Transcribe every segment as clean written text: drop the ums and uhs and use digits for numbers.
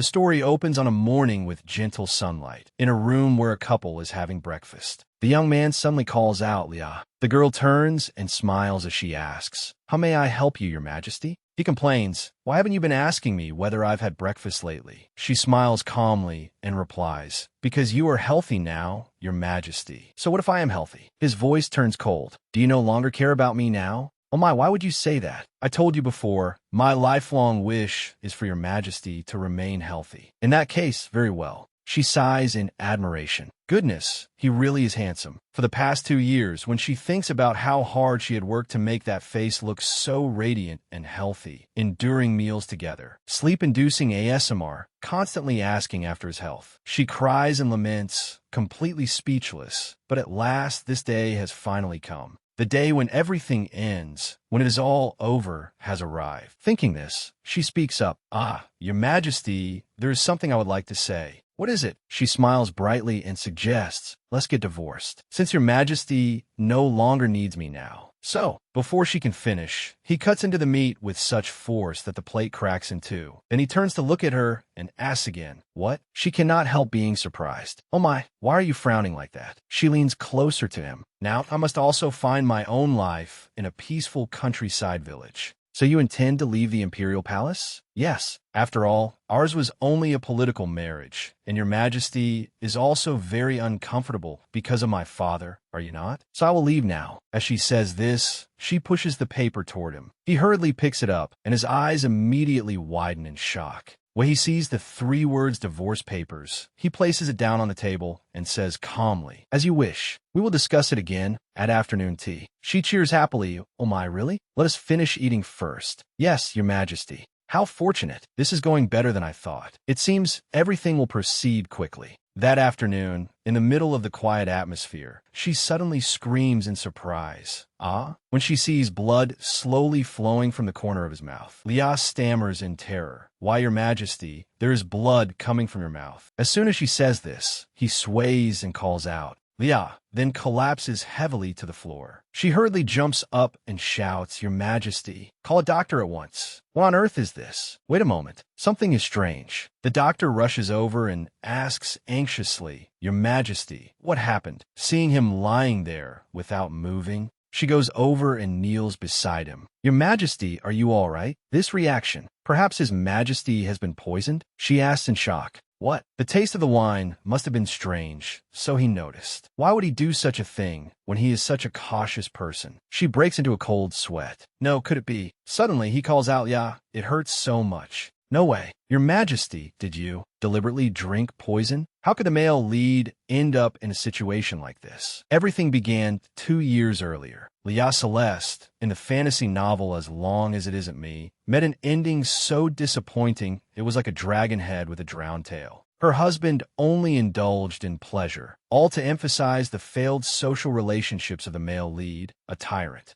The story opens on a morning with gentle sunlight, in a room where a couple is having breakfast. The young man suddenly calls out, Lia. The girl turns and smiles as she asks, "How may I help you, Your Majesty?" He complains, "Why haven't you been asking me whether I've had breakfast lately?" She smiles calmly and replies, "Because you are healthy now, Your Majesty." "So what if I am healthy?" His voice turns cold. "Do you no longer care about me now?" "Oh my, why would you say that? I told you before, my lifelong wish is for Your Majesty to remain healthy." "In that case, very well." She sighs in admiration. Goodness, he really is handsome. For the past 2 years, when she thinks about how hard she had worked to make that face look so radiant and healthy, enduring meals together, sleep-inducing ASMR, constantly asking after his health, she cries and laments, completely speechless. But at last, this day has finally come. The day when everything ends, when it is all over, has arrived. Thinking this, she speaks up. Your Majesty, there is something I would like to say." "What is it?" She smiles brightly and suggests, "Let's get divorced, since Your Majesty no longer needs me now." So, before she can finish, he cuts into the meat with such force that the plate cracks in two. Then he turns to look at her and asks again, "What?" She cannot help being surprised. "Oh my, why are you frowning like that?" She leans closer to him. "Now I must also find my own life in a peaceful countryside village." "So you intend to leave the imperial palace?" "Yes. After all, ours was only a political marriage, and Your Majesty is also very uncomfortable because of my father, are you not? So I will leave now." As she says this, she pushes the paper toward him. He hurriedly picks it up, and his eyes immediately widen in shock. When he sees the 3 words divorce papers, he places it down on the table and says calmly, "As you wish. We will discuss it again at afternoon tea." She cheers happily. "Oh my, really? Let us finish eating first." "Yes, Your Majesty." "How fortunate. This is going better than I thought. It seems everything will proceed quickly." That afternoon, in the middle of the quiet atmosphere, she suddenly screams in surprise. When she sees blood slowly flowing from the corner of his mouth. Lia stammers in terror. "Why, Your Majesty, there is blood coming from your mouth." As soon as she says this, he sways and calls out, "Lia," then collapses heavily to the floor. She hurriedly jumps up and shouts, "Your Majesty, call a doctor at once." "What on earth is this?" "Wait a moment. Something is strange." The doctor rushes over and asks anxiously, "Your Majesty, what happened?" Seeing him lying there without moving, she goes over and kneels beside him. "Your Majesty, are you all right?" This reaction, perhaps His Majesty has been poisoned? She asks in shock. "What?" The taste of the wine must have been strange, so he noticed. Why would he do such a thing when he is such a cautious person? She breaks into a cold sweat. No, could it be? Suddenly he calls out, "Yeah, it hurts so much." "No way. Your Majesty, did you deliberately drink poison?" How could the male lead end up in a situation like this? Everything began 2 years earlier. Lia Celeste, in the fantasy novel As Long as It Isn't Me, met an ending so disappointing it was like a dragon head with a drowned tail. Her husband only indulged in pleasure, all to emphasize the failed social relationships of the male lead, a tyrant.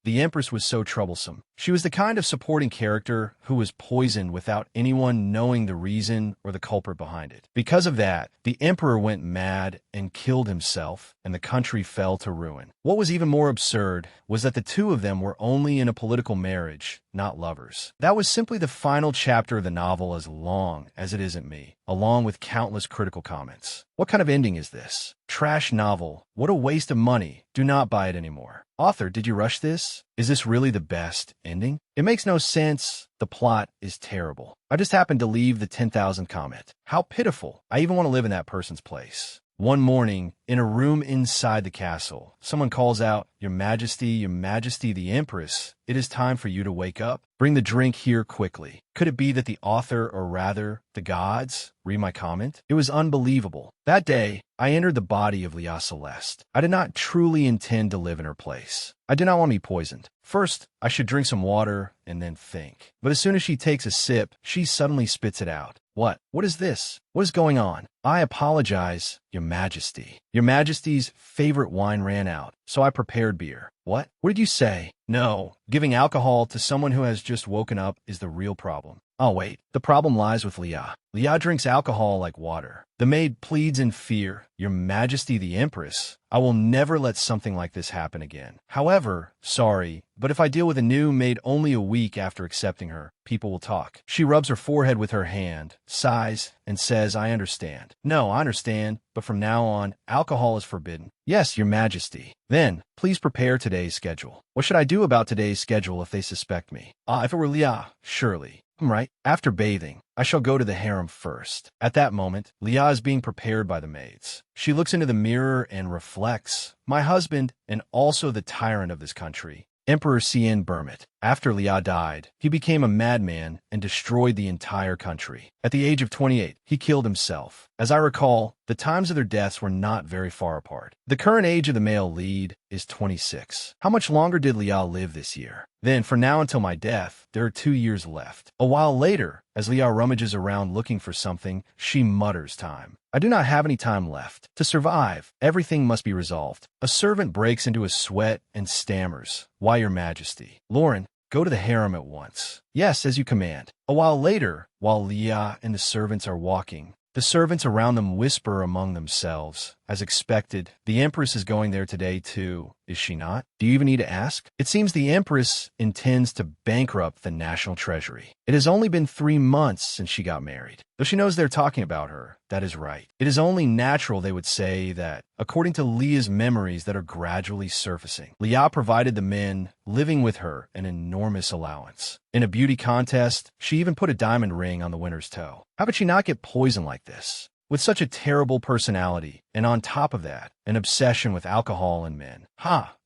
The Empress was so troublesome. She was the kind of supporting character who was poisoned without anyone knowing the reason or the culprit behind it. Because of that, the Emperor went mad and killed himself, and the country fell to ruin. What was even more absurd was that the two of them were only in a political marriage, not lovers. That was simply the final chapter of the novel As Long as It Isn't Me, along with countless critical comments. What kind of ending is this? Trash novel. What a waste of money. Do not buy it anymore. Author, did you rush this? Is this really the best ending? It makes no sense. The plot is terrible. I just happened to leave the 10,000 comment. How pitiful. I even want to live in that person's place. One morning, in a room inside the castle, someone calls out, Your Majesty, the Empress, it is time for you to wake up. Bring the drink here quickly." Could it be that the author, or rather, the gods, read my comment? It was unbelievable. That day, I entered the body of Lia Celeste. I did not truly intend to live in her place. I did not want to be poisoned. First, I should drink some water and then think. But as soon as she takes a sip, she suddenly spits it out. What is this? What is going on? I apologize, Your Majesty. Your Majesty's favorite wine ran out, so I prepared beer. What? What did you say? No, giving alcohol to someone who has just woken up is the real problem. Oh, wait. The problem lies with Leah. Leah drinks alcohol like water. The maid pleads in fear. Your Majesty the Empress, I will never let something like this happen again. However, sorry, but if I deal with a new maid only a week after accepting her, people will talk. She rubs her forehead with her hand, sighs, and says, I understand. No, I understand, but from now on, alcohol is forbidden. Yes, Your Majesty. Then, please prepare today's schedule. What should I do about today's schedule if they suspect me? If it were Leah, surely. I'm right. After bathing, I shall go to the harem first. At that moment, Leah is being prepared by the maids. She looks into the mirror and reflects, my husband, and also the tyrant of this country, Emperor Cien Burmit. After Leah died, he became a madman and destroyed the entire country. At the age of 28, he killed himself. As I recall, the times of their deaths were not very far apart. The current age of the male lead is 26. How much longer did Leah live this year? Then, for now until my death, there are 2 years left. A while later, as Leah rummages around looking for something, she mutters time. I do not have any time left. To survive, everything must be resolved. A servant breaks into a sweat and stammers. Why, Your Majesty? Lauren, go to the harem at once. Yes, as you command. A while later, while Leah and the servants are walking, the servants around them whisper among themselves. As expected, the Empress is going there today too, is she not? Do you even need to ask? It seems the Empress intends to bankrupt the national treasury. It has only been 3 months since she got married. Though she knows they're talking about her, that is right. It is only natural they would say that, according to Leah's memories that are gradually surfacing. Leah provided the men living with her an enormous allowance. In a beauty contest, she even put a diamond ring on the winner's toe. How could she not get poisoned like this? With such a terrible personality, and on top of that, an obsession with alcohol and men.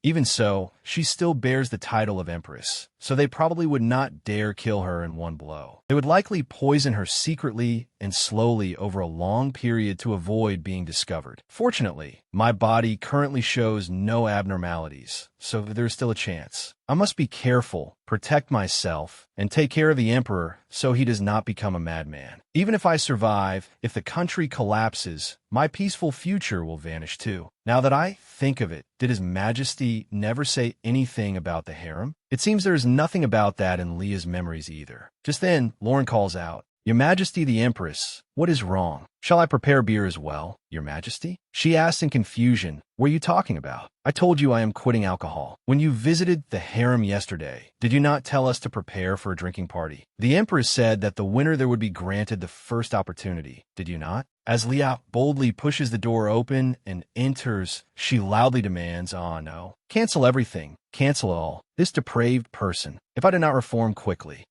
Even so, she still bears the title of Empress, so they probably would not dare kill her in one blow. They would likely poison her secretly and slowly over a long period to avoid being discovered. Fortunately, my body currently shows no abnormalities, so there's still a chance. I must be careful, protect myself, and take care of the Emperor so he does not become a madman. Even if I survive, if the country collapses, my peaceful future will vanish too. Now that I think of it, did His Majesty never say anything about the harem? It seems there is nothing about that in Leah's memories either. Just then, Lauren calls out, Your Majesty the Empress, what is wrong? Shall I prepare beer as well, Your Majesty? She asked in confusion, what are you talking about? I told you I am quitting alcohol. When you visited the harem yesterday, did you not tell us to prepare for a drinking party? The Empress said that the winner there would be granted the first opportunity, did you not? As Leah boldly pushes the door open and enters, she loudly demands, oh no, cancel everything, cancel it all. This depraved person, if I do not reform quickly.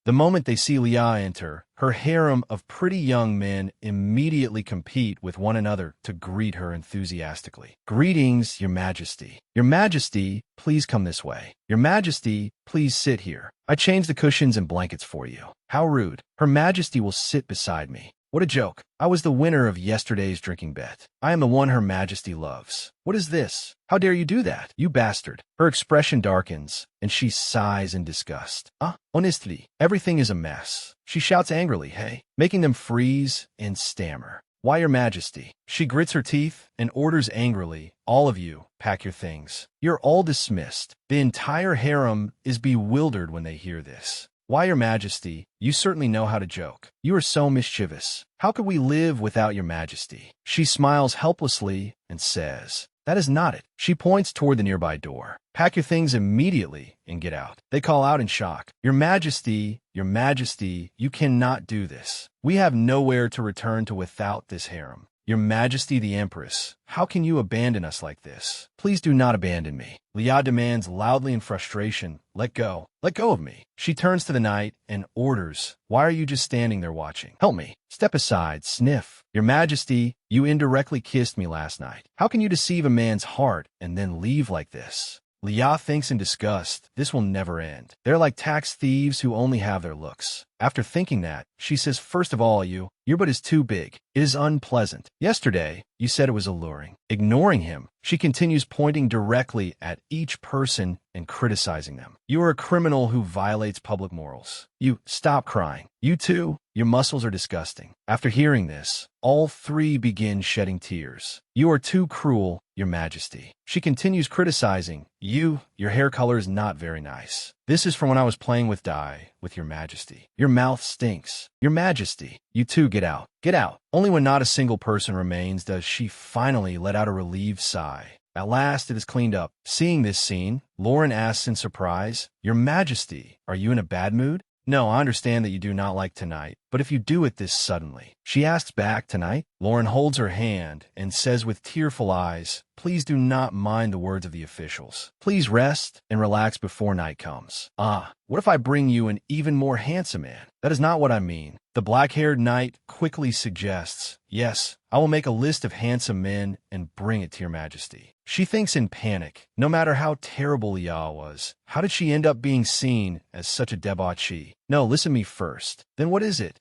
The moment they see Leah enter, her harem of pretty young men immediately compete with one another to greet her enthusiastically. Greetings, Your Majesty. Your Majesty, please come this way. Your Majesty, please sit here. I changed the cushions and blankets for you. How rude. Her Majesty will sit beside me. What a joke. I was the winner of yesterday's drinking bet. I am the one Her Majesty loves. What is this? How dare you do that, you bastard? Her expression darkens, and she sighs in disgust. Honestly, everything is a mess. She shouts angrily, hey, making them freeze and stammer. Why, Your Majesty? She grits her teeth and orders angrily, all of you, pack your things. You're all dismissed. The entire harem is bewildered when they hear this. Why, Your Majesty, you certainly know how to joke. You are so mischievous. How could we live without Your Majesty? She smiles helplessly and says, that is not it. She points toward the nearby door. Pack your things immediately and get out. They call out in shock. Your Majesty, you cannot do this. We have nowhere to return to without this harem. Your Majesty the Empress, how can you abandon us like this? Please do not abandon me. Leah demands loudly in frustration, let go of me. She turns to the knight and orders, why are you just standing there watching? Help me. Step aside, sniff. Your Majesty, you indirectly kissed me last night. How can you deceive a man's heart and then leave like this? Leah thinks in disgust, this will never end. They're like tax thieves who only have their looks. After thinking that, she says, first of all, your butt is too big. It is unpleasant. Yesterday, you said it was alluring. Ignoring him, she continues pointing directly at each person and criticizing them. You are a criminal who violates public morals. You, stop crying. You too. Your muscles are disgusting. After hearing this, all three begin shedding tears. You are too cruel, Your Majesty. She continues criticizing, your hair color is not very nice. This is from when I was playing with dye, with Your Majesty. Your mouth stinks. Your Majesty, you two get out. Get out. Only when not a single person remains does she finally let out a relieved sigh. At last, it is cleaned up. Seeing this scene, Lauren asks in surprise, Your Majesty, are you in a bad mood? No, I understand that you do not like tonight, but if you do it this suddenly. She asks back, tonight? Lauren holds her hand and says with tearful eyes, please do not mind the words of the officials. Please rest and relax before night comes. What if I bring you an even more handsome man? That is not what I mean. The black-haired knight quickly suggests, yes, I will make a list of handsome men and bring it to Your Majesty. She thinks in panic, no matter how terrible Liao was, how did she end up being seen as such a debauchee? No, listen to me first. Then what is it?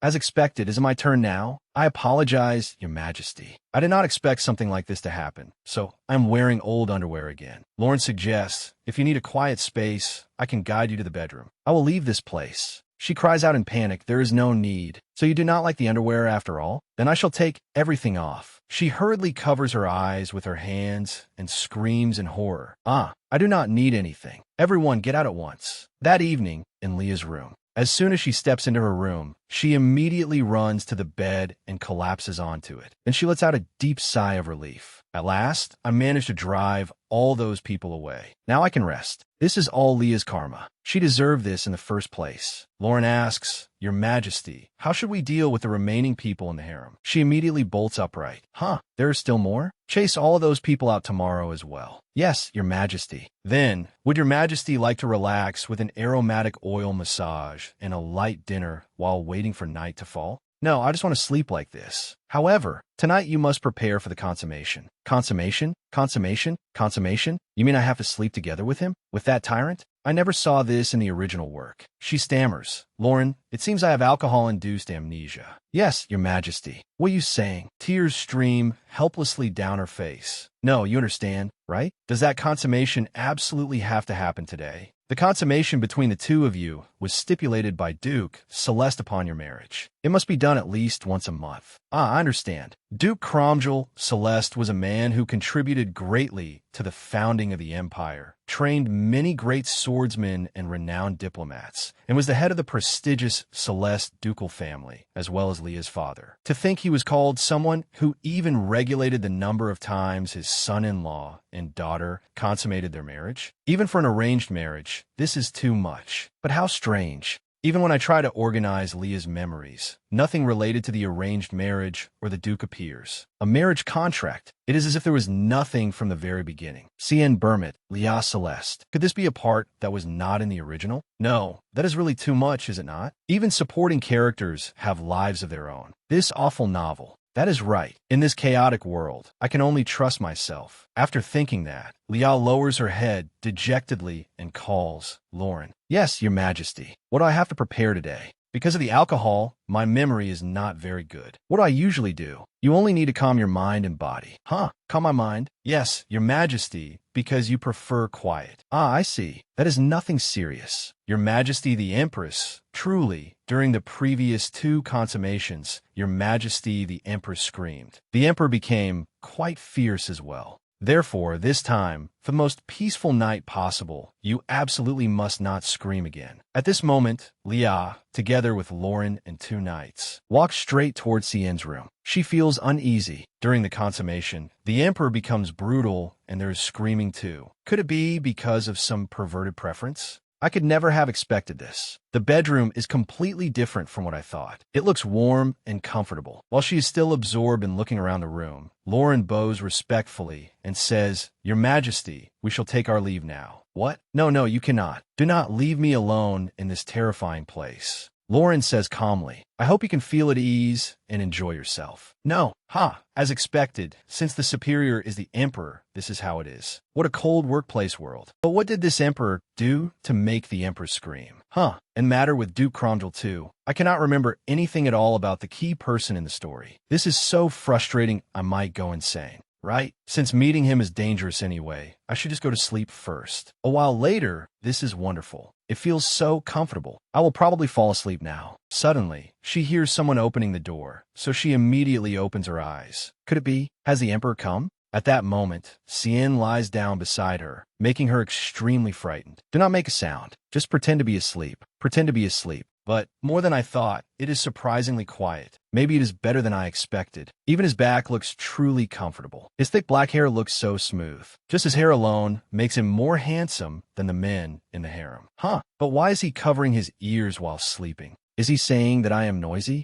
As expected, is it my turn now? I apologize, Your Majesty. I did not expect something like this to happen, so I'm wearing old underwear again. Lauren suggests, if you need a quiet space, I can guide you to the bedroom. I will leave this place. She cries out in panic, there is no need. So you do not like the underwear after all? Then I shall take everything off. She hurriedly covers her eyes with her hands and screams in horror. I do not need anything. Everyone get out at once. That evening, in Leah's room. As soon as she steps into her room, she immediately runs to the bed and collapses onto it. Then she lets out a deep sigh of relief. At last, I managed to drive all those people away. Now I can rest. This is all Leah's karma. She deserved this in the first place. Lauren asks, Your Majesty, how should we deal with the remaining people in the harem? She immediately bolts upright. There are still more? Chase all of those people out tomorrow as well. Yes, Your Majesty. Then, would Your Majesty like to relax with an aromatic oil massage and a light dinner while waiting for night to fall? No, I just want to sleep like this. However, tonight you must prepare for the consummation. Consummation? Consummation? Consummation? You mean I have to sleep together with him? With that tyrant? I never saw this in the original work. She stammers. Lauren, it seems I have alcohol-induced amnesia. Yes, Your Majesty. What are you saying? Tears stream helplessly down her face. No, you understand, right? Does that consummation absolutely have to happen today? The consummation between the two of you was stipulated by Duke Celeste upon your marriage. It must be done at least once a month. I understand. Duke Cromwell Celeste was a man who contributed greatly to the founding of the empire, trained many great swordsmen and renowned diplomats, and was the head of the prestigious Celeste ducal family, as well as Leah's father. To think he was called someone who even regulated the number of times his son-in-law and daughter consummated their marriage? Even for an arranged marriage, this is too much. But how strange. Even when I try to organize Leah's memories, nothing related to the arranged marriage or the Duke appears. A marriage contract. It is as if there was nothing from the very beginning. C.N. Burmott, Leah Celeste. Could this be a part that was not in the original? No, that is really too much, is it not? Even supporting characters have lives of their own. This awful novel. That is right. In this chaotic world, I can only trust myself. After thinking that, Leah lowers her head dejectedly and calls, Lauren. Yes, Your Majesty. What do I have to prepare today? Because of the alcohol, my memory is not very good. What do I usually do? You only need to calm your mind and body. Calm my mind? Yes, Your Majesty, because you prefer quiet. I see. That is nothing serious. Your Majesty the Empress, truly, during the previous two consummations, Your Majesty the Empress screamed. The Emperor became quite fierce as well. Therefore, this time, for the most peaceful night possible, you absolutely must not scream again. At this moment, Leah, together with Lauren and two knights, walks straight towards Cien's room. She feels uneasy. During the consummation, the Emperor becomes brutal and there is screaming too. Could it be because of some perverted preference? I could never have expected this. The bedroom is completely different from what I thought. It looks warm and comfortable. While she is still absorbed in looking around the room, Lauren bows respectfully and says, Your Majesty, we shall take our leave now. What? No, you cannot. Do not leave me alone in this terrifying place. Lauren says calmly, I hope you can feel at ease and enjoy yourself. No. As expected, since the superior is the emperor, this is how it is. What a cold workplace world. But what did this emperor do to make the empress scream? And matter with Duke Cromwell too. I cannot remember anything at all about the key person in the story. This is so frustrating I might go insane. Right? Since meeting him is dangerous anyway, I should just go to sleep first. A while later, this is wonderful. It feels so comfortable. I will probably fall asleep now. Suddenly, she hears someone opening the door, so she immediately opens her eyes. Could it be? Has the emperor come? At that moment, Cien lies down beside her, making her extremely frightened. Do not make a sound. Just pretend to be asleep. Pretend to be asleep. But, more than I thought, it is surprisingly quiet. Maybe it is better than I expected. Even his back looks truly comfortable. His thick black hair looks so smooth. Just his hair alone makes him more handsome than the men in the harem. Huh, but why is he covering his ears while sleeping? Is he saying that I am noisy?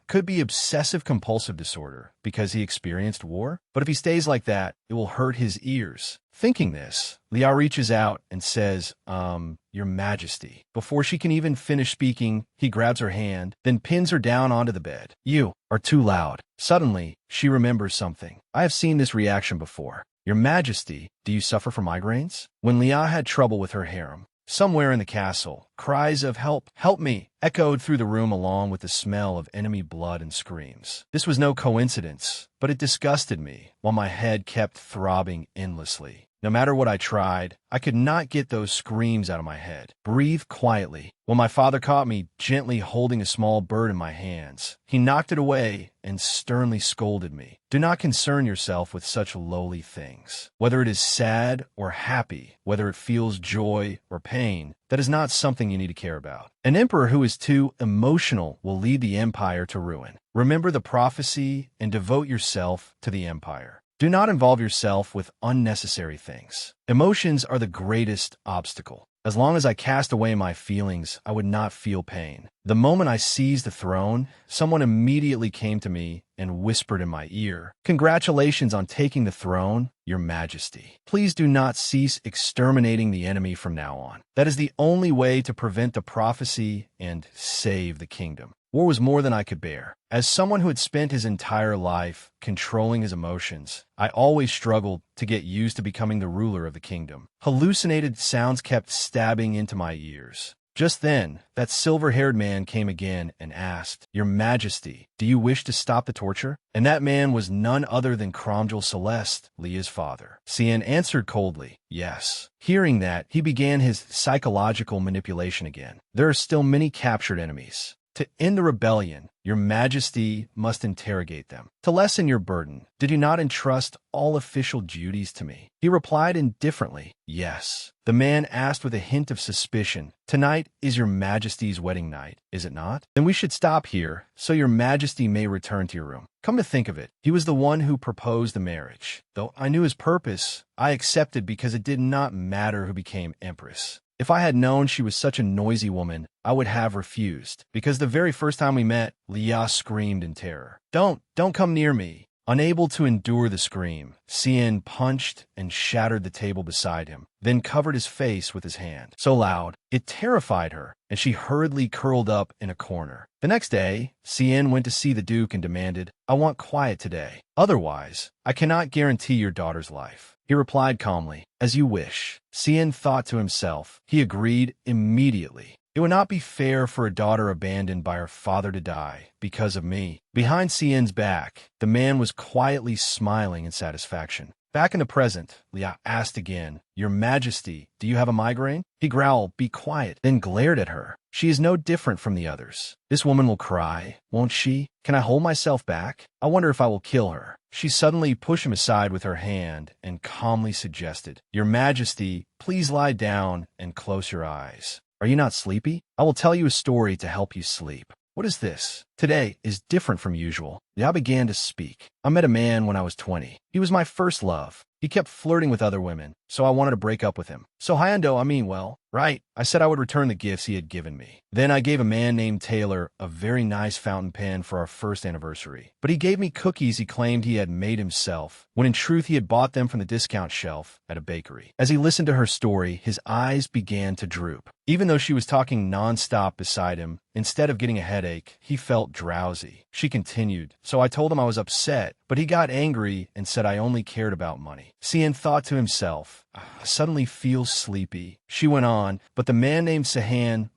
Could be obsessive-compulsive disorder because he experienced war. But if he stays like that, it will hurt his ears. Thinking this, Liao reaches out and says, Your Majesty. Before she can even finish speaking, he grabs her hand, then pins her down onto the bed. You are too loud. Suddenly, she remembers something. I have seen this reaction before. Your Majesty, do you suffer from migraines? When Liao had trouble with her harem, somewhere in the castle, cries of help, help me, echoed through the room along with the smell of enemy blood and screams. This was no coincidence, but it disgusted me, while my head kept throbbing endlessly. No matter what I tried, I could not get those screams out of my head. Breathe quietly. When my father caught me gently holding a small bird in my hands, he knocked it away and sternly scolded me. Do not concern yourself with such lowly things. Whether it is sad or happy, whether it feels joy or pain, that is not something you need to care about. An emperor who is too emotional will lead the empire to ruin. Remember the prophecy and devote yourself to the empire. Do not involve yourself with unnecessary things. Emotions are the greatest obstacle. As long as I cast away my feelings, I would not feel pain. The moment I seized the throne, someone immediately came to me and whispered in my ear, Congratulations on taking the throne, Your Majesty. Please do not cease exterminating the enemy from now on. That is the only way to prevent the prophecy and save the kingdom. War was more than I could bear. As someone who had spent his entire life controlling his emotions, I always struggled to get used to becoming the ruler of the kingdom. Hallucinated sounds kept stabbing into my ears. Just then, that silver-haired man came again and asked, Your Majesty, do you wish to stop the torture? And that man was none other than Cromwell Celeste, Leah's father. Cien answered coldly, Yes. Hearing that, he began his psychological manipulation again. There are still many captured enemies. To end the rebellion, Your Majesty must interrogate them. To lessen your burden, did you not entrust all official duties to me? He replied indifferently, Yes. The man asked with a hint of suspicion, Tonight is Your Majesty's wedding night, is it not? Then we should stop here, so Your Majesty may return to your room. Come to think of it, he was the one who proposed the marriage. Though I knew his purpose, I accepted because it did not matter who became empress. If I had known she was such a noisy woman, I would have refused, because the very first time we met, Lia screamed in terror. Don't come near me. Unable to endure the scream, Cien punched and shattered the table beside him, then covered his face with his hand. So loud, it terrified her, and she hurriedly curled up in a corner. The next day, Cien went to see the Duke and demanded, I want quiet today. Otherwise, I cannot guarantee your daughter's life. He replied calmly, As you wish. Cien thought to himself. He agreed immediately. It would not be fair for a daughter abandoned by her father to die because of me. Behind Cien's back, the man was quietly smiling in satisfaction. Back in the present, Lia asked again, Your Majesty, do you have a migraine? He growled, Be quiet, then glared at her. She is no different from the others. This woman will cry, won't she? Can I hold myself back? I wonder if I will kill her. She suddenly pushed him aside with her hand and calmly suggested, Your Majesty, please lie down and close your eyes. Are you not sleepy? I will tell you a story to help you sleep. What is this? Today is different from usual. Lia began to speak. I met a man when I was 20. He was my first love. He kept flirting with other women, so I wanted to break up with him. So well, right. I said I would return the gifts he had given me. Then I gave a man named Taylor a very nice fountain pen for our first anniversary. But he gave me cookies he claimed he had made himself, when in truth he had bought them from the discount shelf at a bakery. As he listened to her story, his eyes began to droop. Even though she was talking nonstop beside him, instead of getting a headache, he felt drowsy. She continued, So I told him I was upset, but he got angry and said I only cared about money. Cien thought to himself, I suddenly feel sleepy. She went on, but the man named San,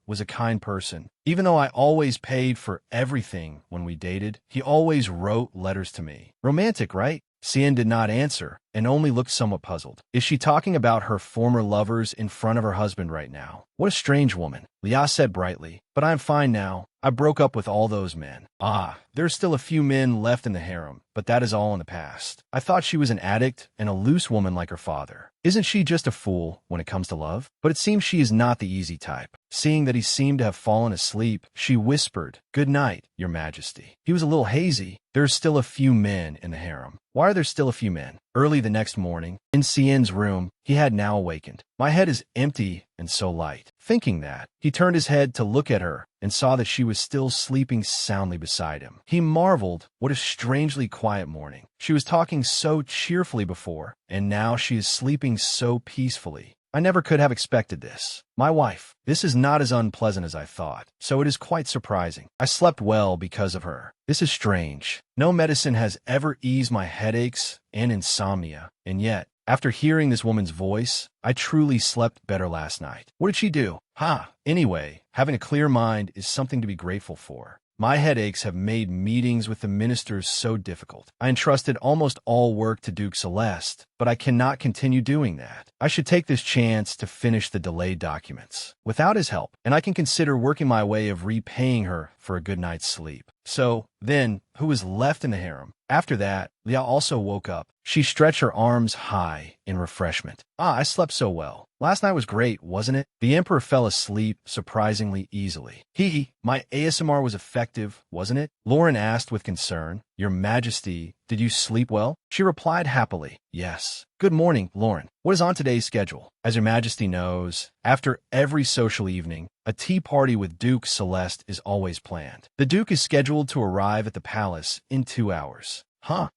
was a kind person. Even though I always paid for everything when we dated, he always wrote letters to me. Romantic, right? Sien did not answer and only looked somewhat puzzled. Is she talking about her former lovers in front of her husband right now? What a strange woman, Lia said brightly. But I'm fine now. I broke up with all those men. Ah, there's still a few men left in the harem, but that is all in the past. I thought she was an addict and a loose woman like her father. Isn't she just a fool when it comes to love? But it seems she is not the easy type. Seeing that he seemed to have fallen asleep, she whispered, "Good night, Your Majesty." He was a little hazy. There's still a few men in the harem. Why are there still a few men? Early the next morning, in Sien's room, he had now awakened. My head is empty and so light. Thinking that, he turned his head to look at her and saw that she was still sleeping soundly beside him. He marveled, what a strangely quiet morning. She was talking so cheerfully before, and now she is sleeping so peacefully. I never could have expected this. My wife. This is not as unpleasant as I thought, so it is quite surprising. I slept well because of her. This is strange. No medicine has ever eased my headaches and insomnia, and yet, after hearing this woman's voice, I truly slept better last night. What did she do? Anyway, having a clear mind is something to be grateful for. My headaches have made meetings with the ministers so difficult. I entrusted almost all work to Duke Celeste, but I cannot continue doing that. I should take this chance to finish the delayed documents. Without his help, and I can consider working my way of repaying her for a good night's sleep. So, then, who was left in the harem? After that, Lia also woke up. She stretched her arms high in refreshment. I slept so well. Last night was great, wasn't it? The Emperor fell asleep surprisingly easily. My ASMR was effective, wasn't it? Lauren asked with concern. Your Majesty, did you sleep well? She replied happily, yes. Good morning, Lauren. What is on today's schedule? As Your Majesty knows, after every social evening, a tea party with Duke Celeste is always planned. The Duke is scheduled to arrive at the palace in 2 hours.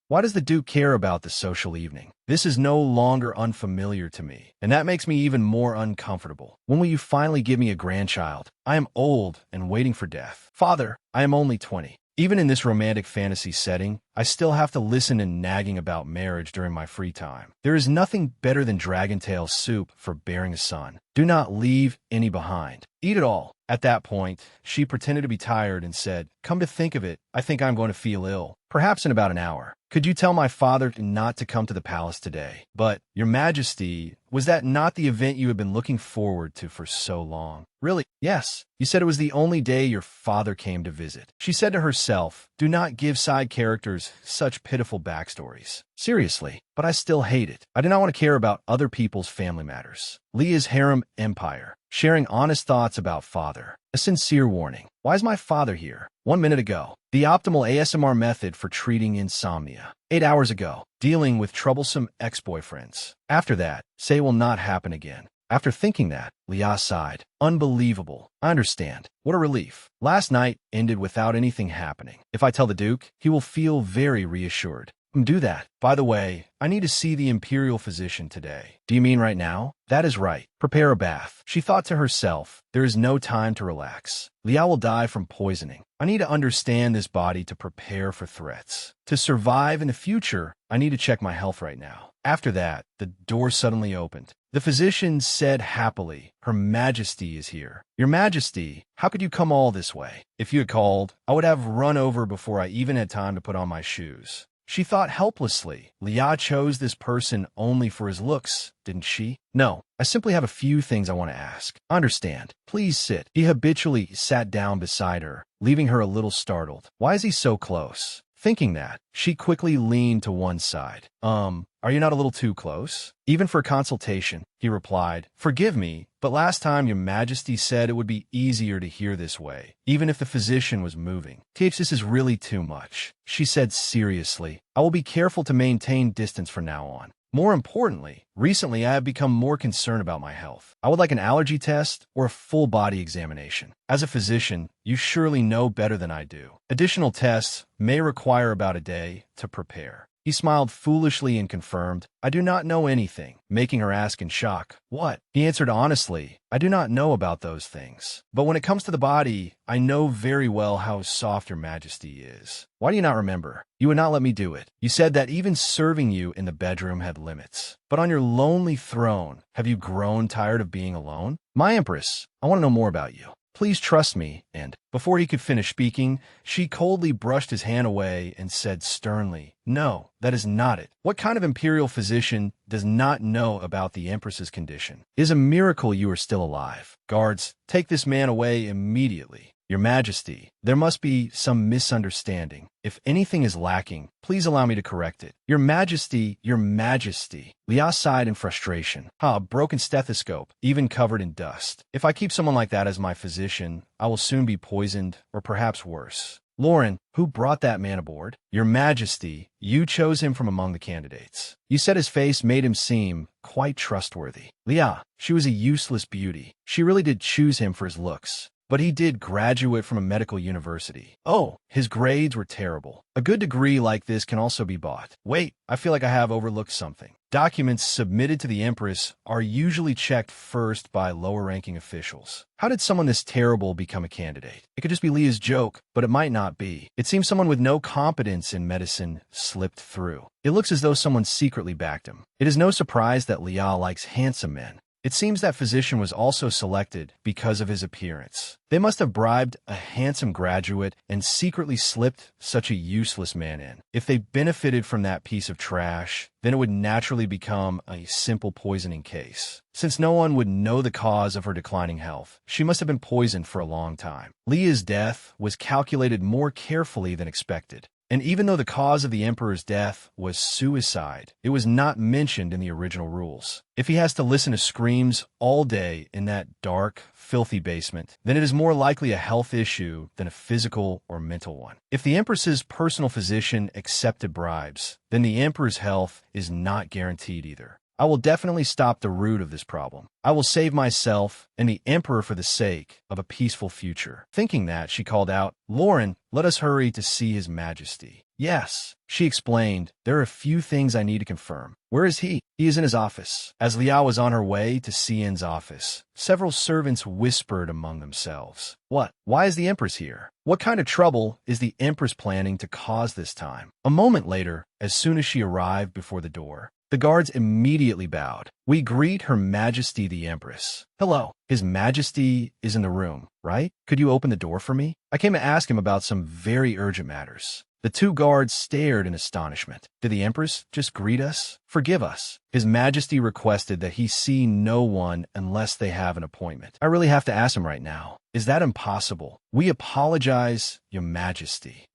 Why does the Duke care about the social evening? This is no longer unfamiliar to me, and that makes me even more uncomfortable. When will you finally give me a grandchild? I am old and waiting for death. Father, I am only 20. Even in this romantic fantasy setting, I still have to listen and nagging about marriage during my free time. There is nothing better than dragon tail soup for bearing a son. Do not leave any behind. Eat it all. At that point, she pretended to be tired and said, "Come to think of it, I think I'm going to feel ill. Perhaps in about an hour. Could you tell my father not to come to the palace today?" But, Your Majesty, was that not the event you had been looking forward to for so long? Really? Yes. You said it was the only day your father came to visit. She said to herself, do not give side characters such pitiful backstories. Seriously, but I still hate it. I do not want to care about other people's family matters. Leah's harem empire. Sharing honest thoughts about father. A sincere warning. Why is my father here? 1 minute ago. The optimal ASMR method for treating insomnia. 8 hours ago. Dealing with troublesome ex-boyfriends. After that, say will not happen again. After thinking that, Lia sighed. Unbelievable. I understand. What a relief. Last night ended without anything happening. If I tell the Duke, he will feel very reassured. Do that. By the way, I need to see the imperial physician today. Do you mean right now? That is right. Prepare a bath. She thought to herself, there is no time to relax. Lia will die from poisoning. I need to understand this body to prepare for threats. To survive in the future, I need to check my health right now. After that, the door suddenly opened. The physician said happily, Her Majesty is here. Your Majesty, how could you come all this way? If you had called, I would have run over before I even had time to put on my shoes. She thought helplessly. Lia chose this person only for his looks, didn't she? No, I simply have a few things I want to ask. Understand. Please sit. He habitually sat down beside her, leaving her a little startled. Why is he so close? Thinking that, she quickly leaned to one side. Are you not a little too close? Even for a consultation, he replied. Forgive me, but last time Your Majesty said it would be easier to hear this way, even if the physician was moving. This is really too much, she said seriously. I will be careful to maintain distance from now on. More importantly, recently I have become more concerned about my health. I would like an allergy test or a full body examination. As a physician, you surely know better than I do. Additional tests may require about a day to prepare. He smiled foolishly and confirmed, I do not know anything, making her ask in shock, what? He answered honestly, I do not know about those things. But when it comes to the body, I know very well how soft Your Majesty is. Why do you not remember? You would not let me do it. You said that even serving you in the bedroom had limits. But on your lonely throne, have you grown tired of being alone? My Empress, I want to know more about you. Please trust me, and before he could finish speaking, she coldly brushed his hand away and said sternly, "No, that is not it. What kind of imperial physician does not know about the Empress's condition? It is a miracle you are still alive. Guards, take this man away immediately. Your Majesty, there must be some misunderstanding. If anything is lacking, please allow me to correct it. Your Majesty, Your Majesty." Lia sighed in frustration. A broken stethoscope, even covered in dust. If I keep someone like that as my physician, I will soon be poisoned, or perhaps worse. Lauren, who brought that man aboard? Your Majesty, you chose him from among the candidates. You said his face made him seem quite trustworthy. Lia, she was a useless beauty. She really did choose him for his looks. But he did graduate from a medical university. Oh, his grades were terrible. A good degree like this can also be bought. Wait, I feel like I have overlooked something. Documents submitted to the Empress are usually checked first by lower-ranking officials. How did someone this terrible become a candidate? It could just be Leah's joke, but it might not be. It seems someone with no competence in medicine slipped through. It looks as though someone secretly backed him. It is no surprise that Leah likes handsome men. It seems that physician was also selected because of his appearance. They must have bribed a handsome graduate and secretly slipped such a useless man in. If they benefited from that piece of trash, then it would naturally become a simple poisoning case. Since no one would know the cause of her declining health, she must have been poisoned for a long time. Leah's death was calculated more carefully than expected. And even though the cause of the Emperor's death was suicide, it was not mentioned in the original rules. If he has to listen to screams all day in that dark, filthy basement, then it is more likely a health issue than a physical or mental one. If the Empress's personal physician accepted bribes, then the Emperor's health is not guaranteed either. I will definitely stop the root of this problem. I will save myself and the Emperor for the sake of a peaceful future. Thinking that, she called out, "Lauren, let us hurry to see His Majesty." Yes, she explained, there are a few things I need to confirm. Where is he? He is in his office. As Liao was on her way to Cian's office, several servants whispered among themselves. What? Why is the Empress here? What kind of trouble is the Empress planning to cause this time? A moment later, as soon as she arrived before the door, the guards immediately bowed. "We greet Her Majesty the Empress." "Hello. His Majesty is in the room, right? Could you open the door for me? I came to ask him about some very urgent matters." The two guards stared in astonishment. Did the Empress just greet us? "Forgive us." His Majesty requested that he see no one unless they have an appointment. I really have to ask him right now. Is that impossible? We apologize, Your Majesty.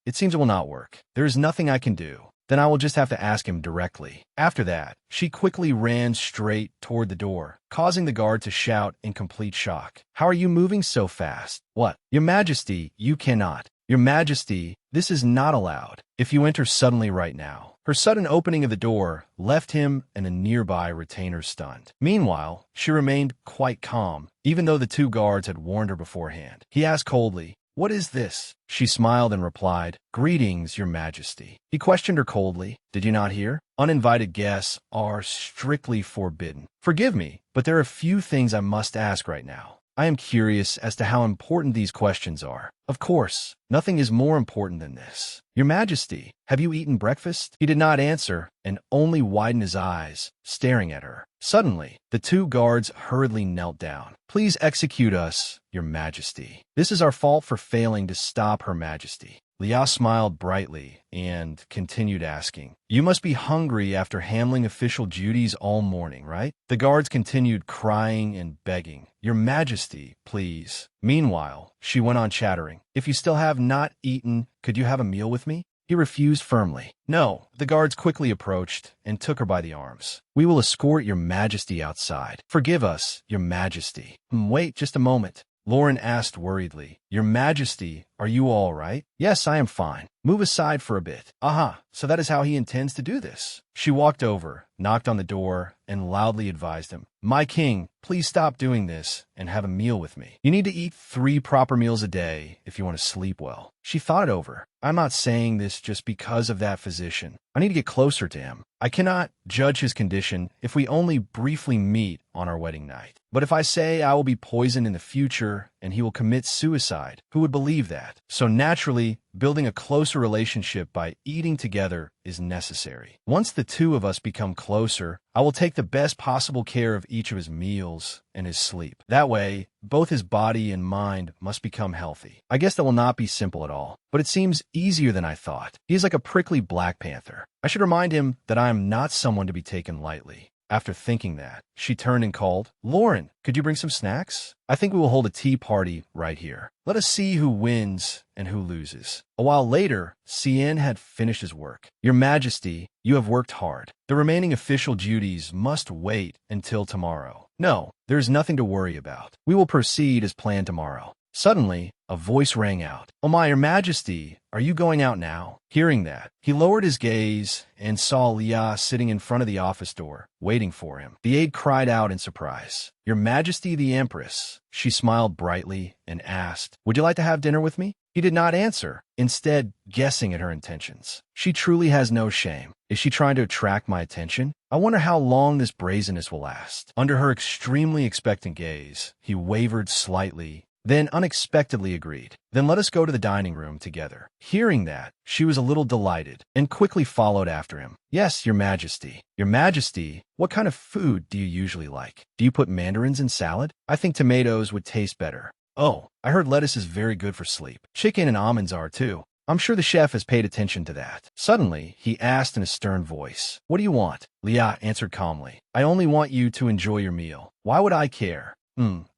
It seems it will not work. There is nothing I can do. Then I will just have to ask him directly. After that, she quickly ran straight toward the door, causing the guard to shout in complete shock. "How are you moving so fast?" "What? Your Majesty, you cannot. Your Majesty, this is not allowed. If you enter suddenly right now." Her sudden opening of the door left him and a nearby retainer stunned. Meanwhile, she remained quite calm, even though the two guards had warned her beforehand. He asked coldly, "What is this?" She smiled and replied, "Greetings, Your Majesty." He questioned her coldly, "Did you not hear? Uninvited guests are strictly forbidden." "Forgive me, but there are a few things I must ask right now. I am curious as to how important these questions are." "Of course, nothing is more important than this." "Your Majesty, have you eaten breakfast?" He did not answer and only widened his eyes, staring at her. Suddenly, the two guards hurriedly knelt down. "Please execute us, Your Majesty. This is our fault for failing to stop Her Majesty." Liao smiled brightly and continued asking, "You must be hungry after handling official duties all morning, right?" The guards continued crying and begging, "Your Majesty, please." Meanwhile, she went on chattering, "If you still have not eaten, could you have a meal with me?" He refused firmly. "No." The guards quickly approached and took her by the arms. "We will escort Your Majesty outside." "Forgive us, Your Majesty." Wait just a moment." Lauren asked worriedly, "Your Majesty, are you all right?" "Yes, I am fine. Move aside for a bit." "Aha, so that is how he intends to do this." She walked over, knocked on the door, and loudly advised him, "My king, please stop doing this and have a meal with me. You need to eat 3 proper meals a day if you want to sleep well." She thought it over. "I'm not saying this just because of that physician. I need to get closer to him. I cannot judge his condition if we only briefly meet on our wedding night. But if I say I will be poisoned in the future and he will commit suicide, who would believe that? that. So naturally, building a closer relationship by eating together is necessary. Once the two of us become closer, I will take the best possible care of each of his meals and his sleep. That way, both his body and mind must become healthy. I guess that will not be simple at all, but it seems easier than I thought. He is like a prickly Black Panther. I should remind him that I am not someone to be taken lightly. After thinking that, she turned and called, "Lauren, could you bring some snacks? I think we will hold a tea party right here. Let us see who wins and who loses." A while later, Cien had finished his work. "Your Majesty, you have worked hard. The remaining official duties must wait until tomorrow." "No, there is nothing to worry about. We will proceed as planned tomorrow." Suddenly, a voice rang out. "Oh my, Your Majesty, are you going out now?" Hearing that, he lowered his gaze and saw Lia sitting in front of the office door, waiting for him. The aide cried out in surprise, "Your Majesty the Empress." She smiled brightly and asked, "Would you like to have dinner with me?" He did not answer, instead guessing at her intentions. She truly has no shame. Is she trying to attract my attention? I wonder how long this brazenness will last. Under her extremely expectant gaze, he wavered slightly, then unexpectedly agreed. "Then let us go to the dining room together." Hearing that, she was a little delighted and quickly followed after him. "Yes, Your Majesty." "Your Majesty, what kind of food do you usually like? Do you put mandarins in salad? I think tomatoes would taste better." "Oh, I heard lettuce is very good for sleep. Chicken and almonds are too. I'm sure the chef has paid attention to that." Suddenly, he asked in a stern voice, "What do you want?" Lia answered calmly, "I only want you to enjoy your meal. Why would I care?"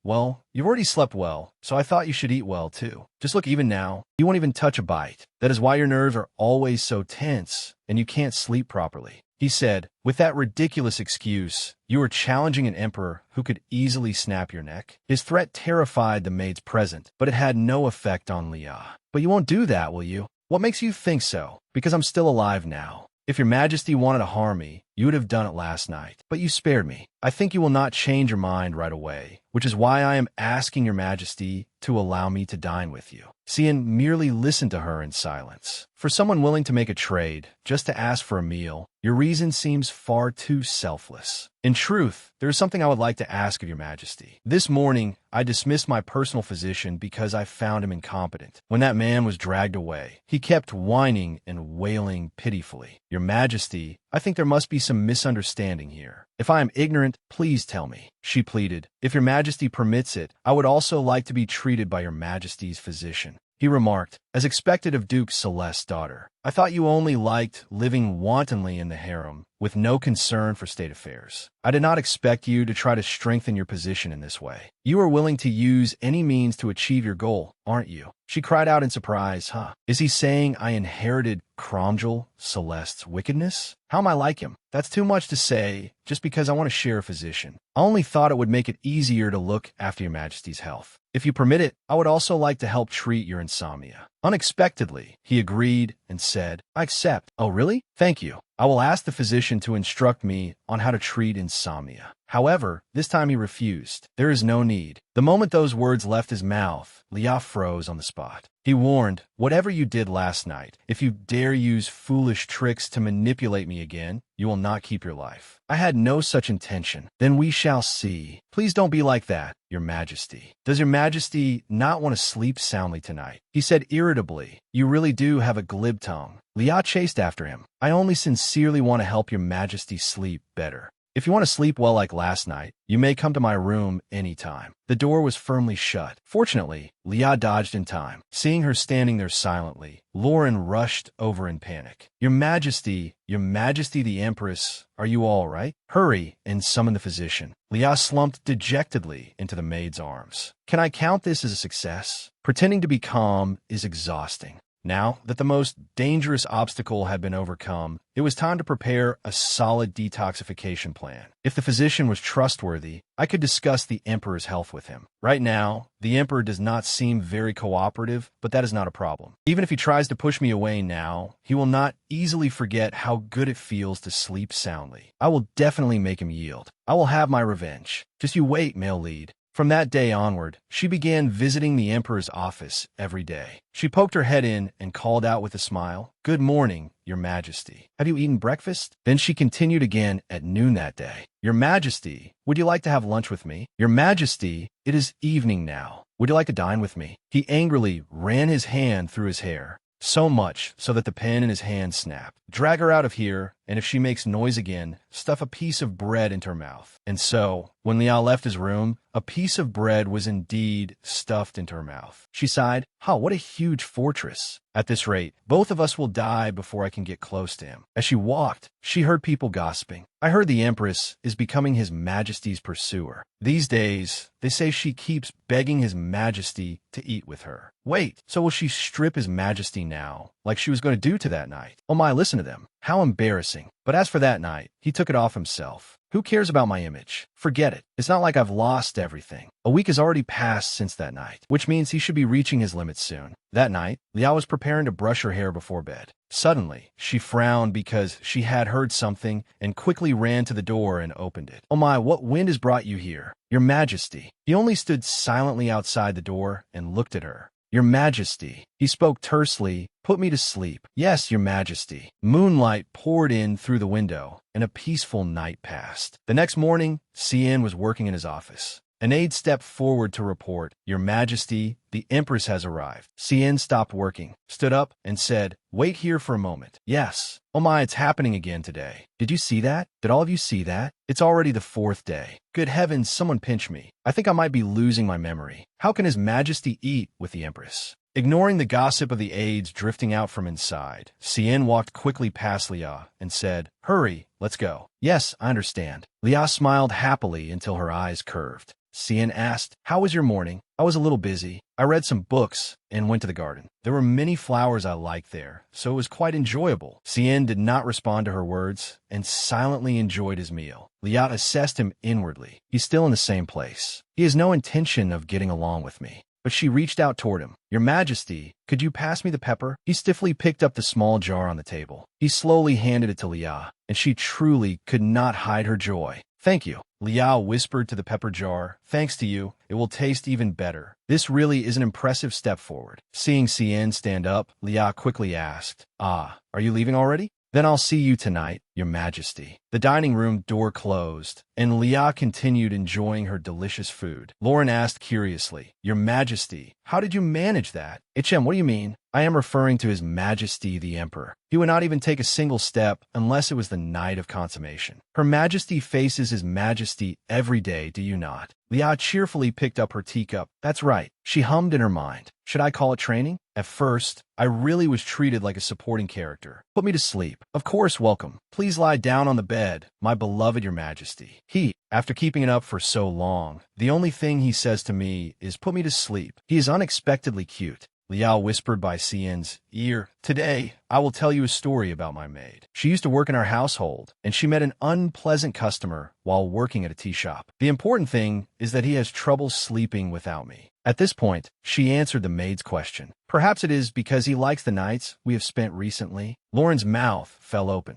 Well, you've already slept well, so I thought you should eat well, too. Just look, even now, you won't even touch a bite. That is why your nerves are always so tense, and you can't sleep properly." He said, "With that ridiculous excuse, you are challenging an emperor who could easily snap your neck." His threat terrified the maids present, but it had no effect on Lia. "But you won't do that, will you?" "What makes you think so?" "Because I'm still alive now. If Your Majesty wanted to harm me, you would have done it last night, but you spared me. I think you will not change your mind right away, which is why I am asking Your Majesty to allow me to dine with you." Cien merely listened to her in silence. For someone willing to make a trade, just to ask for a meal, your reason seems far too selfless. "In truth, there is something I would like to ask of Your Majesty. This morning, I dismissed my personal physician because I found him incompetent. When that man was dragged away, he kept whining and wailing pitifully. Your Majesty, I think there must be some misunderstanding here. If I am ignorant, please tell me," she pleaded. "If Your Majesty permits it, I would also like to be treated by Your Majesty's physician." He remarked, as expected of Duke Celeste's daughter, "I thought you only liked living wantonly in the harem, with no concern for state affairs. I did not expect you to try to strengthen your position in this way. You are willing to use any means to achieve your goal, aren't you?" She cried out in surprise, "Huh? Is he saying I inherited Cromwell Celeste's wickedness? How am I like him? That's too much to say, just because I want to share a physician. I only thought it would make it easier to look after Your Majesty's health. If you permit it, I would also like to help treat your insomnia." Unexpectedly, he agreed and said, "I accept." "Oh, really? Thank you. I will ask the physician to instruct me on how to treat insomnia." However, this time he refused. "There is no need." The moment those words left his mouth, Lia froze on the spot. He warned, "Whatever you did last night, if you dare use foolish tricks to manipulate me again, you will not keep your life." "I had no such intention." "Then we shall see. Please don't be like that, Your Majesty." "Does Your Majesty not want to sleep soundly tonight?" he said irritably. "You really do have a glib tongue." Lia chased after him. "I only sincerely want to help Your Majesty sleep better. If you want to sleep well like last night, you may come to my room any time." The door was firmly shut. Fortunately, Lia dodged in time. Seeing her standing there silently, Lauren rushed over in panic. Your Majesty the Empress, are you all right? Hurry and summon the physician." Lia slumped dejectedly into the maid's arms. "Can I count this as a success?" Pretending to be calm is exhausting. Now that the most dangerous obstacle had been overcome, it was time to prepare a solid detoxification plan. If the physician was trustworthy, I could discuss the Emperor's health with him. Right now, the Emperor does not seem very cooperative, but that is not a problem. Even if he tries to push me away now, he will not easily forget how good it feels to sleep soundly. I will definitely make him yield. I will have my revenge. Just you wait, male lead. From that day onward, she began visiting the Emperor's office every day. She poked her head in and called out with a smile, "Good morning, Your Majesty. Have you eaten breakfast?" Then she continued again at noon that day. "Your Majesty, would you like to have lunch with me?" "Your Majesty, it is evening now. would you like to dine with me? He angrily ran his hand through his hair, so much so that the pen in his hand snapped. Drag her out of here, and if she makes noise again, stuff a piece of bread into her mouth. And so, when Liao left his room, a piece of bread was indeed stuffed into her mouth. She sighed, what a huge fortress. At this rate, both of us will die before I can get close to him. As she walked, she heard people gossiping. I heard the Empress is becoming His Majesty's pursuer. These days, they say she keeps begging His Majesty to eat with her. Wait, so will she strip His Majesty now, like she was going to do to that night? Oh my, listen to them. How embarrassing. But as for that night, he took it off himself. Who cares about my image? Forget it. It's not like I've lost everything. A week has already passed since that night, which means he should be reaching his limits soon. That night, Liao was preparing to brush her hair before bed. Suddenly, she frowned because she had heard something and quickly ran to the door and opened it. Oh my, what wind has brought you here? Your Majesty. He only stood silently outside the door and looked at her. Your Majesty. He spoke tersely. Put me to sleep. Yes, Your Majesty. Moonlight poured in through the window, and a peaceful night passed. The next morning, Cian was working in his office. An aide stepped forward to report, Your Majesty, the Empress has arrived. Cian stopped working, stood up, and said, Wait here for a moment. Yes. Oh my, it's happening again today. Did you see that? Did all of you see that? It's already the 4th day. Good heavens, someone pinch me. I think I might be losing my memory. How can His Majesty eat with the Empress? Ignoring the gossip of the aides drifting out from inside, Cian walked quickly past Liao and said, Hurry, let's go. Yes, I understand. Liao smiled happily until her eyes curved. Cian asked, How was your morning? I was a little busy. I read some books and went to the garden. There were many flowers I liked there, so it was quite enjoyable. Cian did not respond to her words and silently enjoyed his meal. Liao assessed him inwardly. He's still in the same place. He has no intention of getting along with me. But she reached out toward him. Your Majesty, could you pass me the pepper? He stiffly picked up the small jar on the table. He slowly handed it to Liao, and she truly could not hide her joy. Thank you. Liao whispered to the pepper jar. Thanks to you, it will taste even better. This really is an impressive step forward. Seeing Cian stand up, Liao quickly asked, are you leaving already? Then I'll see you tonight, Your Majesty. The dining room door closed, and Liao continued enjoying her delicious food. Lauren asked curiously, Your Majesty, how did you manage that? HM, what do you mean? I am referring to His Majesty the Emperor. He would not even take a single step unless it was the night of consummation. Her Majesty faces His Majesty every day, do you not? Liao cheerfully picked up her teacup. That's right. She hummed in her mind. Should I call it training? At first, I really was treated like a supporting character. Put me to sleep. Of course, welcome. Please lie down on the bed, my beloved Your Majesty. He, after keeping it up for so long, the only thing he says to me is put me to sleep. He is unexpectedly cute. Liao whispered by Cian's ear, Today, I will tell you a story about my maid. She used to work in our household, and she met an unpleasant customer while working at a tea shop. The important thing is that he has trouble sleeping without me. At this point, she answered the maid's question. Perhaps it is because he likes the nights we have spent recently. Lauren's mouth fell open.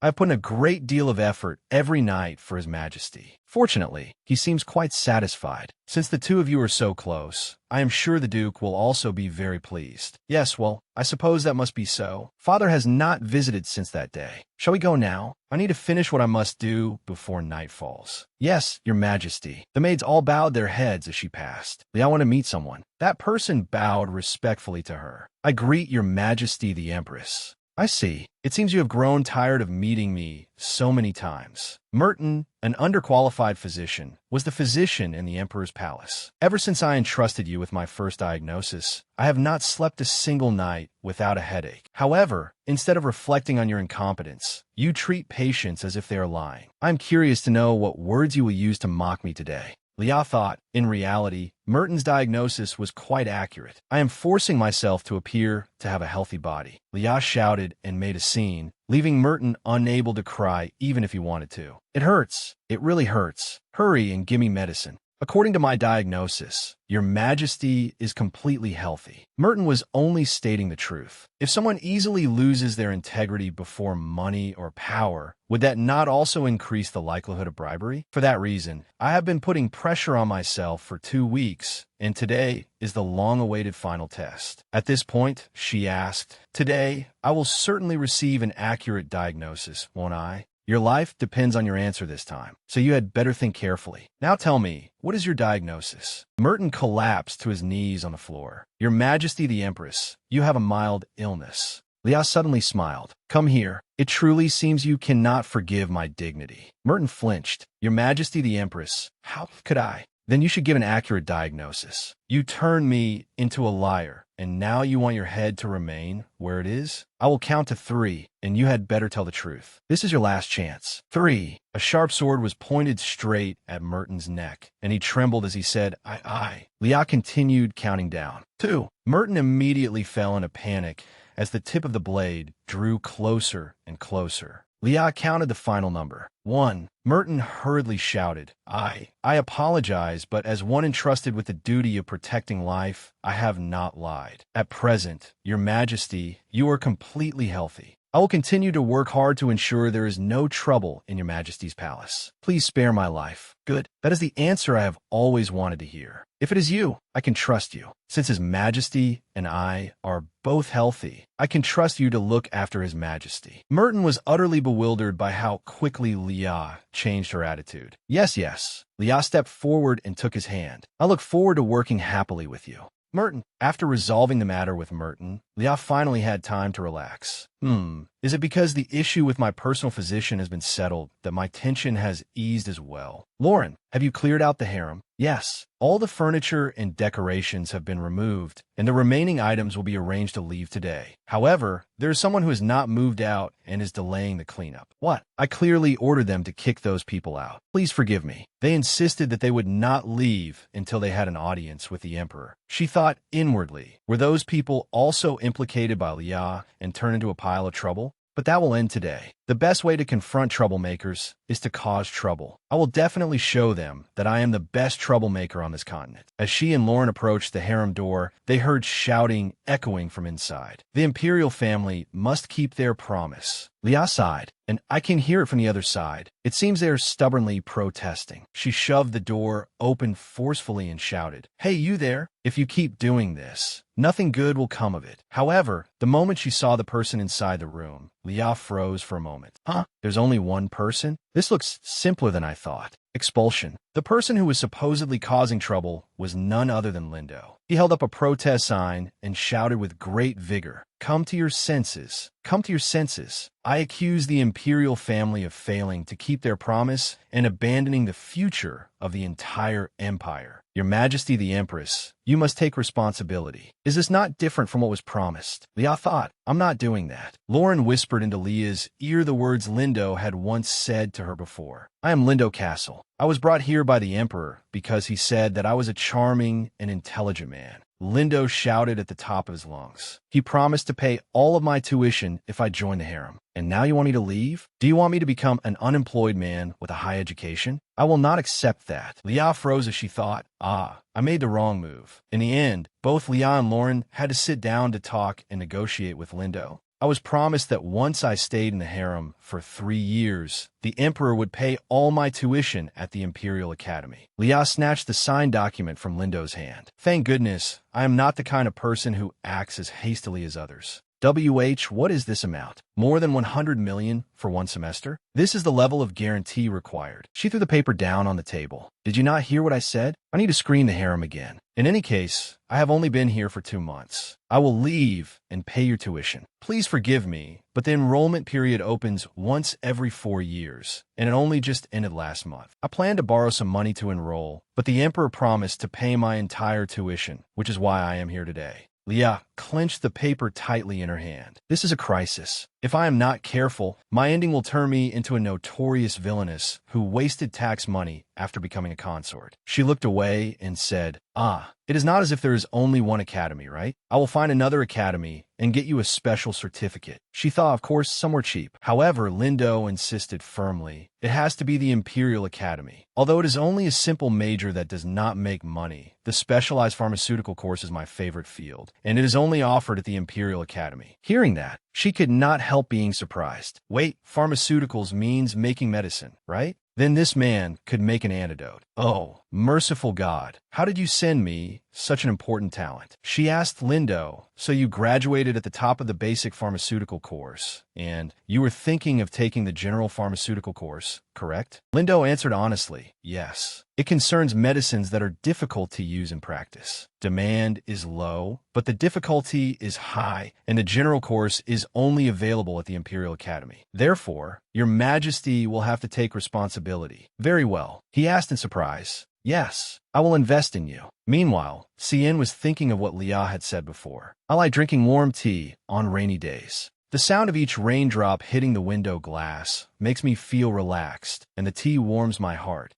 I've put in a great deal of effort every night for His Majesty. Fortunately, he seems quite satisfied. Since the two of you are so close, I am sure the Duke will also be very pleased. Yes, well, I suppose that must be so. Father has not visited since that day. Shall we go now? I need to finish what I must do before night falls. Yes, Your Majesty. The maids all bowed their heads as she passed. Liao wanted to meet someone. That person bowed respectfully to her. I greet Your Majesty the Empress. I see. It seems you have grown tired of meeting me so many times. Merton, an underqualified physician, was the physician in the Emperor's palace. Ever since I entrusted you with my first diagnosis, I have not slept a single night without a headache. However, instead of reflecting on your incompetence, you treat patients as if they are lying. I'm curious to know what words you will use to mock me today. Liao thought, in reality, Merton's diagnosis was quite accurate. I am forcing myself to appear to have a healthy body. Liao shouted and made a scene, leaving Merton unable to cry even if he wanted to. It hurts. It really hurts. Hurry and give me medicine. According to my diagnosis, Your Majesty is completely healthy. Merton was only stating the truth. If someone easily loses their integrity before money or power, would that not also increase the likelihood of bribery? For that reason, I have been putting pressure on myself for 2 weeks, and today is the long-awaited final test. At this point, she asked, Today, I will certainly receive an accurate diagnosis, won't I? Your life depends on your answer this time, so you had better think carefully. Now tell me, what is your diagnosis? Merton collapsed to his knees on the floor. Your Majesty the Empress, you have a mild illness. Lia suddenly smiled. Come here. It truly seems you cannot forgive my dignity. Merton flinched. Your Majesty the Empress, how could I? Then you should give an accurate diagnosis. You turned me into a liar, and now you want your head to remain where it is? I will count to 3, and you had better tell the truth. This is your last chance. 3. A sharp sword was pointed straight at Merton's neck, and he trembled as he said, I. Lia continued counting down. 2. Merton immediately fell in a panic as the tip of the blade drew closer and closer. Lia counted the final number. 1. Merton hurriedly shouted, I apologize, but as one entrusted with the duty of protecting life, I have not lied. At present, Your Majesty, you are completely healthy. I will continue to work hard to ensure there is no trouble in Your Majesty's palace. Please spare my life. Good. That is the answer I have always wanted to hear. If it is you, I can trust you. Since His Majesty and I are both healthy, I can trust you to look after His Majesty. Merton was utterly bewildered by how quickly Lia changed her attitude. Yes. Lia stepped forward and took his hand. I look forward to working happily with you. Merton. After resolving the matter with Merton, Lia finally had time to relax. Is it because the issue with my personal physician has been settled that my tension has eased as well? Lauren, have you cleared out the harem? Yes. All the furniture and decorations have been removed, and the remaining items will be arranged to leave today. However, there is someone who has not moved out and is delaying the cleanup. What? I clearly ordered them to kick those people out. Please forgive me. They insisted that they would not leave until they had an audience with the emperor. She thought inwardly, were those people also implicated by Lia and turned into a pile of trouble? But that will end today. The best way to confront troublemakers is to cause trouble. I will definitely show them that I am the best troublemaker on this continent. As she and Lauren approached the harem door, they heard shouting echoing from inside. The imperial family must keep their promise. Lia sighed, and I can hear it from the other side. It seems they are stubbornly protesting. She shoved the door open forcefully and shouted, Hey, you there! If you keep doing this, nothing good will come of it. However, the moment she saw the person inside the room, Lia froze for a moment. Huh? There's only one person? This looks simpler than I thought. Expulsion. The person who was supposedly causing trouble was none other than Lindo. He held up a protest sign and shouted with great vigor, Come to your senses. Come to your senses. I accuse the imperial family of failing to keep their promise and abandoning the future of the entire empire. Your Majesty the Empress, you must take responsibility. Is this not different from what was promised? Lia thought, I'm not doing that. Lauren whispered into Lia's ear the words Lindo had once said to her before. I am Lindo Castle. I was brought here by the Emperor because he said that I was a charming and intelligent man. Lindo shouted at the top of his lungs. He promised to pay all of my tuition if I joined the harem. And now you want me to leave? Do you want me to become an unemployed man with a high education? I will not accept that. Lia froze as she thought, I made the wrong move. In the end, both Lia and Lauren had to sit down to talk and negotiate with Lindo. I was promised that once I stayed in the harem for 3 years, the emperor would pay all my tuition at the Imperial Academy. Lia snatched the signed document from Lindo's hand. Thank goodness, I am not the kind of person who acts as hastily as others. What is this amount? More than 100 million for 1 semester? This is the level of guarantee required. She threw the paper down on the table. Did you not hear what I said? I need to screen the harem again. In any case, I have only been here for 2 months. I will leave and pay your tuition. Please forgive me, but the enrollment period opens once every 4 years, and it only just ended last month. I plan to borrow some money to enroll, but the emperor promised to pay my entire tuition, which is why I am here today. Lia clenched the paper tightly in her hand. This is a crisis. If I am not careful, my ending will turn me into a notorious villainess who wasted tax money after becoming a consort. She looked away and said, it is not as if there is only one academy, right? I will find another academy and get you a special certificate. She thought, of course, somewhere cheap. However, Lindo insisted firmly, it has to be the Imperial Academy. Although it is only a simple major that does not make money, the specialized pharmaceutical course is my favorite field, and it is only offered at the Imperial Academy. Hearing that, she could not help being surprised. Wait, pharmaceuticals means making medicine, right? Then this man could make an antidote. Oh, merciful God, how did you send me such an important talent. She asked Lindo, so you graduated at the top of the basic pharmaceutical course, and you were thinking of taking the general pharmaceutical course, correct? Lindo answered honestly, yes. It concerns medicines that are difficult to use in practice. Demand is low, but the difficulty is high, and the general course is only available at the Imperial Academy. Therefore, Your Majesty will have to take responsibility. Very well, he asked in surprise. Yes, I will invest in you. Meanwhile, Cien was thinking of what Lia had said before. I like drinking warm tea on rainy days. The sound of each raindrop hitting the window glass makes me feel relaxed, and the tea warms my heart.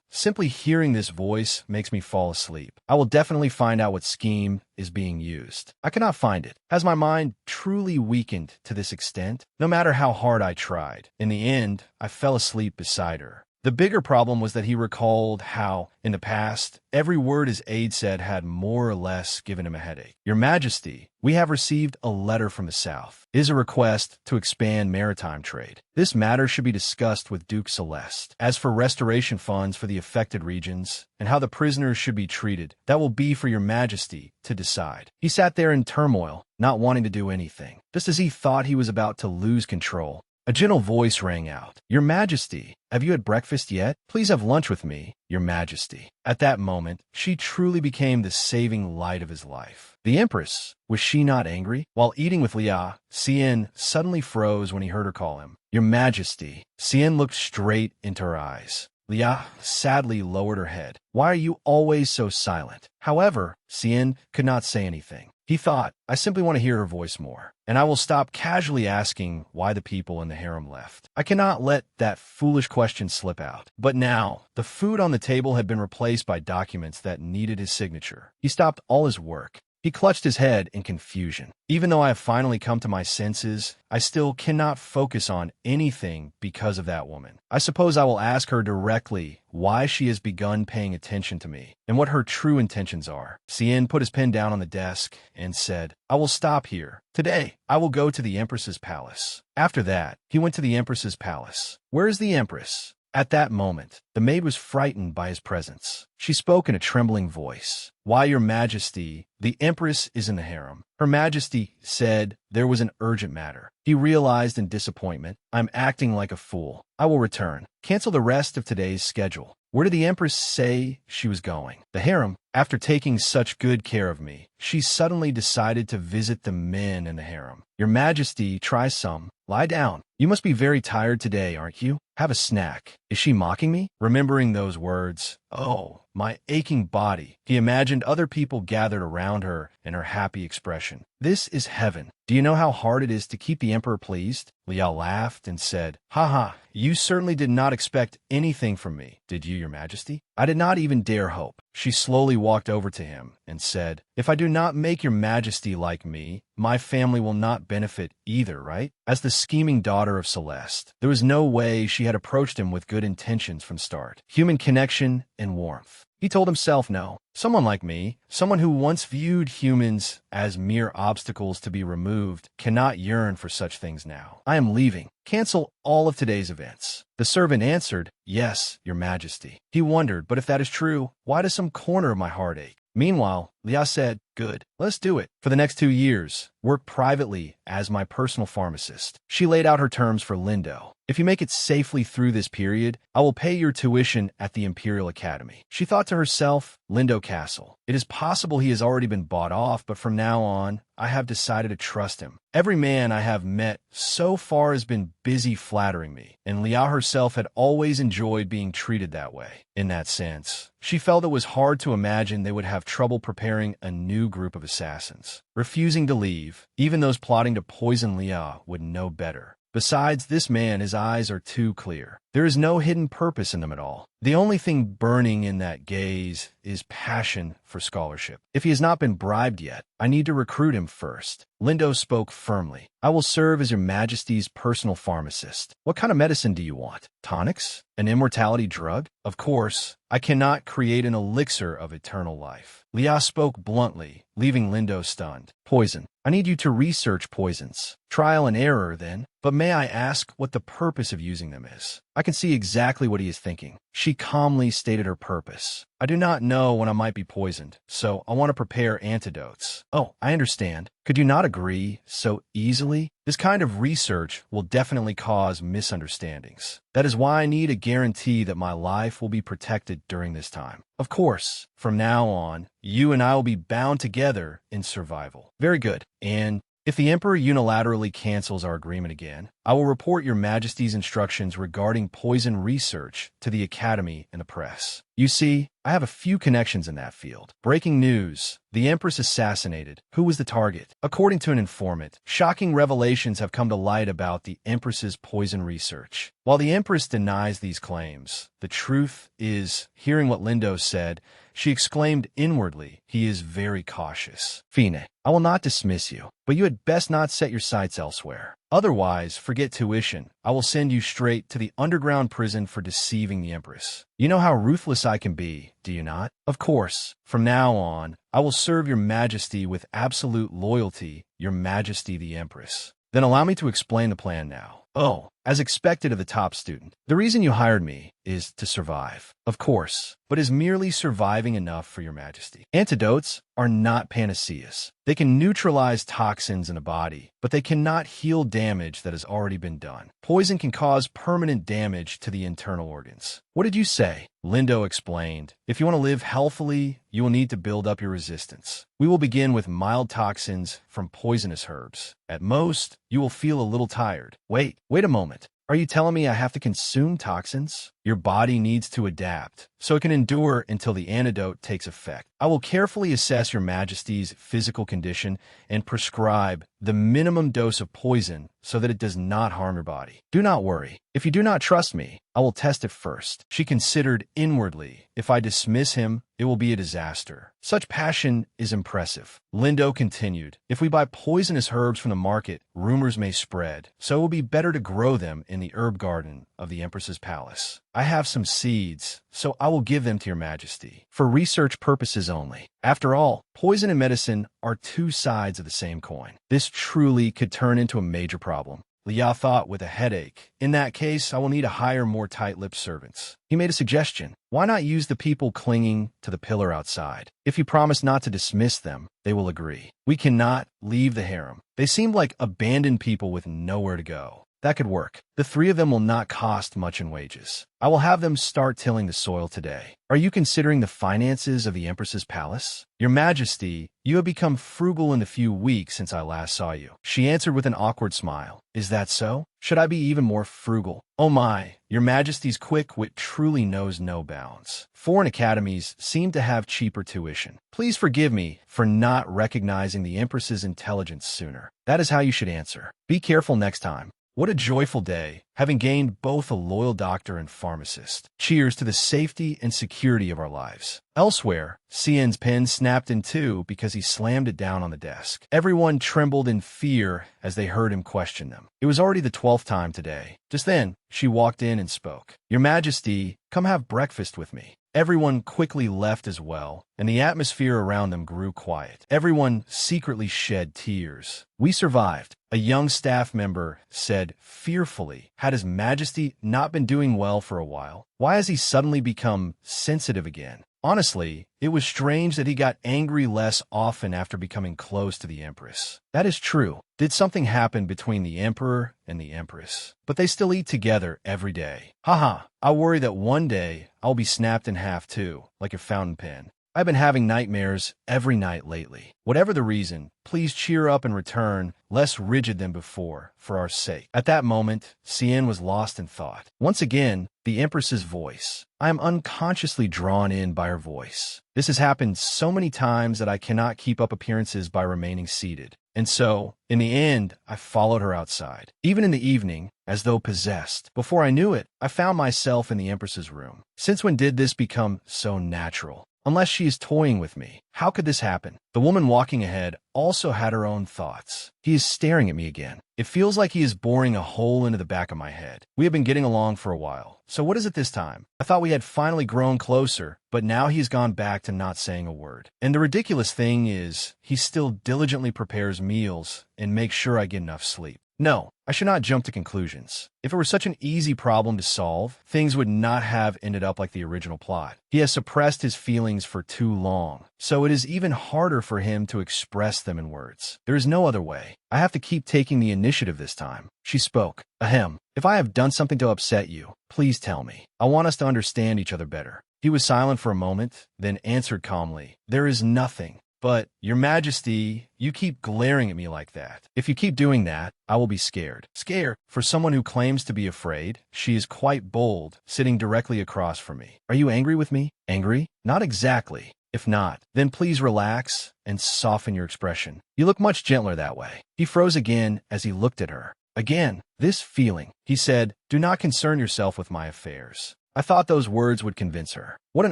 Simply hearing this voice makes me fall asleep. I will definitely find out what scheme is being used. I cannot find it. Has my mind truly weakened to this extent? No matter how hard I tried, in the end, I fell asleep beside her. The bigger problem was that he recalled how, in the past, every word his aide said had more or less given him a headache. Your Majesty, we have received a letter from the South. It is a request to expand maritime trade. This matter should be discussed with Duke Celeste. As for restoration funds for the affected regions, and how the prisoners should be treated, that will be for Your Majesty to decide. He sat there in turmoil, not wanting to do anything, just as he thought he was about to lose control. A gentle voice rang out. Your Majesty, have you had breakfast yet? Please have lunch with me, Your Majesty. At that moment, she truly became the saving light of his life. The Empress, was she not angry? While eating with Lia, Cien suddenly froze when he heard her call him. Your Majesty. Cien looked straight into her eyes. Lia sadly lowered her head. Why are you always so silent? However, Cien could not say anything. He thought, I simply want to hear her voice more, and I will stop casually asking why the people in the harem left. I cannot let that foolish question slip out. But now, the food on the table had been replaced by documents that needed his signature. He stopped all his work. He clutched his head in confusion. Even though I have finally come to my senses, I still cannot focus on anything because of that woman. I suppose I will ask her directly why she has begun paying attention to me and what her true intentions are. Cien put his pen down on the desk and said, I will stop here. Today, I will go to the Empress's palace. After that, he went to the Empress's palace. Where is the Empress? At that moment, the maid was frightened by his presence. She spoke in a trembling voice. Why, Your Majesty, the Empress is in the harem. Her Majesty said there was an urgent matter. He realized in disappointment, I'm acting like a fool. I will return. Cancel the rest of today's schedule. Where did the Empress say she was going? The harem. After taking such good care of me, she suddenly decided to visit the men in the harem. Your Majesty, try some. Lie down. You must be very tired today, aren't you? Have a snack. Is she mocking me? Remembering those words, oh, my aching body. He imagined other people gathered around her and her happy expression. This is heaven. Do you know how hard it is to keep the emperor pleased? Liao laughed and said, haha, you certainly did not expect anything from me, did you, Your Majesty? I did not even dare hope. She slowly walked over to him and said, if I do not make Your Majesty like me, my family will not benefit either, right? As the scheming daughter of Celeste, there was no way she had approached him with good intentions from start. Human connection and warmth. He told himself no. Someone like me, someone who once viewed humans as mere obstacles to be removed, cannot yearn for such things now. I am leaving. Cancel all of today's events. The servant answered, yes, Your Majesty. He wondered, but if that is true, why does some corner of my heart ache? Meanwhile, Lia said, good, let's do it. For the next 2 years, work privately as my personal pharmacist. She laid out her terms for Lindo. If you make it safely through this period, I will pay your tuition at the Imperial Academy. She thought to herself, Lindo Castle. It is possible he has already been bought off, but from now on, I have decided to trust him. Every man I have met so far has been busy flattering me, and Lia herself had always enjoyed being treated that way. In that sense, she felt it was hard to imagine they would have trouble preparing a new group of assassins. Refusing to leave, even those plotting to poison Lia would know better. Besides, this man, his eyes are too clear. There is no hidden purpose in them at all. The only thing burning in that gaze is passion for scholarship. If he has not been bribed yet, I need to recruit him first. Lindo spoke firmly. I will serve as Your Majesty's personal pharmacist. What kind of medicine do you want? Tonics? An immortality drug? Of course, I cannot create an elixir of eternal life. Lia spoke bluntly, leaving Lindo stunned. Poison. I need you to research poisons. Trial and error, then. But may I ask what the purpose of using them is? I can see exactly what he is thinking. She She calmly stated her purpose. I do not know when I might be poisoned, so I want to prepare antidotes. Oh, I understand. Could you not agree so easily? This kind of research will definitely cause misunderstandings. That is why I need a guarantee that my life will be protected during this time. Of course, from now on, you and I will be bound together in survival. Very good. And if the Emperor unilaterally cancels our agreement again, I will report Your Majesty's instructions regarding poison research to the Academy and the press. You see, I have a few connections in that field. Breaking news. The Empress assassinated. Who was the target? According to an informant, shocking revelations have come to light about the Empress's poison research. While the Empress denies these claims, the truth is, hearing what Lindo said, she exclaimed inwardly, he is very cautious. Fine, I will not dismiss you, but you had best not set your sights elsewhere. Otherwise, forget tuition. I will send you straight to the underground prison for deceiving the Empress. You know how ruthless I can be, do you not? Of course, from now on, I will serve Your Majesty with absolute loyalty, Your Majesty the Empress. Then allow me to explain the plan now. Oh, as expected of the top student, the reason you hired me is to survive. Of course, but is merely surviving enough for Your Majesty? Antidotes are not panaceas. They can neutralize toxins in a body, but they cannot heal damage that has already been done. Poison can cause permanent damage to the internal organs. What did you say? Lindo explained. If you want to live healthily, you will need to build up your resistance. We will begin with mild toxins from poisonous herbs. At most, you will feel a little tired. Wait a moment. Are you telling me I have to consume toxins? Your body needs to adapt, so it can endure until the antidote takes effect. I will carefully assess Your Majesty's physical condition and prescribe the minimum dose of poison so that it does not harm your body. Do not worry. If you do not trust me, I will test it first. She considered inwardly, if I dismiss him, it will be a disaster. Such passion is impressive. Lindo continued, if we buy poisonous herbs from the market, rumors may spread, so it will be better to grow them in the herb garden of the Empress's palace. I have some seeds, so I will give them to Your Majesty, for research purposes only. After all, poison and medicine are two sides of the same coin. This truly could turn into a major problem. Liao thought with a headache. In that case, I will need to hire more tight-lipped servants. He made a suggestion. Why not use the people clinging to the pillar outside? If you promise not to dismiss them, they will agree. We cannot leave the harem. They seem like abandoned people with nowhere to go. That could work. The three of them will not cost much in wages. I will have them start tilling the soil today. Are you considering the finances of the Empress's palace? Your Majesty, you have become frugal in the few weeks since I last saw you. She answered with an awkward smile. Is that so? Should I be even more frugal? Oh my, Your Majesty's quick wit truly knows no bounds. Foreign academies seem to have cheaper tuition. Please forgive me for not recognizing the Empress's intelligence sooner. That is how you should answer. Be careful next time. What a joyful day, having gained both a loyal doctor and pharmacist. Cheers to the safety and security of our lives. Elsewhere, Cian's pen snapped in two because he slammed it down on the desk. Everyone trembled in fear as they heard him question them. It was already the 12th time today. Just then, she walked in and spoke. Your Majesty, come have breakfast with me. Everyone quickly left as well, and the atmosphere around them grew quiet. Everyone secretly shed tears. We survived, a young staff member said fearfully. Had His Majesty not been doing well for a while? Why has he suddenly become sensitive again? Honestly, it was strange that he got angry less often after becoming close to the Empress. That is true. Did something happen between the Emperor and the Empress? But they still eat together every day. Haha, I worry that one day I'll be snapped in half too, like a fountain pen. I've been having nightmares every night lately. Whatever the reason, please cheer up and return, less rigid than before, for our sake. At that moment, Cian was lost in thought. Once again, the Empress's voice. I am unconsciously drawn in by her voice. This has happened so many times that I cannot keep up appearances by remaining seated. And so, in the end, I followed her outside. Even in the evening, as though possessed. Before I knew it, I found myself in the Empress's room. Since when did this become so natural? Unless she is toying with me. How could this happen? The woman walking ahead also had her own thoughts. He is staring at me again. It feels like he is boring a hole into the back of my head. We have been getting along for a while. So what is it this time? I thought we had finally grown closer, but now he's gone back to not saying a word. And the ridiculous thing is, he still diligently prepares meals and makes sure I get enough sleep. No, I should not jump to conclusions. If it were such an easy problem to solve, things would not have ended up like the original plot. He has suppressed his feelings for too long, so it is even harder for him to express them in words. There is no other way. I have to keep taking the initiative this time. She spoke. Ahem. If I have done something to upset you, please tell me. I want us to understand each other better. He was silent for a moment, then answered calmly. There is nothing. But, Your Majesty, you keep glaring at me like that. If you keep doing that, I will be scared. Scared? For someone who claims to be afraid, she is quite bold, sitting directly across from me. Are you angry with me? Angry? Not exactly. If not, then please relax and soften your expression. You look much gentler that way. He froze again as he looked at her. Again, this feeling. He said, do not concern yourself with my affairs. I thought those words would convince her. What an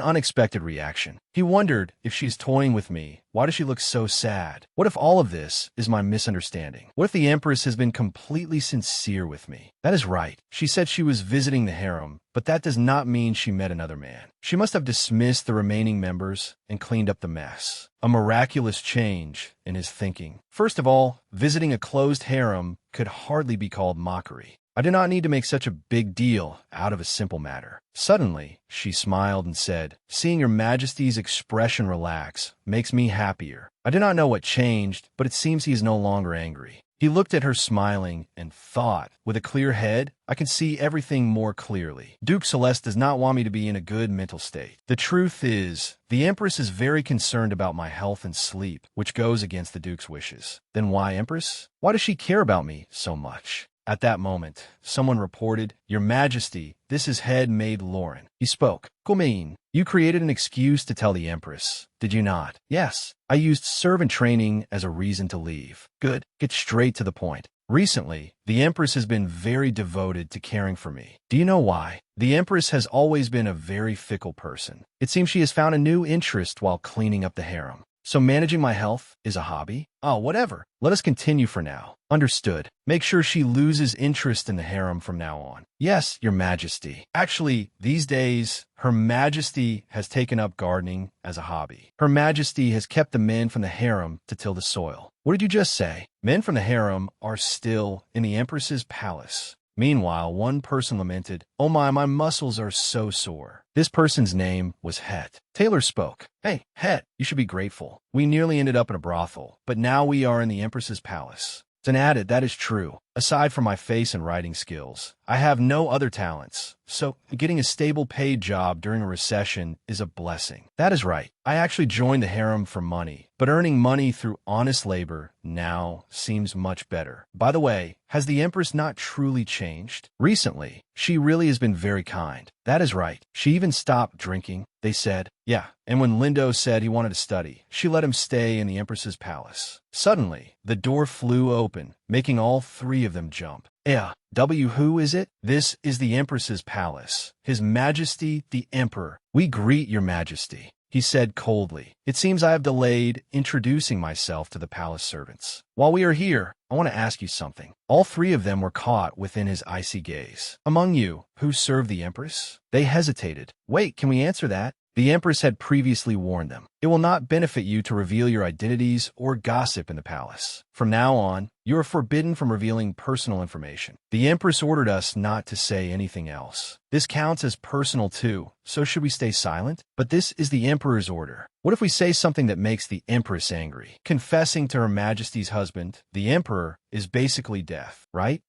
unexpected reaction. He wondered if she's toying with me. Why does she look so sad? What if all of this is my misunderstanding? What if the Empress has been completely sincere with me? That is right. She said she was visiting the harem, but that does not mean she met another man. She must have dismissed the remaining members and cleaned up the mess. A miraculous change in his thinking. First of all, visiting a closed harem could hardly be called mockery. I do not need to make such a big deal out of a simple matter. Suddenly, she smiled and said, seeing Your Majesty's expression relax makes me happier. I do not know what changed, but it seems he is no longer angry. He looked at her smiling and thought, with a clear head, I can see everything more clearly. Duke Celeste does not want me to be in a good mental state. The truth is, the Empress is very concerned about my health and sleep, which goes against the Duke's wishes. Then why, Empress? Why does she care about me so much? At that moment, someone reported, Your Majesty, this is Head Maid Lauren. He spoke. Gumin, you created an excuse to tell the Empress, did you not? Yes, I used servant training as a reason to leave. Good, get straight to the point. Recently, the Empress has been very devoted to caring for me. Do you know why? The Empress has always been a very fickle person. It seems she has found a new interest while cleaning up the harem. So managing my health is a hobby? Oh, whatever. Let us continue for now. Understood. Make sure she loses interest in the harem from now on. Yes, Your Majesty. Actually, these days, Her Majesty has taken up gardening as a hobby. Her Majesty has kept the men from the harem to till the soil. What did you just say? Men from the harem are still in the Empress's palace. Meanwhile, one person lamented, oh my muscles are so sore. This person's name was Het. Taylor spoke. Hey, Het, you should be grateful. We nearly ended up in a brothel, but now we are in the Empress's palace. Then added, that is true. Aside from my face and writing skills, I have no other talents. So, getting a stable paid job during a recession is a blessing. That is right. I actually joined the harem for money, but earning money through honest labor now seems much better. By the way, has the Empress not truly changed? Recently, she really has been very kind. That is right. She even stopped drinking. They said, yeah. And when Lindo said he wanted to study, she let him stay in the Empress's palace. Suddenly, the door flew open, making all three of them jump. Who is it? This is the Empress's palace. His Majesty the Emperor. We greet Your Majesty, he said coldly. It seems I have delayed introducing myself to the palace servants. While we are here, I want to ask you something. All three of them were caught within his icy gaze. Among you, who served the Empress? They hesitated. Wait, can we answer that? The Empress had previously warned them. It will not benefit you to reveal your identities or gossip in the palace. From now on, you are forbidden from revealing personal information. The Empress ordered us not to say anything else. This counts as personal too, so should we stay silent? But this is the Emperor's order. What if we say something that makes the Empress angry? Confessing to Her Majesty's husband, the Emperor, is basically death, right?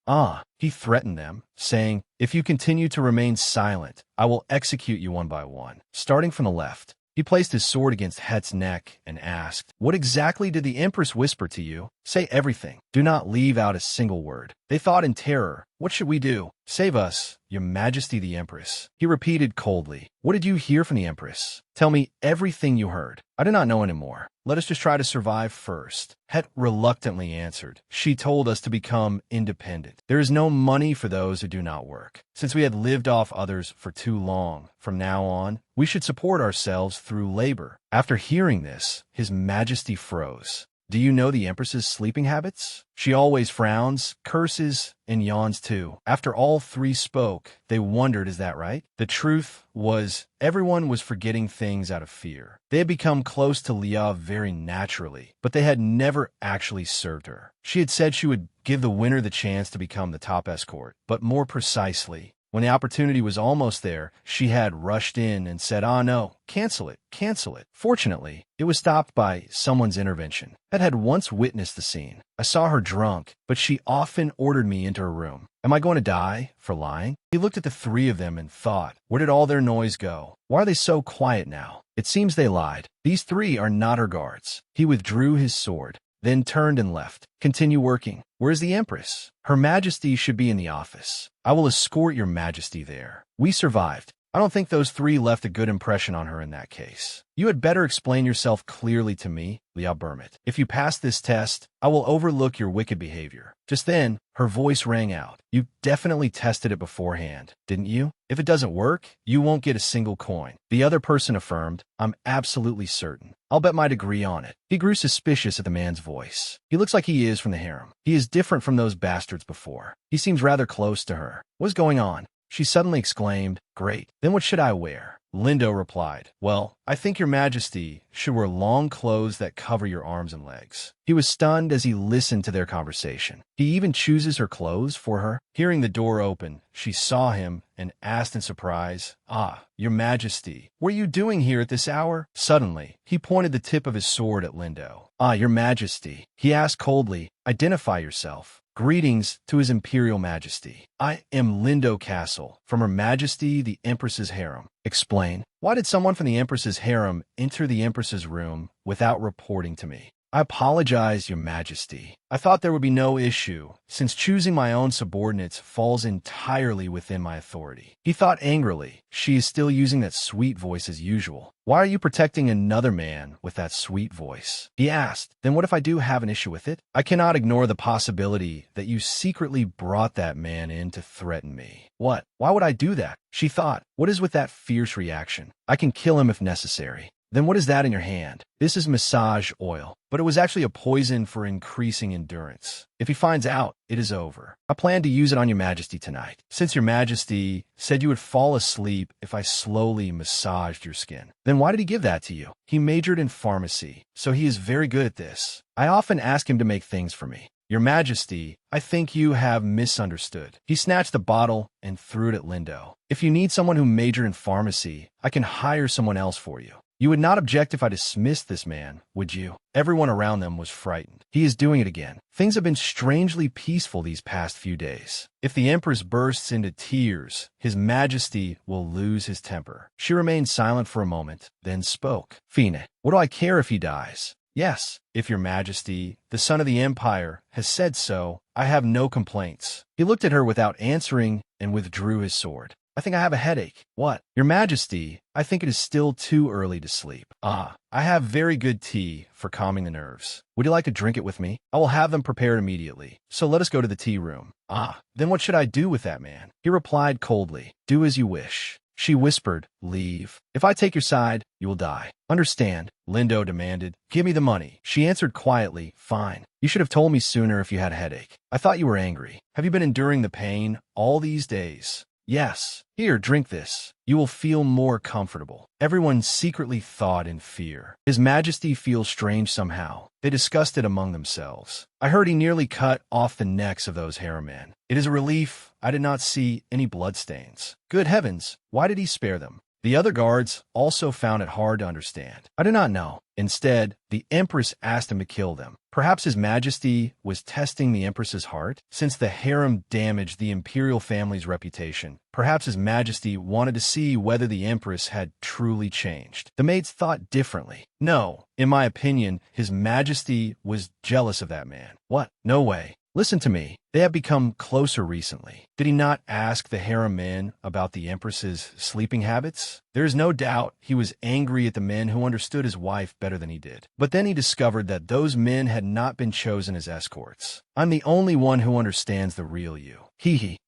He threatened them, saying, if you continue to remain silent, I will execute you one by one. Starting from the left, he placed his sword against Het's neck and asked, what exactly did the Empress whisper to you? Say everything. Do not leave out a single word. They thought in terror, what should we do? Save us, Your Majesty the Empress. He repeated coldly, what did you hear from the Empress? Tell me everything you heard. I do not know anymore. Let us just try to survive first. Het reluctantly answered. She told us to become independent. There is no money for those who do not work. Since we had lived off others for too long, from now on, we should support ourselves through labor. After hearing this, His Majesty froze. Do you know the Empress's sleeping habits? She always frowns, curses, and yawns too. After all three spoke, they wondered, is that right? The truth was, everyone was forgetting things out of fear. They had become close to Lia very naturally, but they had never actually served her. She had said she would give the winner the chance to become the top escort. But more precisely, when the opportunity was almost there, she had rushed in and said, "Ah, no, cancel it, cancel it." Fortunately, it was stopped by someone's intervention. I had once witnessed the scene. I saw her drunk, but she often ordered me into her room. Am I going to die for lying? He looked at the three of them and thought, where did all their noise go? Why are they so quiet now? It seems they lied. These three are not her guards. He withdrew his sword, then turned and left. Continue working. Where's the Empress? Her Majesty should be in the office. I will escort your Majesty there. We survived. I don't think those three left a good impression on her in that case. You had better explain yourself clearly to me, Liao Burmit. If you pass this test, I will overlook your wicked behavior. Just then, her voice rang out. You definitely tested it beforehand, didn't you? If it doesn't work, you won't get a single coin. The other person affirmed, I'm absolutely certain. I'll bet my degree on it. He grew suspicious at the man's voice. He looks like he is from the harem. He is different from those bastards before. He seems rather close to her. What's going on? She suddenly exclaimed, Great, then what should I wear? Lindo replied, Well, I think your Majesty should wear long clothes that cover your arms and legs. He was stunned as he listened to their conversation. He even chooses her clothes for her. Hearing the door open, she saw him and asked in surprise, Ah, your Majesty, what are you doing here at this hour? Suddenly, he pointed the tip of his sword at Lindo. Ah, your Majesty, he asked coldly, Identify yourself. Greetings to His Imperial Majesty. I am Lindo Castle, from Her Majesty the Empress's harem. Explain, why did someone from the Empress's harem enter the Empress's room without reporting to me? I apologize, Your Majesty. I thought there would be no issue, since choosing my own subordinates falls entirely within my authority. He thought angrily, she is still using that sweet voice as usual. Why are you protecting another man with that sweet voice? He asked, then what if I do have an issue with it? I cannot ignore the possibility that you secretly brought that man in to threaten me. What? Why would I do that? She thought, what is with that fierce reaction? I can kill him if necessary. Then what is that in your hand? This is massage oil, but it was actually a poison for increasing endurance. If he finds out, it is over. I plan to use it on Your Majesty tonight, since Your Majesty said you would fall asleep if I slowly massaged your skin. Then why did he give that to you? He majored in pharmacy, so he is very good at this. I often ask him to make things for me. Your Majesty, I think you have misunderstood. He snatched the bottle and threw it at Lindo. If you need someone who majored in pharmacy, I can hire someone else for you. You would not object if I dismissed this man, would you? Everyone around them was frightened. He is doing it again. Things have been strangely peaceful these past few days. If the Empress bursts into tears, His Majesty will lose his temper. She remained silent for a moment, then spoke. Fine, what do I care if he dies? Yes, if Your Majesty, the son of the Empire, has said so, I have no complaints. He looked at her without answering and withdrew his sword. I think I have a headache. What? Your Majesty, I think it is still too early to sleep. Ah, I have very good tea for calming the nerves. Would you like to drink it with me? I will have them prepared immediately. So let us go to the tea room. Ah, then what should I do with that man? He replied coldly, Do as you wish. She whispered, Leave. If I take your side, you will die. Understand? Lindo demanded. Give me the money. She answered quietly, Fine. You should have told me sooner if you had a headache. I thought you were angry. Have you been enduring the pain all these days? Yes. Here, drink this. You will feel more comfortable. Everyone secretly thought in fear. His Majesty feels strange somehow. They discussed it among themselves. I heard he nearly cut off the necks of those harem men. It is a relief I did not see any bloodstains. Good heavens, why did he spare them? The other guards also found it hard to understand. I do not know. Instead, the Empress asked him to kill them. Perhaps His Majesty was testing the Empress's heart? Since the harem damaged the imperial family's reputation, perhaps His Majesty wanted to see whether the Empress had truly changed. The maids thought differently. No, in my opinion, His Majesty was jealous of that man. What? No way. Listen to me. They have become closer recently. Did he not ask the harem men about the Empress's sleeping habits? There is no doubt he was angry at the men who understood his wife better than he did. But then he discovered that those men had not been chosen as escorts. I'm the only one who understands the real you.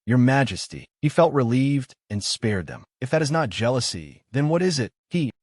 Your Majesty. He felt relieved and spared them. If that is not jealousy, then what is it?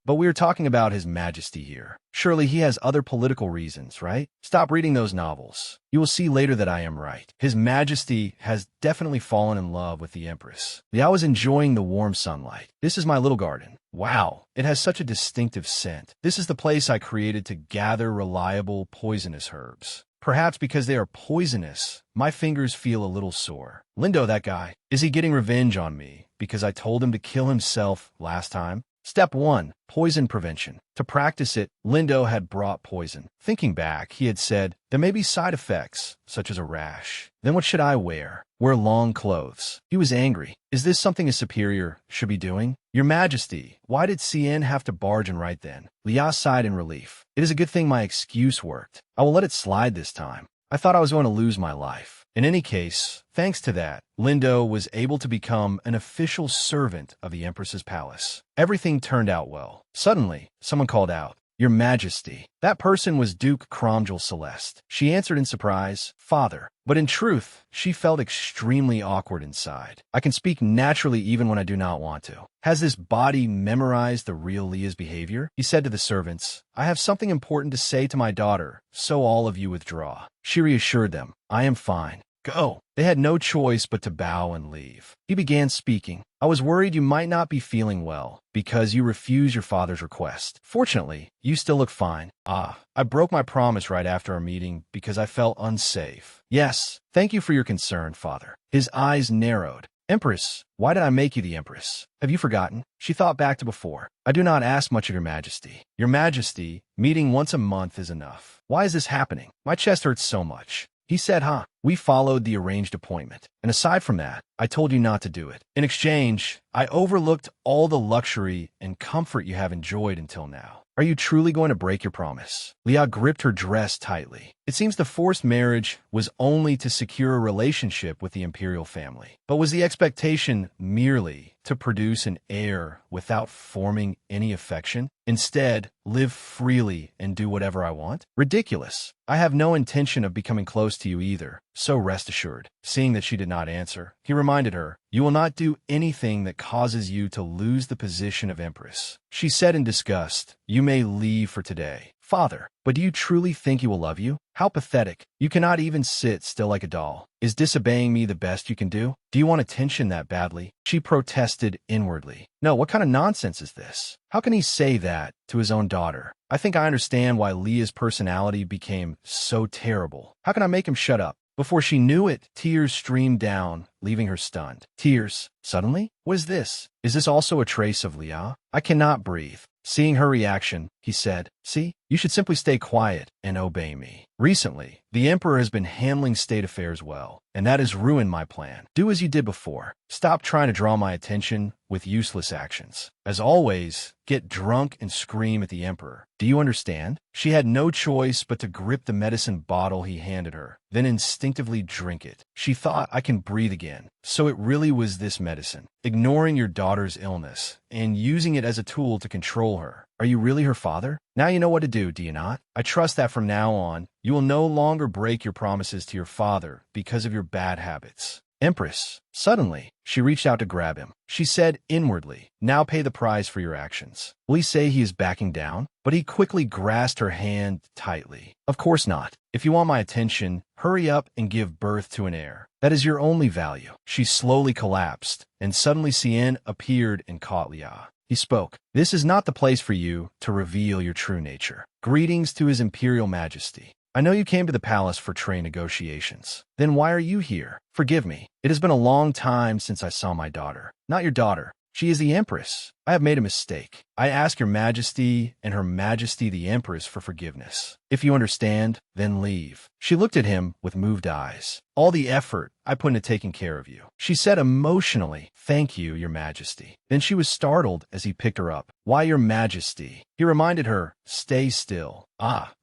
But we are talking about His Majesty here. Surely he has other political reasons, right? Stop reading those novels. You will see later that I am right. His Majesty has definitely fallen in love with the Empress. Liao was enjoying the warm sunlight. This is my little garden. Wow, it has such a distinctive scent. This is the place I created to gather reliable poisonous herbs. Perhaps because they are poisonous, my fingers feel a little sore. Lindo, that guy. Is he getting revenge on me because I told him to kill himself last time? Step 1. Poison prevention. To practice it, Lindo had brought poison. Thinking back, he had said, there may be side effects, such as a rash. Then what should I wear? Wear long clothes. He was angry. Is this something a superior should be doing? Your Majesty, why did Cien have to barge in right then? Lia sighed in relief. It is a good thing my excuse worked. I will let it slide this time. I thought I was going to lose my life. In any case, thanks to that, Lindo was able to become an official servant of the Empress's palace. Everything turned out well. Suddenly, someone called out, Your Majesty. That person was Duke Cromwell Celeste. She answered in surprise, Father. But in truth, she felt extremely awkward inside. I can speak naturally even when I do not want to. Has this body memorized the real Leah's behavior? He said to the servants, I have something important to say to my daughter, so all of you withdraw. She reassured them, I am fine. Go. They had no choice but to bow and leave. He began speaking. I was worried you might not be feeling well because you refused your father's request. Fortunately, you still look fine. I broke my promise right after our meeting because I felt unsafe. Yes, thank you for your concern, father. His eyes narrowed. Empress, why did I make you the Empress? Have you forgotten? She thought back to before. I do not ask much of your Majesty. Your Majesty, meeting once a month is enough. Why is this happening? My chest hurts so much. He said, we followed the arranged appointment. And aside from that, I told you not to do it. In exchange, I overlooked all the luxury and comfort you have enjoyed until now. Are you truly going to break your promise? Leah gripped her dress tightly. It seems the forced marriage was only to secure a relationship with the imperial family. But was the expectation merely to produce an heir without forming any affection? Instead, live freely and do whatever I want? Ridiculous. I have no intention of becoming close to you either, so rest assured. Seeing that she did not answer, he reminded her, you will not do anything that causes you to lose the position of Empress. She said in disgust, you may leave for today. Father, but do you truly think he will love you? How pathetic. You cannot even sit still like a doll. Is disobeying me the best you can do? Do you want attention that badly? She protested inwardly. No, what kind of nonsense is this? How can he say that to his own daughter? I think I understand why Leah's personality became so terrible. How can I make him shut up? Before she knew it, tears streamed down, leaving her stunned. Tears. Suddenly? What is this? Is this also a trace of Leah? I cannot breathe. Seeing her reaction, he said, see, you should simply stay quiet and obey me. Recently, the Emperor has been handling state affairs well, and that has ruined my plan. Do as you did before. Stop trying to draw my attention with useless actions. As always, get drunk and scream at the Emperor. Do you understand? She had no choice but to grip the medicine bottle he handed her, then instinctively drink it. She thought, I can breathe again. So it really was this medicine. Ignoring your daughter's illness and using it as a tool to control her. Are you really her father? Now you know what to do, do you not? I trust that from now on, you will no longer break your promises to your father because of your bad habits. Empress. Suddenly, she reached out to grab him. She said inwardly, now pay the price for your actions. Will he say he is backing down? But he quickly grasped her hand tightly. Of course not. If you want my attention, hurry up and give birth to an heir. That is your only value. She slowly collapsed, and suddenly Cien appeared and caught Leah. He spoke. This is not the place for you to reveal your true nature. Greetings to His Imperial Majesty. I know you came to the palace for trade negotiations. Then why are you here? Forgive me. It has been a long time since I saw my daughter. Not your daughter. She is the Empress. I have made a mistake. I ask your Majesty and Her Majesty the Empress for forgiveness. If you understand, then leave. She looked at him with moved eyes. All the effort I put into taking care of you. She said emotionally, thank you, Your Majesty. Then she was startled as he picked her up. Why, Your Majesty? He reminded her, stay still.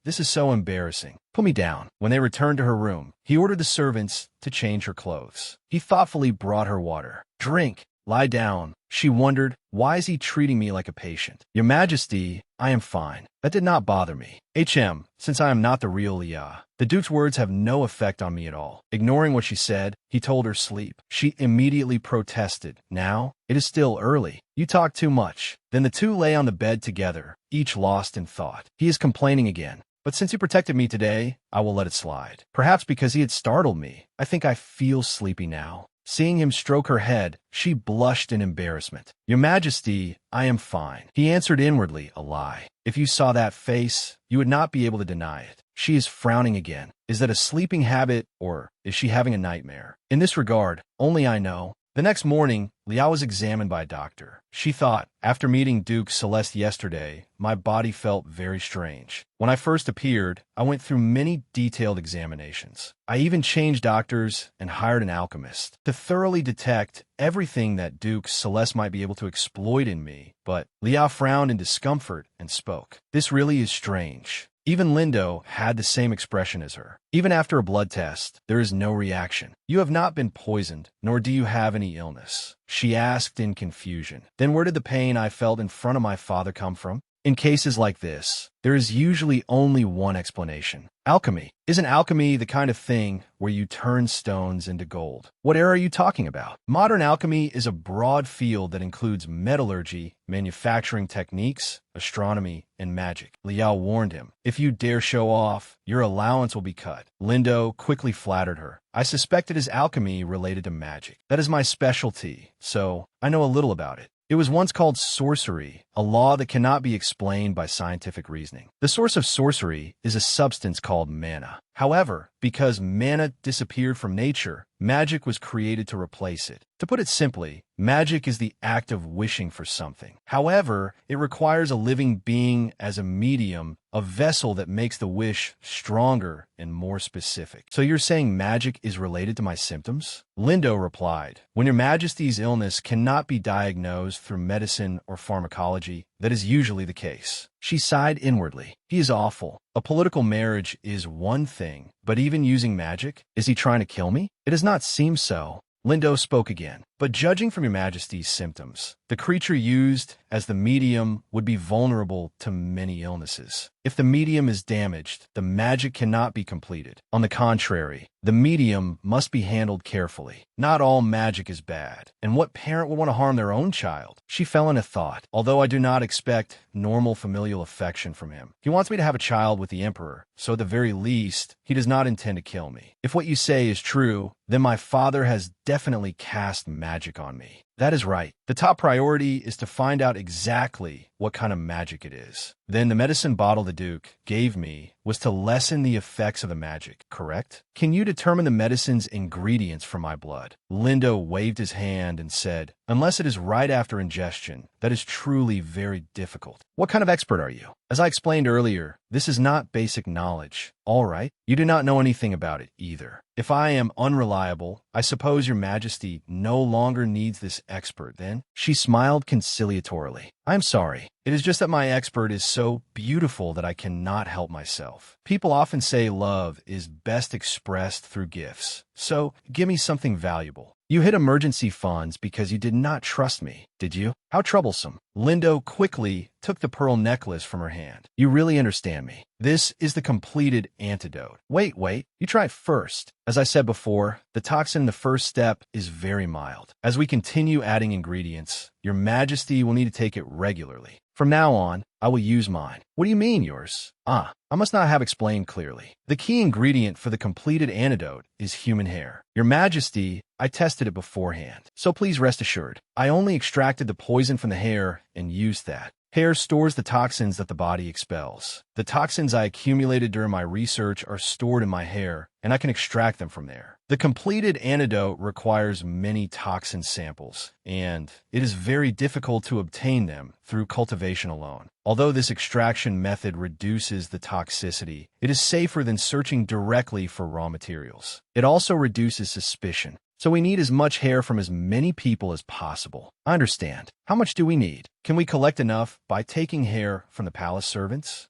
This is so embarrassing. Put me down. When they returned to her room, he ordered the servants to change her clothes. He thoughtfully brought her water. Drink. Lie down. She wondered, why is he treating me like a patient? Your Majesty, I am fine. That did not bother me. Since I am not the real Leah, the Duke's words have no effect on me at all. Ignoring what she said, he told her sleep. She immediately protested. Now, it is still early. You talk too much. Then the two lay on the bed together, each lost in thought. He is complaining again. But since he protected me today, I will let it slide. Perhaps because he had startled me. I think I feel sleepy now. Seeing him stroke her head, she blushed in embarrassment. Your Majesty, I am fine. He answered inwardly, a lie. If you saw that face, you would not be able to deny it. She is frowning again. Is that a sleeping habit, or is she having a nightmare? In this regard, only I know. The next morning, Liao was examined by a doctor. She thought, after meeting Duke Celeste yesterday, my body felt very strange. When I first appeared, I went through many detailed examinations. I even changed doctors and hired an alchemist to thoroughly detect everything that Duke Celeste might be able to exploit in me. But Liao frowned in discomfort and spoke. This really is strange. Even Lindo had the same expression as her. Even after a blood test, there is no reaction. You have not been poisoned, nor do you have any illness. She asked in confusion. Then where did the pain I felt in front of my father come from? In cases like this, there is usually only one explanation. Alchemy. Isn't alchemy the kind of thing where you turn stones into gold? What era are you talking about? Modern alchemy is a broad field that includes metallurgy, manufacturing techniques, astronomy, and magic. Liao warned him. If you dare show off, your allowance will be cut. Lindo quickly flattered her. I suspect it is alchemy related to magic. That is my specialty, so I know a little about it. It was once called sorcery, a law that cannot be explained by scientific reasoning. The source of sorcery is a substance called mana. However, because mana disappeared from nature, magic was created to replace it. To put it simply, magic is the act of wishing for something. However, it requires a living being as a medium, a vessel that makes the wish stronger and more specific. So you're saying magic is related to my symptoms? Lindo replied, when your Majesty's illness cannot be diagnosed through medicine or pharmacology, that is usually the case. She sighed inwardly. He is awful. A political marriage is one thing, but even using magic? Is he trying to kill me? It does not seem so. Lindo spoke again. But judging from your Majesty's symptoms, the creature used as the medium would be vulnerable to many illnesses. If the medium is damaged, the magic cannot be completed. On the contrary, the medium must be handled carefully. Not all magic is bad. And what parent would want to harm their own child? She fell into thought. Although I do not expect normal familial affection from him, he wants me to have a child with the Emperor, so at the very least, he does not intend to kill me. If what you say is true, then my father has definitely cast magic on me. That is right. The top priority is to find out exactly what kind of magic it is. Then the medicine bottle the Duke gave me was to lessen the effects of the magic, correct? Can you determine the medicine's ingredients from my blood? Lindo waved his hand and said, unless it is right after ingestion, that is truly very difficult. What kind of expert are you? As I explained earlier, this is not basic knowledge. All right, you do not know anything about it either. If I am unreliable, I suppose your Majesty no longer needs this expert, then? She smiled conciliatorily. I'm sorry. It is just that my expert is so beautiful that I cannot help myself. People often say love is best expressed through gifts. So, give me something valuable. You hid emergency funds because you did not trust me, did you? How troublesome. Lindo quickly took the pearl necklace from her hand. You really understand me. This is the completed antidote. Wait, you try it first. As I said before, the toxin in the first step is very mild. As we continue adding ingredients, your Majesty will need to take it regularly. From now on, I will use mine. What do you mean, yours? I must not have explained clearly. The key ingredient for the completed antidote is human hair. Your Majesty, I tested it beforehand, so please rest assured. I only extracted the poison from the hair and used that. Hair stores the toxins that the body expels. The toxins I accumulated during my research are stored in my hair, and I can extract them from there. The completed antidote requires many toxin samples, and it is very difficult to obtain them through cultivation alone. Although this extraction method reduces the toxicity, it is safer than searching directly for raw materials. It also reduces suspicion. So we need as much hair from as many people as possible. I understand. How much do we need? Can we collect enough by taking hair from the palace servants?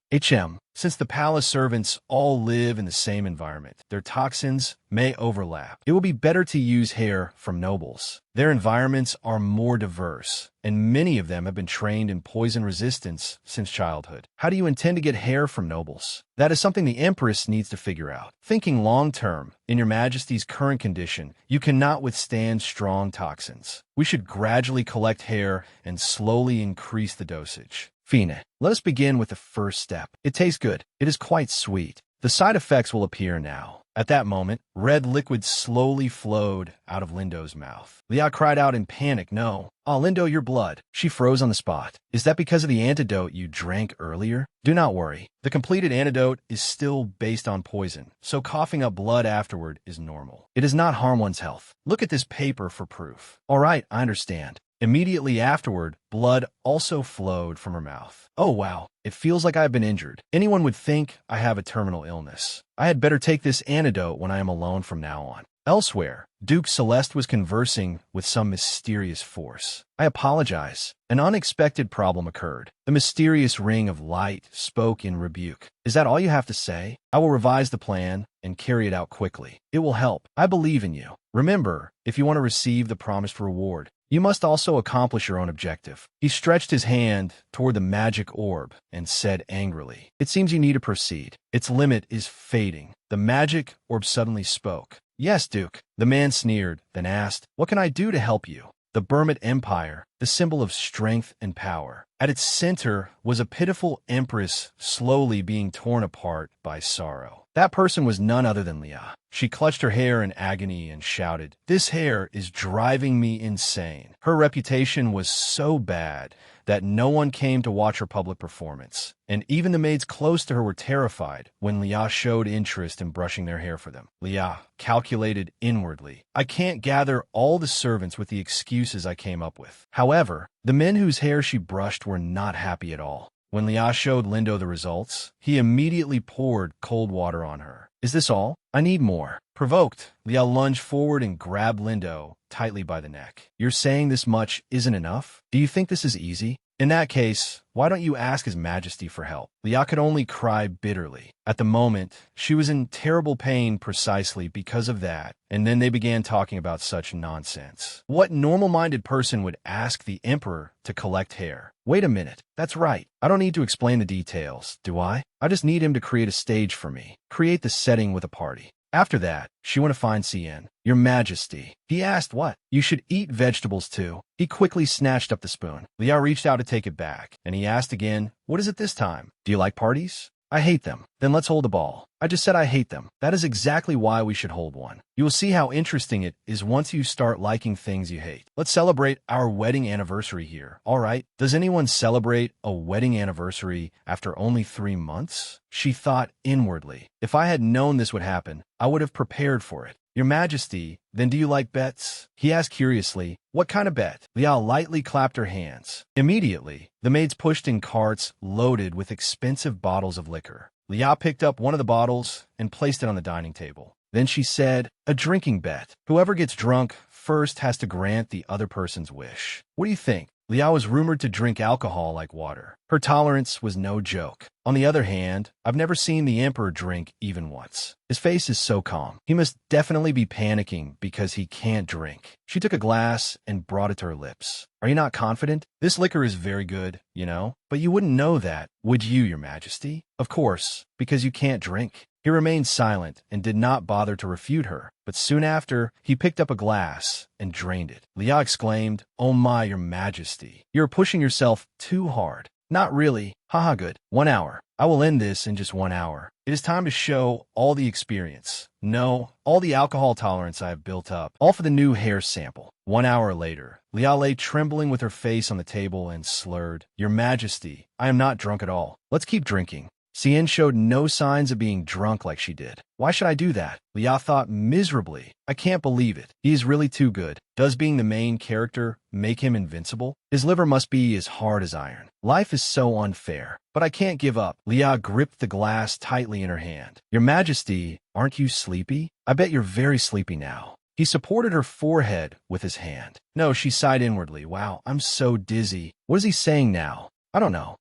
Since the palace servants all live in the same environment, their toxins may overlap. It will be better to use hair from nobles. Their environments are more diverse, and many of them have been trained in poison resistance since childhood. How do you intend to get hair from nobles? That is something the Empress needs to figure out. Thinking long-term, in your Majesty's current condition, you cannot withstand strong toxins. We should gradually collect hair and slowly increase the dosage. Fine. Let us begin with the first step. It tastes good. It is quite sweet. The side effects will appear now. At that moment, red liquid slowly flowed out of Lindo's mouth. Lia cried out in panic, "No! Ah, Lindo, your blood!" She froze on the spot. "Is that because of the antidote you drank earlier?" "Do not worry. The completed antidote is still based on poison, so coughing up blood afterward is normal. It does not harm one's health. Look at this paper for proof." "All right, I understand." Immediately afterward, blood also flowed from her mouth. "Oh wow, it feels like I have been injured. Anyone would think I have a terminal illness. I had better take this antidote when I am alone from now on." Elsewhere, Duke Celeste was conversing with some mysterious force. "I apologize. An unexpected problem occurred." The mysterious ring of light spoke in rebuke. "Is that all you have to say? I will revise the plan and carry it out quickly. It will help. I believe in you. Remember, if you want to receive the promised reward, you must also accomplish your own objective." He stretched his hand toward the magic orb and said angrily, "It seems you need to proceed. Its limit is fading." The magic orb suddenly spoke. "Yes, Duke." The man sneered, then asked, "What can I do to help you?" The Burmit Empire, the symbol of strength and power. At its center was a pitiful empress slowly being torn apart by sorrow. That person was none other than Lia. She clutched her hair in agony and shouted, "This hair is driving me insane." Her reputation was so bad that no one came to watch her public performance, and even the maids close to her were terrified when Lia showed interest in brushing their hair for them. Lia calculated inwardly, "I can't gather all the servants with the excuses I came up with." However, the men whose hair she brushed were not happy at all. When Lia showed Lindo the results, he immediately poured cold water on her. "Is this all? I need more." Provoked, Lia lunged forward and grabbed Lindo tightly by the neck. "You're saying this much isn't enough? Do you think this is easy? In that case, why don't you ask His Majesty for help?" Lia could only cry bitterly. At the moment, she was in terrible pain precisely because of that, and then they began talking about such nonsense. What normal-minded person would ask the Emperor to collect hair? Wait a minute, that's right. I don't need to explain the details, do I? I just need him to create a stage for me, create the setting with a party. After that, she went to find Cien. "Your Majesty." He asked what? "You should eat vegetables too." He quickly snatched up the spoon. Lia reached out to take it back, and he asked again, "What is it this time? Do you like parties?" "I hate them." "Then let's hold a ball." "I just said I hate them." "That is exactly why we should hold one. You will see how interesting it is once you start liking things you hate. Let's celebrate our wedding anniversary here, all right? Does anyone celebrate a wedding anniversary after only 3 months? She thought inwardly, "If I had known this would happen, I would have prepared for it." "Your Majesty, then do you like bets?" He asked curiously, "What kind of bet?" Lia lightly clapped her hands. Immediately, the maids pushed in carts loaded with expensive bottles of liquor. Lia picked up one of the bottles and placed it on the dining table. Then she said, "A drinking bet. Whoever gets drunk first has to grant the other person's wish." What do you think? Lia was rumored to drink alcohol like water. Her tolerance was no joke. On the other hand, I've never seen the Emperor drink even once. His face is so calm. He must definitely be panicking because he can't drink. She took a glass and brought it to her lips. "Are you not confident? This liquor is very good, you know, but you wouldn't know that, would you, Your Majesty?" "Of course, because you can't drink." He remained silent and did not bother to refute her, but soon after, he picked up a glass and drained it. Lia exclaimed, "Oh my, Your Majesty, you're pushing yourself too hard." "Not really. Haha, good. 1 hour. I will end this in just 1 hour. It is time to show all the experience. No, all the alcohol tolerance I have built up, all for the new hair sample." 1 hour later, Lia lay trembling with her face on the table and slurred, "Your Majesty, I am not drunk at all. Let's keep drinking." Cien showed no signs of being drunk like she did. "Why should I do that?" Lia thought miserably. "I can't believe it. He is really too good. Does being the main character make him invincible? His liver must be as hard as iron. Life is so unfair. But I can't give up." Lia gripped the glass tightly in her hand. "Your Majesty, aren't you sleepy? I bet you're very sleepy now." He supported her forehead with his hand. "No," she sighed inwardly. "Wow, I'm so dizzy. What is he saying now? I don't know.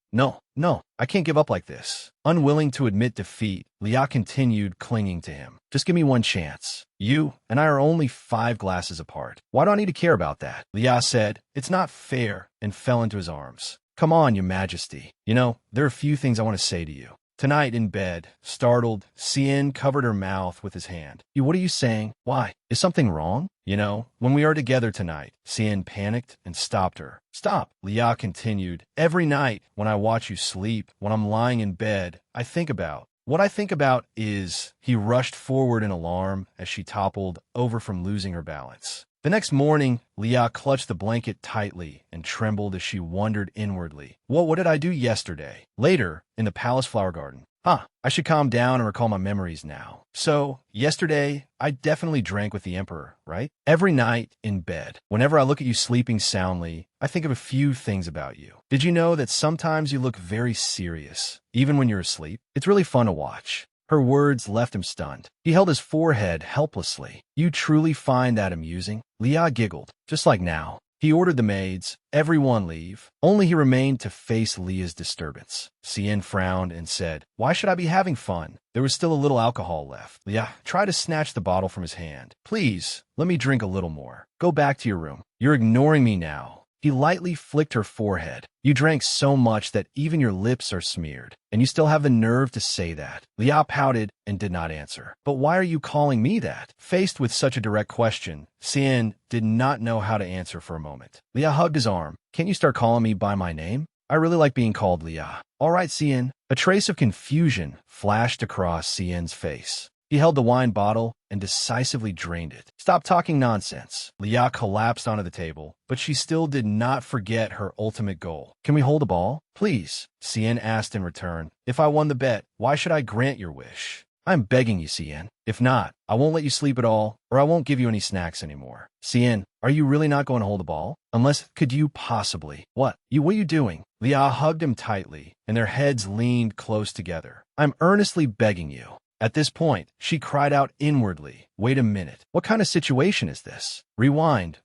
No, I can't give up like this." Unwilling to admit defeat, Lia continued clinging to him. "Just give me one chance. You and I are only 5 glasses apart. Why do I need to care about that?" Lia said, "It's not fair," and fell into his arms. "Come on, Your Majesty. You know, there are a few things I want to say to you." Tonight in bed, startled, Cien covered her mouth with his hand. What are you saying? Why? Is something wrong?" "You know, when we are together tonight." Cien panicked and stopped her. "Stop," Lia continued. "Every night when I watch you sleep, when I'm lying in bed, I think about What I think about is he rushed forward in alarm as she toppled over from losing her balance. The next morning, Leah clutched the blanket tightly and trembled as she wondered inwardly, what did I do yesterday? Later, in the palace flower garden. I should calm down and recall my memories now. So, yesterday, I definitely drank with the Emperor, right? Every night in bed, whenever I look at you sleeping soundly, I think of a few things about you. Did you know that sometimes you look very serious, even when you're asleep? It's really fun to watch. Her words left him stunned. He held his forehead helplessly. You truly find that amusing? Leah giggled, just like now. He ordered the maids, everyone leave. Only he remained to face Leah's disturbance. Cien frowned and said, why should I be having fun? There was still a little alcohol left. Leah tried to snatch the bottle from his hand. Please, let me drink a little more. Go back to your room. You're ignoring me now. He lightly flicked her forehead. You drank so much that even your lips are smeared, and you still have the nerve to say that. Leah pouted and did not answer. But why are you calling me that? Faced with such a direct question, Cien did not know how to answer for a moment. Leah hugged his arm. Can't you start calling me by my name? I really like being called Leah. All right, Cien. A trace of confusion flashed across Cien's face. He held the wine bottle and decisively drained it. Stop talking nonsense. Leah collapsed onto the table, but she still did not forget her ultimate goal. Can we hold a ball? Please, Cien asked in return. If I won the bet, why should I grant your wish? I'm begging you, Cien. If not, I won't let you sleep at all, or I won't give you any snacks anymore. Cien, are you really not going to hold a ball? Unless, could you possibly? What are you doing? Leah hugged him tightly, and their heads leaned close together. I'm earnestly begging you. At this point, she cried out inwardly, wait a minute, what kind of situation is this? Rewind.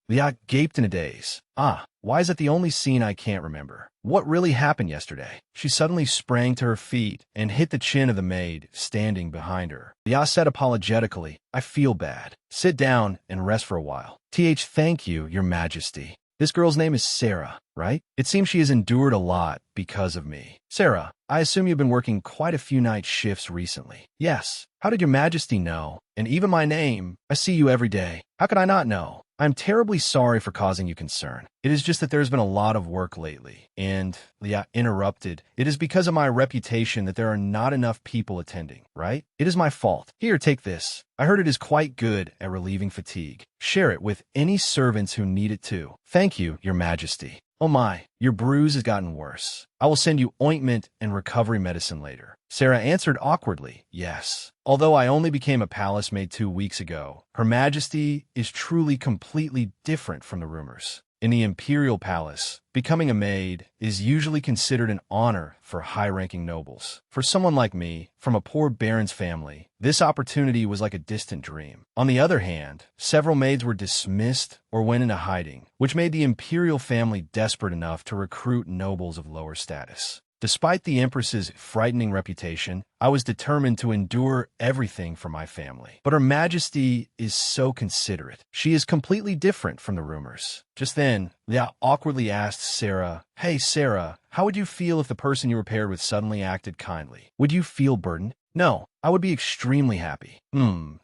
Leah gaped in a daze. Why is it the only scene I can't remember? What really happened yesterday? She suddenly sprang to her feet and hit the chin of the maid standing behind her. Leah said apologetically, I feel bad. Sit down and rest for a while. Thank you, Your Majesty. This girl's name is Sarah, right? It seems she has endured a lot because of me. Sarah, I assume you've been working quite a few night shifts recently. Yes. How did Your Majesty know? And even my name. I see you every day. How could I not know? I'm terribly sorry for causing you concern. It is just that there's been a lot of work lately. And, Leah interrupted, it is because of my reputation that there are not enough people attending, right? It is my fault. Here, take this. I heard it is quite good at relieving fatigue. Share it with any servants who need it too. Thank you, Your Majesty. Oh my, your bruise has gotten worse. I will send you ointment and recovery medicine later. Sarah answered awkwardly, yes. Although I only became a palace maid 2 weeks ago, Her Majesty is truly completely different from the rumors. In the imperial palace, becoming a maid is usually considered an honor for high-ranking nobles. For someone like me, from a poor baron's family, this opportunity was like a distant dream. On the other hand, several maids were dismissed or went into hiding, which made the imperial family desperate enough to recruit nobles of lower status. Despite the Empress's frightening reputation, I was determined to endure everything for my family. But Her Majesty is so considerate. She is completely different from the rumors. Just then, Leah awkwardly asked Sarah, Hey Sarah, how would you feel if the person you were paired with suddenly acted kindly? Would you feel burdened? No, I would be extremely happy.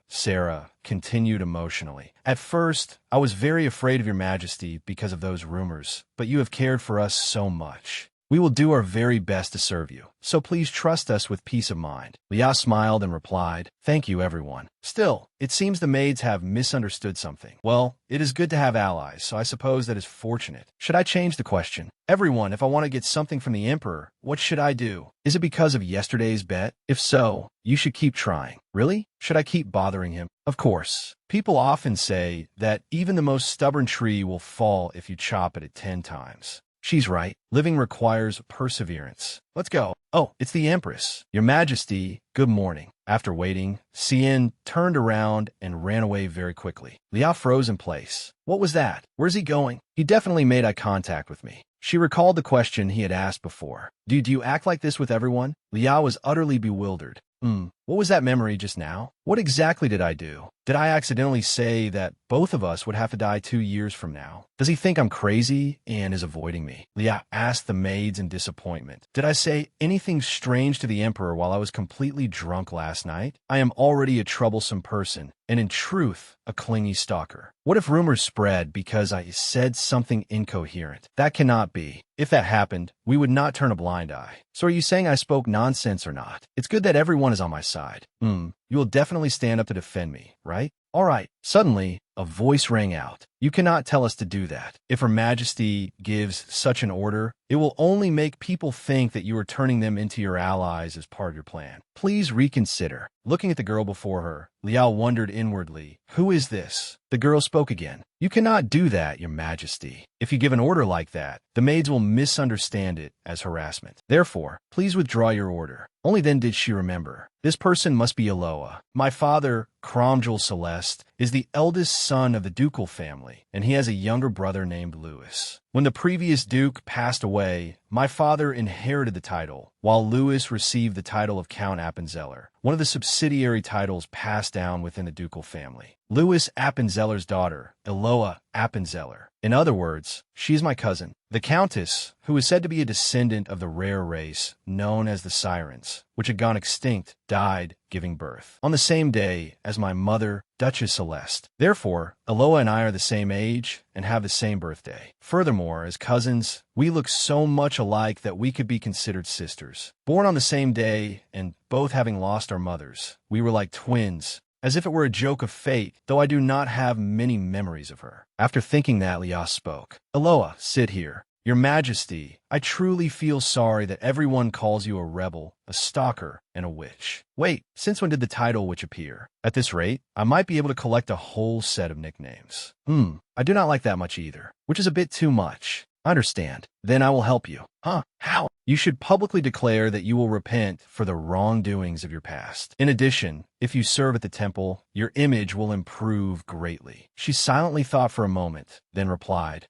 Sarah continued emotionally. At first, I was very afraid of Your Majesty because of those rumors, but you have cared for us so much. We will do our very best to serve you, so please trust us with peace of mind. Leah smiled and replied, Thank you, everyone. Still, it seems the maids have misunderstood something. Well, it is good to have allies, so I suppose that is fortunate. Should I change the question? Everyone, if I want to get something from the Emperor, what should I do? Is it because of yesterday's bet? If so, you should keep trying. Really? Should I keep bothering him? Of course. People often say that even the most stubborn tree will fall if you chop it 10 times. She's right. Living requires perseverance. Let's go. Oh, it's the Empress. Your Majesty, good morning. After waiting, Cien turned around and ran away very quickly. Leah froze in place. What was that? Where's he going? He definitely made eye contact with me. She recalled the question he had asked before. Do you act like this with everyone? Leah was utterly bewildered. What was that memory just now? What exactly did I do? Did I accidentally say that both of us would have to die 2 years from now? Does he think I'm crazy and is avoiding me? Leah asked the maids in disappointment. Did I say anything strange to the emperor while I was completely drunk last night? I am already a troublesome person, and in truth, a clingy stalker. What if rumors spread because I said something incoherent? That cannot be. If that happened, we would not turn a blind eye. So are you saying I spoke nonsense or not? It's good that everyone is on my side. You will definitely stand up to defend me, right? All right. Suddenly, a voice rang out. You cannot tell us to do that. If Her Majesty gives such an order, it will only make people think that you are turning them into your allies as part of your plan. Please reconsider. Looking at the girl before her, Liao wondered inwardly, who is this? The girl spoke again. You cannot do that, Your Majesty. If you give an order like that, the maids will misunderstand it as harassment. Therefore, please withdraw your order. Only then did she remember. This person must be Aloa. My father, Cromjul Celeste, is the eldest son of the ducal family, and he has a younger brother named Louis. When the previous duke passed away, my father inherited the title, while Louis received the title of Count Appenzeller, one of the subsidiary titles passed down within the ducal family. Louis Appenzeller's daughter, Aloa Appenzeller. In other words, she is my cousin. The countess, who is said to be a descendant of the rare race known as the Tyrants, which had gone extinct, died giving birth on the same day as my mother, Duchess Celeste. Therefore, Aloa and I are the same age and have the same birthday. Furthermore, as cousins, we look so much alike that we could be considered sisters. Born on the same day and both having lost our mothers, we were like twins, as if it were a joke of fate, though I do not have many memories of her. After thinking that, Lias spoke. Aloa, sit here. Your Majesty, I truly feel sorry that everyone calls you a rebel, a stalker, and a witch. Wait, since when did the title witch appear? At this rate, I might be able to collect a whole set of nicknames. I do not like that much either, which is a bit too much. I understand. Then I will help you. Huh? How? You should publicly declare that you will repent for the wrongdoings of your past. In addition, if you serve at the temple, your image will improve greatly. She silently thought for a moment, then replied,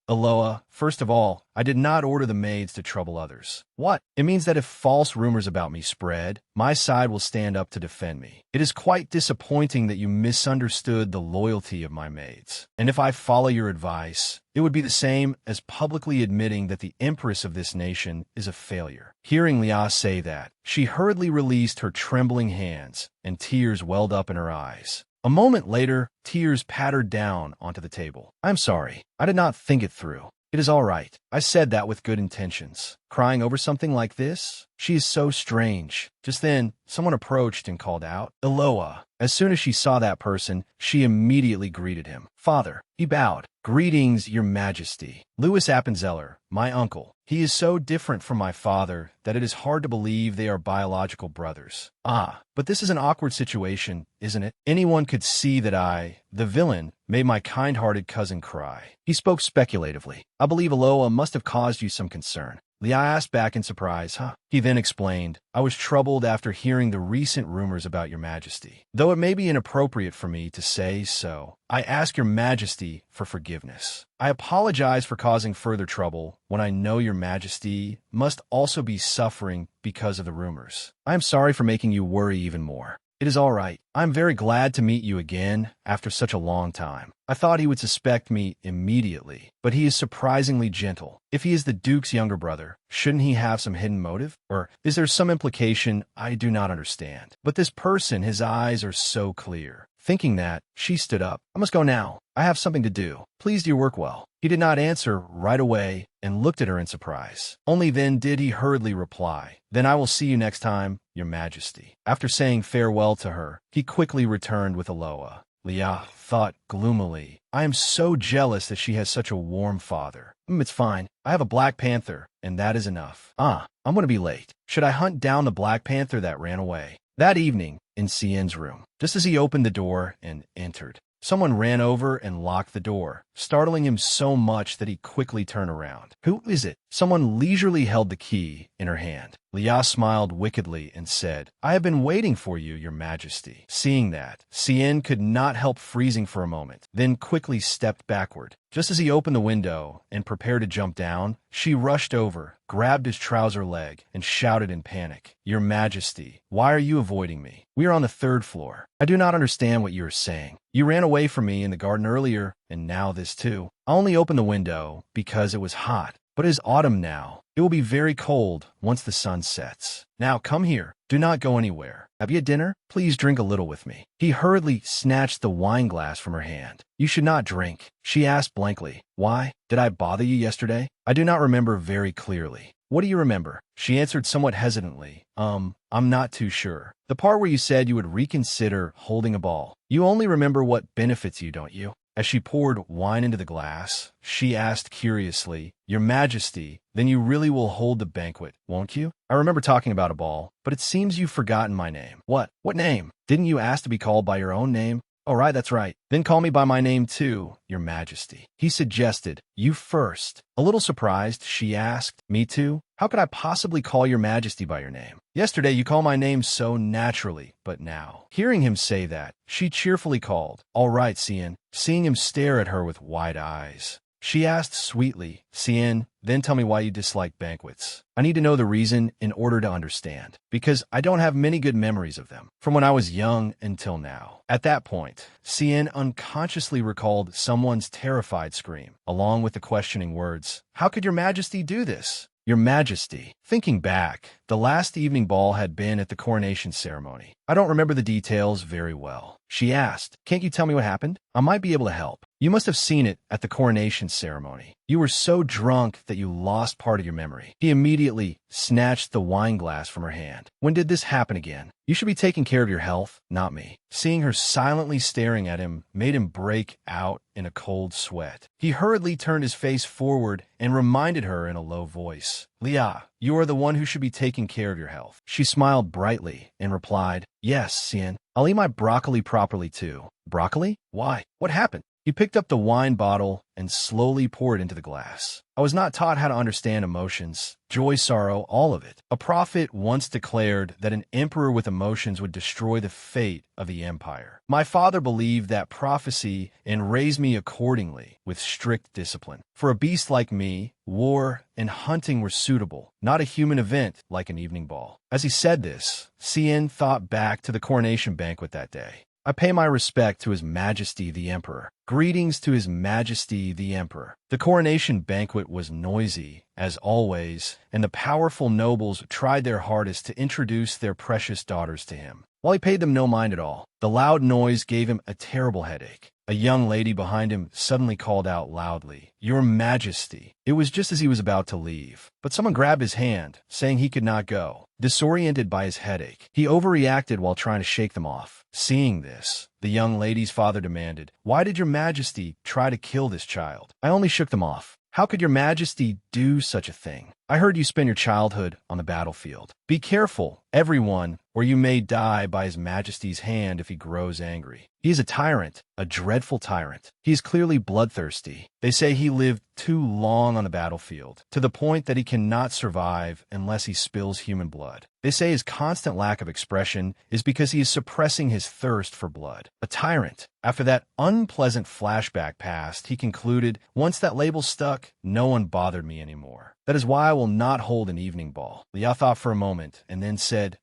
Aloa, first of all, I did not order the maids to trouble others. What? It means that if false rumors about me spread, my side will stand up to defend me. It is quite disappointing that you misunderstood the loyalty of my maids. And if I follow your advice, it would be the same as publicly admitting that the empress of this nation is a failure. Hearing Lias say that, she hurriedly released her trembling hands, and tears welled up in her eyes. A moment later, tears pattered down onto the table. I'm sorry. I did not think it through. It is all right. I said that with good intentions. Crying over something like this? She is so strange. Just then, someone approached and called out, Aloa. As soon as she saw that person, she immediately greeted him. Father. He bowed. Greetings, Your Majesty. Louis Appenzeller, my uncle. He is so different from my father that it is hard to believe they are biological brothers. But this is an awkward situation, isn't it? Anyone could see that I, the villain, made my kind-hearted cousin cry. He spoke speculatively. I believe Aloa must have caused you some concern. Leah asked back in surprise, He then explained, I was troubled after hearing the recent rumors about Your Majesty. Though it may be inappropriate for me to say so, I ask Your Majesty for forgiveness. I apologize for causing further trouble when I know Your Majesty must also be suffering because of the rumors. I am sorry for making you worry even more. It is all right. I'm very glad to meet you again after such a long time. I thought he would suspect me immediately, but he is surprisingly gentle. If he is the Duke's younger brother, shouldn't he have some hidden motive? Or is there some implication I do not understand? But this person, his eyes are so clear. Thinking that, she stood up. I must go now. I have something to do. Please do your work well. He did not answer right away and looked at her in surprise. Only then did he hurriedly reply, Then I will see you next time, Your Majesty. After saying farewell to her, he quickly returned with Aloa. Leah thought gloomily, I am so jealous that she has such a warm father. It's fine. I have a black panther, and that is enough. I'm going to be late. Should I hunt down the black panther that ran away? That evening, in Cien's room, just as he opened the door and entered, Someone ran over and locked the door, startling him so much that he quickly turned around. Who is it? Someone leisurely held the key in her hand. Lia smiled wickedly and said, I have been waiting for you, your majesty. Seeing that, Cien could not help freezing for a moment, then quickly stepped backward. Just as he opened the window and prepared to jump down, she rushed over, grabbed his trouser leg, and shouted in panic, Your Majesty, why are you avoiding me? We are on the 3rd floor. I do not understand what you are saying. You ran away from me in the garden earlier, and now this too. I only opened the window because it was hot. But it is autumn now. It will be very cold once the sun sets. Now come here. Do not go anywhere. Have you had dinner? Please drink a little with me. He hurriedly snatched the wine glass from her hand. You should not drink, she asked blankly. Why? Did I bother you yesterday? I do not remember very clearly. What do you remember? She answered somewhat hesitantly. I'm not too sure. The part where you said you would reconsider holding a ball. You only remember what benefits you, don't you? As she poured wine into the glass, she asked curiously, Your Majesty, then you really will hold the banquet, won't you? I remember talking about a ball, but it seems you've forgotten my name. What? What name? Didn't you ask to be called by your own name? Oh, right, that's right. Then call me by my name too, Your Majesty. He suggested, You first. A little surprised, she asked, Me too? How could I possibly call Your Majesty by your name? Yesterday you called my name so naturally, but now. Hearing him say that, she cheerfully called, All right, Cien, seeing him stare at her with wide eyes. She asked sweetly, Cien, then tell me why you dislike banquets. I need to know the reason in order to understand, because I don't have many good memories of them, from when I was young until now. At that point, Cien unconsciously recalled someone's terrified scream, along with the questioning words, How could Your Majesty do this? Your Majesty. Thinking back, the last evening ball had been at the coronation ceremony. I don't remember the details very well. She asked, Can't you tell me what happened? I might be able to help. You must have seen it at the coronation ceremony. You were so drunk that you lost part of your memory. He immediately snatched the wine glass from her hand. When did this happen again? You should be taking care of your health, not me. Seeing her silently staring at him made him break out in a cold sweat. He hurriedly turned his face forward and reminded her in a low voice, Lia, you are the one who should be taking care of your health. She smiled brightly and replied, Yes, Cien. I'll eat my broccoli properly too. Broccoli? Why? What happened? He picked up the wine bottle and slowly poured into the glass. I was not taught how to understand emotions, joy, sorrow, all of it. A prophet once declared that an emperor with emotions would destroy the fate of the empire. My father believed that prophecy and raised me accordingly with strict discipline. For a beast like me, war and hunting were suitable, not a human event like an evening ball. As he said this, Cien thought back to the coronation banquet that day. I pay my respect to His Majesty the Emperor. Greetings to His Majesty the Emperor. The coronation banquet was noisy, as always, and the powerful nobles tried their hardest to introduce their precious daughters to him. While he paid them no mind at all, the loud noise gave him a terrible headache. A young lady behind him suddenly called out loudly, Your Majesty. It was just as he was about to leave, but someone grabbed his hand, saying he could not go. Disoriented by his headache, he overreacted while trying to shake them off. Seeing this, the young lady's father demanded, Why did Your Majesty try to kill this child? I only shook them off. How could Your Majesty do such a thing? I heard you spend your childhood on the battlefield. Be careful, everyone, or you may die by His Majesty's hand if he grows angry. He is a tyrant, a dreadful tyrant. He is clearly bloodthirsty. They say he lived too long on the battlefield, to the point that he cannot survive unless he spills human blood. They say his constant lack of expression is because he is suppressing his thirst for blood. A tyrant. After that unpleasant flashback passed, he concluded, Once that label stuck, no one bothered me anymore. That is why I will not hold an evening ball. Lia thought for a moment and then said,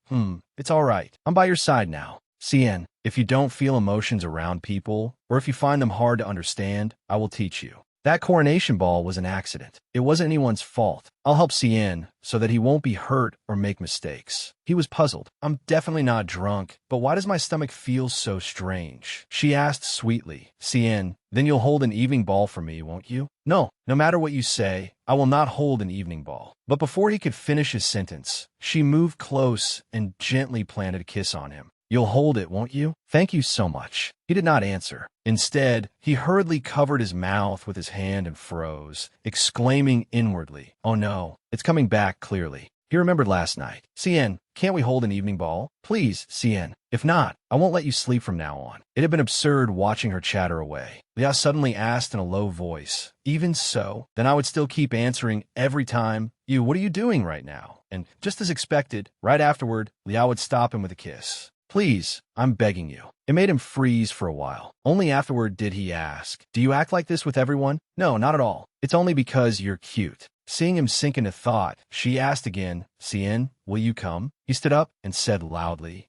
It's all right. I'm by your side now. Cien, if you don't feel emotions around people, or if you find them hard to understand, I will teach you. That coronation ball was an accident. It wasn't anyone's fault. I'll help Cien so that he won't be hurt or make mistakes. He was puzzled. I'm definitely not drunk, but why does my stomach feel so strange? She asked sweetly. Cien, then you'll hold an evening ball for me, won't you? No matter what you say, I will not hold an evening ball. But before he could finish his sentence, she moved close and gently planted a kiss on him. You'll hold it, won't you? Thank you so much. He did not answer. Instead, he hurriedly covered his mouth with his hand and froze, exclaiming inwardly, Oh no, it's coming back clearly. He remembered last night. Cien, can't we hold an evening ball? Please, Cien. If not, I won't let you sleep from now on. It had been absurd watching her chatter away. Lia suddenly asked in a low voice, even so, then I would still keep answering every time, what are you doing right now? And just as expected, right afterward, Lia would stop him with a kiss. Please, I'm begging you. It made him freeze for a while. Only afterward did he ask, do you act like this with everyone? No, not at all. It's only because you're cute. Seeing him sink into thought, she asked again, Cien, will you come? He stood up and said loudly,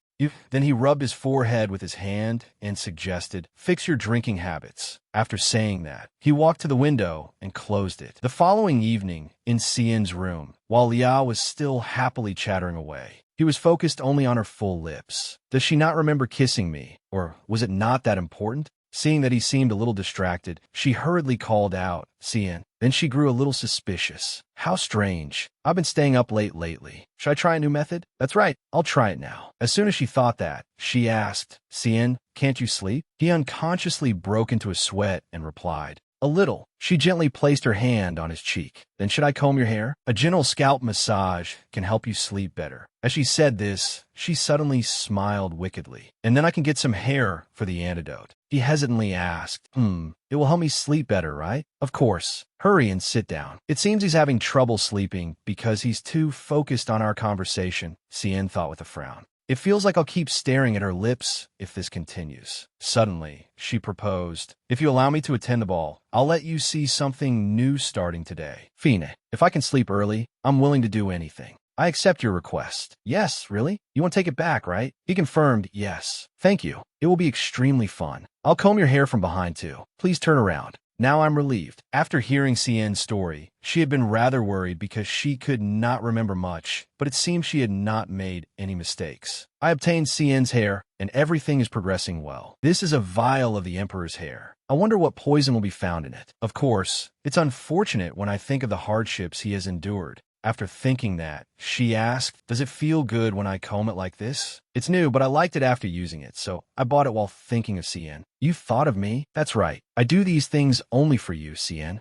Then he rubbed his forehead with his hand and suggested, fix your drinking habits. After saying that, he walked to the window and closed it. The following evening, in Cien's room, while Lia was still happily chattering away, he was focused only on her full lips. Does she not remember kissing me? Or was it not that important? Seeing that he seemed a little distracted, she hurriedly called out, Cien. Then she grew a little suspicious. How strange. I've been staying up late lately. Should I try a new method? That's right, I'll try it now. As soon as she thought that, she asked, Cien, can't you sleep? He unconsciously broke into a sweat and replied, a little. She gently placed her hand on his cheek. Then should I comb your hair? A gentle scalp massage can help you sleep better. As she said this, she suddenly smiled wickedly. And then I can get some hair for the antidote. He hesitantly asked, it will help me sleep better, right? Of course. Hurry and sit down. It seems he's having trouble sleeping because he's too focused on our conversation, Cien thought with a frown. It feels like I'll keep staring at her lips if this continues. Suddenly, she proposed, if you allow me to attend the ball, I'll let you see something new starting today. Fine, if I can sleep early, I'm willing to do anything. I accept your request. Yes, really? You won't take it back, right? He confirmed, yes. Thank you. It will be extremely fun. I'll comb your hair from behind too. Please turn around. Now I'm relieved. After hearing Cien's story, she had been rather worried because she could not remember much, but it seemed she had not made any mistakes. I obtained Cien's hair, and everything is progressing well. This is a vial of the Emperor's hair. I wonder what poison will be found in it. Of course, it's unfortunate when I think of the hardships he has endured. After thinking that, she asked, does it feel good when I comb it like this? It's new, but I liked it after using it, so I bought it while thinking of Cien. You thought of me? That's right. I do these things only for you, Cien.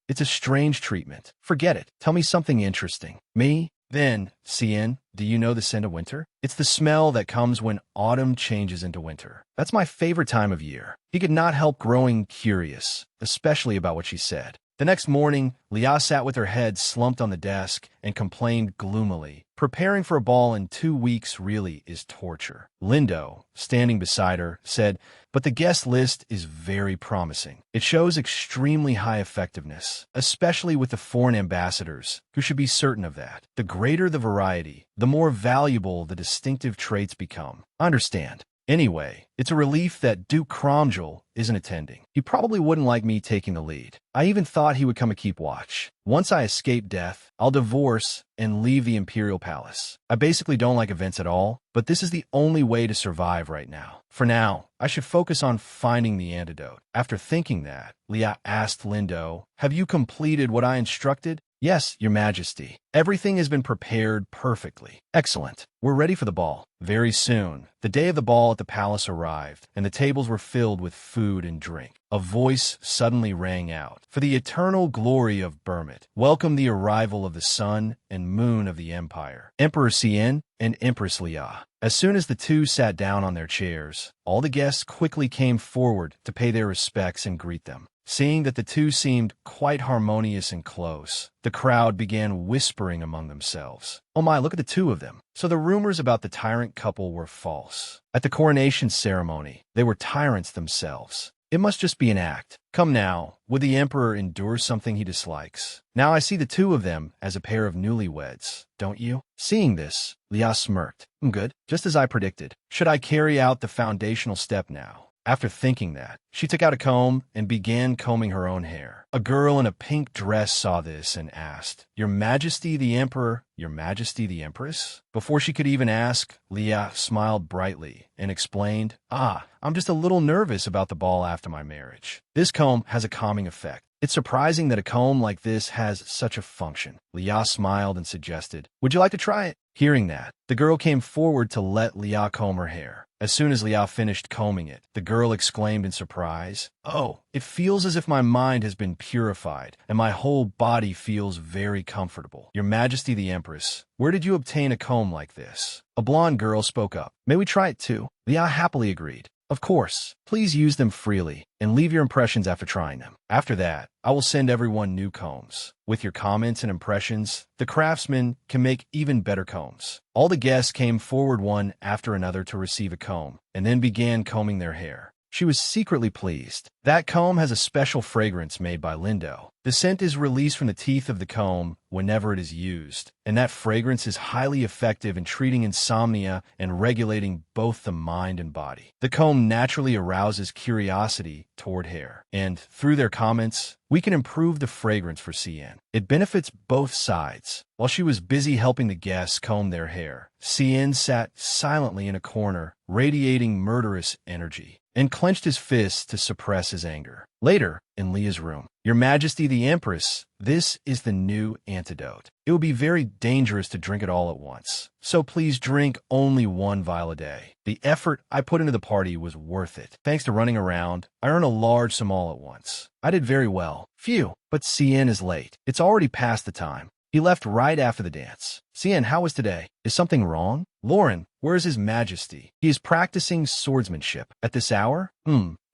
It's a strange treatment. Forget it. Tell me something interesting. Me? Then, Cien, do you know the scent of winter? It's the smell that comes when autumn changes into winter. That's my favorite time of year. He could not help growing curious, especially about what she said. The next morning, Lia sat with her head slumped on the desk and complained gloomily. Preparing for a ball in 2 weeks really is torture. Lindo, standing beside her, said, but the guest list is very promising. It shows extremely high effectiveness, especially with the foreign ambassadors, who should be certain of that. The greater the variety, the more valuable the distinctive traits become. Understand. Anyway, it's a relief that Duke Cromgel isn't attending. He probably wouldn't like me taking the lead. I even thought he would come and keep watch. Once I escape death, I'll divorce and leave the Imperial Palace. I basically don't like events at all, but this is the only way to survive right now. For now, I should focus on finding the antidote. After thinking that, Lia asked Lindo, have you completed what I instructed? Yes, Your Majesty. Everything has been prepared perfectly. Excellent. We're ready for the ball. Very soon, the day of the ball at the palace arrived, and the tables were filled with food and drink. A voice suddenly rang out. For the eternal glory of Burmit, welcome the arrival of the sun and moon of the empire, Emperor Cien and Empress Lia. As soon as the two sat down on their chairs, all the guests quickly came forward to pay their respects and greet them. Seeing that the two seemed quite harmonious and close, the crowd began whispering among themselves. Oh my, look at the two of them. So the rumors about the Tyrant couple were false. At the coronation ceremony, they were tyrants themselves. It must just be an act. Come now, would the Emperor endure something he dislikes? Now I see the two of them as a pair of newlyweds, don't you? Seeing this, Lia smirked. Good, just as I predicted. Should I carry out the foundational step now? After thinking that, she took out a comb and began combing her own hair. A girl in a pink dress saw this and asked, Your Majesty the Emperor, Your Majesty the Empress? Before she could even ask, Lia smiled brightly and explained, I'm just a little nervous about the ball after my marriage. This comb has a calming effect. It's surprising that a comb like this has such a function. Lia smiled and suggested, would you like to try it? Hearing that, the girl came forward to let Lia comb her hair. As soon as Liao finished combing it, the girl exclaimed in surprise, "Oh, it feels as if my mind has been purified, and my whole body feels very comfortable. Your Majesty the Empress, where did you obtain a comb like this?" A blonde girl spoke up. "May we try it too?" Liao happily agreed. "Of course. Please use them freely, and leave your impressions after trying them. After that, I will send everyone new combs. With your comments and impressions, the craftsman can make even better combs." All the guests came forward one after another to receive a comb, and then began combing their hair. She was secretly pleased. That comb has a special fragrance made by Lindo. The scent is released from the teeth of the comb whenever it is used, and that fragrance is highly effective in treating insomnia and regulating both the mind and body. The comb naturally arouses curiosity toward hair, and through their comments, we can improve the fragrance for CN. It benefits both sides. While she was busy helping the guests comb their hair, CN sat silently in a corner, radiating murderous energy, and clenched his fists to suppress his anger. Later, in Leah's room, "Your Majesty the Empress, this is the new antidote. It would be very dangerous to drink it all at once, so please drink only one vial a day. The effort I put into the party was worth it. Thanks to running around, I earned a large sum all at once. I did very well. Phew, but CN is late. It's already past the time. He left right after the dance. CN, how was today? Is something wrong? Lauren, where is His Majesty? He is practicing swordsmanship. At this hour?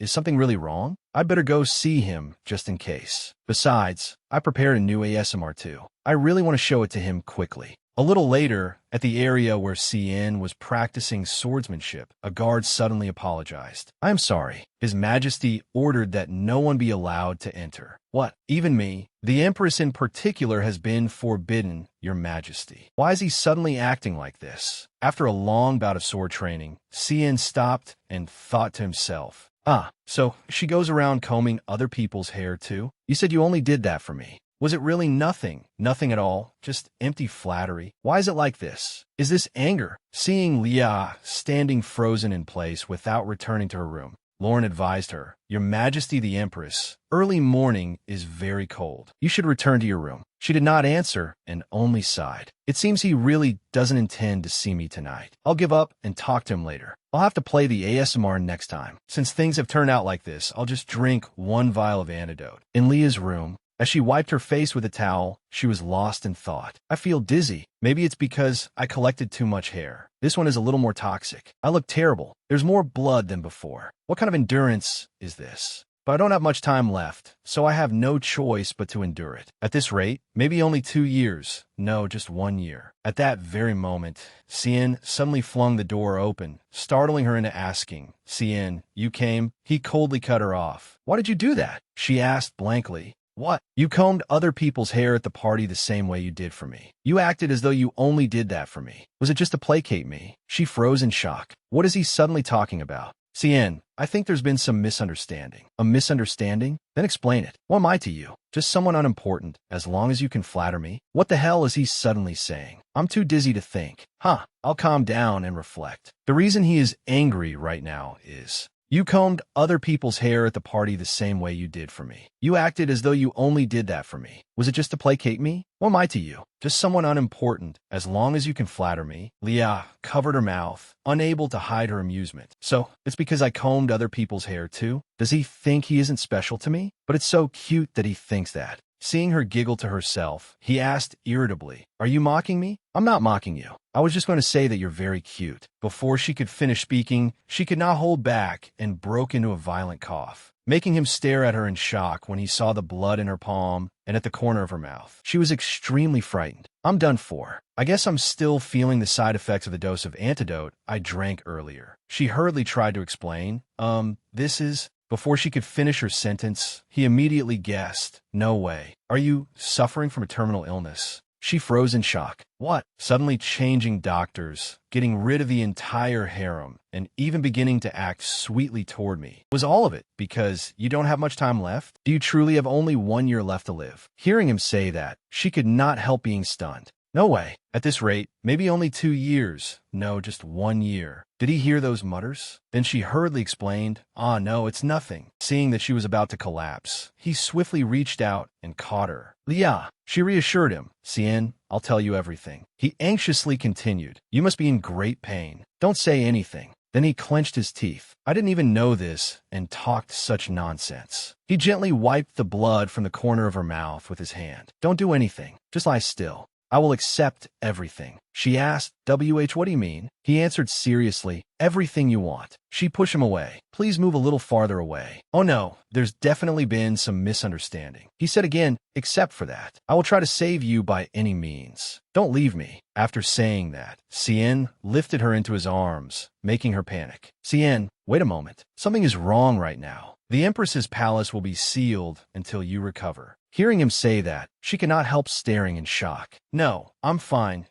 Is something really wrong? I'd better go see him, just in case. Besides, I prepared a new ASMR too. I really want to show it to him quickly." A little later, at the area where CN was practicing swordsmanship, a guard suddenly apologized. "I am sorry. His Majesty ordered that no one be allowed to enter." "What? Even me? The Empress in particular has been forbidden, Your Majesty. Why is he suddenly acting like this?" After a long bout of sword training, CN stopped and thought to himself, so she goes around combing other people's hair too? You said you only did that for me. Was it really nothing? Nothing at all? Just empty flattery? Why is it like this? Is this anger? Seeing Leah standing frozen in place without returning to her room, Lauren advised her, "Your Majesty the Empress, early morning is very cold. You should return to your room." She did not answer and only sighed. "It seems he really doesn't intend to see me tonight. I'll give up and talk to him later. I'll have to play the ASMR next time. Since things have turned out like this, I'll just drink one vial of antidote." In Leah's room, as she wiped her face with a towel, she was lost in thought. "I feel dizzy. Maybe it's because I collected too much hair. This one is a little more toxic. I look terrible. There's more blood than before. What kind of endurance is this? But I don't have much time left, so I have no choice but to endure it. At this rate, maybe only 2 years. No, just 1 year." At that very moment, CN suddenly flung the door open, startling her into asking, "CN, you came?" He coldly cut her off. "Why did you do that?" she asked blankly. "What? You combed other people's hair at the party the same way you did for me. You acted as though you only did that for me. Was it just to placate me?" She froze in shock. What is he suddenly talking about? "CN, I think there's been some misunderstanding." "A misunderstanding? Then explain it. What am I to you? Just someone unimportant, as long as you can flatter me?" What the hell is he suddenly saying? I'm too dizzy to think. I'll calm down and reflect. The reason he is angry right now is, you combed other people's hair at the party the same way you did for me. You acted as though you only did that for me. Was it just to placate me? What am I to you? Just someone unimportant, as long as you can flatter me. Leah covered her mouth, unable to hide her amusement. So, it's because I combed other people's hair too? Does he think he isn't special to me? But it's so cute that he thinks that. Seeing her giggle to herself, he asked irritably, "Are you mocking me?" "I'm not mocking you. I was just going to say that you're very cute." Before she could finish speaking, she could not hold back and broke into a violent cough, making him stare at her in shock when he saw the blood in her palm and at the corner of her mouth. She was extremely frightened. "I'm done for. I guess I'm still feeling the side effects of the dose of antidote I drank earlier." She hurriedly tried to explain, this is... Before she could finish her sentence, he immediately guessed, "No way. Are you suffering from a terminal illness?" She froze in shock. "What?" Suddenly changing doctors, getting rid of the entire harem, and even beginning to act sweetly toward me. Was all of it because you don't have much time left? Do you truly have only 1 year left to live? Hearing him say that, she could not help being stunned. No way. At this rate, maybe only 2 years. No, just 1 year. Did he hear those mutters? Then she hurriedly explained, no, it's nothing." Seeing that she was about to collapse, he swiftly reached out and caught her. "Leah," she reassured him. "CN, I'll tell you everything." He anxiously continued, "You must be in great pain. Don't say anything. Then he clenched his teeth. I didn't even know this and talked such nonsense. He gently wiped the blood from the corner of her mouth with his hand. Don't do anything. Just lie still. I will accept everything. She asked, what do you mean? He answered seriously, everything you want. She pushed him away. Please move a little farther away. Oh no, there's definitely been some misunderstanding. He said again, except for that. I will try to save you by any means. Don't leave me. After saying that, Cien lifted her into his arms, making her panic. Cien, wait a moment. Something is wrong right now. The Empress's palace will be sealed until you recover. Hearing him say that, she could not help staring in shock. No, I'm fine.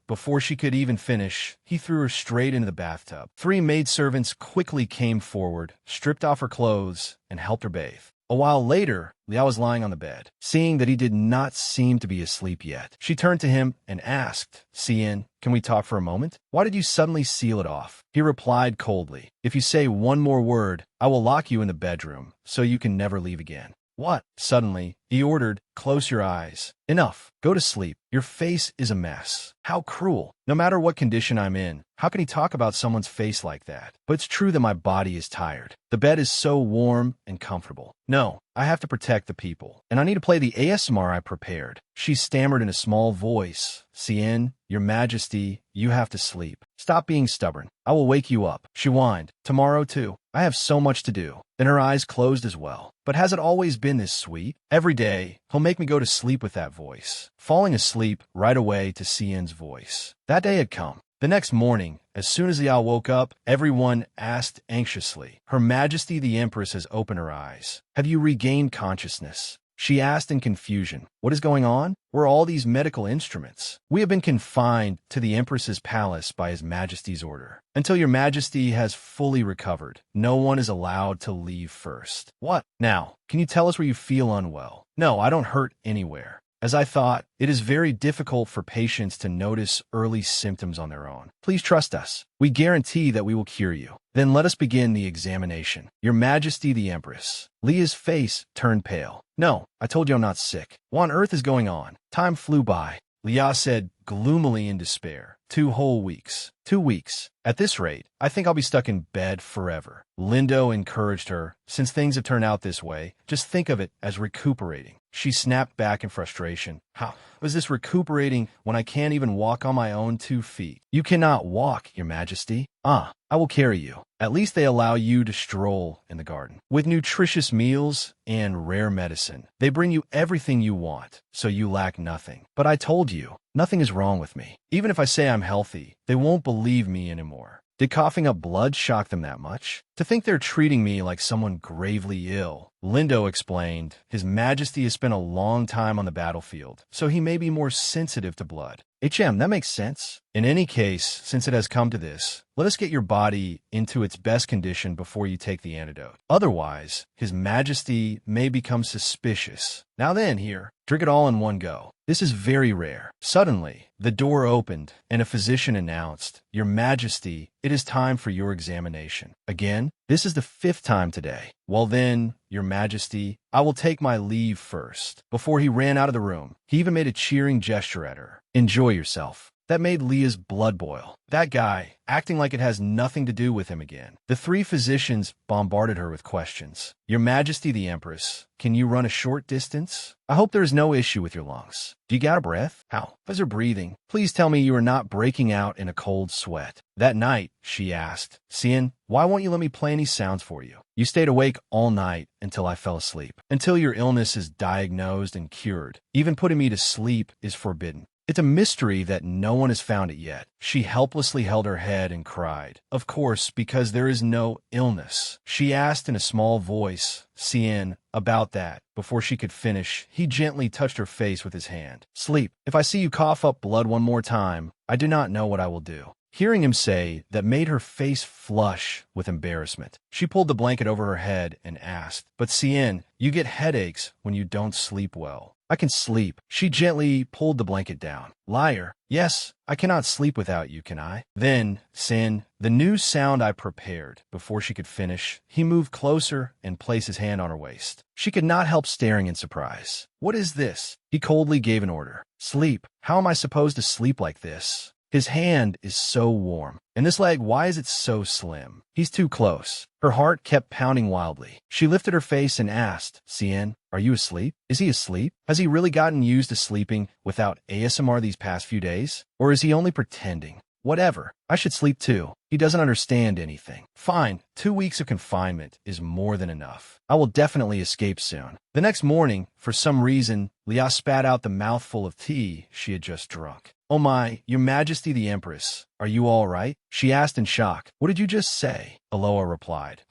Before she could even finish, he threw her straight into the bathtub. 3 maidservants quickly came forward, stripped off her clothes, and helped her bathe. A while later, Liao was lying on the bed. Seeing that he did not seem to be asleep yet, she turned to him and asked, Cien, can we talk for a moment? Why did you suddenly seal it off? He replied coldly, if you say one more word, I will lock you in the bedroom, so you can never leave again. What? Suddenly, he ordered, close your eyes. Enough. Go to sleep. Your face is a mess. How cruel. No matter what condition I'm in, how can he talk about someone's face like that? But it's true that my body is tired. The bed is so warm and comfortable. No, I have to protect the people. And I need to play the ASMR I prepared. She stammered in a small voice. Cien, your majesty, you have to sleep. Stop being stubborn. I will wake you up. She whined. Tomorrow too. I have so much to do. Then her eyes closed as well. But has it always been this sweet? Every day, he'll make me go to sleep with that voice. Falling asleep right away to Cien's voice. That day had come. The next morning, as soon as Liao woke up, everyone asked anxiously, Her Majesty the Empress has opened her eyes. Have you regained consciousness? She asked in confusion, What is going on? Where are all these medical instruments? We have been confined to the Empress's palace by His Majesty's order. Until your Majesty has fully recovered, no one is allowed to leave first. What? Now, can you tell us where you feel unwell? No, I don't hurt anywhere. As I thought, it is very difficult for patients to notice early symptoms on their own. Please trust us. We guarantee that we will cure you. Then let us begin the examination. Your Majesty the Empress. Leah's face turned pale. No, I told you I'm not sick. What on earth is going on? Time flew by. Leah said gloomily in despair. 2 whole weeks. 2 weeks. At this rate, I think I'll be stuck in bed forever. Lindo encouraged her. Since things have turned out this way, just think of it as recuperating. She snapped back in frustration. How was this recuperating when I can't even walk on my own 2 feet? You cannot walk, Your Majesty. I will carry you. At least they allow you to stroll in the garden. With nutritious meals and rare medicine, they bring you everything you want, so you lack nothing. But I told you, nothing is wrong with me. Even if I say I'm healthy, they won't believe me anymore. Did coughing up blood shock them that much? To think they're treating me like someone gravely ill. Lindo explained, His Majesty has spent a long time on the battlefield, so he may be more sensitive to blood. HM, that makes sense. In any case, since it has come to this, let us get your body into its best condition before you take the antidote. Otherwise, His Majesty may become suspicious. Now then, here, drink it all in one go. This is very rare. Suddenly, the door opened, and a physician announced, Your Majesty, it is time for your examination. Again, this is the 5th time today. Well then, Your Majesty, I will take my leave first. Before he ran out of the room, he even made a cheering gesture at her. Enjoy yourself. That made Leah's blood boil. That guy, acting like it has nothing to do with him again. The 3 physicians bombarded her with questions. Your Majesty the Empress, can you run a short distance? I hope there is no issue with your lungs. Do you got a breath? How? How's your breathing? Please tell me you are not breaking out in a cold sweat. That night, she asked, Cien, why won't you let me play any sounds for you? You stayed awake all night until I fell asleep. Until your illness is diagnosed and cured. Even putting me to sleep is forbidden. It's a mystery that no one has found it yet. She helplessly held her head and cried. Of course, because there is no illness. She asked in a small voice, Cien, about that. Before she could finish, he gently touched her face with his hand. Sleep. If I see you cough up blood one more time, I do not know what I will do. Hearing him say that made her face flush with embarrassment. She pulled the blanket over her head and asked, But Cien, you get headaches when you don't sleep well. I can sleep. She gently pulled the blanket down. Liar. Yes, I cannot sleep without you, can I? Then, Cien, the new sound I prepared. Before she could finish, he moved closer and placed his hand on her waist. She could not help staring in surprise. What is this? He coldly gave an order. Sleep. How am I supposed to sleep like this? His hand is so warm. And this leg, why is it so slim? He's too close. Her heart kept pounding wildly. She lifted her face and asked, Cien, are you asleep? Is he asleep? Has he really gotten used to sleeping without ASMR these past few days? Or is he only pretending? Whatever. I should sleep too. He doesn't understand anything. Fine, 2 weeks of confinement is more than enough. I will definitely escape soon. The next morning, for some reason, Leah spat out the mouthful of tea she had just drunk. Oh my, Your Majesty the Empress, are you all right? She asked in shock. What did you just say? Aloha replied.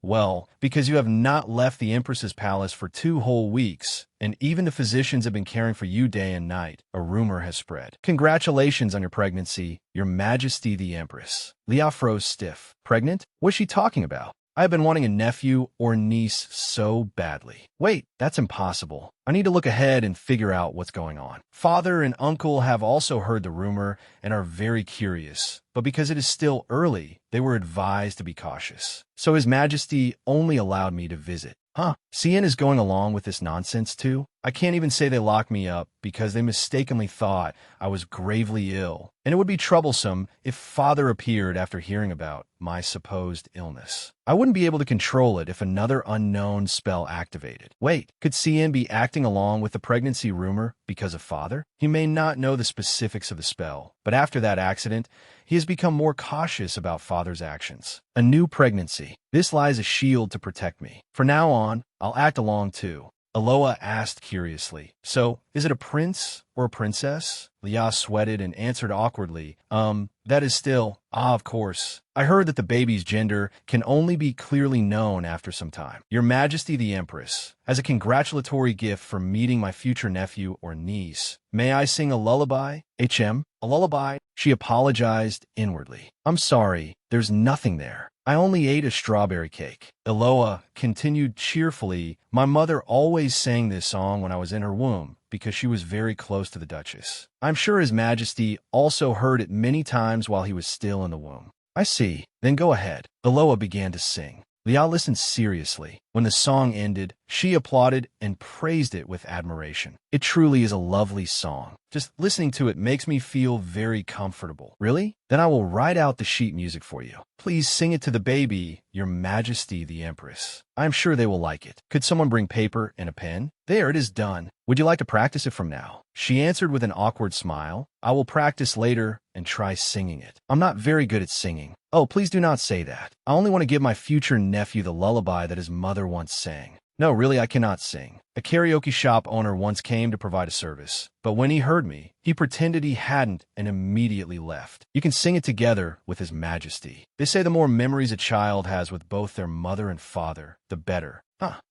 Well, because you have not left the Empress's palace for 2 whole weeks, and even the physicians have been caring for you day and night, a rumor has spread. Congratulations on your pregnancy, Your Majesty the Empress. Leah froze stiff. Pregnant? What's she talking about? I have been wanting a nephew or niece so badly. Wait, that's impossible. I need to look ahead and figure out what's going on. Father and uncle have also heard the rumor and are very curious, but because it is still early, they were advised to be cautious. So His Majesty only allowed me to visit. Cien is going along with this nonsense too? I can't even say they locked me up because they mistakenly thought I was gravely ill, and it would be troublesome if Father appeared after hearing about my supposed illness. I wouldn't be able to control it if another unknown spell activated. Wait, could Cien be acting along with the pregnancy rumor because of Father? He may not know the specifics of the spell, but after that accident, he has become more cautious about Father's actions. A new pregnancy. This lies a shield to protect me. From now on, I'll act along too. Aloha asked curiously. So, is it a prince or a princess? Leah sweated and answered awkwardly. That is still... of course. I heard that the baby's gender can only be clearly known after some time. Your Majesty the Empress, as a congratulatory gift for meeting my future nephew or niece, may I sing a lullaby? A lullaby? She apologized inwardly. I'm sorry, there's nothing there. I only ate a strawberry cake. Aloha continued cheerfully. My mother always sang this song when I was in her womb because she was very close to the Duchess. I'm sure His Majesty also heard it many times while he was still in the womb. I see. Then go ahead. Aloha began to sing. Leah listened seriously. When the song ended, she applauded and praised it with admiration. It truly is a lovely song. Just listening to it makes me feel very comfortable. Really? Then I will write out the sheet music for you. Please sing it to the baby, Your Majesty the Empress. I'm sure they will like it. Could someone bring paper and a pen? There, it is done. Would you like to practice it from now? She answered with an awkward smile. I will practice later and try singing it. I'm not very good at singing. Oh, please do not say that. I only want to give my future nephew the lullaby that his mother once sang. No, really, I cannot sing. A karaoke shop owner once came to provide a service, but when he heard me, he pretended he hadn't and immediately left. You can sing it together with His Majesty. They say the more memories a child has with both their mother and father, the better.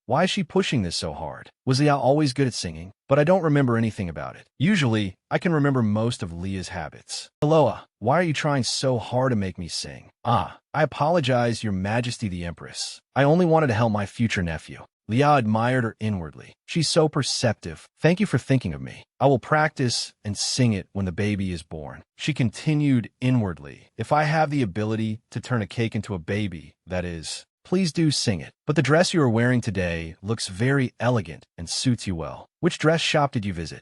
Why is she pushing this so hard? Was Leah always good at singing? But I don't remember anything about it. Usually, I can remember most of Leah's habits. Aloha, why are you trying so hard to make me sing? I apologize, Your Majesty the Empress. I only wanted to help my future nephew. Leah admired her inwardly. She's so perceptive. Thank you for thinking of me. I will practice and sing it when the baby is born. She continued inwardly. If I have the ability to turn a cake into a baby, that is, please do sing it. But the dress you are wearing today looks very elegant and suits you well. Which dress shop did you visit?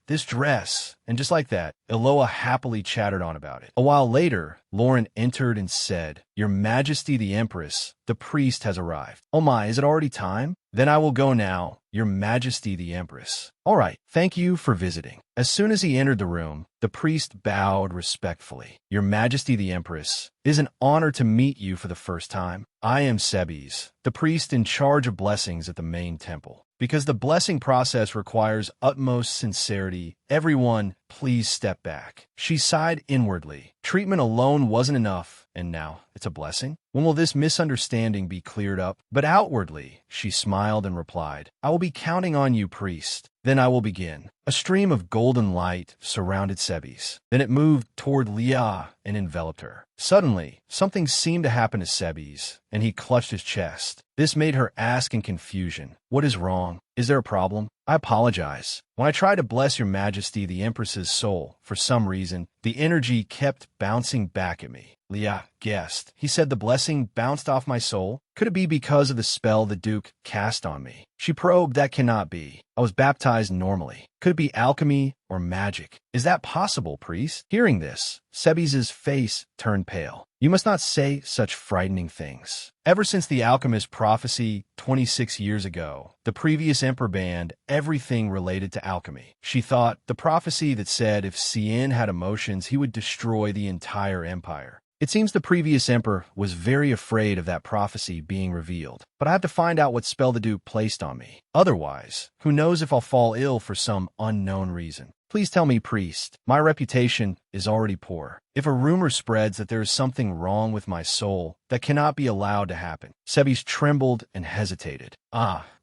This dress. And just like that, Aloha happily chattered on about it. A while later, Lauren entered and said, Your Majesty the Empress, the priest has arrived. Oh my, is it already time? Then I will go now, Your Majesty the Empress. All right, thank you for visiting. As soon as he entered the room, the priest bowed respectfully. Your Majesty the Empress, it is an honor to meet you for the first time. I am Sebes, the priest in charge of blessings at the main temple. Because the blessing process requires utmost sincerity, everyone, please step back. She sighed inwardly. Treatment alone wasn't enough, and now it's a blessing? When will this misunderstanding be cleared up? But outwardly, she smiled and replied, I will be counting on you, priest. Then I will begin. A stream of golden light surrounded Sebes. Then it moved toward Leah and enveloped her. Suddenly, something seemed to happen to Sebes, and he clutched his chest. This made her ask in confusion, What is wrong? Is there a problem? I apologize. When I tried to bless Your Majesty the Empress's soul, for some reason, the energy kept bouncing back at me. Leah guessed. He said the blessing bounced off my soul. Could it be because of the spell the Duke cast on me? She probed. That cannot be. I was baptized normally. Could it be alchemy or magic? Is that possible, priest? Hearing this, Sebes' face turned pale. You must not say such frightening things. Ever since the alchemist prophecy 26 years ago, the previous emperor banned everything related to alchemy. She thought the prophecy that said if Cien had emotions, he would destroy the entire empire. It seems the previous emperor was very afraid of that prophecy being revealed, but I have to find out what spell the Duke placed on me. Otherwise, who knows if I'll fall ill for some unknown reason. Please tell me, priest. My reputation is already poor. If a rumor spreads that there is something wrong with my soul, that cannot be allowed to happen. Sebes trembled and hesitated.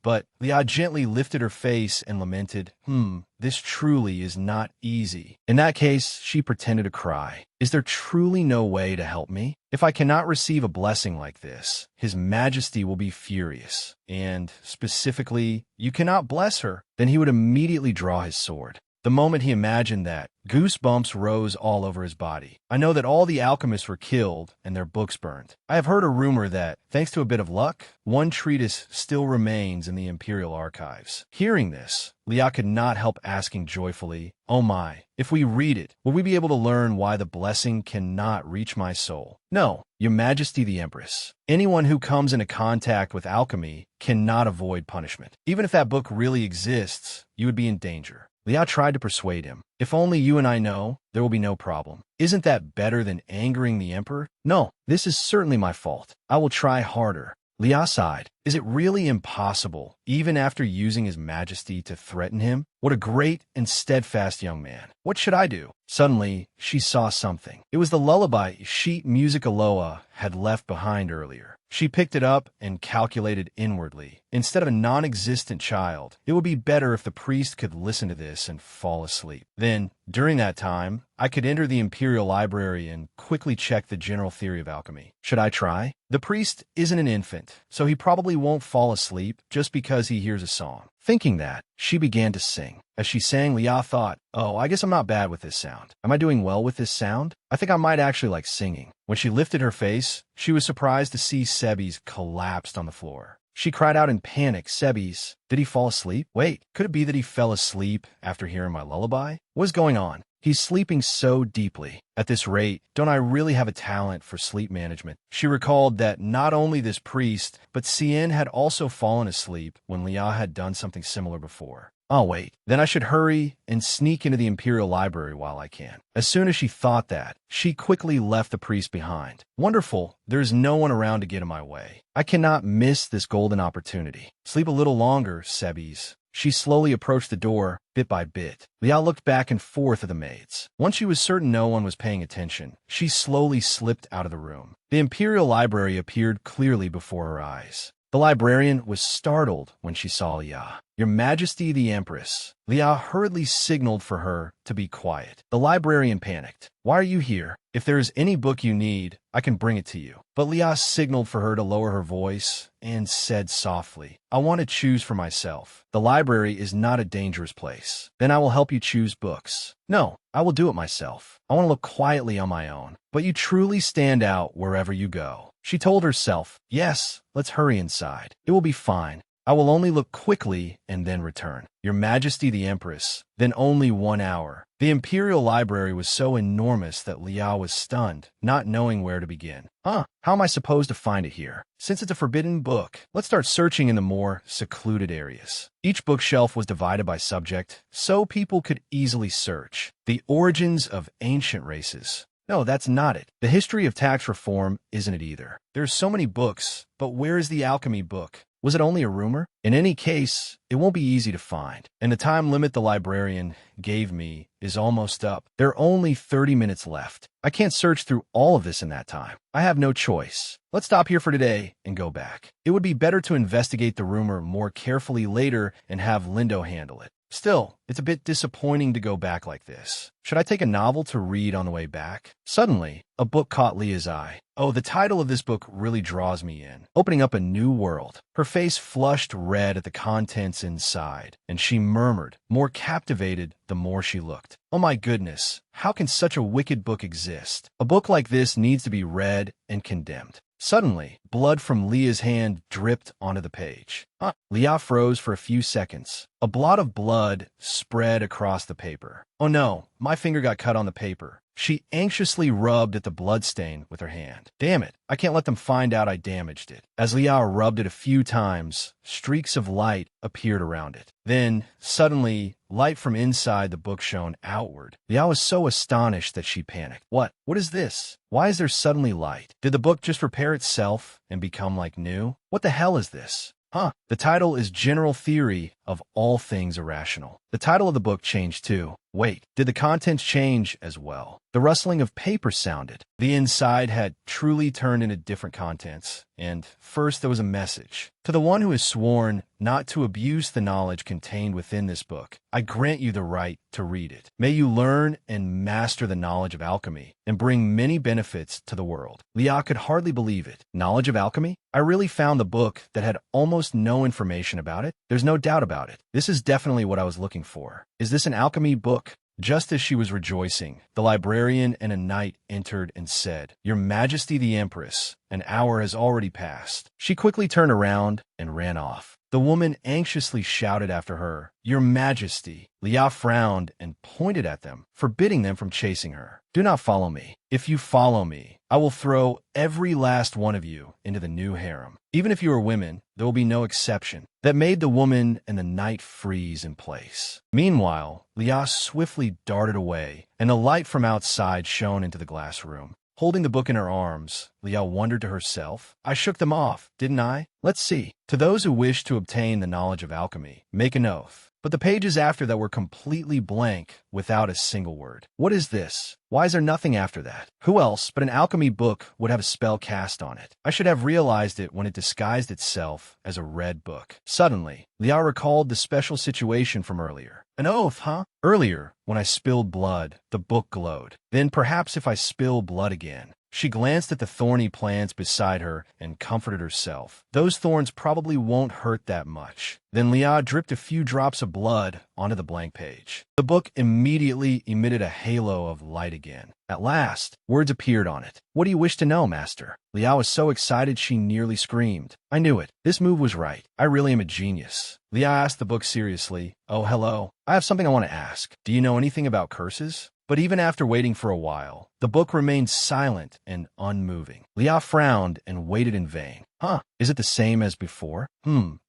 But Leah gently lifted her face and lamented, this truly is not easy. In that case, she pretended to cry. Is there truly no way to help me? If I cannot receive a blessing like this, His Majesty will be furious. And, specifically, you cannot bless her. Then he would immediately draw his sword. The moment he imagined that, goosebumps rose all over his body. I know that all the alchemists were killed and their books burned. I have heard a rumor that, thanks to a bit of luck, one treatise still remains in the Imperial archives. Hearing this, Leah could not help asking joyfully, oh my, if we read it, will we be able to learn why the blessing cannot reach my soul? No, Your Majesty the Empress. Anyone who comes into contact with alchemy cannot avoid punishment. Even if that book really exists, you would be in danger. Leah tried to persuade him. If only you and I know, there will be no problem. Isn't that better than angering the emperor? No, this is certainly my fault. I will try harder. Leah sighed. Is it really impossible, even after using His Majesty to threaten him? What a great and steadfast young man. What should I do? Suddenly, she saw something. It was the lullaby sheet music Aloha had left behind earlier. She picked it up and calculated inwardly. Instead of a non-existent child, it would be better if the priest could listen to this and fall asleep. Then, during that time, I could enter the Imperial Library and quickly check the general theory of alchemy. Should I try? The priest isn't an infant, so he probably won't fall asleep just because he hears a song. Thinking that, she began to sing. As she sang, Leah thought, oh, I guess I'm not bad with this sound. Am I doing well with this sound? I think I might actually like singing. When she lifted her face, she was surprised to see Sebes collapsed on the floor. She cried out in panic, Sebes, did he fall asleep? Wait, could it be that he fell asleep after hearing my lullaby? What's going on? He's sleeping so deeply. At this rate, don't I really have a talent for sleep management? She recalled that not only this priest, but Cien had also fallen asleep when Leah had done something similar before. Oh, wait. Then I should hurry and sneak into the Imperial Library while I can. As soon as she thought that, she quickly left the priest behind. Wonderful. There's no one around to get in my way. I cannot miss this golden opportunity. Sleep a little longer, Sebes. She slowly approached the door, bit by bit. Leah looked back and forth at the maids. Once she was certain no one was paying attention, she slowly slipped out of the room. The Imperial Library appeared clearly before her eyes. The librarian was startled when she saw Leah. Your Majesty the Empress. Leah hurriedly signaled for her to be quiet. The librarian panicked. Why are you here? If there is any book you need, I can bring it to you. But Leah signaled for her to lower her voice and said softly, I want to choose for myself. The library is not a dangerous place. Then I will help you choose books. No, I will do it myself. I want to look quietly on my own. But you truly stand out wherever you go. She told herself, yes, let's hurry inside. It will be fine. I will only look quickly and then return. Your Majesty the Empress. Then only 1 hour. The Imperial Library was so enormous that Leah was stunned, not knowing where to begin. How am I supposed to find it here? Since it's a forbidden book, let's start searching in the more secluded areas. Each bookshelf was divided by subject, so people could easily search. The origins of ancient races. No, that's not it. The history of tax reform isn't it either. There's so many books, but where is the alchemy book? Was it only a rumor? In any case, it won't be easy to find. And the time limit the librarian gave me is almost up. There are only 30 minutes left. I can't search through all of this in that time. I have no choice. Let's stop here for today and go back. It would be better to investigate the rumor more carefully later and have Lindo handle it. Still, it's a bit disappointing to go back like this. Should I take a novel to read on the way back? Suddenly, a book caught Leah's eye. Oh, the title of this book really draws me in. Opening up a new world. Her face flushed red at the contents inside, and she murmured, more captivated the more she looked. Oh my goodness, how can such a wicked book exist? A book like this needs to be read and condemned. Suddenly, blood from Leah's hand dripped onto the page. Leah froze for a few seconds. A blot of blood spread across the paper. Oh no, my finger got cut on the paper. She anxiously rubbed at the bloodstain with her hand. Damn it, I can't let them find out I damaged it. As Leah rubbed it a few times, streaks of light appeared around it. Then, suddenly, light from inside the book shone outward. Leah was so astonished that she panicked. What is this? Why is there suddenly light? Did the book just repair itself and become like new? What the hell is this? The title is General Theory of All Things Irrational. The title of the book changed too. Wait, did the contents change as well? The rustling of paper sounded. The inside had truly turned into different contents. And first there was a message. To the one who has sworn not to abuse the knowledge contained within this book, I grant you the right to read it. May you learn and master the knowledge of alchemy and bring many benefits to the world. Leah could hardly believe it. Knowledge of alchemy? I really found the book that had almost no information about it. There's no doubt about it. This is definitely what I was looking for. Is this an alchemy book? Just as she was rejoicing, the librarian and a knight entered and said, Your Majesty the Empress, an hour has already passed. She quickly turned around and ran off. The woman anxiously shouted after her, Your Majesty. Leah frowned and pointed at them, forbidding them from chasing her. Do not follow me. If you follow me, I will throw every last one of you into the new harem. Even if you are women, there will be no exception. That made the woman and the knight freeze in place. Meanwhile, Leah swiftly darted away, and a light from outside shone into the glass room. Holding the book in her arms, Leah wondered to herself, I shook them off, didn't I? Let's see. To those who wish to obtain the knowledge of alchemy, make an oath. But the pages after that were completely blank, without a single word. What is this? Why is there nothing after that? Who else but an alchemy book would have a spell cast on it? I should have realized it when it disguised itself as a red book. Suddenly, Leah recalled the special situation from earlier. An oath, huh? Earlier, when I spilled blood, the book glowed. Then perhaps if I spill blood again. She glanced at the thorny plants beside her and comforted herself. Those thorns probably won't hurt that much. Then Leah dripped a few drops of blood onto the blank page. The book immediately emitted a halo of light again. At last, words appeared on it. What do you wish to know, master? Leah was so excited she nearly screamed. I knew it. This move was right. I really am a genius. Leah asked the book seriously. Oh, hello. I have something I want to ask. Do you know anything about curses? But even after waiting for a while, the book remained silent and unmoving. Leah frowned and waited in vain. Is it the same as before?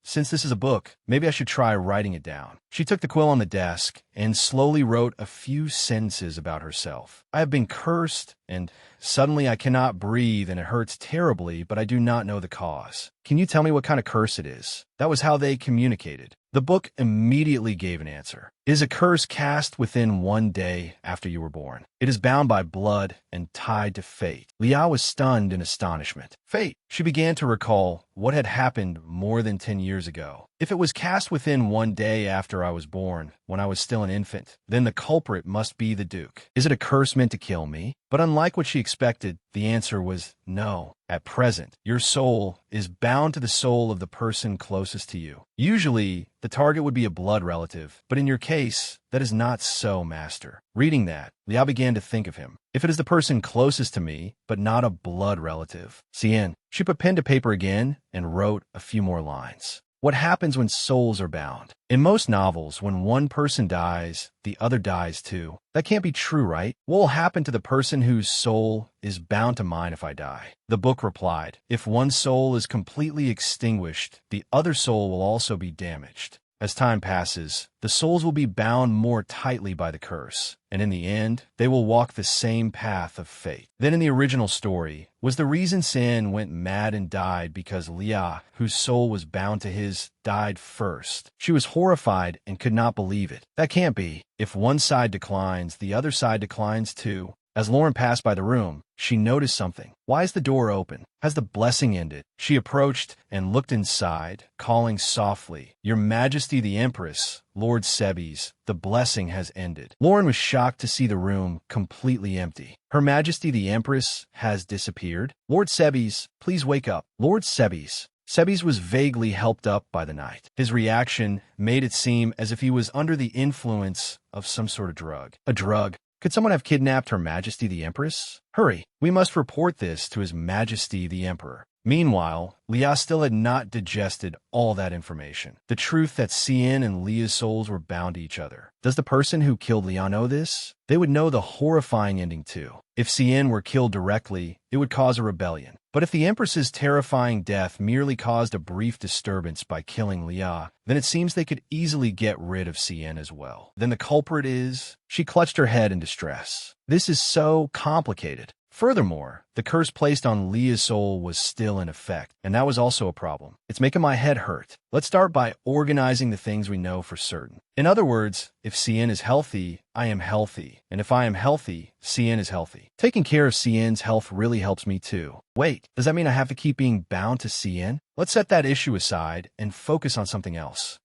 Since this is a book, maybe I should try writing it down. She took the quill on the desk and slowly wrote a few sentences about herself. I have been cursed, and suddenly I cannot breathe and it hurts terribly, but I do not know the cause. Can you tell me what kind of curse it is? That was how they communicated. The book immediately gave an answer. It is a curse cast within 1 day after you were born. It is bound by blood and tied to fate. Leah was stunned in astonishment. Fate. She began to recall what had happened more than 10 years ago. If it was cast within 1 day after I was born, when I was still an infant, then the culprit must be the Duke. Is it a curse meant to kill me? But unlike what she expected, the answer was no. At present, your soul is bound to the soul of the person closest to you. Usually, the target would be a blood relative, but in your case, that is not so, master. Reading that, Leah began to think of him. If it is the person closest to me, but not a blood relative. Cien. She put pen to paper again and wrote a few more lines. What happens when souls are bound? In most novels, when one person dies, the other dies too. That can't be true, right? What will happen to the person whose soul is bound to mine if I die? The book replied, if one soul is completely extinguished, the other soul will also be damaged. As time passes, the souls will be bound more tightly by the curse, and in the end, they will walk the same path of fate. Then in the original story, was the reason Cien went mad and died because Leah, whose soul was bound to his, died first. She was horrified and could not believe it. That can't be. If one side declines, the other side declines too. As Lauren passed by the room, she noticed something. Why is the door open? Has the blessing ended? She approached and looked inside, calling softly, "Your Majesty the Empress, Lord Sebes, the blessing has ended." Lauren was shocked to see the room completely empty. Her Majesty the Empress has disappeared? Lord Sebes, please wake up. Lord Sebes. Sebes was vaguely helped up by the night. His reaction made it seem as if he was under the influence of some sort of drug. A drug? Could someone have kidnapped Her Majesty the Empress? Hurry, we must report this to His Majesty the Emperor. Meanwhile, Leah still had not digested all that information. The truth that Cien and Leah's souls were bound to each other. Does the person who killed Leah know this? They would know the horrifying ending too. If Cien were killed directly, it would cause a rebellion. But if the Empress's terrifying death merely caused a brief disturbance by killing Leah, then it seems they could easily get rid of Cien as well. Then the culprit is... She clutched her head in distress. This is so complicated. Furthermore, the curse placed on Leah's soul was still in effect, and that was also a problem. It's making my head hurt. Let's start by organizing the things we know for certain. In other words, if Cien is healthy, I am healthy. And if I am healthy, Cien is healthy. Taking care of Cien's health really helps me too. Wait, does that mean I have to keep being bound to Cien? Let's set that issue aside and focus on something else.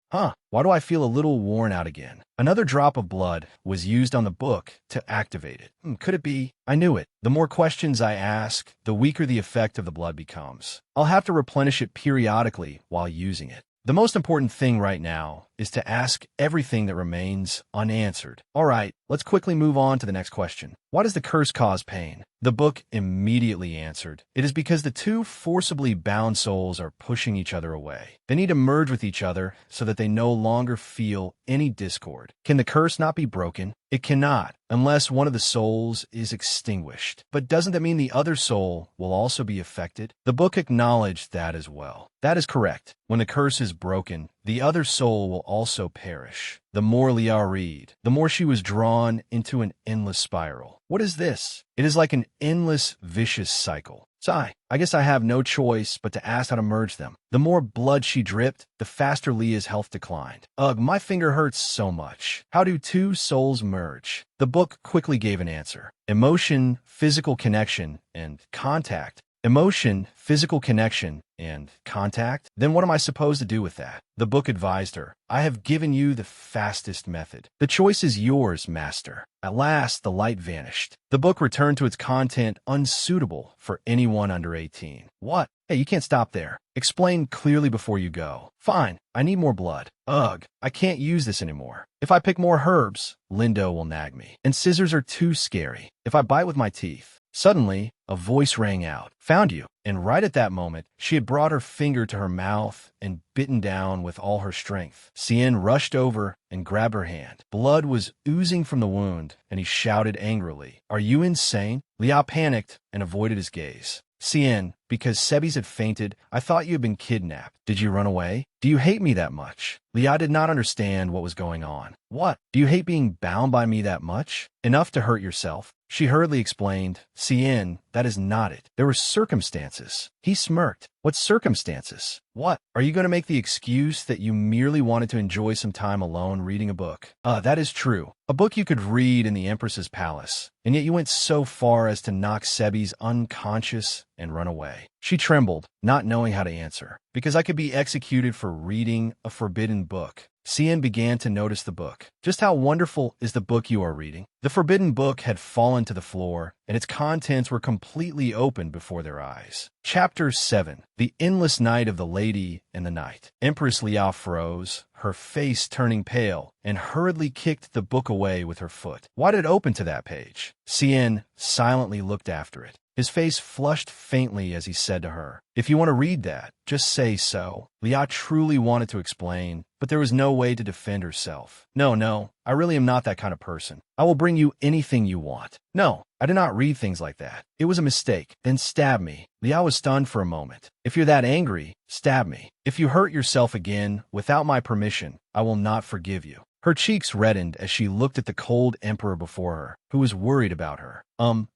Why do I feel a little worn out again? Another drop of blood was used on the book to activate it. Could it be? I knew it. The more questions I ask, the weaker the effect of the blood becomes. I'll have to replenish it periodically while using it. The most important thing right now is to ask everything that remains unanswered. All right, let's quickly move on to the next question. Why does the curse cause pain? The book immediately answered. It is because the two forcibly bound souls are pushing each other away. They need to merge with each other so that they no longer feel any discord. Can the curse not be broken? It cannot, unless one of the souls is extinguished. But doesn't that mean the other soul will also be affected? The book acknowledged that as well. That is correct. When the curse is broken, the other soul will also perish. The more Leah read, the more she was drawn into an endless spiral. What is this? It is like an endless, vicious cycle. Sigh. I guess I have no choice but to ask how to merge them. The more blood she dripped, the faster Leah's health declined. Ugh, my finger hurts so much. How do two souls merge? The book quickly gave an answer. Emotion, physical connection, and contact. Emotion, physical connection, and contact? Then what am I supposed to do with that? The book advised her, I have given you the fastest method. The choice is yours, master. At last, the light vanished. The book returned to its content unsuitable for anyone under 18. What? Hey, you can't stop there. Explain clearly before you go. Fine, I need more blood. Ugh, I can't use this anymore. If I pick more herbs, Lindo will nag me. And scissors are too scary. If I bite with my teeth. Suddenly, a voice rang out. Found you. And right at that moment, she had brought her finger to her mouth and bitten down with all her strength. Cien rushed over and grabbed her hand. Blood was oozing from the wound, and he shouted angrily, "Are you insane?" Leah panicked and avoided his gaze. Cien, because Sebes had fainted, I thought you had been kidnapped. Did you run away? Do you hate me that much? Leah did not understand what was going on. What? Do you hate being bound by me that much? Enough to hurt yourself? She hurriedly explained, Cien, that is not it. There were circumstances. He smirked. What circumstances? What? Are you going to make the excuse that you merely wanted to enjoy some time alone reading a book? That is true. A book you could read in the Empress's palace. And yet you went so far as to knock Sebes unconscious and run away. She trembled, not knowing how to answer. Because I could be executed for reading a forbidden book. Cien began to notice the book. Just how wonderful is the book you are reading? The forbidden book had fallen to the floor, and its contents were completely opened before their eyes. Chapter 7. The Endless Night of the Lady and the Night. Empress Leah froze, her face turning pale, and hurriedly kicked the book away with her foot. Why did it open to that page? Cien silently looked after it. His face flushed faintly as he said to her, "If you want to read that, just say so." Leah truly wanted to explain, but there was no way to defend herself. No, I really am not that kind of person. I will bring you anything you want. No, I did not read things like that. It was a mistake. Then stab me. Leah was stunned for a moment. If you're that angry, stab me. If you hurt yourself again, without my permission, I will not forgive you. Her cheeks reddened as she looked at the cold emperor before her, who was worried about her.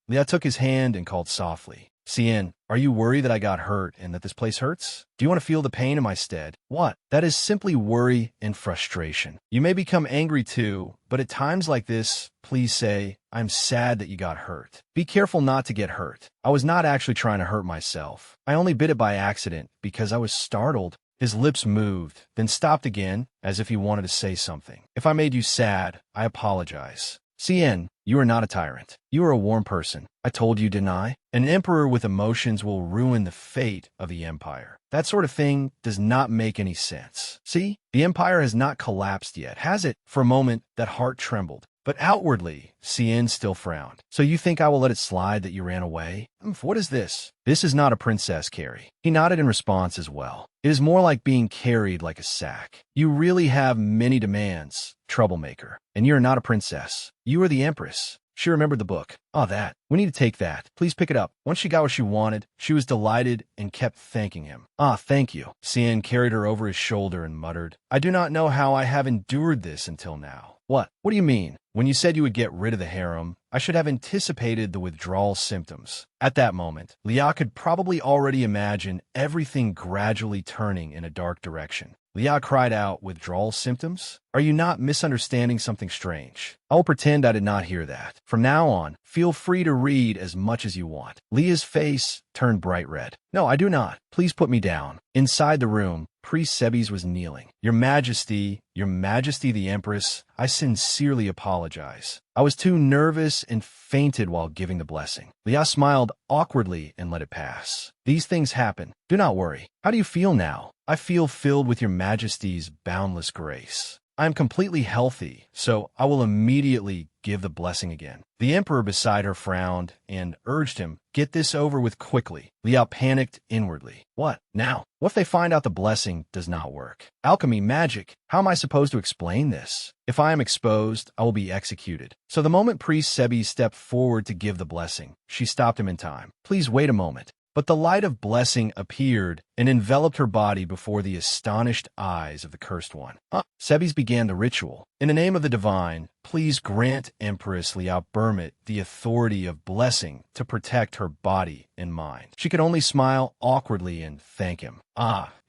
Leah took his hand and called softly, Cien, are you worried that I got hurt and that this place hurts? Do you want to feel the pain in my stead? What? That is simply worry and frustration. You may become angry too, but at times like this, please say, I'm sad that you got hurt. Be careful not to get hurt. I was not actually trying to hurt myself. I only bit it by accident because I was startled. His lips moved, then stopped again, as if he wanted to say something. If I made you sad, I apologize. Cien, you are not a tyrant. You are a warm person. I told you, didn't I? An emperor with emotions will ruin the fate of the empire. That sort of thing does not make any sense. See, the empire has not collapsed yet, has it? For a moment, that heart trembled. But outwardly, Cien still frowned. So you think I will let it slide that you ran away? What is this? This is not a princess, Carrie. He nodded in response as well. It is more like being carried like a sack. You really have many demands, troublemaker. And you are not a princess. You are the empress. She remembered the book. Oh, that. We need to take that. Please pick it up. Once she got what she wanted, she was delighted and kept thanking him. Ah, thank you. Cien carried her over his shoulder and muttered, I do not know how I have endured this until now. What? What do you mean? When you said you would get rid of the harem, I should have anticipated the withdrawal symptoms. At that moment, Lia could probably already imagine everything gradually turning in a dark direction. Lia cried out, withdrawal symptoms? Are you not misunderstanding something strange? I will pretend I did not hear that. From now on, feel free to read as much as you want. Lia's face turned bright red. No, I do not. Please put me down. Inside the room, Priest Sebes was kneeling. Your Majesty the Empress, I sincerely apologize. I was too nervous and fainted while giving the blessing. Lia smiled awkwardly and let it pass. These things happen. Do not worry. How do you feel now? I feel filled with your Majesty's boundless grace. I am completely healthy, so I will immediately give the blessing again. The emperor beside her frowned and urged him, get this over with quickly. Lia panicked inwardly. What? Now? What if they find out the blessing does not work? Alchemy, magic. How am I supposed to explain this? If I am exposed, I will be executed. So the moment Priest Sebes stepped forward to give the blessing, she stopped him in time. Please wait a moment. But the light of blessing appeared and enveloped her body before the astonished eyes of the cursed one. Sebes began the ritual. In the name of the divine, please grant Empress Lia Bermit the authority of blessing to protect her body and mind. She could only smile awkwardly and thank him.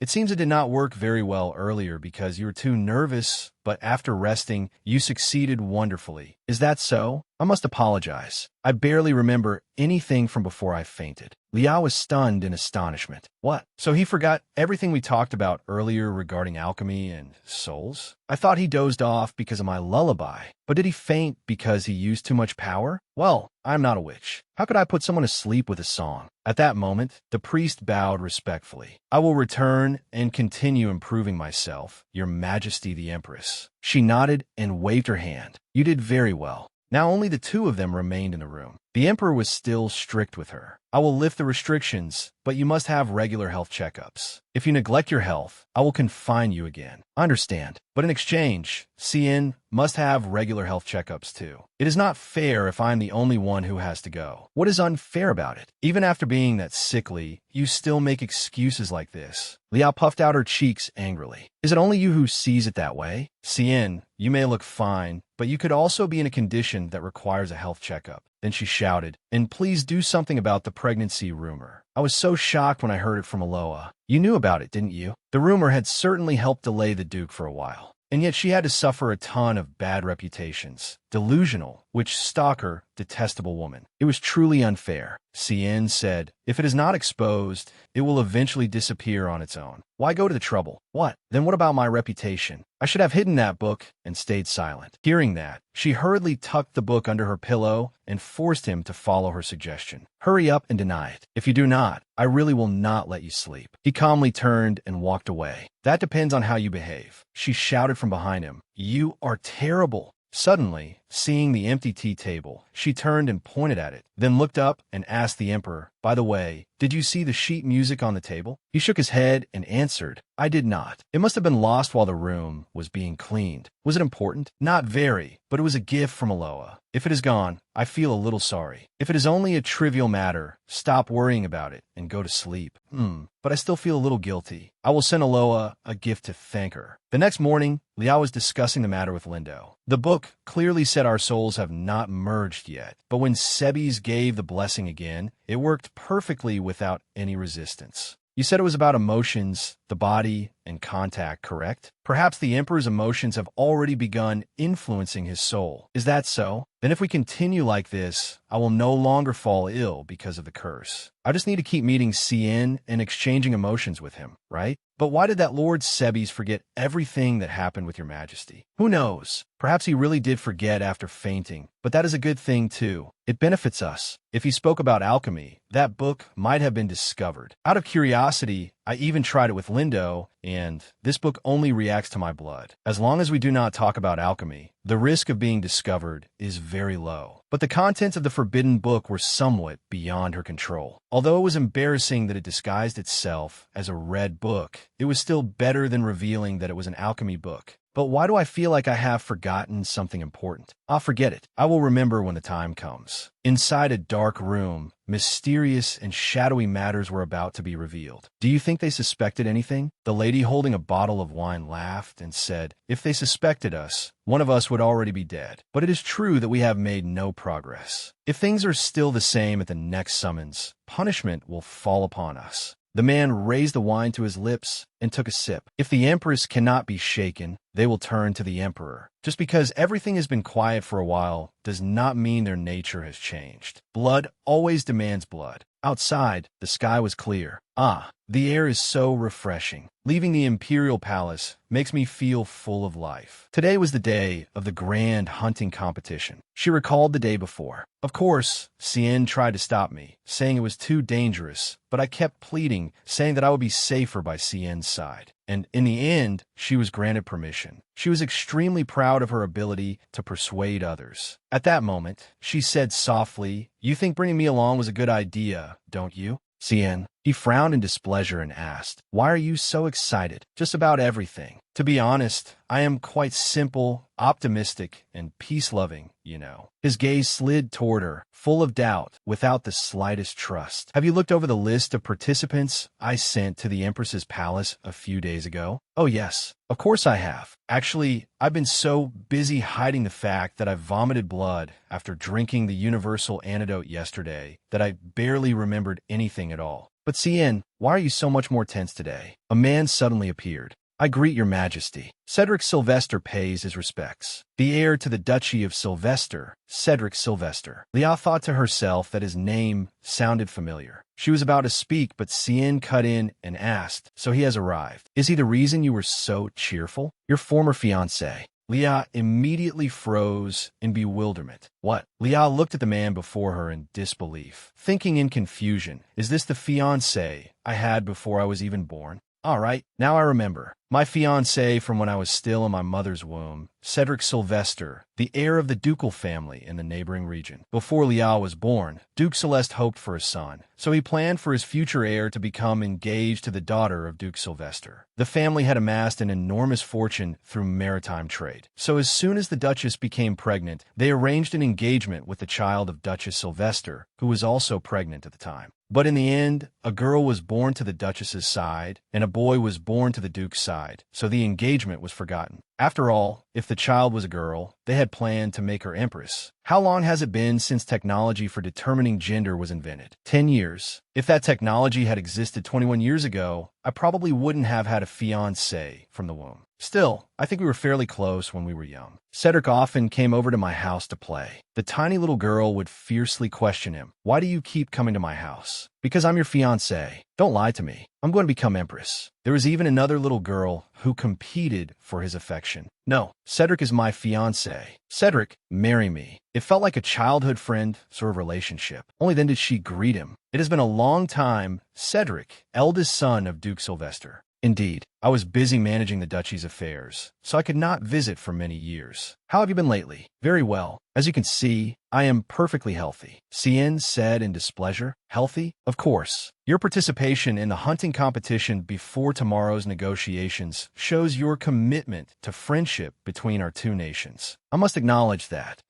It seems it did not work very well earlier because you were too nervous, but after resting, you succeeded wonderfully. Is that so? I must apologize. I barely remember anything from before I fainted. Lia was stunned in astonishment. What? So he forgot everything we talked about earlier regarding alchemy and souls? I thought he dozed off because of my lullaby. But did he faint because he used too much power? Well, I'm not a witch. How could I put someone to sleep with a song? At that moment, the priest bowed respectfully. I will return and continue improving myself, Your Majesty the Empress. She nodded and waved her hand. You did very well. Now only the two of them remained in the room. The emperor was still strict with her. I will lift the restrictions, but you must have regular health checkups. If you neglect your health, I will confine you again. I understand. But in exchange, Cien must have regular health checkups too. It is not fair if I'm the only one who has to go. What is unfair about it? Even after being that sickly, you still make excuses like this. Lia puffed out her cheeks angrily. Is it only you who sees it that way? Cien, you may look fine, but you could also be in a condition that requires a health checkup. Then she shouted, and please do something about the pregnancy rumor. I was so shocked when I heard it from Aloa. You knew about it, didn't you? The rumor had certainly helped delay the Duke for a while. And yet she had to suffer a ton of bad reputations. Delusional, witch stalker, detestable woman. It was truly unfair. Cien said, if it is not exposed, it will eventually disappear on its own. Why go to the trouble? What? Then what about my reputation? I should have hidden that book and stayed silent. Hearing that, she hurriedly tucked the book under her pillow and forced him to follow her suggestion. Hurry up and deny it. If you do not, I really will not let you sleep. He calmly turned and walked away. That depends on how you behave. She shouted from behind him. You are terrible. Suddenly, seeing the empty tea table, she turned and pointed at it, then looked up and asked the emperor, by the way, did you see the sheet music on the table? He shook his head and answered, I did not. It must have been lost while the room was being cleaned. Was it important? Not very, but it was a gift from Aloa. If it is gone, I feel a little sorry. If it is only a trivial matter, stop worrying about it and go to sleep. But I still feel a little guilty. I will send Aloa a gift to thank her. The next morning, Lia was discussing the matter with Lindo. The book clearly said our souls have not merged yet, but when Sebes gave the blessing again, it It worked perfectly without any resistance. You said it was about emotions, the body, and contact, correct? Perhaps the Emperor's emotions have already begun influencing his soul. Is that so? Then if we continue like this, I will no longer fall ill because of the curse. I just need to keep meeting Cien and exchanging emotions with him, right? But why did that Lord Sebes forget everything that happened with your majesty? Who knows? Perhaps he really did forget after fainting, but that is a good thing too. It benefits us. If he spoke about alchemy, that book might have been discovered. Out of curiosity, I even tried it with Lindo, and this book only reacts to my blood. As long as we do not talk about alchemy, the risk of being discovered is very low. But the contents of the forbidden book were somewhat beyond her control. Although it was embarrassing that it disguised itself as a red book, it was still better than revealing that it was an alchemy book. But why do I feel like I have forgotten something important? I'll forget it. I will remember when the time comes. Inside a dark room, mysterious and shadowy matters were about to be revealed. Do you think they suspected anything? The lady holding a bottle of wine laughed and said, "If they suspected us, one of us would already be dead. But it is true that we have made no progress. If things are still the same at the next summons, punishment will fall upon us." The man raised the wine to his lips and took a sip. If the Empress cannot be shaken, they will turn to the Emperor. Just because everything has been quiet for a while does not mean their nature has changed. Blood always demands blood. Outside, the sky was clear. The air is so refreshing. Leaving the Imperial Palace makes me feel full of life. Today was the day of the grand hunting competition. She recalled the day before. Of course, Cien tried to stop me, saying it was too dangerous, but I kept pleading, saying that I would be safer by Cien's side. And in the end, she was granted permission. She was extremely proud of her ability to persuade others. At that moment, she said softly, "You think bringing me along was a good idea, don't you?" Cien. He frowned in displeasure and asked, "Why are you so excited? Just about everything." To be honest, I am quite simple, optimistic, and peace-loving, you know. His gaze slid toward her, full of doubt, without the slightest trust. "Have you looked over the list of participants I sent to the Empress's palace a few days ago?" "Oh yes, of course I have. Actually, I've been so busy hiding the fact that I vomited blood after drinking the universal antidote yesterday that I barely remembered anything at all." "But Cien, why are you so much more tense today?" A man suddenly appeared. "I greet your majesty." Cedric Sylvester pays his respects. The heir to the Duchy of Sylvester, Cedric Sylvester. Leah thought to herself that his name sounded familiar. She was about to speak, but Cien cut in and asked, "So he has arrived. Is he the reason you were so cheerful?" "Your former fiancé." Leah immediately froze in bewilderment. "What?" Leah looked at the man before her in disbelief, thinking in confusion, "Is this the fiancé I had before I was even born?" "All right, now I remember. My fiancé from when I was still in my mother's womb, Cedric Sylvester, the heir of the ducal family in the neighboring region. Before Liao was born, Duke Celeste hoped for a son, so he planned for his future heir to become engaged to the daughter of Duke Sylvester. The family had amassed an enormous fortune through maritime trade, so as soon as the Duchess became pregnant, they arranged an engagement with the child of Duchess Sylvester, who was also pregnant at the time. But in the end, a girl was born to the Duchess's side, and a boy was born to the Duke's side, so the engagement was forgotten. After all, if the child was a girl, they had planned to make her empress. How long has it been since technology for determining gender was invented? 10 years. If that technology had existed 21 years ago, I probably wouldn't have had a fiancé from the womb. Still, I think we were fairly close when we were young. Cedric often came over to my house to play. The tiny little girl would fiercely question him. "Why do you keep coming to my house?" "Because I'm your fiancé. Don't lie to me. I'm going to become empress." There was even another little girl who competed for his affection. "No, Cedric is my fiancé. Cedric, marry me." It felt like a childhood friend sort of relationship. Only then did she greet him. "It has been a long time, Cedric, eldest son of Duke Sylvester." Indeed, I was busy managing the duchy's affairs, so I could not visit for many years. "How have you been lately?" "Very well. As you can see, I am perfectly healthy." Cien said in displeasure. "Healthy? Of course. Your participation in the hunting competition before tomorrow's negotiations shows your commitment to friendship between our two nations. I must acknowledge that.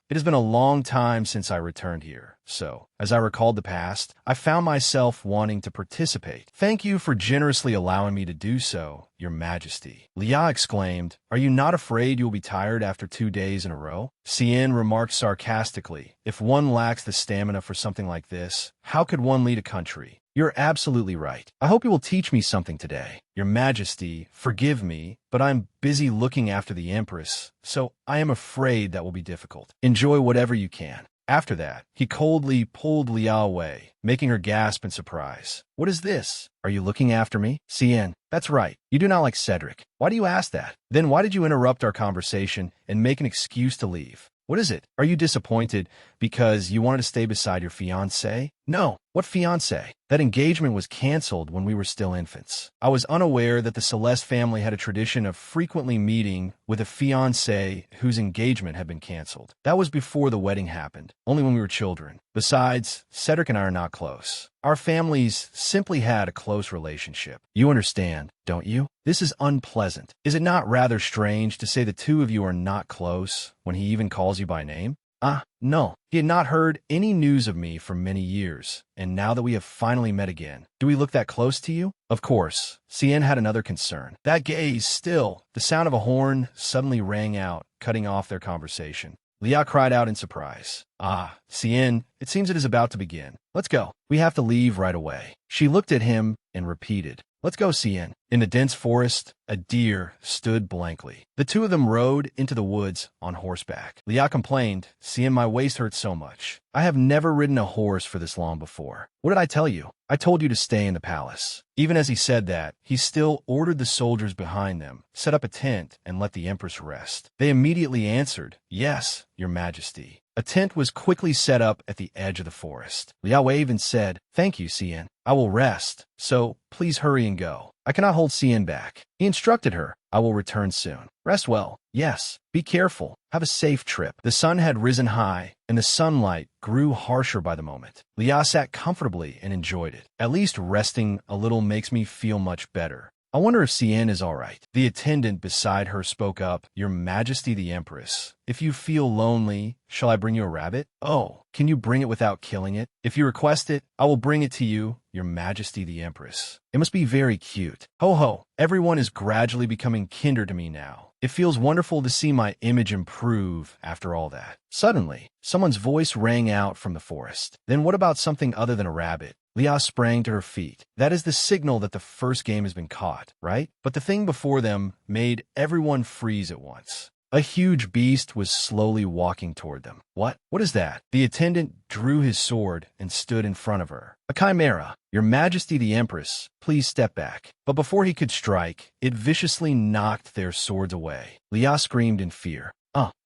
It has been a long time since I returned here, so, as I recalled the past, I found myself wanting to participate. Thank you for generously allowing me to do so. so, Your Majesty. Lia exclaimed, Are you not afraid you will be tired after 2 days in a row? Cien remarked sarcastically, If one lacks the stamina for something like this, how could one lead a country? You're absolutely right. I hope you will teach me something today. Your Majesty, forgive me, but I'm busy looking after the Empress, so I am afraid that will be difficult. Enjoy whatever you can. After that, he coldly pulled Lia away, making her gasp in surprise. What is this? Are you looking after me? Cien, that's right. You do not like Cedric. Why do you ask that? Then why did you interrupt our conversation and make an excuse to leave? What is it? Are you disappointed because you wanted to stay beside your fiancé? No. What fiancé? That engagement was canceled when we were still infants. I was unaware that the Celeste family had a tradition of frequently meeting with a fiancé whose engagement had been canceled. That was before the wedding happened, only when we were children. Besides, Cedric and I are not close. Our families simply had a close relationship. You understand, don't you? This is unpleasant. Is it not rather strange to say the two of you are not close when he even calls you by name? No. He had not heard any news of me for many years, and now that we have finally met again, do we look that close to you? Of course. Cien had another concern. That gaze still. The sound of a horn suddenly rang out, cutting off their conversation. Lia cried out in surprise. Cien, it seems it is about to begin. Let's go. We have to leave right away. She looked at him and repeated, Let's go, Cien. In the dense forest, a deer stood blankly. The two of them rode into the woods on horseback. Lia complained, Cien, my waist hurts so much. I have never ridden a horse for this long before. What did I tell you? I told you to stay in the palace. Even as he said that, he still ordered the soldiers behind them, set up a tent, and let the Empress rest. They immediately answered, Yes, Your Majesty. A tent was quickly set up at the edge of the forest. Liao even said, Thank you, Cien. I will rest, so please hurry and go. I cannot hold Cien back. He instructed her, I will return soon. Rest well. Yes. Be careful. Have a safe trip. The sun had risen high, and the sunlight grew harsher by the moment. Lia sat comfortably and enjoyed it. At least resting a little makes me feel much better. I wonder if Cien is all right. The attendant beside her spoke up, Your Majesty the Empress, if you feel lonely, shall I bring you a rabbit? Oh, can you bring it without killing it? If you request it, I will bring it to you, Your Majesty the Empress. It must be very cute. Ho ho, everyone is gradually becoming kinder to me now. It feels wonderful to see my image improve after all that. Suddenly, someone's voice rang out from the forest. Then what about something other than a rabbit? Lia sprang to her feet. That is the signal that the first game has been caught, right? But the thing before them made everyone freeze at once. A huge beast was slowly walking toward them. What? What is that? The attendant drew his sword and stood in front of her. A chimera. Your Majesty the Empress, please step back. But before he could strike, it viciously knocked their swords away. Lia screamed in fear.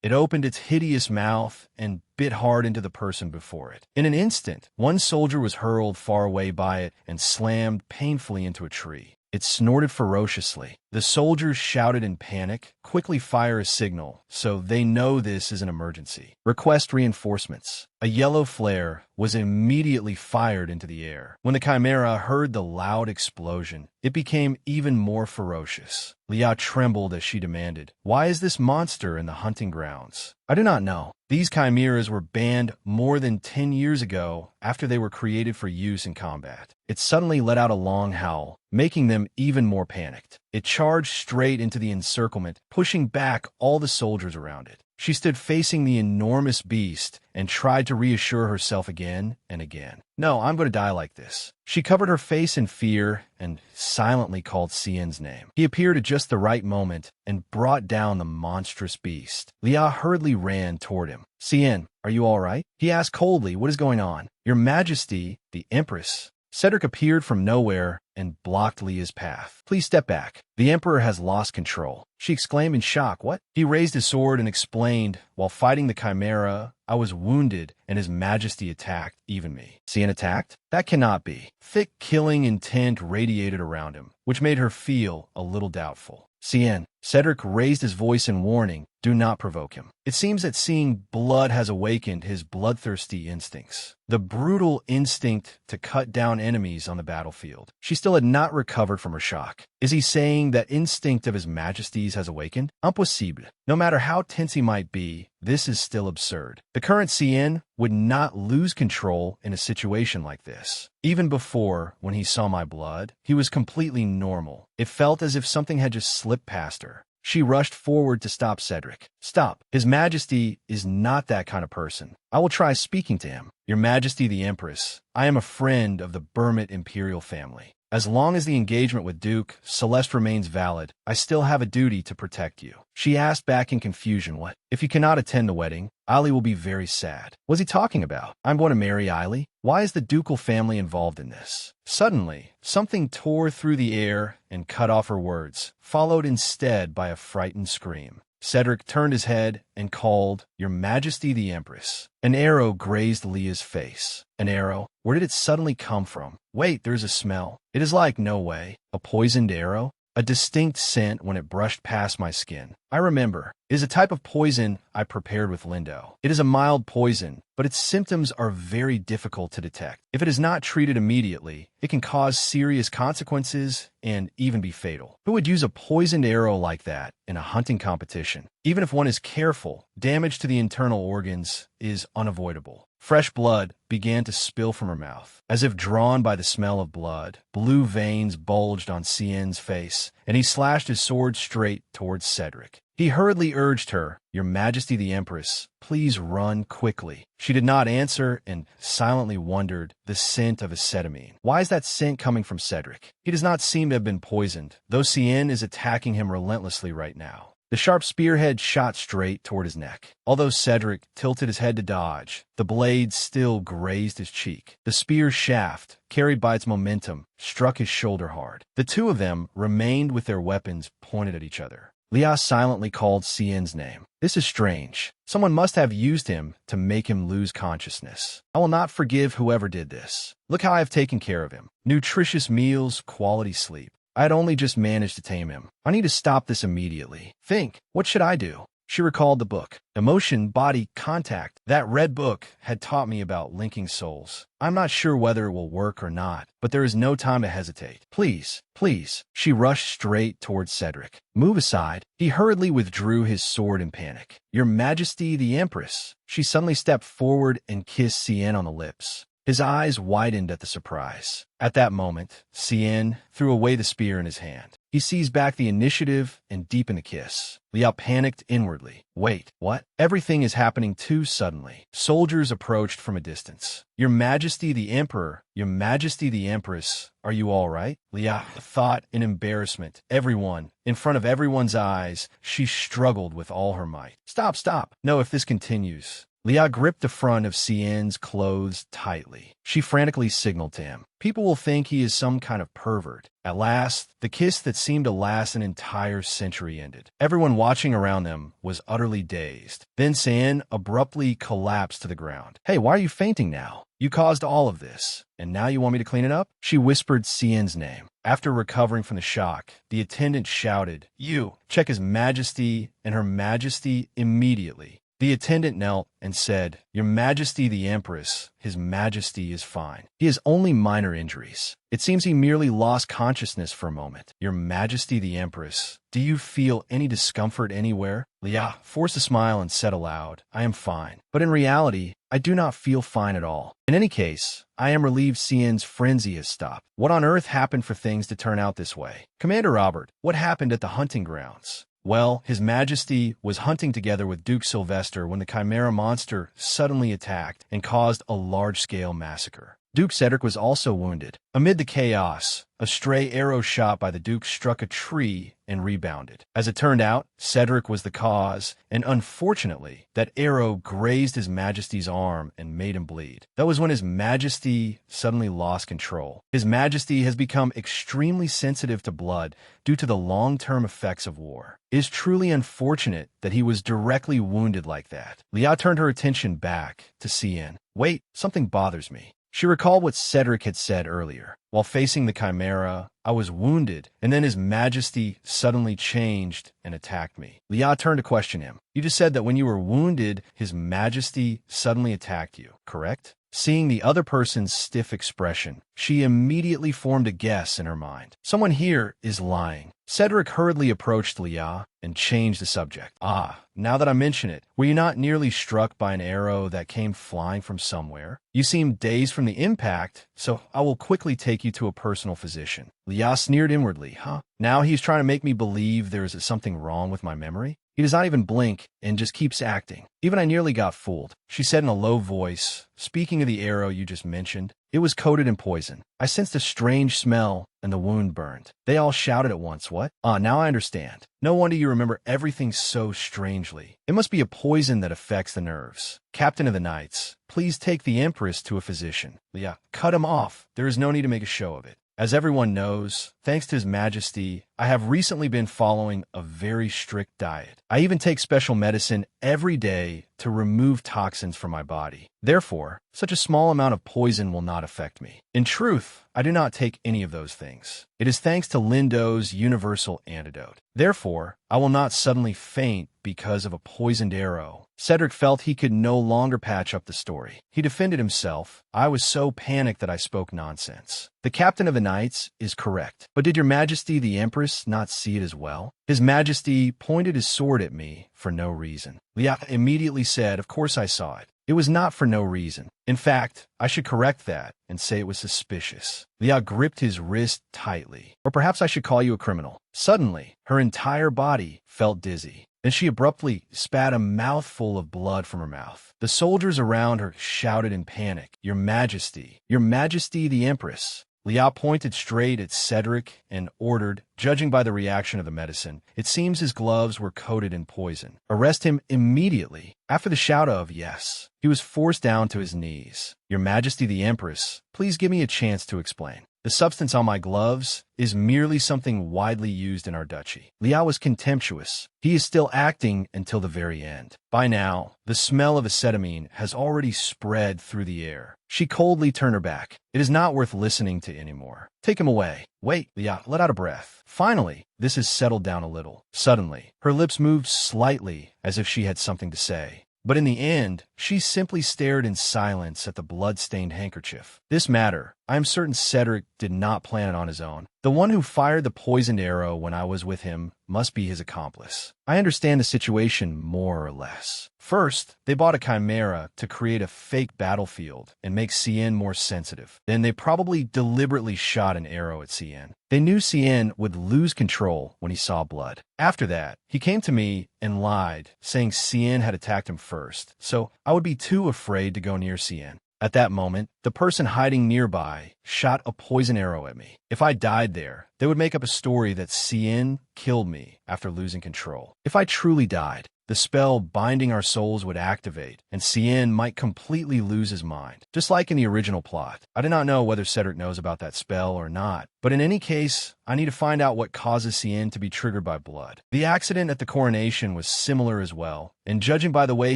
It opened its hideous mouth and bit hard into the person before it. In an instant, one soldier was hurled far away by it and slammed painfully into a tree. It snorted ferociously. The soldiers shouted in panic, quickly fire a signal, so they know this is an emergency. Request reinforcements. A yellow flare was immediately fired into the air. When the chimera heard the loud explosion, it became even more ferocious. Lia trembled as she demanded, Why is this monster in the hunting grounds? I do not know. These chimeras were banned more than 10 years ago after they were created for use in combat. It suddenly let out a long howl, making them even more panicked. It charged straight into the encirclement, pushing back all the soldiers around it. She stood facing the enormous beast and tried to reassure herself again and again. No, I'm going to die like this. She covered her face in fear and silently called Cien's name. He appeared at just the right moment and brought down the monstrous beast. Lia hurriedly ran toward him. Cien, are you all right? He asked coldly, What is going on? Your Majesty, the Empress. Cedric appeared from nowhere and blocked Lia's path. Please step back. The Emperor has lost control. She exclaimed in shock. What? He raised his sword and explained, while fighting the chimera, I was wounded and His Majesty attacked even me. Cien attacked? That cannot be. Thick killing intent radiated around him, which made her feel a little doubtful. Cien, Cedric raised his voice in warning, do not provoke him. It seems that seeing blood has awakened his bloodthirsty instincts. The brutal instinct to cut down enemies on the battlefield. She still had not recovered from her shock. Is he saying that instinct of his majesty's has awakened? Impossible. No matter how tense he might be, this is still absurd. The current CN would not lose control in a situation like this. Even before, when he saw my blood, he was completely normal. It felt as if something had just slipped past her. She rushed forward to stop Cedric. Stop. His Majesty is not that kind of person. I will try speaking to him. Your Majesty the Empress, I am a friend of the Burmit imperial family. As long as the engagement with Duke Celeste remains valid, I still have a duty to protect you. She asked back in confusion, what? If you cannot attend the wedding, Ali will be very sad. What's he talking about? I'm going to marry Ali? Why is the ducal family involved in this? Suddenly, something tore through the air and cut off her words, followed instead by a frightened scream. Cedric turned his head and called, Your Majesty the Empress. An arrow grazed Leah's face. An arrow? Where did it suddenly come from? Wait, there's a smell. It is like, no way, a poisoned arrow? A distinct scent when it brushed past my skin. I remember. It is a type of poison I prepared with Lindo. It is a mild poison, but its symptoms are very difficult to detect. If it is not treated immediately, it can cause serious consequences and even be fatal. Who would use a poisoned arrow like that in a hunting competition? Even if one is careful, damage to the internal organs is unavoidable. Fresh blood began to spill from her mouth. As if drawn by the smell of blood, blue veins bulged on Cien's face, and he slashed his sword straight towards Cedric. He hurriedly urged her, Your Majesty the Empress, please run quickly. She did not answer and silently wondered the scent of acetamine. Why is that scent coming from Cedric? He does not seem to have been poisoned, though Cien is attacking him relentlessly right now. The sharp spearhead shot straight toward his neck. Although Cedric tilted his head to dodge, the blade still grazed his cheek. The spear shaft, carried by its momentum, struck his shoulder hard. The two of them remained with their weapons pointed at each other. Leah silently called Cien's name. This is strange. Someone must have used him to make him lose consciousness. I will not forgive whoever did this. Look how I have taken care of him. Nutritious meals, quality sleep. I had only just managed to tame him. I need to stop this immediately. Think, what should I do? She recalled the book. Emotion, Body, Contact. That red book had taught me about linking souls. I'm not sure whether it will work or not, but there is no time to hesitate. Please, please. She rushed straight towards Cedric. Move aside. He hurriedly withdrew his sword in panic. Your Majesty the Empress. She suddenly stepped forward and kissed Cien on the lips. His eyes widened at the surprise. At that moment, Cien threw away the spear in his hand. He seized back the initiative and deepened the kiss. Liao panicked inwardly. Wait, what? Everything is happening too suddenly. Soldiers approached from a distance. Your Majesty the Emperor, Your Majesty the Empress, are you all right? Liao thought in embarrassment. Everyone, in front of everyone's eyes, she struggled with all her might. Stop, stop. No, if this continues. Leah gripped the front of Cien's clothes tightly. She frantically signaled to him. People will think he is some kind of pervert. At last, the kiss that seemed to last an entire century ended. Everyone watching around them was utterly dazed. Then Cien abruptly collapsed to the ground. Hey, why are you fainting now? You caused all of this, and now you want me to clean it up? She whispered Cien's name. After recovering from the shock, the attendant shouted, You, check His Majesty and Her Majesty immediately. The attendant knelt and said, Your Majesty the Empress, His Majesty is fine. He has only minor injuries. It seems he merely lost consciousness for a moment. Your Majesty the Empress, do you feel any discomfort anywhere? Leah forced a smile and said aloud, I am fine. But in reality, I do not feel fine at all. In any case, I am relieved Cien's frenzy has stopped. What on earth happened for things to turn out this way? Commander Robert, what happened at the hunting grounds? Well, His Majesty was hunting together with Duke Sylvester when the Chimera monster suddenly attacked and caused a large-scale massacre. Duke Cedric was also wounded. Amid the chaos, a stray arrow shot by the Duke struck a tree and rebounded. As it turned out, Cedric was the cause, and unfortunately, that arrow grazed His Majesty's arm and made him bleed. That was when His Majesty suddenly lost control. His Majesty has become extremely sensitive to blood due to the long-term effects of war. It is truly unfortunate that he was directly wounded like that. Leah turned her attention back to Cien. Wait, something bothers me. She recalled what Cedric had said earlier. While facing the Chimera, I was wounded, and then His Majesty suddenly changed and attacked me. Lia turned to question him. You just said that when you were wounded, His Majesty suddenly attacked you, correct? Seeing the other person's stiff expression, she immediately formed a guess in her mind. Someone here is lying. Cedric hurriedly approached Lia and changed the subject. Now that I mention it, were you not nearly struck by an arrow that came flying from somewhere? You seem dazed from the impact, so I will quickly take you to a personal physician. Lia sneered inwardly. Now he's trying to make me believe there is something wrong with my memory? He does not even blink and just keeps acting. Even I nearly got fooled. She said in a low voice, speaking of the arrow you just mentioned, it was coated in poison. I sensed a strange smell and the wound burned. They all shouted at once. What? Now I understand. No wonder you remember everything so strangely. It must be a poison that affects the nerves. Captain of the Knights, please take the Empress to a physician. Lia, cut him off. There is no need to make a show of it. As everyone knows, thanks to His Majesty, I have recently been following a very strict diet. I even take special medicine every day to remove toxins from my body. Therefore, such a small amount of poison will not affect me. In truth, I do not take any of those things. It is thanks to Lindo's universal antidote. Therefore, I will not suddenly faint because of a poisoned arrow. Cedric felt he could no longer patch up the story. He defended himself. I was so panicked that I spoke nonsense. The Captain of the Knights is correct. But did Your Majesty the Empress not see it as well? His Majesty pointed his sword at me for no reason. Lia immediately said, of course I saw it. It was not for no reason. In fact, I should correct that and say it was suspicious. Lia gripped his wrist tightly. Or perhaps I should call you a criminal. Suddenly, her entire body felt dizzy. Then she abruptly spat a mouthful of blood from her mouth. The soldiers around her shouted in panic, Your Majesty the Empress. Lia pointed straight at Cedric and ordered, judging by the reaction of the medicine, it seems his gloves were coated in poison. Arrest him immediately. After the shout of yes, he was forced down to his knees. Your Majesty the Empress, please give me a chance to explain. The substance on my gloves is merely something widely used in our duchy. Lia was contemptuous. He is still acting until the very end. By now, the smell of acetylene has already spread through the air. She coldly turned her back. It is not worth listening to anymore. Take him away. Wait, Lia let out a breath. Finally, this has settled down a little. Suddenly, her lips moved slightly as if she had something to say. But in the end, she simply stared in silence at the blood-stained handkerchief. This matter, I am certain Cedric did not plan it on his own. The one who fired the poisoned arrow when I was with him must be his accomplice. I understand the situation more or less. First, they bought a chimera to create a fake battlefield and make Cien more sensitive. Then they probably deliberately shot an arrow at Cien. They knew Cien would lose control when he saw blood. After that, he came to me and lied, saying Cien had attacked him first, so I would be too afraid to go near Cien. At that moment, the person hiding nearby shot a poison arrow at me. If I died there, they would make up a story that Cien killed me after losing control. If I truly died, the spell binding our souls would activate, and Cien might completely lose his mind, just like in the original plot. I do not know whether Cedric knows about that spell or not, but in any case, I need to find out what causes Cien to be triggered by blood. The accident at the coronation was similar as well, and judging by the way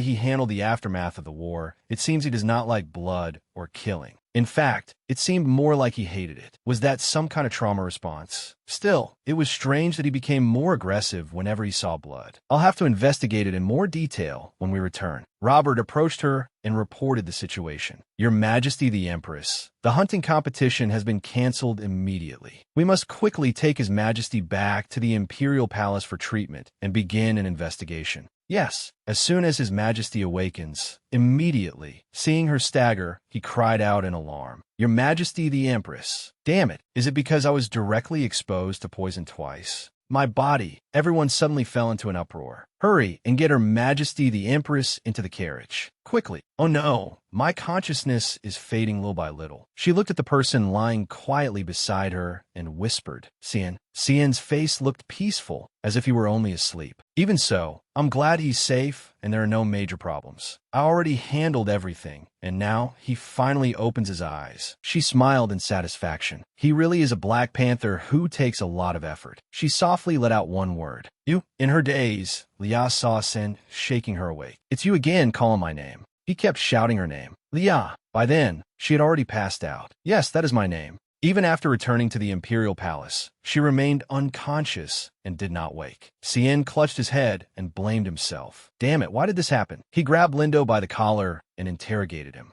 he handled the aftermath of the war, it seems he does not like blood or killing. In fact, it seemed more like he hated it. Was that some kind of trauma response? Still, it was strange that he became more aggressive whenever he saw blood. I'll have to investigate it in more detail when we return. Robert approached her and reported the situation. Your Majesty the Empress, the hunting competition has been cancelled immediately. We must quickly take His Majesty back to the Imperial Palace for treatment and begin an investigation. Yes, as soon as His Majesty awakens, immediately, seeing her stagger, he cried out in alarm. Your Majesty the Empress. Damn it, is it because I was directly exposed to poison twice? My body. Everyone suddenly fell into an uproar. Hurry and get Her Majesty the Empress into the carriage. Quickly. Oh no, my consciousness is fading little by little. She looked at the person lying quietly beside her and whispered, Cien. Cien's face looked peaceful, as if he were only asleep. Even so, I'm glad he's safe and there are no major problems. I already handled everything, and now he finally opens his eyes. She smiled in satisfaction. He really is a Black Panther who takes a lot of effort. She softly let out one word. You. In her daze, Lia saw Cien shaking her awake. It's you again calling my name. He kept shouting her name. Lia. By then, She had already passed out. Yes, that is my name. Even after returning to the imperial palace, she remained unconscious and did not wake. Cien clutched his head and blamed himself. Damn it, why did this happen? He grabbed Lindo by the collar and interrogated him.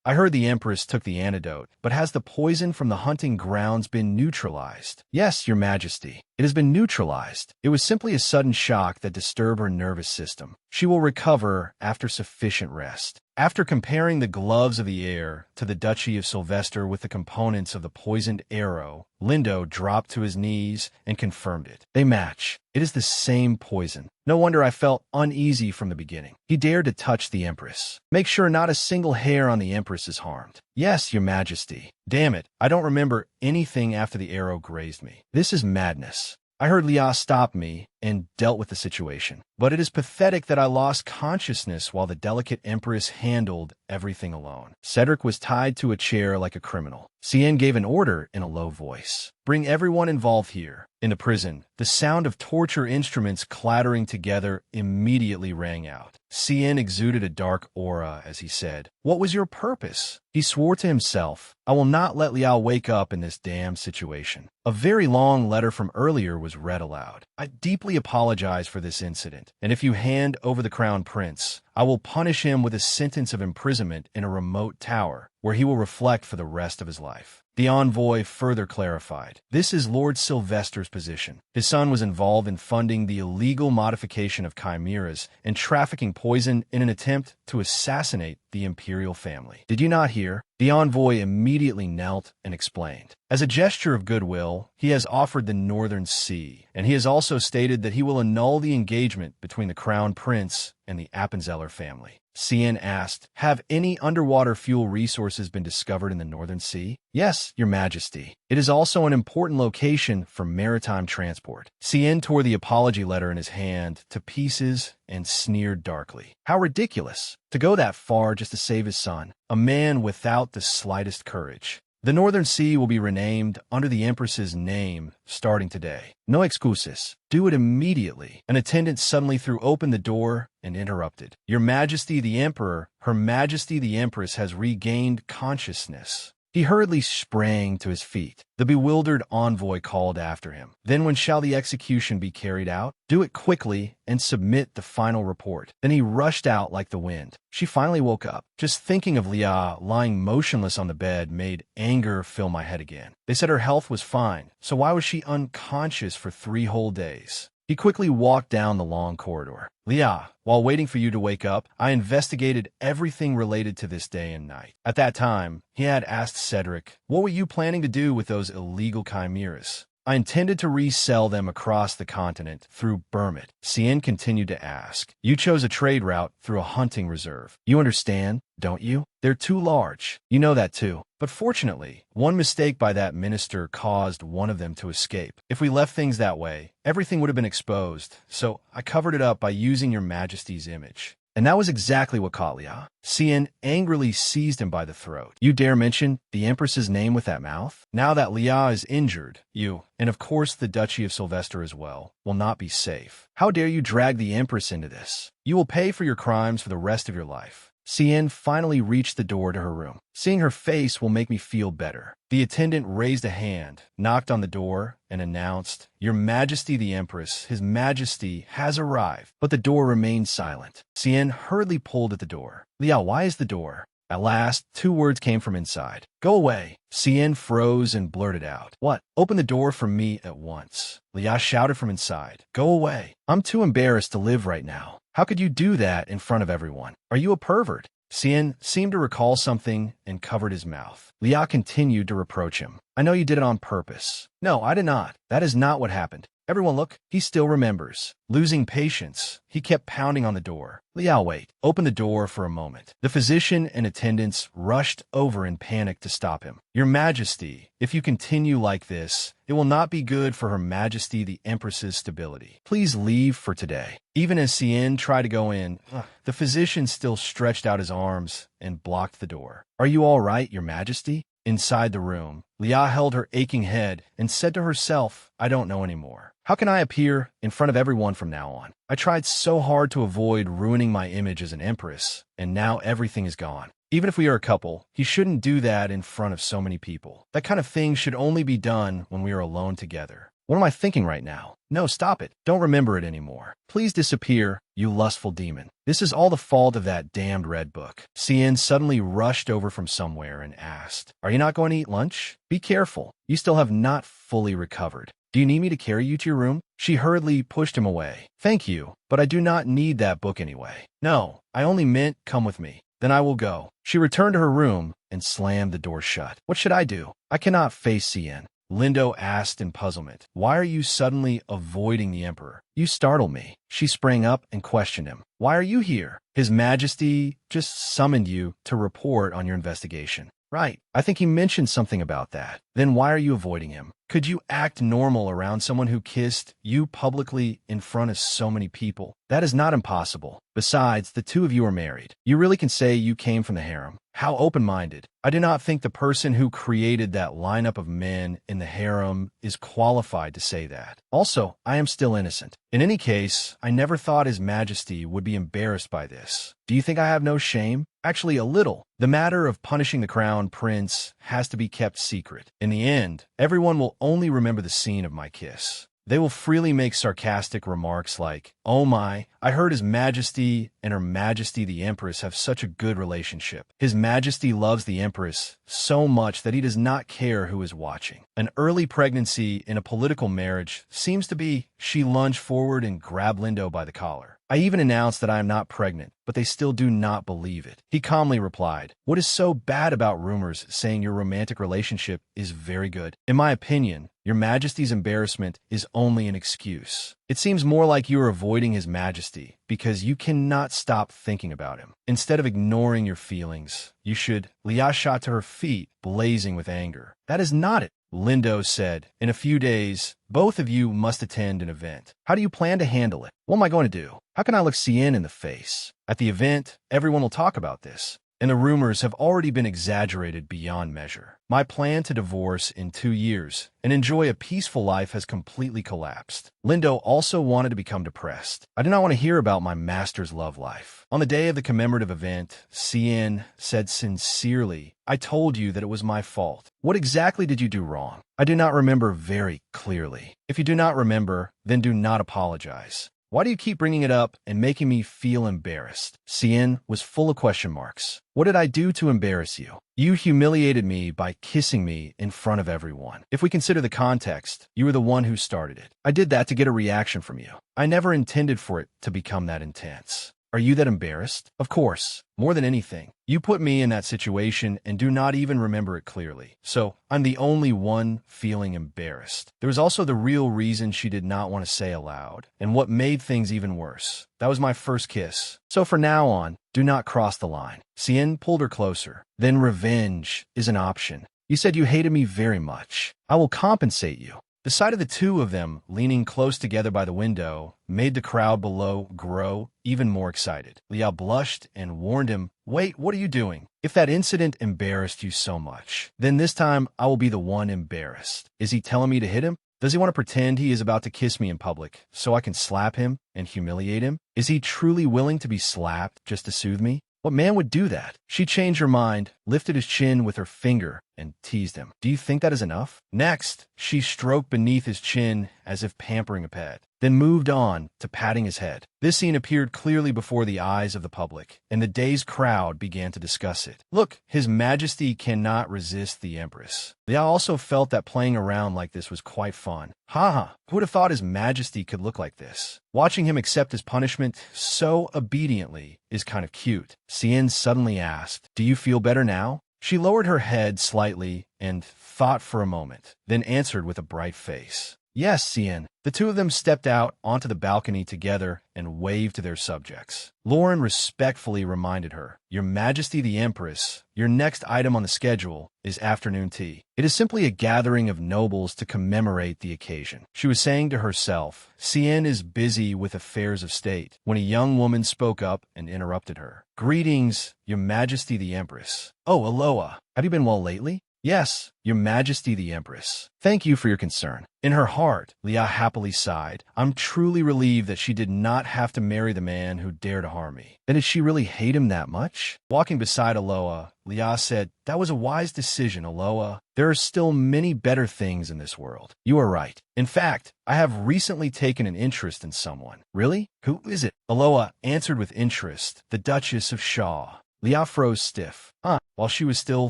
I heard the Empress took the antidote, but has the poison from the hunting grounds been neutralized? Yes, Your Majesty. It has been neutralized. It was simply a sudden shock that disturbed her nervous system. She will recover after sufficient rest. After comparing the gloves of the heir to the Duchy of Sylvester with the components of the poisoned arrow, Lindo dropped to his knees and confirmed it. They match. It is the same poison. No wonder I felt uneasy from the beginning. He dared to touch the Empress. Make sure not a single hair on the Empress is harmed. Yes, Your Majesty. Damn it, I don't remember anything after the arrow grazed me. This is madness. I heard Lia stop me and dealt with the situation. But it is pathetic that I lost consciousness while the delicate Empress handled everything alone. Cedric was tied to a chair like a criminal. Cien gave an order in a low voice. Bring everyone involved here. In the prison, the sound of torture instruments clattering together immediately rang out. Cien exuded a dark aura as he said, "What was your purpose?" He swore to himself, "I will not let Liao wake up in this damn situation." A very long letter from earlier was read aloud. I deeply apologize for this incident, and if you hand over the crown prince, I will punish him with a sentence of imprisonment in a remote tower, where he will reflect for the rest of his life. The envoy further clarified, this is Lord Sylvester's position. His son was involved in funding the illegal modification of chimeras and trafficking poison in an attempt to assassinate the imperial family. Did you not hear? The envoy immediately knelt and explained. As a gesture of goodwill, he has offered the Northern Sea, and he has also stated that he will annul the engagement between the Crown Prince and the Appenzeller family. Cien asked, have any underwater fuel resources been discovered in the Northern Sea? Yes, Your Majesty. It is also an important location for maritime transport. Cien tore the apology letter in his hand to pieces and sneered darkly. How ridiculous! To go that far just to save his son, a man without the slightest courage. The Northern Sea will be renamed under the Empress's name starting today. No excuses. Do it immediately. An attendant suddenly threw open the door and interrupted. Your Majesty the Emperor, Her Majesty the Empress has regained consciousness. He hurriedly sprang to his feet. The bewildered envoy called after him. Then when shall the execution be carried out? Do it quickly and submit the final report. Then he rushed out like the wind. She finally woke up. Just thinking of Lia lying motionless on the bed made anger fill my head again. They said her health was fine, so why was she unconscious for 3 whole days? He quickly walked down the long corridor. Lia, while waiting for you to wake up, I investigated everything related to this day and night. At that time, he had asked Cedric, what were you planning to do with those illegal chimeras? I intended to resell them across the continent through Burmit. Cien continued to ask. You chose a trade route through a hunting reserve. You understand, don't you? They're too large. You know that too. But fortunately, one mistake by that minister caused one of them to escape. If we left things that way, everything would have been exposed, so I covered it up by using Your Majesty's image. And that was exactly what caught Lia. Cien angrily seized him by the throat. You dare mention the Empress's name with that mouth? Now that Lia is injured, you, and of course the Duchy of Sylvester as well, will not be safe. How dare you drag the Empress into this? You will pay for your crimes for the rest of your life. Cien finally reached the door to her room. Seeing her face will make me feel better. The attendant raised a hand, knocked on the door, and announced, Your Majesty the Empress, His Majesty, has arrived. But the door remained silent. Cien hurriedly pulled at the door. Lia, why is the door? At last, 2 words came from inside. Go away. Cien froze and blurted out. What? Open the door for me at once. Lia shouted from inside. Go away. I'm too embarrassed to live right now. How could you do that in front of everyone? Are you a pervert? Cien seemed to recall something and covered his mouth. Lia continued to reproach him. I know you did it on purpose. No, I did not. That is not what happened. Everyone look, he still remembers. Losing patience, he kept pounding on the door. Lia, wait. Open the door for a moment. The physician and attendants rushed over in panic to stop him. Your Majesty, if you continue like this, it will not be good for Her Majesty the Empress's stability. Please leave for today. Even as Cien tried to go in, the physician still stretched out his arms and blocked the door. Are you all right, Your Majesty? Inside the room, Lia held her aching head and said to herself, I don't know anymore. How can I appear in front of everyone from now on? I tried so hard to avoid ruining my image as an empress, and now everything is gone. Even if we are a couple, he shouldn't do that in front of so many people. That kind of thing should only be done when we are alone together. What am I thinking right now? No, stop it. Don't remember it anymore. Please disappear, you lustful demon. This is all the fault of that damned red book. Cien suddenly rushed over from somewhere and asked, "Are you not going to eat lunch? Be careful. You still have not fully recovered. Do you need me to carry you to your room?" She hurriedly pushed him away. "Thank you, but I do not need that book anyway." "No, I only meant come with me. Then I will go." She returned to her room and slammed the door shut. What should I do? I cannot face Cien. Lindo asked in puzzlement. "Why are you suddenly avoiding the Emperor? You startle me." She sprang up and questioned him. "Why are you here? His Majesty just summoned you to report on your investigation." "Right. I think he mentioned something about that." "Then why are you avoiding him? Could you act normal around someone who kissed you publicly in front of so many people? That is not impossible. Besides, the two of you are married. You really can say you came from the harem." How open-minded. I do not think the person who created that lineup of men in the harem is qualified to say that. Also, I am still innocent. In any case, I never thought His Majesty would be embarrassed by this. Do you think I have no shame? Actually, a little. The matter of punishing the crown prince has to be kept secret. In the end, everyone will only remember the scene of my kiss. They will freely make sarcastic remarks like, "Oh my, I heard His Majesty and Her Majesty the Empress have such a good relationship. His Majesty loves the Empress so much that he does not care who is watching." An early pregnancy in a political marriage seems to be. She lunged forward and grabbed Lindo by the collar. "I even announced that I am not pregnant, but they still do not believe it." He calmly replied, "What is so bad about rumors saying your romantic relationship is very good? In my opinion, Your Majesty's embarrassment is only an excuse. It seems more like you are avoiding His Majesty because you cannot stop thinking about him. Instead of ignoring your feelings, you should." Lia shot to her feet, blazing with anger. "That is not it," Lindo said. "In a few days, both of you must attend an event. How do you plan to handle it?" "What am I going to do? How can I look Cien in the face? At the event, everyone will talk about this, and the rumors have already been exaggerated beyond measure. My plan to divorce in 2 years and enjoy a peaceful life has completely collapsed." Lindo also wanted to become depressed. "I do not want to hear about my master's love life." On the day of the commemorative event, Cien said sincerely, "I told you that it was my fault. What exactly did you do wrong?" "I do not remember very clearly." "If you do not remember, then do not apologize. Why do you keep bringing it up and making me feel embarrassed?" Cien was full of question marks. "What did I do to embarrass you? You humiliated me by kissing me in front of everyone. If we consider the context, you were the one who started it. I did that to get a reaction from you. I never intended for it to become that intense. Are you that embarrassed?" "Of course, more than anything. You put me in that situation and do not even remember it clearly. So I'm the only one feeling embarrassed." There was also the real reason she did not want to say aloud, and what made things even worse. "That was my first kiss. So from now on, do not cross the line." Cien pulled her closer. "Then revenge is an option. You said you hated me very much. I will compensate you." The sight of the two of them leaning close together by the window made the crowd below grow even more excited. Liao blushed and warned him, "Wait, what are you doing? If that incident embarrassed you so much, then this time I will be the one embarrassed. Is he telling me to hit him? Does he want to pretend he is about to kiss me in public so I can slap him and humiliate him? Is he truly willing to be slapped just to soothe me? What man would do that?" She changed her mind, lifted his chin with her finger, and teased him. "Do you think that is enough?" Next, she stroked beneath his chin as if pampering a pet, then moved on to patting his head. This scene appeared clearly before the eyes of the public, and the day's crowd began to discuss it. "Look, His Majesty cannot resist the Empress." Liao also felt that playing around like this was quite fun. Haha, who would have thought His Majesty could look like this? Watching him accept his punishment so obediently is kind of cute. Cien suddenly asked, "Do you feel better now?" She lowered her head slightly and thought for a moment, then answered with a bright face, "Yes, Cien." The two of them stepped out onto the balcony together and waved to their subjects. Lauren respectfully reminded her, "Your Majesty the Empress, your next item on the schedule is afternoon tea. It is simply a gathering of nobles to commemorate the occasion." She was saying to herself, "Cien is busy with affairs of state," when a young woman spoke up and interrupted her. "Greetings, Your Majesty the Empress." "Oh, Aloha. Have you been well lately?" Yes, Your Majesty the Empress. Thank you for your concern. In her heart, Leah happily sighed. I'm truly relieved that she did not have to marry the man who dared to harm me. Then did she really hate him that much? Walking beside Aloha, Leah said, That was a wise decision, Aloha. There are still many better things in this world. You are right. In fact, I have recently taken an interest in someone. Really? Who is it? Aloha answered with interest, the Duchess of Shaw. Leah froze stiff. While she was still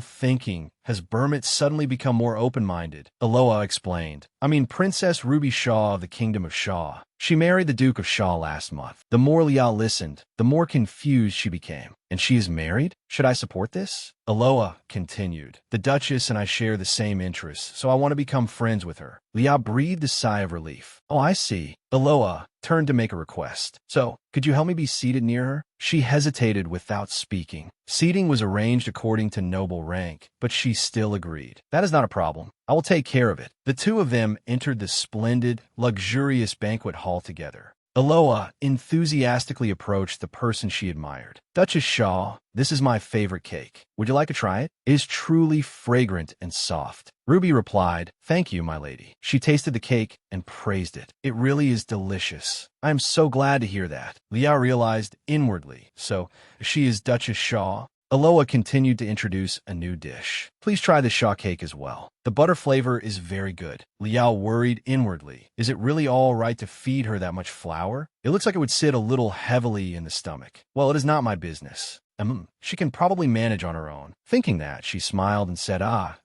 thinking, has Burmit suddenly become more open-minded? Aloha explained. I mean Princess Ruby Shaw of the Kingdom of Shaw. She married the Duke of Shaw last month. The more Leah listened, the more confused she became. And she is married? Should I support this? Aloha continued. The Duchess and I share the same interests, so I want to become friends with her. Leah breathed a sigh of relief. Oh, I see. Aloha turned to make a request. So, could you help me be seated near her? She hesitated without speaking. Seating was arranged according to noble rank, but she still agreed. That is not a problem. I will take care of it. The two of them entered the splendid, luxurious banquet hall together. Aloha enthusiastically approached the person she admired. Duchess Shaw, this is my favorite cake. Would you like to try it? It is truly fragrant and soft. Ruby replied, Thank you, my lady. She tasted the cake and praised it. It really is delicious. I am so glad to hear that. Leah realized inwardly. So, she is Duchess Shaw? Aloha continued to introduce a new dish. Please try the Shaw cake as well. The butter flavor is very good. Leah worried inwardly. Is it really all right to feed her that much flour? It looks like it would sit a little heavily in the stomach. Well, it is not my business. She can probably manage on her own. Thinking that, she smiled and said,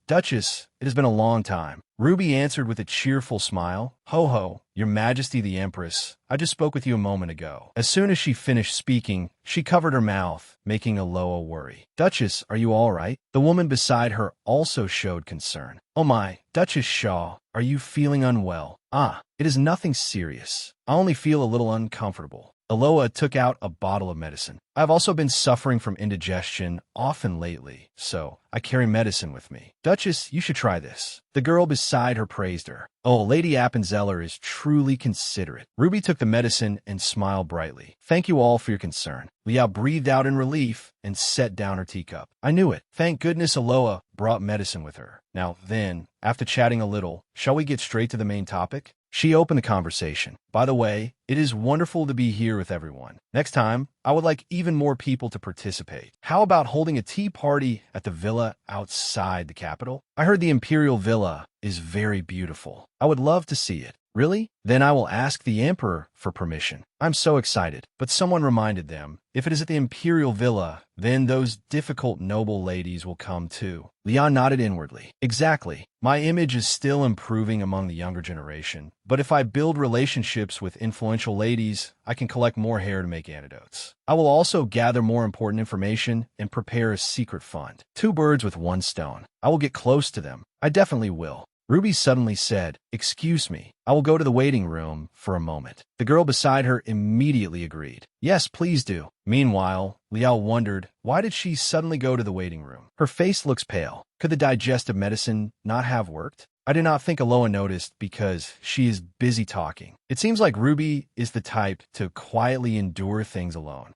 Duchess, it has been a long time. Ruby answered with a cheerful smile. Ho ho, Your Majesty the Empress. I just spoke with you a moment ago. As soon as she finished speaking, she covered her mouth, making Aloha worry. Duchess, are you all right? The woman beside her also showed concern. Oh my, Duchess Shaw, are you feeling unwell? It is nothing serious. I only feel a little uncomfortable. Aloha took out a bottle of medicine. I've also been suffering from indigestion often lately, so I carry medicine with me. Duchess, you should try this. The girl beside her praised her. Oh, Lady Appenzeller is truly considerate. Ruby took the medicine and smiled brightly. Thank you all for your concern. Leah breathed out in relief and set down her teacup. I knew it. Thank goodness Aloha brought medicine with her. Now then, after chatting a little, shall we get straight to the main topic? She opened the conversation. By the way, it is wonderful to be here with everyone. Next time, I would like even more people to participate. How about holding a tea party at the villa outside the capital? I heard the Imperial Villa is very beautiful. I would love to see it. Really? Then I will ask the Emperor for permission. I'm so excited. But someone reminded them, if it is at the Imperial Villa, then those difficult noble ladies will come too. Leon nodded inwardly. Exactly. My image is still improving among the younger generation, but if I build relationships with influential ladies, I can collect more hair to make antidotes. I will also gather more important information and prepare a secret fund. 2 birds with 1 stone. I will get close to them. I definitely will. Ruby suddenly said, Excuse me, I will go to the waiting room for a moment. The girl beside her immediately agreed. Yes, please do. Meanwhile, Liao wondered, why did she suddenly go to the waiting room? Her face looks pale. Could the digestive medicine not have worked? I did not think Aloha noticed because she is busy talking. It seems like Ruby is the type to quietly endure things alone.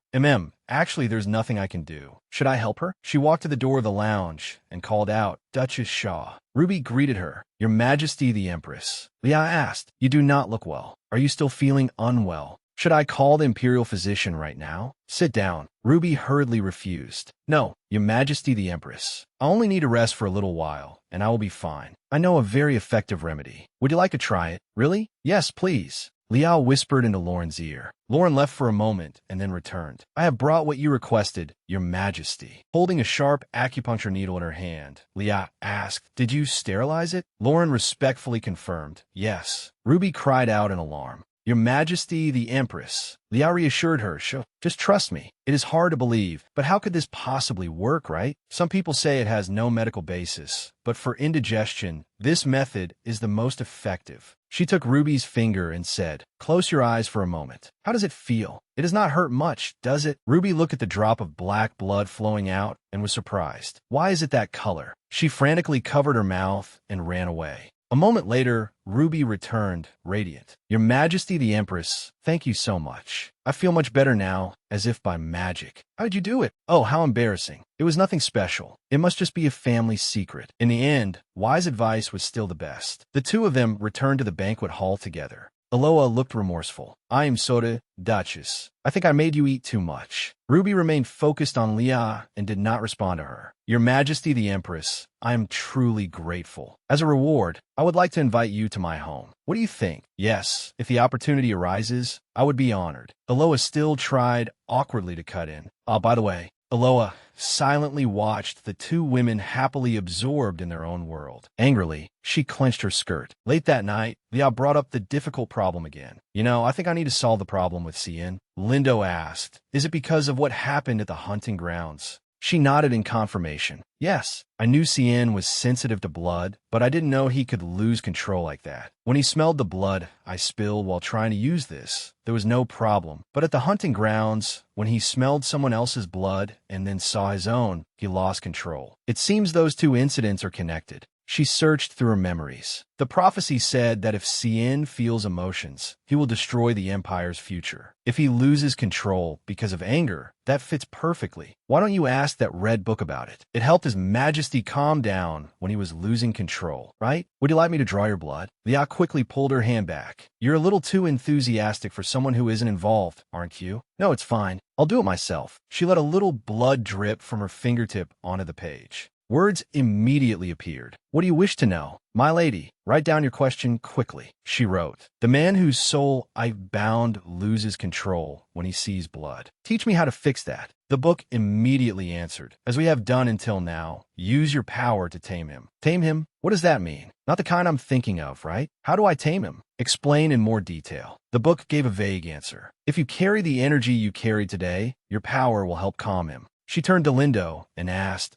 Actually, there's nothing I can do. Should I help her? She walked to the door of the lounge and called out, Duchess Shaw. Ruby greeted her. Your Majesty the Empress. Leah asked, You do not look well. Are you still feeling unwell? Should I call the imperial physician right now? Sit down. Ruby hurriedly refused. No, Your Majesty the Empress. I only need to rest for a little while, and I will be fine. I know a very effective remedy. Would you like to try it? Really? Yes, please. Liao whispered into Lauren's ear. Lauren left for a moment and then returned. I have brought what you requested, Your Majesty. Holding a sharp acupuncture needle in her hand, Liao asked, Did you sterilize it? Lauren respectfully confirmed, Yes. Ruby cried out in alarm. Your Majesty the Empress. Liao reassured her, Just trust me. It is hard to believe, but how could this possibly work, right? Some people say it has no medical basis, but for indigestion, this method is the most effective. She took Ruby's finger and said, Close your eyes for a moment. How does it feel? It does not hurt much, does it? Ruby looked at the drop of black blood flowing out and was surprised. Why is it that color? She frantically covered her mouth and ran away. A moment later, Ruby returned, radiant. Your Majesty the Empress, thank you so much. I feel much better now, as if by magic. How'd you do it? Oh, how embarrassing. It was nothing special. It must just be a family secret. In the end, wise advice was still the best. The two of them returned to the banquet hall together. Aloha looked remorseful. I am sorry, Duchess. I think I made you eat too much. Ruby remained focused on Leah and did not respond to her. Your Majesty the Empress, I am truly grateful. As a reward, I would like to invite you to my home. What do you think? Yes, if the opportunity arises, I would be honored. Aloha still tried awkwardly to cut in. By the way, Aloha silently watched the two women happily absorbed in their own world. Angrily, she clenched her skirt. Late that night, Leah brought up the difficult problem again. I think I need to solve the problem with Cien. Lindo asked, is it because of what happened at the hunting grounds? She nodded in confirmation. Yes, I knew Cien was sensitive to blood, but I didn't know he could lose control like that. When he smelled the blood I spilled while trying to use this, there was no problem. But at the hunting grounds, when he smelled someone else's blood and then saw his own, he lost control. It seems those two incidents are connected. She searched through her memories. The prophecy said that if Cien feels emotions, he will destroy the Empire's future. If he loses control because of anger, that fits perfectly. Why don't you ask that red book about it? It helped His Majesty calm down when he was losing control, right? Would you like me to draw your blood? Leah quickly pulled her hand back. You're a little too enthusiastic for someone who isn't involved, aren't you? No, it's fine. I'll do it myself. She let a little blood drip from her fingertip onto the page. Words immediately appeared. What do you wish to know? My lady, write down your question quickly, she wrote. The man whose soul I've bound loses control when he sees blood. Teach me how to fix that. The book immediately answered. As we have done until now, use your power to tame him. Tame him? What does that mean? Not the kind I'm thinking of, right? How do I tame him? Explain in more detail. The book gave a vague answer. If you carry the energy you carried today, your power will help calm him. She turned to Lindo and asked,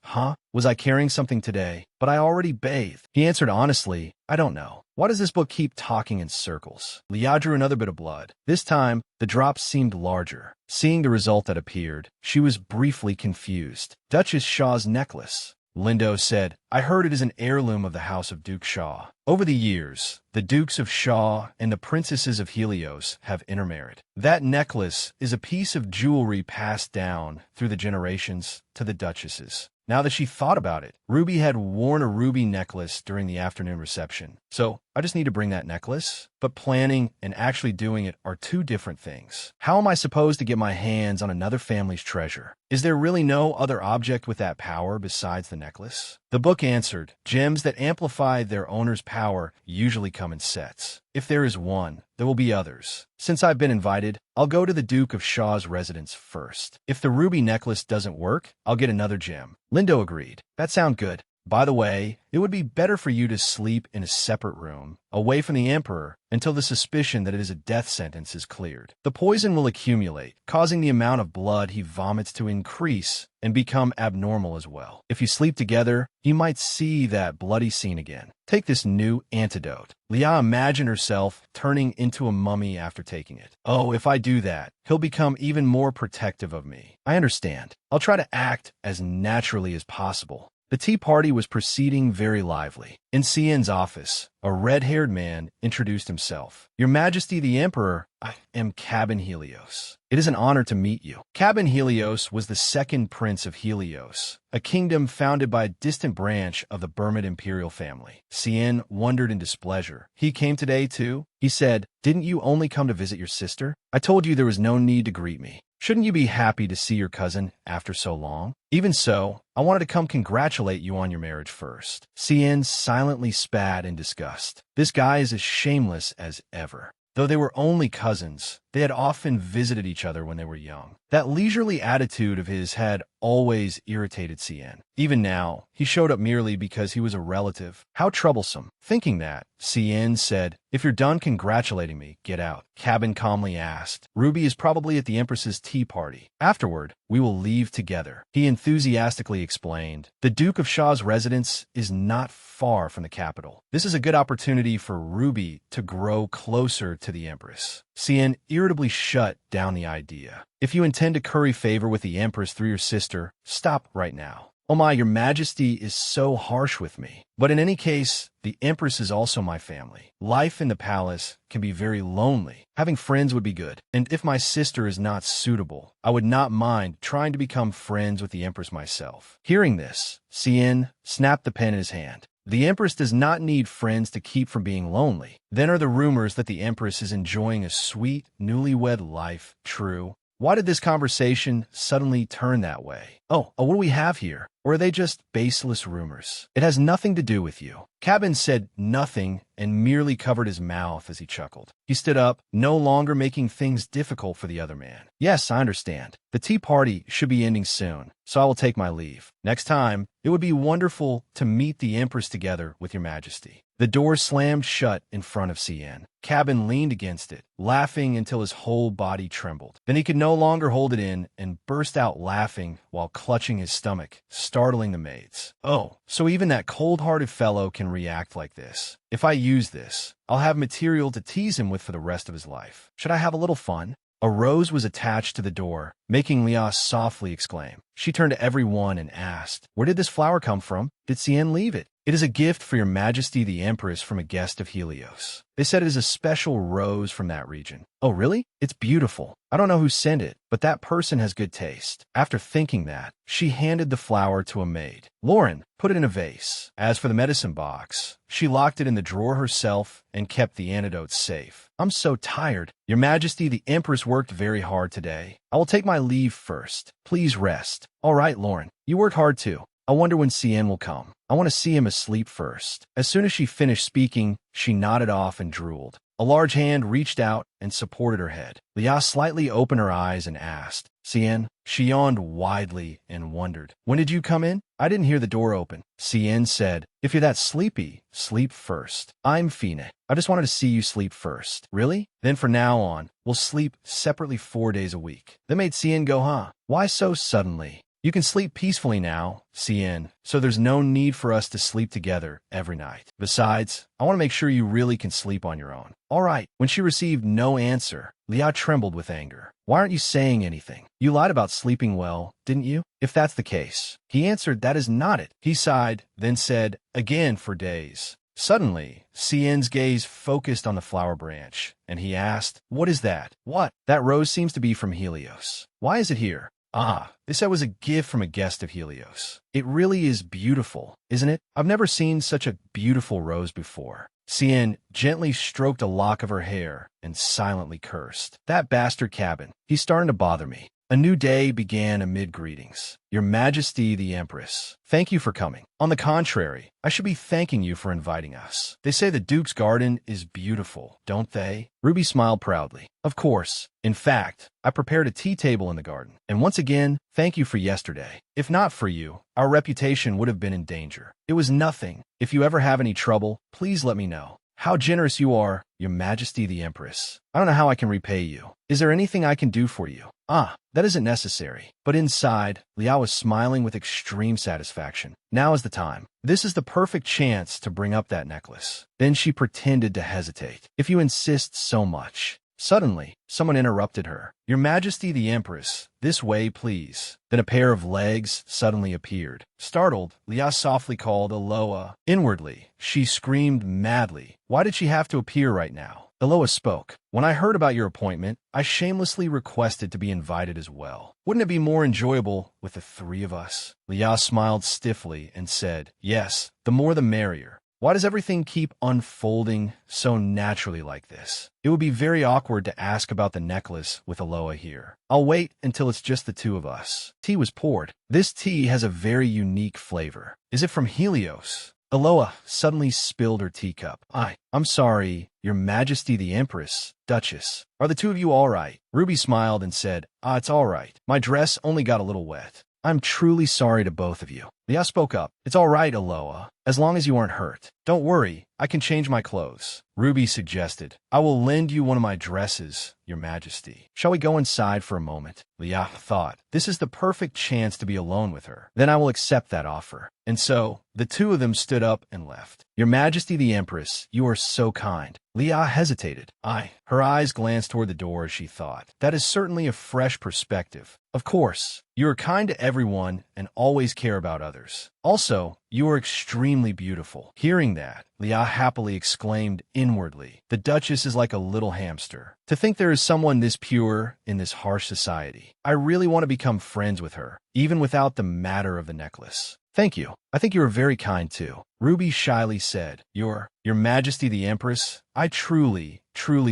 was I carrying something today? But I already bathed. He answered honestly, I don't know. Why does this book keep talking in circles? Leah drew another bit of blood. This time, the drops seemed larger. Seeing the result that appeared, she was briefly confused. Duchess Shaw's necklace. Lindo said, I heard it is an heirloom of the House of Duke Shaw. Over the years, the Dukes of Shaw and the Princesses of Helios have intermarried. That necklace is a piece of jewelry passed down through the generations to the duchesses. Now that she thought about it, Ruby had worn a ruby necklace during the afternoon reception. So, I just need to bring that necklace. But planning and actually doing it are two different things. How am I supposed to get my hands on another family's treasure? Is there really no other object with that power besides the necklace? The book answered, gems that amplify their owner's power usually come in sets. If there is one, there will be others. Since I've been invited, I'll go to the Duke of Shaw's residence first. If the ruby necklace doesn't work, I'll get another gem. Lindo agreed. That sounds good. By the way, it would be better for you to sleep in a separate room, away from the Emperor, until the suspicion that it is a death sentence is cleared. The poison will accumulate, causing the amount of blood he vomits to increase and become abnormal as well. If you sleep together, you might see that bloody scene again. Take this new antidote. Leah imagined herself turning into a mummy after taking it. Oh, if I do that, he'll become even more protective of me. I understand. I'll try to act as naturally as possible. The tea party was proceeding very lively. In Cien's office, a red-haired man introduced himself. Your Majesty the Emperor, I am Cabin Helios. It is an honor to meet you. Cabin Helios was the second prince of Helios, a kingdom founded by a distant branch of the Burmid imperial family. Cien wondered in displeasure. He came today too? He said, didn't you only come to visit your sister? I told you there was no need to greet me. Shouldn't you be happy to see your cousin after so long? Even so, I wanted to come congratulate you on your marriage first. Cien silently spat in disgust. This guy is as shameless as ever. Though they were only cousins, they had often visited each other when they were young. That leisurely attitude of his had always irritated Cien. Even now, he showed up merely because he was a relative. How troublesome. Thinking that, Cien said, if you're done congratulating me, get out. Cabin calmly asked. Ruby is probably at the Empress's tea party. Afterward, we will leave together. He enthusiastically explained. The Duke of Shaw's residence is not far from the capital. This is a good opportunity for Ruby to grow closer to the Empress. Cien irritably shut down the idea. If you intend to curry favor with the Empress through your sister, stop right now. Oh my, your majesty is so harsh with me. But in any case, the empress is also my family. Life in the palace can be very lonely. Having friends would be good. And if my sister is not suitable, I would not mind trying to become friends with the empress myself. Hearing this, Cien snapped the pen in his hand. The empress does not need friends to keep from being lonely. Then are the rumors that the empress is enjoying a sweet, newlywed life true? Why did this conversation suddenly turn that way? Oh, what do we have here? Or are they just baseless rumors? It has nothing to do with you. Cabin said nothing and merely covered his mouth as he chuckled. He stood up, no longer making things difficult for the other man. Yes, I understand. The tea party should be ending soon, so I will take my leave. Next time, it would be wonderful to meet the Empress together with your majesty. The door slammed shut in front of Cien. Cabin leaned against it, laughing until his whole body trembled. Then he could no longer hold it in and burst out laughing while clutching his stomach, startling the maids. Oh, so even that cold-hearted fellow can react like this. If I use this, I'll have material to tease him with for the rest of his life. Should I have a little fun? A rose was attached to the door, making Leah softly exclaim. She turned to everyone and asked, "Where did this flower come from? Did Cien leave it?" "It is a gift for your majesty the empress from a guest of Helios. They said it is a special rose from that region." "Oh, really? It's beautiful. I don't know who sent it, but that person has good taste." After thinking that, she handed the flower to a maid. "Lauren, put it in a vase." As for the medicine box, she locked it in the drawer herself and kept the antidote safe. "I'm so tired. Your majesty the empress worked very hard today. I will take my leave first. Please rest." "All right, Lauren. You worked hard too. I wonder when Cien will come. I want to see him asleep first." As soon as she finished speaking, she nodded off and drooled. A large hand reached out and supported her head. Leah slightly opened her eyes and asked, "Cien?" She yawned widely and wondered, "When did you come in? I didn't hear the door open." Cien said, "If you're that sleepy, sleep first. I'm Fina. I just wanted to see you sleep first." "Really? Then from now on, we'll sleep separately 4 days a week." That made Cien go, "Huh? Why so suddenly?" "You can sleep peacefully now, Cien, so there's no need for us to sleep together every night. Besides, I want to make sure you really can sleep on your own." "All right." When she received no answer, Leah trembled with anger. "Why aren't you saying anything? You lied about sleeping well, didn't you?" "If that's the case." He answered, "That is not it." He sighed, then said, "Again for days." Suddenly, Cien's gaze focused on the flower branch, and he asked, "What is that?" "What?" "That rose seems to be from Helios. Why is it here?" "Ah, they said it was a gift from a guest of Helios." "It really is beautiful, isn't it? I've never seen such a beautiful rose before." Cien gently stroked a lock of her hair and silently cursed. "That bastard Cabin. He's starting to bother me." A new day began amid greetings. "Your Majesty the Empress, thank you for coming. On the contrary, I should be thanking you for inviting us. They say the Duke's garden is beautiful, don't they?" Ruby smiled proudly. "Of course. In fact, I prepared a tea table in the garden. And once again, thank you for yesterday. If not for you, our reputation would have been in danger." "It was nothing. If you ever have any trouble, please let me know." "How generous you are, Your Majesty the Empress. I don't know how I can repay you. Is there anything I can do for you?" "Ah, that isn't necessary." But inside, Liao was smiling with extreme satisfaction. "Now is the time. This is the perfect chance to bring up that necklace." Then she pretended to hesitate. "If you insist so much." Suddenly, someone interrupted her. "Your Majesty the Empress, this way, please." Then a pair of legs suddenly appeared. Startled, Leah softly called Aloha. Inwardly, she screamed madly. Why did she have to appear right now? Aloha spoke. "When I heard about your appointment, I shamelessly requested to be invited as well. Wouldn't it be more enjoyable with the three of us?" Leah smiled stiffly and said, "Yes, the more the merrier. Why does everything keep unfolding so naturally like this? It would be very awkward to ask about the necklace with Aloha here. I'll wait until it's just the two of us." Tea was poured. "This tea has a very unique flavor. Is it from Helios?" Aloha suddenly spilled her teacup. I'm sorry, Your Majesty the Empress, Duchess. Are the two of you all right?" Ruby smiled and said, It's all right. My dress only got a little wet." "I'm truly sorry to both of you." Leah spoke up. "It's all right, Aloha, as long as you aren't hurt." "Don't worry, I can change my clothes," Ruby suggested. "I will lend you one of my dresses, Your Majesty. Shall we go inside for a moment?" Leah thought, this is the perfect chance to be alone with her. "Then I will accept that offer." And so, the two of them stood up and left. "Your Majesty the Empress, you are so kind." Leah hesitated. Her eyes glanced toward the door as she thought. That is certainly a fresh perspective. "Of course, you are kind to everyone and always care about others. Also, you are extremely beautiful. Hearing that, Lia happily exclaimed inwardly, the Duchess is like a little hamster. To think there is someone this pure in this harsh society. I really want to become friends with her, even without the matter of the necklace. Thank you. I think you are very kind too. Ruby shyly said, Your Majesty the Empress, I truly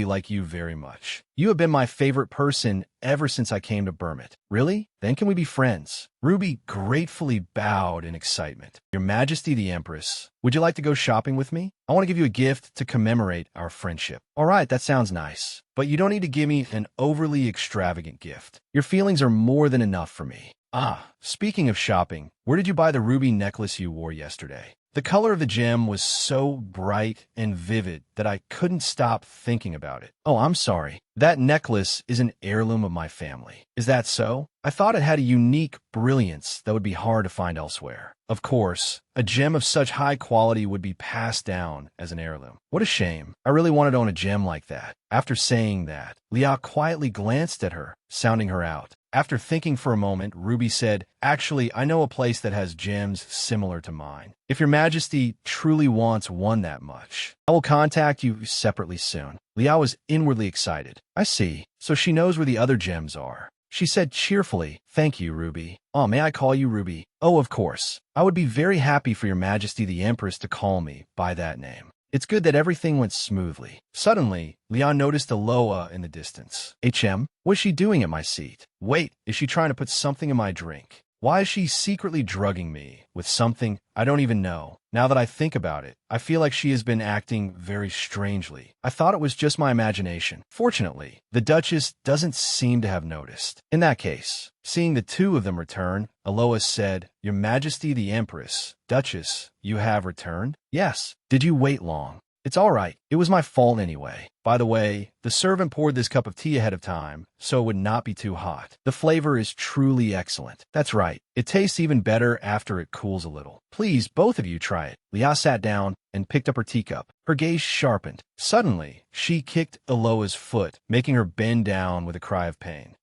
like you very much. You have been my favorite person ever since I came to Burmit. Really? Then can we be friends? Ruby gratefully bowed in excitement. Your Majesty the Empress, would you like to go shopping with me? I want to give you a gift to commemorate our friendship. All right, that sounds nice. But you don't need to give me an overly extravagant gift. Your feelings are more than enough for me. Speaking of shopping, where did you buy the ruby necklace you wore yesterday? The color of the gem was so bright and vivid that I couldn't stop thinking about it. Oh, I'm sorry. That necklace is an heirloom of my family. Is that so? I thought it had a unique brilliance that would be hard to find elsewhere. Of course, a gem of such high quality would be passed down as an heirloom. What a shame. I really wanted to own a gem like that. After saying that, Lia quietly glanced at her, sounding her out. After thinking for a moment, Ruby said, Actually, I know a place that has gems similar to mine. If your Majesty truly wants one that much, I will contact you separately soon. Lia was inwardly excited. I see. So she knows where the other gems are. She said cheerfully, Thank you, Ruby. Oh, may I call you Ruby? Oh, of course. I would be very happy for your Majesty the Empress to call me by that name. It's good that everything went smoothly. Suddenly, Leon noticed Aloha in the distance. What's she doing at my seat? Wait, is she trying to put something in my drink? Why is she secretly drugging me with something I don't even know? Now that I think about it, I feel like she has been acting very strangely. I thought it was just my imagination. Fortunately, the Duchess doesn't seem to have noticed. In that case, seeing the two of them return, Aloha said, Your Majesty the Empress, Duchess, you have returned? Yes. Did you wait long? It's all right. It was my fault anyway. By the way, the servant poured this cup of tea ahead of time, so it would not be too hot. The flavor is truly excellent. That's right. It tastes even better after it cools a little. Please, both of you try it. Lia sat down and picked up her teacup. Her gaze sharpened. Suddenly, she kicked Aloha's foot, making her bend down with a cry of pain.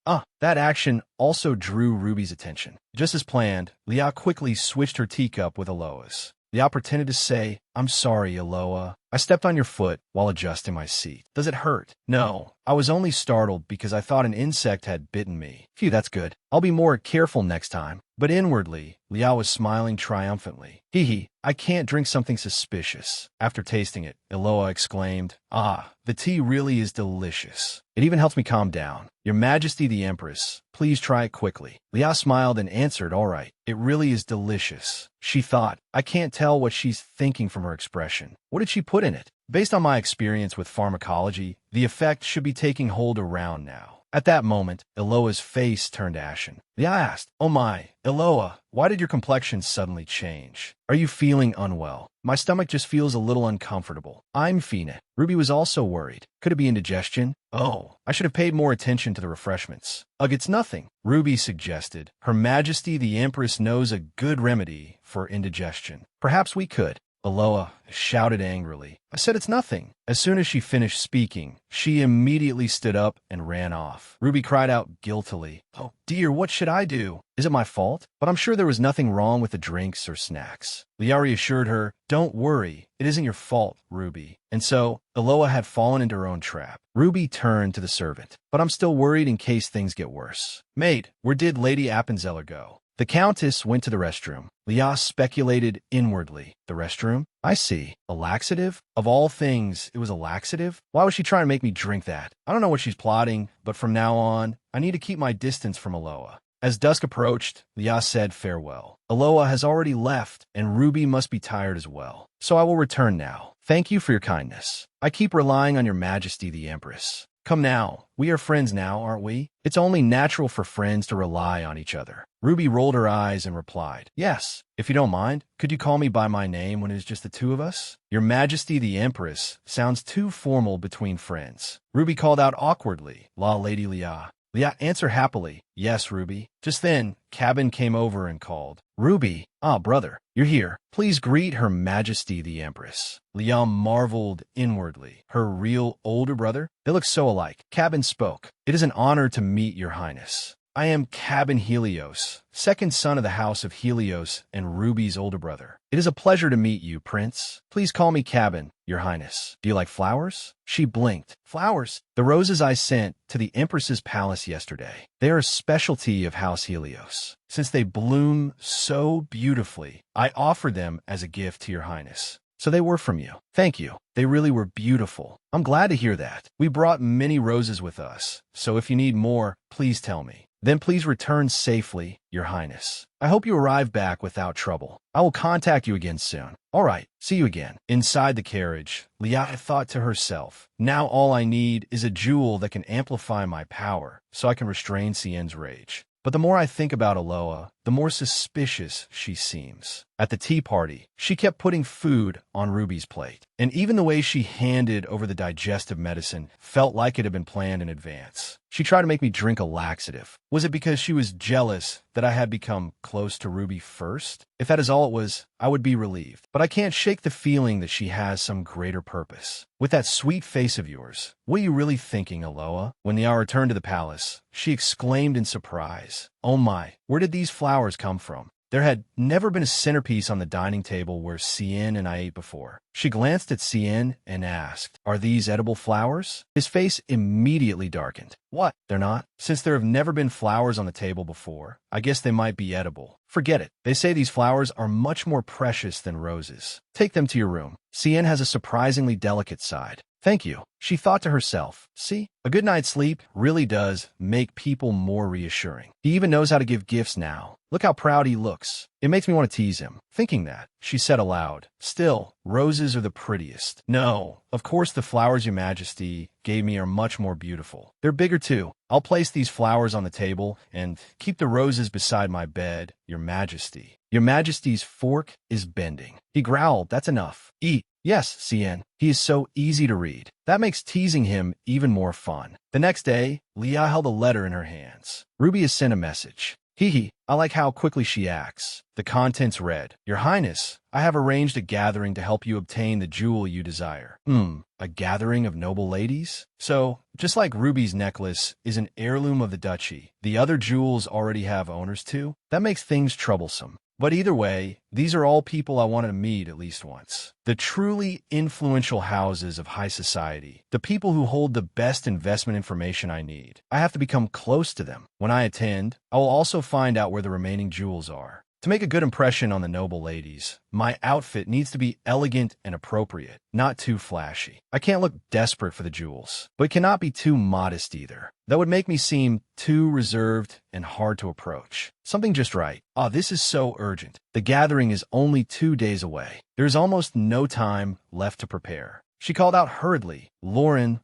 That action also drew Ruby's attention. Just as planned, Lia quickly switched her teacup with Aloha's. Lia pretended to say, I'm sorry, Aloha. I stepped on your foot while adjusting my seat. Does it hurt? No, I was only startled because I thought an insect had bitten me. Phew, that's good. I'll be more careful next time. But inwardly, Lia was smiling triumphantly. Hee, I can't drink something suspicious. After tasting it, Aloha exclaimed, the tea really is delicious. It even helps me calm down. Your Majesty the Empress, please try it quickly. Lia smiled and answered, all right. It really is delicious. She thought, I can't tell what she's thinking from her expression. What did she put in it? Based on my experience with pharmacology, the effect should be taking hold around now. At that moment, Aloha's face turned ashen. Lia asked, Oh my, Aloha, why did your complexion suddenly change? Are you feeling unwell? My stomach just feels a little uncomfortable. I'm Fina. Ruby was also worried. Could it be indigestion? Oh, I should have paid more attention to the refreshments. Ugh, it's nothing. Ruby suggested. Her Majesty the Empress knows a good remedy for indigestion. Perhaps we could. Aloha shouted angrily. I said it's nothing. As soon as she finished speaking, she immediately stood up and ran off. Ruby cried out guiltily, Oh dear, what should I do? Is it my fault? But I'm sure there was nothing wrong with the drinks or snacks. Lia assured her, Don't worry, it isn't your fault, Ruby. And so, Aloha had fallen into her own trap. Ruby turned to the servant. But I'm still worried in case things get worse. Maid, where did Lady Appenzeller go? The Countess went to the restroom. Lia speculated inwardly. The restroom? I see. A laxative? Of all things, it was a laxative? Why was she trying to make me drink that? I don't know what she's plotting, but from now on, I need to keep my distance from Aloha. As dusk approached, Lia said farewell. Aloha has already left, and Ruby must be tired as well. So I will return now. Thank you for your kindness. I keep relying on your Majesty the Empress. Come now, we are friends now, aren't we? It's only natural for friends to rely on each other. Ruby rolled her eyes and replied, Yes, if you don't mind, could you call me by my name when it is just the two of us? Your Majesty the Empress sounds too formal between friends. Ruby called out awkwardly, La Lady Lia. Lia answered happily, Yes, Ruby. Just then, Cabin came over and called, Ruby, brother, you're here. Please greet Her Majesty the Empress. Lia marveled inwardly. Her real older brother? They look so alike. Cabin spoke. It is an honor to meet your highness. I am Cabin Helios, second son of the House of Helios and Ruby's older brother. It is a pleasure to meet you, Prince. Please call me Cabin, Your Highness. Do you like flowers? She blinked. Flowers? The roses I sent to the Empress's palace yesterday. They are a specialty of House Helios. Since they bloom so beautifully, I offer them as a gift to Your Highness. So they were from you. Thank you. They really were beautiful. I'm glad to hear that. We brought many roses with us, so if you need more, please tell me. Then please return safely, Your Highness. I hope you arrive back without trouble. I will contact you again soon. All right, see you again. Inside the carriage, Leah thought to herself, now all I need is a jewel that can amplify my power, so I can restrain Cien's rage. But the more I think about Aloha, the more suspicious she seems. At the tea party, she kept putting food on Ruby's plate, and even the way she handed over the digestive medicine felt like it had been planned in advance. She tried to make me drink a laxative. Was it because she was jealous that I had become close to Ruby first? If that is all it was, I would be relieved. But I can't shake the feeling that she has some greater purpose. With that sweet face of yours, what are you really thinking, Aloha? When the hour returned to the palace, she exclaimed in surprise, oh my, where did these flowers come from? There had never been a centerpiece on the dining table where Cien and I ate before. She glanced at Cien and asked, are these edible flowers? His face immediately darkened. What? They're not? Since there have never been flowers on the table before, I guess they might be edible. Forget it. They say these flowers are much more precious than roses. Take them to your room. Cien has a surprisingly delicate side. Thank you. She thought to herself, see, a good night's sleep really does make people more reassuring. He even knows how to give gifts now. Look how proud he looks. It makes me want to tease him. Thinking that, she said aloud, still, roses are the prettiest. No, of course the flowers Your Majesty gave me are much more beautiful. They're bigger too. I'll place these flowers on the table and keep the roses beside my bed, Your Majesty. Your Majesty's fork is bending. He growled, that's enough. Eat. Yes, Cien. He is so easy to read. That makes teasing him even more fun. The next day, Leah held a letter in her hands. Ruby has sent a message. Hee hee, I like how quickly she acts. The contents read, Your Highness, I have arranged a gathering to help you obtain the jewel you desire. A gathering of noble ladies? So, just like Ruby's necklace is an heirloom of the duchy, the other jewels already have owners too? That makes things troublesome. But either way, these are all people I wanted to meet at least once. The truly influential houses of high society. The people who hold the best investment information I need. I have to become close to them. When I attend, I will also find out where the remaining jewels are. To make a good impression on the noble ladies, my outfit needs to be elegant and appropriate, not too flashy. I can't look desperate for the jewels, but it cannot be too modest either. That would make me seem too reserved and hard to approach. Something just right. Ah, this is so urgent. The gathering is only 2 days away. There is almost no time left to prepare. She called out hurriedly, Lauren,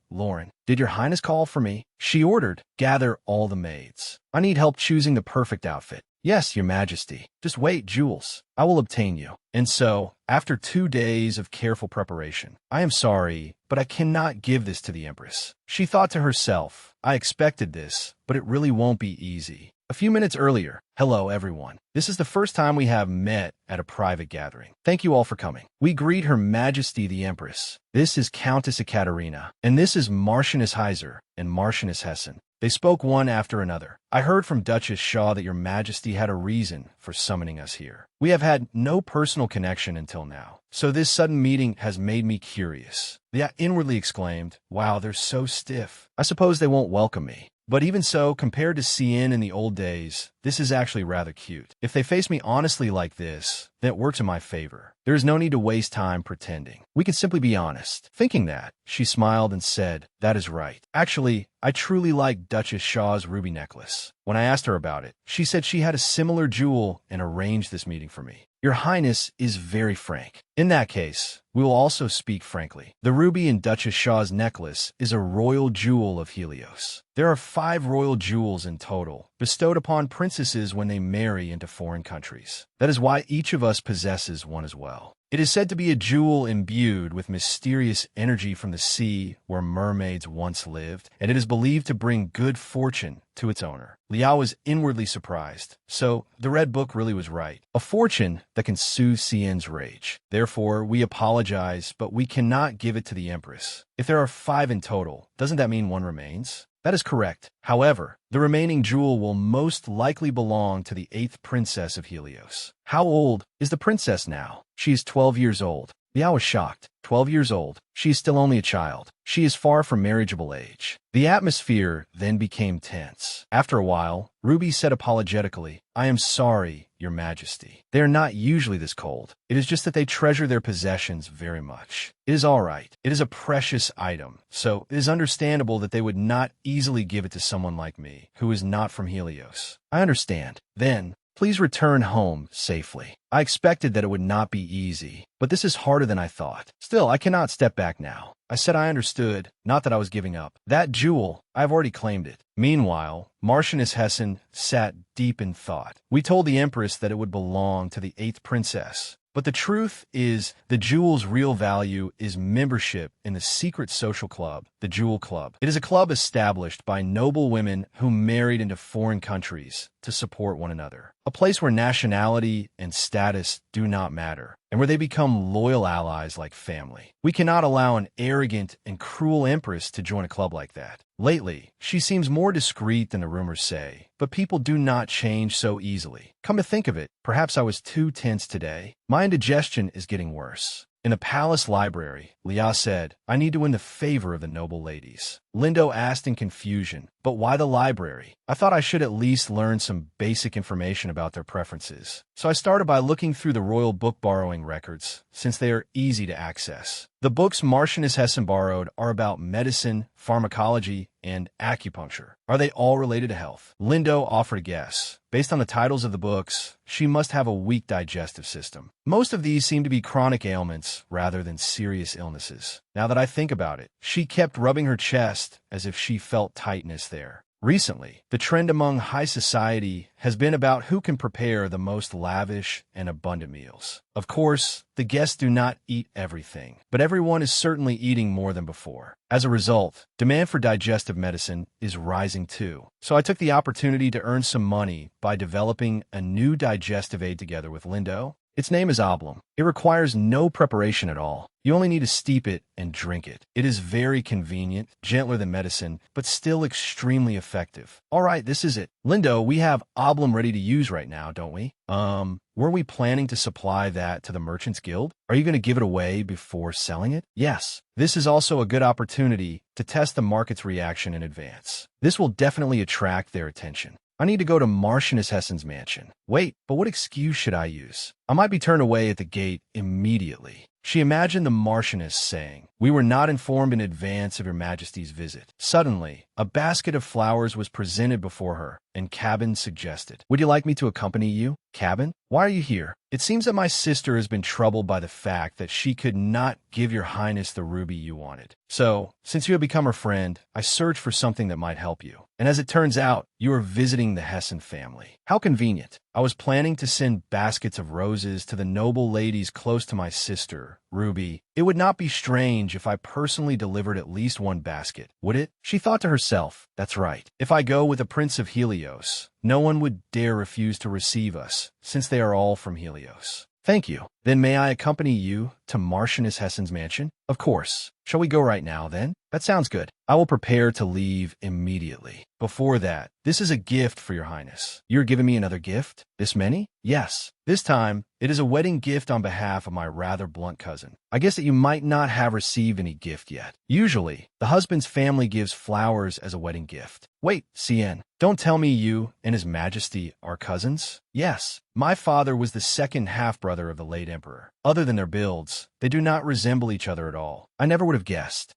did Your Highness call for me? She ordered, gather all the maids. I need help choosing the perfect outfit. Yes, Your Majesty. Just wait, Jules. I will obtain you. And so, after 2 days of careful preparation, I am sorry, but I cannot give this to the Empress. She thought to herself, I expected this, but it really won't be easy. A few minutes earlier, hello everyone. This is the first time we have met at a private gathering. Thank you all for coming. We greet Her Majesty the Empress. This is Countess Ekaterina, and this is Marchioness Heiser and Marchioness Hessen. They spoke one after another. I heard from Duchess Shaw that Your Majesty had a reason for summoning us here. We have had no personal connection until now, so this sudden meeting has made me curious. They inwardly exclaimed, wow, they're so stiff. I suppose they won't welcome me. But even so, compared to Cien in the old days, this is actually rather cute. If they face me honestly like this, then it works in my favor. There is no need to waste time pretending. We can simply be honest. Thinking that, she smiled and said, that is right. Actually, I truly like Duchess Shaw's ruby necklace. When I asked her about it, she said she had a similar jewel and arranged this meeting for me. Your Highness is very frank. In that case, we will also speak frankly. The ruby in Duchess Shaw's necklace is a royal jewel of Helios. There are 5 royal jewels in total, bestowed upon princesses when they marry into foreign countries. That is why each of us possesses one as well. It is said to be a jewel imbued with mysterious energy from the sea where mermaids once lived, and it is believed to bring good fortune to its owner. Liao was inwardly surprised. So, the Red Book really was right. A fortune that can soothe Cien's rage. Therefore, we apologize, but we cannot give it to the Empress. If there are 5 in total, doesn't that mean one remains? That is correct. However, the remaining jewel will most likely belong to the 8th princess of Helios. How old is the princess now? She is 12 years old. Liao was shocked. 12 years old. She is still only a child. She is far from marriageable age. The atmosphere then became tense. After a while, Ruby said apologetically, I am sorry, Your Majesty. They are not usually this cold. It is just that they treasure their possessions very much. It is all right. It is a precious item, so it is understandable that they would not easily give it to someone like me, who is not from Helios. I understand. Then, please return home safely. I expected that it would not be easy, but this is harder than I thought. Still, I cannot step back now. I said I understood, not that I was giving up. That jewel, I have already claimed it. Meanwhile, Marchioness Hessen sat deep in thought. We told the Empress that it would belong to the 8th princess. But the truth is, the jewel's real value is membership in the secret social club, the Jewel Club. It is a club established by noble women who married into foreign countries to support one another. A place where nationality and status do not matter, and where they become loyal allies like family. We cannot allow an arrogant and cruel empress to join a club like that. Lately, she seems more discreet than the rumors say, but people do not change so easily. Come to think of it, perhaps I was too tense today. My indigestion is getting worse. In the palace library, Liao said, I need to win the favor of the noble ladies. Lindo asked in confusion, but why the library? I thought I should at least learn some basic information about their preferences. So I started by looking through the royal book borrowing records, since they are easy to access. The books Marchioness Hessen borrowed are about medicine, pharmacology, and acupuncture. Are they all related to health? Lindo offered a guess. Based on the titles of the books, she must have a weak digestive system. Most of these seem to be chronic ailments rather than serious illnesses. Now that I think about it, she kept rubbing her chest as if she felt tightness there. Recently, the trend among high society has been about who can prepare the most lavish and abundant meals. Of course, the guests do not eat everything, but everyone is certainly eating more than before. As a result, demand for digestive medicine is rising too. So I took the opportunity to earn some money by developing a new digestive aid together with Lindo. Its name is Oblum. It requires no preparation at all. You only need to steep it and drink it. It is very convenient, gentler than medicine, but still extremely effective. All right, this is it. Lindo, we have Oblum ready to use right now, don't we? Were we planning to supply that to the Merchants Guild? Are you going to give it away before selling it? Yes. This is also a good opportunity to test the market's reaction in advance. This will definitely attract their attention. I need to go to Marchioness Hessen's mansion. Wait, but what excuse should I use? I might be turned away at the gate immediately. She imagined the Marchioness saying, We were not informed in advance of Your Majesty's visit. Suddenly, a basket of flowers was presented before her, and Cabin suggested, Would you like me to accompany you? Cabin, why are you here? It seems that my sister has been troubled by the fact that she could not give Your Highness the ruby you wanted. So, since you have become her friend, I searched for something that might help you. And as it turns out, you are visiting the Hessen family. How convenient. I was planning to send baskets of roses to the noble ladies close to my sister, Ruby. It would not be strange if I personally delivered at least one basket, would it? She thought to herself, that's right. If I go with the Prince of Helios, no one would dare refuse to receive us, since they are all from Helios. Thank you. Then may I accompany you to Marchioness Hessen's mansion? Of course. Shall we go right now, then? That sounds good. I will prepare to leave immediately. Before that, this is a gift for Your Highness. You're giving me another gift? This many? Yes. This time, it is a wedding gift on behalf of my rather blunt cousin. I guess that you might not have received any gift yet. Usually, the husband's family gives flowers as a wedding gift. Wait, Cien, don't tell me you and His Majesty are cousins? Yes. My father was the second half-brother of the late emperor. Other than their builds, they do not resemble each other at all. I never would have guessed.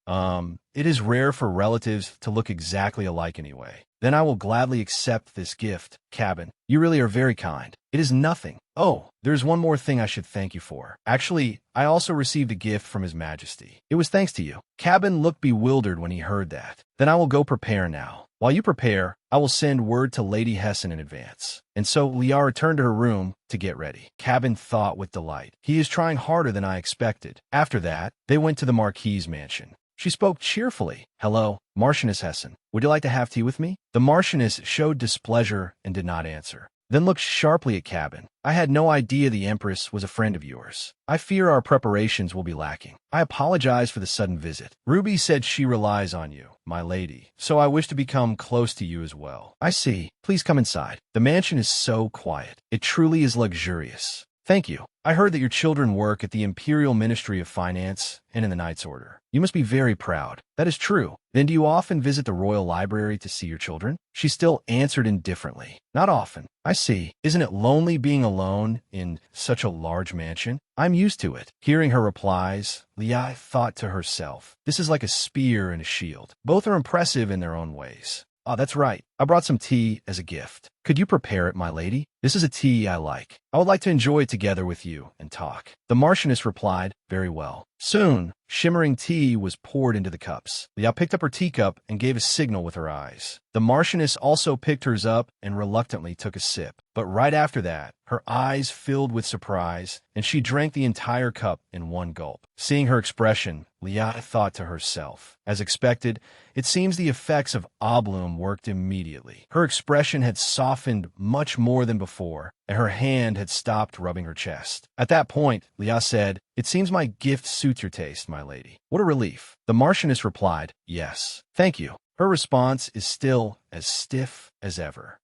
It is rare for relatives to look exactly alike anyway. Then I will gladly accept this gift, Cabin. You really are very kind. It is nothing. Oh, there's one more thing I should thank you for. Actually, I also received a gift from His Majesty. It was thanks to you. Cabin looked bewildered when he heard that. Then I will go prepare now. While you prepare, I will send word to Lady Hessen in advance. And so Liao returned to her room to get ready. Cabin thought with delight. He is trying harder than I expected. After that, they went to the Marquis's mansion. She spoke cheerfully. Hello, Marchioness Hessen. Would you like to have tea with me? The Marchioness showed displeasure and did not answer. then looked sharply at Cabin. I had no idea the Empress was a friend of yours. I fear our preparations will be lacking. I apologize for the sudden visit. Ruby said she relies on you, my lady, so I wish to become close to you as well. I see. Please come inside. The mansion is so quiet. It truly is luxurious. Thank you. I heard that your children work at the Imperial Ministry of Finance and in the Knights Order. You must be very proud. That is true. Then do you often visit the Royal Library to see your children? She still answered indifferently. Not often. I see. Isn't it lonely being alone in such a large mansion? I'm used to it. Hearing her replies, Leah thought to herself, this is like a spear and a shield. Both are impressive in their own ways. Ah, that's right. I brought some tea as a gift. Could you prepare it, my lady? This is a tea I like. I would like to enjoy it together with you and talk. The Marchioness replied, very well. Soon, shimmering tea was poured into the cups. Leah picked up her teacup and gave a signal with her eyes. The Marchioness also picked hers up and reluctantly took a sip. But right after that, her eyes filled with surprise, and she drank the entire cup in one gulp. Seeing her expression, Leah thought to herself, as expected, it seems the effects of oblum worked immediately. Her expression had softened much more than before, and her hand had stopped rubbing her chest. At that point, Leah said, it seems my gift suits your taste, my lady. What a relief. The Marchioness replied, yes. Thank you. Her response is still as stiff as ever.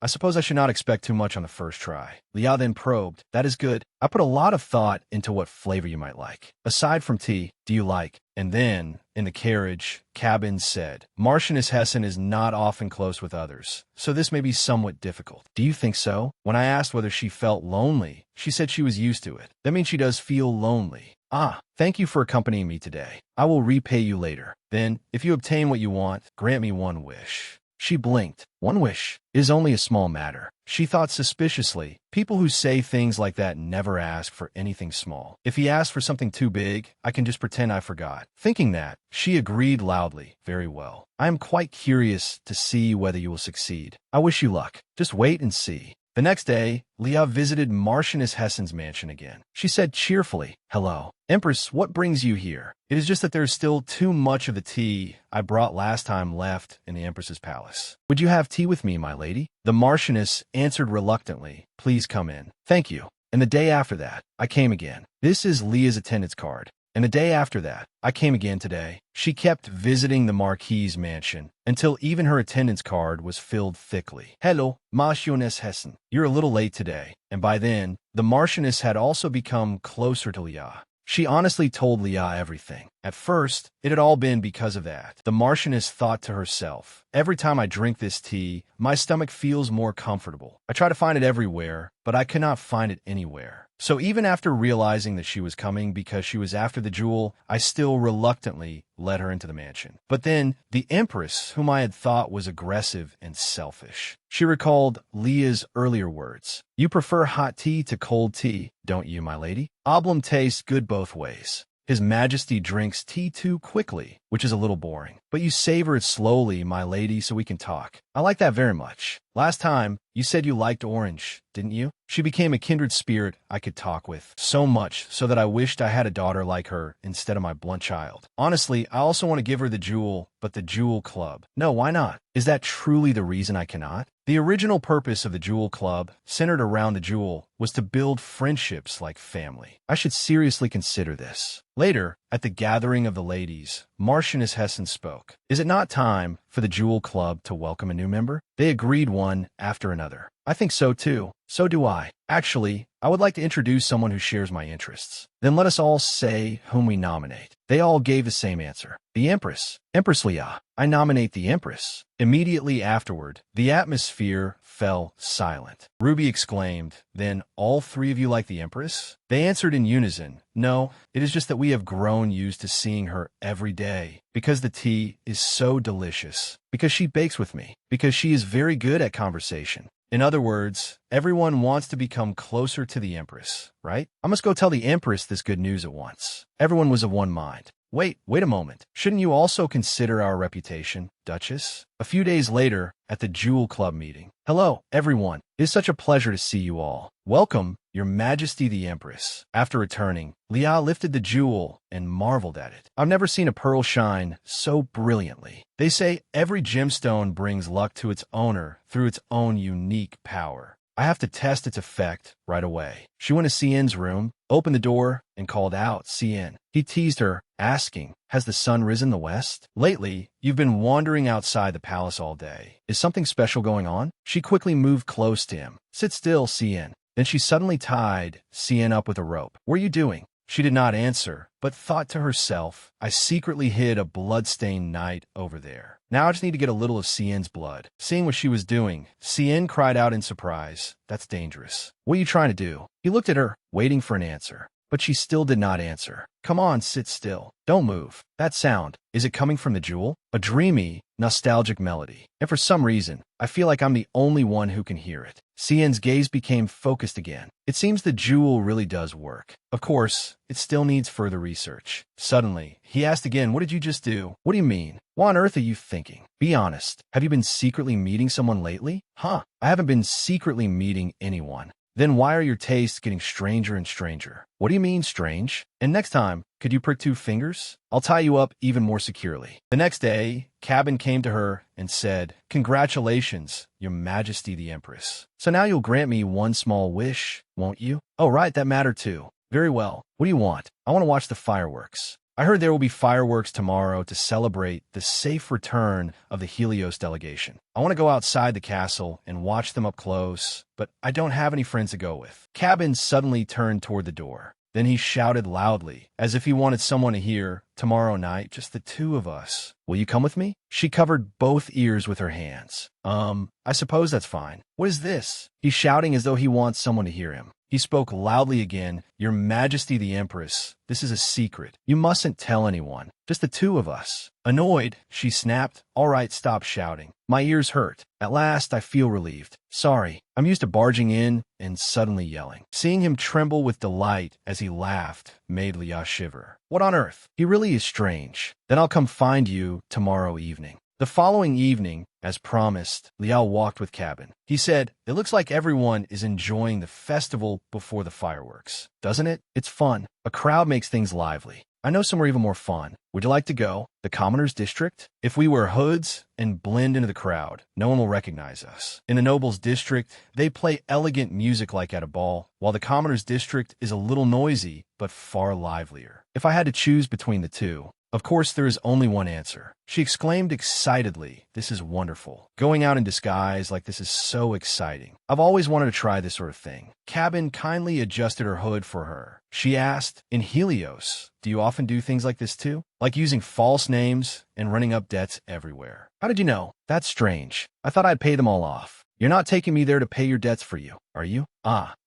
I suppose I should not expect too much on the first try. Leah then probed, that is good. I put a lot of thought into what flavor you might like. Aside from tea, do you like? And then, in the carriage, Cabin said, Marchioness Hessen is not often close with others, so this may be somewhat difficult. Do you think so? When I asked whether she felt lonely, she said she was used to it. That means she does feel lonely. Ah, thank you for accompanying me today. I will repay you later. Then, if you obtain what you want, grant me one wish. She blinked. One wish is only a small matter. She thought suspiciously. People who say things like that never ask for anything small. If he asked for something too big, I can just pretend I forgot. Thinking that, she agreed loudly. Very well. I am quite curious to see whether you will succeed. I wish you luck. Just wait and see. The next day, Leah visited Marchioness Hessen's mansion again. She said cheerfully, hello. Empress, what brings you here? It is just that there is still too much of the tea I brought last time left in the Empress's palace. Would you have tea with me, my lady? The Marchioness answered reluctantly, please come in. Thank you. And the day after that, I came again. This is Leah's attendance card. And the day after that, I came again today. She kept visiting the Marquis's mansion until even her attendance card was filled thickly. Hello, Marchioness Hessen. You're a little late today. And by then, the Marchioness had also become closer to Leah. She honestly told Leah everything. At first, it had all been because of that. The Marchioness thought to herself, every time I drink this tea, my stomach feels more comfortable. I try to find it everywhere, but I cannot find it anywhere. So even after realizing that she was coming because she was after the jewel, I still reluctantly led her into the mansion. But then, the Empress, whom I had thought was aggressive and selfish. She recalled Leah's earlier words. You prefer hot tea to cold tea, don't you, my lady? Oblum tastes good both ways. His Majesty drinks tea too quickly, which is a little boring. But you savor it slowly, my lady, so we can talk. I like that very much. Last time, you said you liked orange, didn't you? She became a kindred spirit I could talk with, so much so that I wished I had a daughter like her instead of my blunt child. Honestly, I also want to give her the jewel, but the Jewel Club. No, why not? Is that truly the reason I cannot? The original purpose of the Jewel Club, centered around the jewel, was to build friendships like family. I should seriously consider this. Later, at the gathering of the ladies, Marchioness Hessen spoke. Is it not time for the Jewel Club to welcome a new member? They agreed one after another. I think so too. So do I. Actually, I would like to introduce someone who shares my interests. Then let us all say whom we nominate. They all gave the same answer. The Empress. Empress Leah. I nominate the Empress. Immediately afterward, the atmosphere fell silent. Ruby exclaimed, then all three of you like the Empress? They answered in unison, no, it is just that we have grown used to seeing her every day. Because the tea is so delicious. Because she bakes with me. Because she is very good at conversation. In other words, everyone wants to become closer to the Empress, right? I must go tell the Empress this good news at once. Everyone was of one mind. Wait a moment. Shouldn't you also consider our reputation, Duchess? A few days later, at the Jewel Club meeting. Hello, everyone. It is such a pleasure to see you all. Welcome, Your Majesty the Empress. After returning, Leah lifted the jewel and marveled at it. I've never seen a pearl shine so brilliantly. They say every gemstone brings luck to its owner through its own unique power. I have to test its effect right away. She went to Cien's room, opened the door, and called out, Cien. He teased her, asking, has the sun risen the west? Lately, you've been wandering outside the palace all day. Is something special going on? She quickly moved close to him. Sit still, Cien. Then she suddenly tied Cien up with a rope. What are you doing? She did not answer, but thought to herself, I secretly hid a blood-stained knight over there. Now I just need to get a little of Cien's blood. Seeing what she was doing, Cien cried out in surprise. That's dangerous. What are you trying to do? He looked at her, waiting for an answer, but she still did not answer. Come on, sit still. Don't move. That sound, is it coming from the jewel? A dreamy, nostalgic melody. And for some reason, I feel like I'm the only one who can hear it. Cien's gaze became focused again. It seems the jewel really does work. Of course, it still needs further research. Suddenly, he asked again, what did you just do? What do you mean? What on earth are you thinking? Be honest. Have you been secretly meeting someone lately? Huh, I haven't been secretly meeting anyone. Then why are your tastes getting stranger and stranger? What do you mean, strange? And next time, could you prick 2 fingers? I'll tie you up even more securely. The next day, Cabin came to her and said, Congratulations, Your Majesty the Empress. So now you'll grant me one small wish, won't you? Oh, right, that mattered too. Very well. What do you want? I want to watch the fireworks. I heard there will be fireworks tomorrow to celebrate the safe return of the Helios delegation. I want to go outside the castle and watch them up close, but I don't have any friends to go with. Cabin suddenly turned toward the door. Then he shouted loudly, as if he wanted someone to hear, tomorrow night, just the 2 of us. Will you come with me? She covered both ears with her hands. I suppose that's fine. What is this? He's shouting as though he wants someone to hear him. He spoke loudly again, Your Majesty the Empress, this is a secret. You mustn't tell anyone. Just the 2 of us. Annoyed, she snapped, All right, stop shouting. My ears hurt. At last, I feel relieved. Sorry, I'm used to barging in and suddenly yelling. Seeing him tremble with delight as he laughed made Leah shiver. What on earth? He really is strange. Then I'll come find you tomorrow evening. The following evening, as promised, Liao walked with Cabin. He said, It looks like everyone is enjoying the festival before the fireworks. Doesn't it? It's fun. A crowd makes things lively. I know somewhere even more fun. Would you like to go? The Commoners' District? If we wear hoods and blend into the crowd, no one will recognize us. In the Nobles' District, they play elegant music like at a ball, while the Commoners' District is a little noisy, but far livelier. If I had to choose between the 2, of course, there is only one answer. She exclaimed excitedly, This is wonderful. Going out in disguise like this is so exciting. I've always wanted to try this sort of thing. Cabin kindly adjusted her hood for her. She asked, In Helios, do you often do things like this too? Like using false names and running up debts everywhere. How did you know? That's strange. I thought I'd pay them all off. You're not taking me there to pay your debts for you, are you?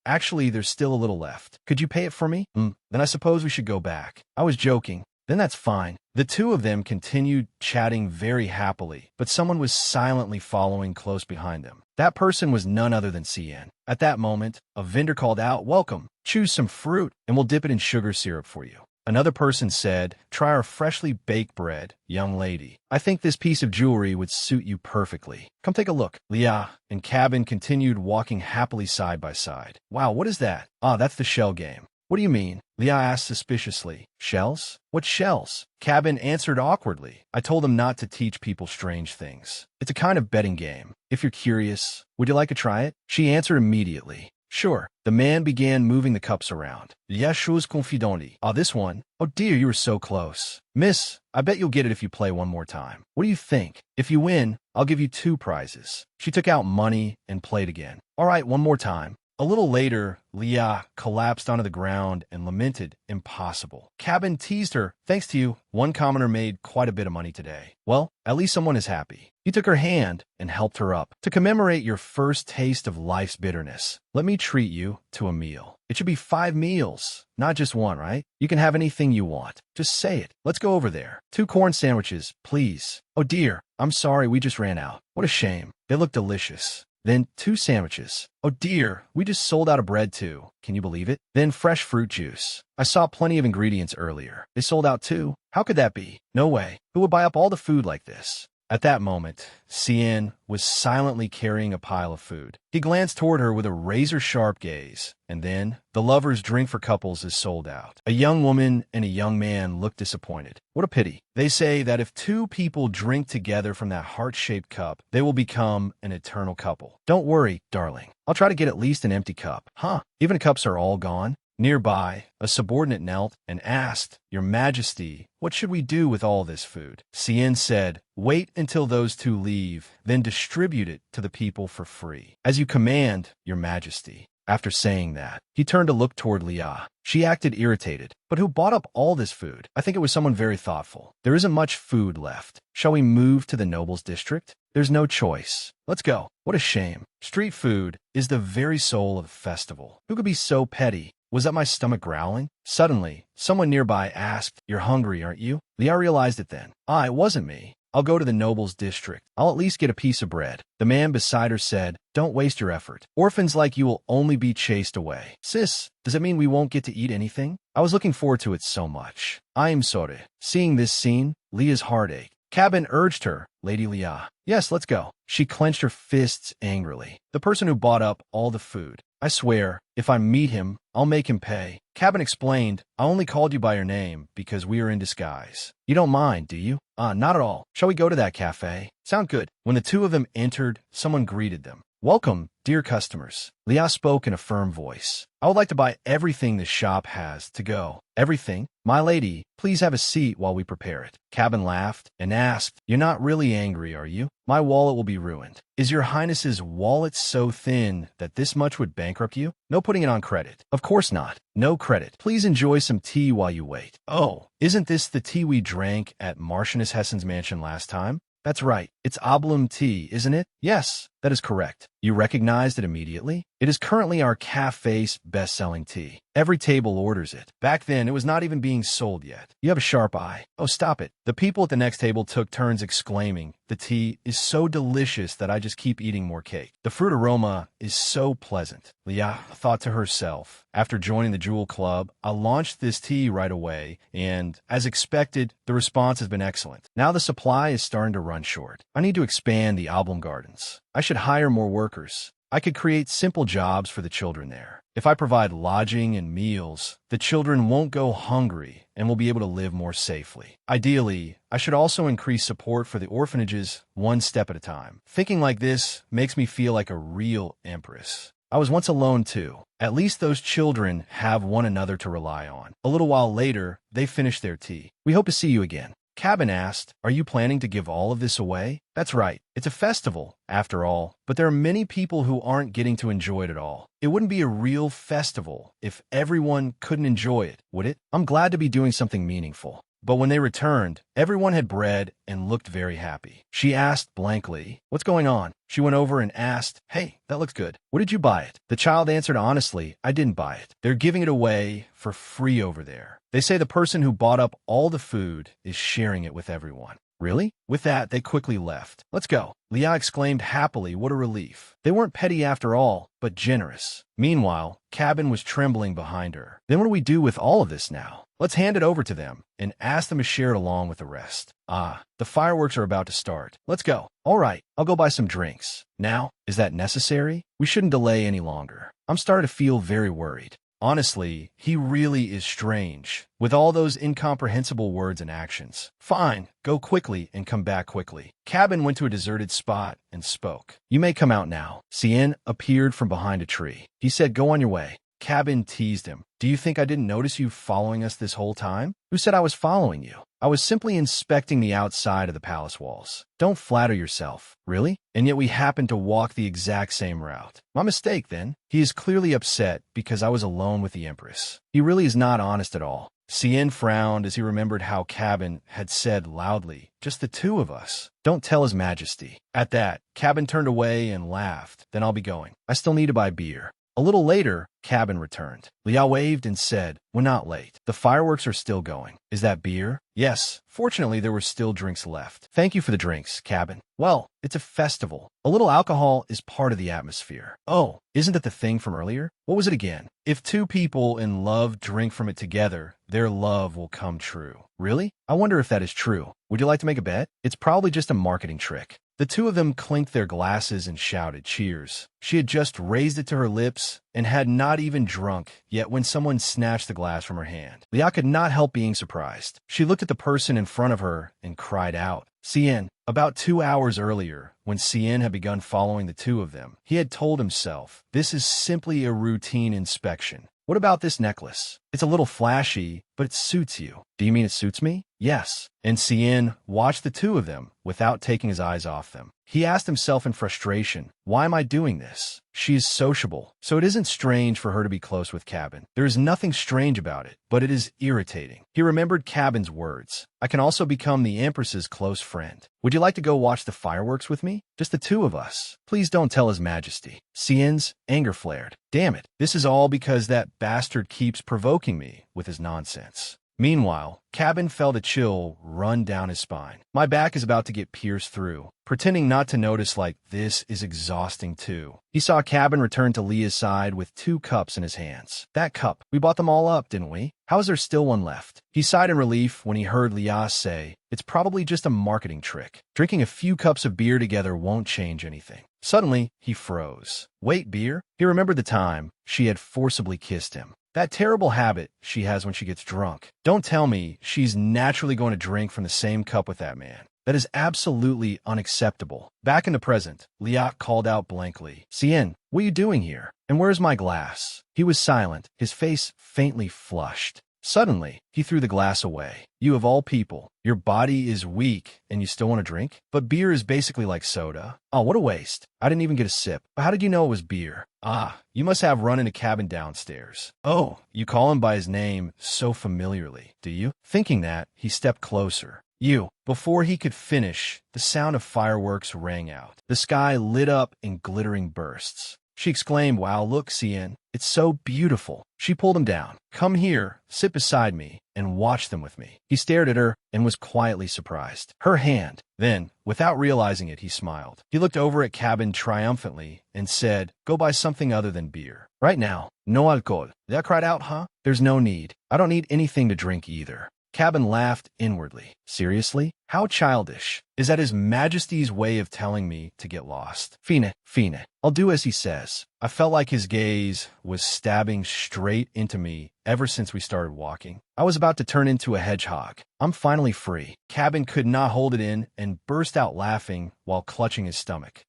Actually, there's still a little left. Could you pay it for me? Then I suppose we should go back. I was joking. Then that's fine. The 2 of them continued chatting very happily, but someone was silently following close behind them. That person was none other than Cien. At that moment, a vendor called out, Welcome. Choose some fruit, and we'll dip it in sugar syrup for you. Another person said, Try our freshly baked bread, young lady. I think this piece of jewelry would suit you perfectly. Come take a look. Leah and Cabin continued walking happily side by side. Wow, what is that? That's the shell game. What do you mean? Leah asked suspiciously. Shells? What shells? Cabin answered awkwardly. I told him not to teach people strange things. It's a kind of betting game. If you're curious, would you like to try it? She answered immediately. Sure. The man began moving the cups around. Les choses confidentes. This one. Oh dear, you were so close. Miss, I bet you'll get it if you play one more time. What do you think? If you win, I'll give you 2 prizes. She took out money and played again. All right, one more time. A little later, Leah collapsed onto the ground and lamented, Impossible. Cabin teased her. Thanks to you, one commoner made quite a bit of money today. Well, at least someone is happy. He took her hand and helped her up. To commemorate your first taste of life's bitterness, let me treat you to a meal. It should be 5 meals, not just one, right? You can have anything you want. Just say it. Let's go over there. 2 corn sandwiches, please. Oh dear, I'm sorry, we just ran out. What a shame. They look delicious. Then 2 sandwiches. Oh dear, we just sold out of bread too. Can you believe it? Then fresh fruit juice. I saw plenty of ingredients earlier. They sold out too. How could that be? No way. Who would buy up all the food like this? At that moment, Cien was silently carrying a pile of food. He glanced toward her with a razor-sharp gaze, and then the lovers' drink for couples is sold out. A young woman and a young man looked disappointed. What a pity. They say that if two people drink together from that heart-shaped cup, they will become an eternal couple. Don't worry, darling. I'll try to get at least an empty cup. Huh? Even cups are all gone? Nearby, a subordinate knelt and asked, "Your Majesty, what should we do with all this food?" Cien said, "Wait until those two leave, then distribute it to the people for free. As you command, Your Majesty." After saying that, he turned to look toward Leah. She acted irritated. "But who bought up all this food? I think it was someone very thoughtful. There isn't much food left. Shall we move to the nobles' district? There's no choice. Let's go." What a shame. Street food is the very soul of the festival. Who could be so petty? Was that my stomach growling? Suddenly, someone nearby asked, "You're hungry, aren't you?" Leah realized it then. It wasn't me. I'll go to the nobles' district. I'll at least get a piece of bread. The man beside her said, "Don't waste your effort. Orphans like you will only be chased away." Sis, does it mean we won't get to eat anything? I was looking forward to it so much. I am sorry. Seeing this scene, Leah's heart ached. Cabin urged her, "Lady Leah." "Yes, let's go." She clenched her fists angrily. "The person who bought up all the food. I swear, if I meet him, I'll make him pay." Cabin explained, "I only called you by your name because we are in disguise. You don't mind, do you?" Not at all. Shall we go to that cafe?" "Sound good." When the two of them entered, someone greeted them. "Welcome, dear customers." Leah spoke in a firm voice. "I would like to buy everything the shop has to go." "Everything? My lady, please have a seat while we prepare it." Cabin laughed and asked, "You're not really angry, are you? My wallet will be ruined." "Is your highness's wallet so thin that this much would bankrupt you?" "No putting it on credit." "Of course not. No credit. Please enjoy some tea while you wait." "Oh, isn't this the tea we drank at Marchioness Hessen's mansion last time?" "That's right. It's oblong tea, isn't it?" "Yes, that is correct." "You recognized it immediately?" "It is currently our cafe's best-selling tea. Every table orders it. Back then, it was not even being sold yet." "You have a sharp eye." "Oh, stop it." The people at the next table took turns exclaiming, "The tea is so delicious that I just keep eating more cake. The fruit aroma is so pleasant." Leah thought to herself, "After joining the Jewel Club, I launched this tea right away, and, as expected, the response has been excellent. Now the supply is starting to run short. I need to expand the oblong gardens. I should hire more workers. I could create simple jobs for the children there. If I provide lodging and meals, the children won't go hungry and will be able to live more safely. Ideally, I should also increase support for the orphanages one step at a time. Thinking like this makes me feel like a real empress. I was once alone too. At least those children have one another to rely on." A little while later, they finished their tea. "We hope to see you again." Cabin asked, "Are you planning to give all of this away?" "That's right. It's a festival, after all, but there are many people who aren't getting to enjoy it at all. It wouldn't be a real festival if everyone couldn't enjoy it, would it? I'm glad to be doing something meaningful." But when they returned, everyone had bread and looked very happy. She asked blankly, "What's going on?" She went over and asked, "Hey, that looks good. What did you buy it?" The child answered honestly, "I didn't buy it. They're giving it away for free over there. They say the person who bought up all the food is sharing it with everyone." "Really?" With that, they quickly left. "Let's go." Leah exclaimed happily, what a relief. They weren't petty after all, but generous. Meanwhile, Cabin was trembling behind her. "Then what do we do with all of this now?" "Let's hand it over to them and ask them to share it along with the rest." The fireworks are about to start. Let's go." "All right, I'll go buy some drinks." "Now, is that necessary? We shouldn't delay any longer. I'm starting to feel very worried." Honestly, he really is strange, with all those incomprehensible words and actions. "Fine, go quickly and come back quickly." Cabin went to a deserted spot and spoke. "You may come out now." Cien appeared from behind a tree. He said, "Go on your way." Cabin teased him. "Do you think I didn't notice you following us this whole time?" "Who said I was following you? I was simply inspecting the outside of the palace walls." "Don't flatter yourself." "Really? And yet we happened to walk the exact same route." "My mistake, then." He is clearly upset because I was alone with the Empress. He really is not honest at all. Cien frowned as he remembered how Cabin had said loudly, "Just the two of us. Don't tell His Majesty." At that, Cabin turned away and laughed. "Then I'll be going. I still need to buy beer." A little later, Cabin returned. Liao waved and said, "We're not late. The fireworks are still going. Is that beer?" "Yes. Fortunately, there were still drinks left." "Thank you for the drinks, Cabin." "Well, it's a festival. A little alcohol is part of the atmosphere." "Oh, isn't that the thing from earlier? What was it again?" "If two people in love drink from it together, their love will come true." "Really? I wonder if that is true. Would you like to make a bet?" "It's probably just a marketing trick." The two of them clinked their glasses and shouted, "Cheers." She had just raised it to her lips and had not even drunk, yet when someone snatched the glass from her hand, Lia could not help being surprised. She looked at the person in front of her and cried out, "Cien." About 2 hours earlier, when Cien had begun following the two of them, he had told himself, "This is simply a routine inspection. What about this necklace? It's a little flashy, but it suits you." "Do you mean it suits me?" "Yes." And Cien watched the two of them without taking his eyes off them. He asked himself in frustration, "Why am I doing this?" She is sociable, so it isn't strange for her to be close with Cabin. There is nothing strange about it, but it is irritating. He remembered Cabin's words, "I can also become the Empress's close friend. Would you like to go watch the fireworks with me? Just the two of us. Please don't tell His Majesty." Cien's anger flared. "Damn it, this is all because that bastard keeps provoking me with his nonsense." Meanwhile, Cabin felt a chill run down his spine. "My back is about to get pierced through." Pretending not to notice, like, this is exhausting too. He saw Cabin return to Leah's side with 2 cups in his hands. "That cup, we bought them all up, didn't we? How is there still one left?" He sighed in relief when he heard Leah say, "It's probably just a marketing trick. Drinking a few cups of beer together won't change anything." Suddenly, he froze. Wait, beer? He remembered the time she had forcibly kissed him. That terrible habit she has when she gets drunk. Don't tell me she's naturally going to drink from the same cup with that man. That is absolutely unacceptable. Back in the present, Liat called out blankly, "Cien, what are you doing here? And where's my glass?" He was silent, his face faintly flushed. Suddenly, he threw the glass away. "You of all people, your body is weak and you still want to drink? But beer is basically like soda." "Oh, what a waste. I didn't even get a sip. But how did you know it was beer?" "Ah, you must have run into Cabin downstairs." "Oh, you call him by his name so familiarly, do you?" Thinking that, he stepped closer. "You." Before he could finish, the sound of fireworks rang out. The sky lit up in glittering bursts. She exclaimed, "Wow, look, Cien. It's so beautiful." She pulled him down. "Come here, sit beside me, and watch them with me." He stared at her and was quietly surprised. Her hand. Then, without realizing it, he smiled. He looked over at Cabin triumphantly and said, "Go buy something other than beer. Right now, no alcohol." They cried out, "Huh? There's no need. I don't need anything to drink either." Cabin laughed inwardly. "Seriously? How childish. Is that His Majesty's way of telling me to get lost?" Fine, fine. I'll do as he says." I felt like his gaze was stabbing straight into me ever since we started walking. I was about to turn into a hedgehog. I'm finally free. Cabin could not hold it in and burst out laughing while clutching his stomach.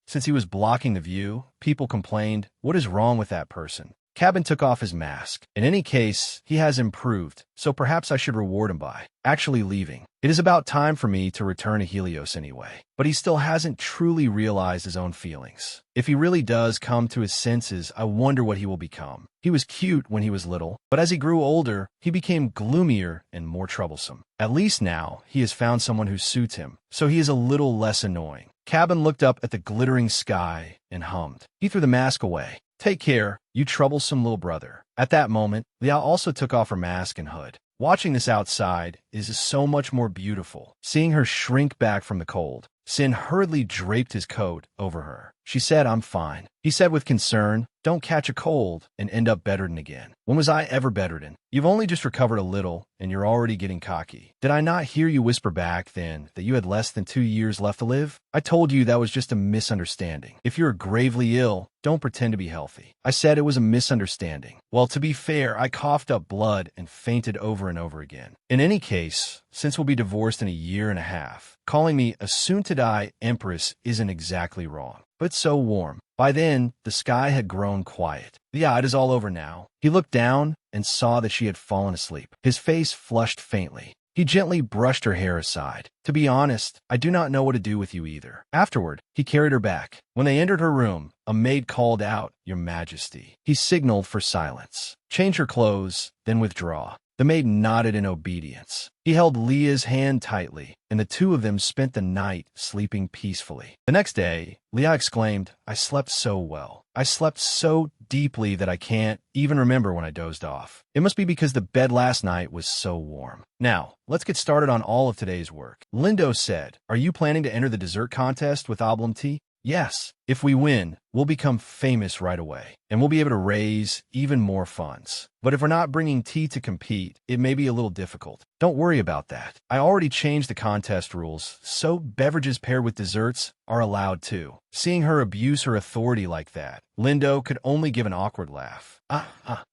Since he was blocking the view, people complained, "What is wrong with that person?" Cabin took off his mask. "In any case, he has improved, so perhaps I should reward him by actually leaving. It is about time for me to return to Helios anyway." But he still hasn't truly realized his own feelings. If he really does come to his senses, I wonder what he will become. He was cute when he was little, but as he grew older, he became gloomier and more troublesome. At least now, he has found someone who suits him, so he is a little less annoying. Cabin looked up at the glittering sky and hummed. He threw the mask away. "Take care, you troublesome little brother." At that moment, Liao also took off her mask and hood. Watching this outside is so much more beautiful. Seeing her shrink back from the cold, Sin hurriedly draped his coat over her. She said, "I'm fine." He said with concern, "Don't catch a cold and end up bedridden again." "When was I ever bedridden? You've only just recovered a little, and you're already getting cocky." "Did I not hear you whisper back then that you had less than 2 years left to live?" "I told you that was just a misunderstanding. If you're gravely ill, don't pretend to be healthy." "I said it was a misunderstanding." "Well, to be fair, I coughed up blood and fainted over and over again. In any case, since we'll be divorced in a year and a half, calling me a soon-to-die empress isn't exactly wrong. But it's so warm." By then, the sky had grown quiet. "Yeah, it is all over now." He looked down and saw that she had fallen asleep. His face flushed faintly. He gently brushed her hair aside. "To be honest, I do not know what to do with you either." Afterward, he carried her back. When they entered her room, a maid called out, "Your Majesty." He signaled for silence. "Change your clothes, then withdraw." The maid nodded in obedience. He held Leah's hand tightly, and the two of them spent the night sleeping peacefully. The next day, Leah exclaimed, "I slept so well. I slept so deeply that I can't even remember when I dozed off. It must be because the bed last night was so warm." Now, let's get started on all of today's work. Lindo said, "Are you planning to enter the dessert contest with Oblong Tea?" "Yes. If we win, we'll become famous right away, and we'll be able to raise even more funds. But if we're not bringing tea to compete, it may be a little difficult." "Don't worry about that. I already changed the contest rules, so beverages paired with desserts are allowed too." Seeing her abuse her authority like that, Lindo could only give an awkward laugh.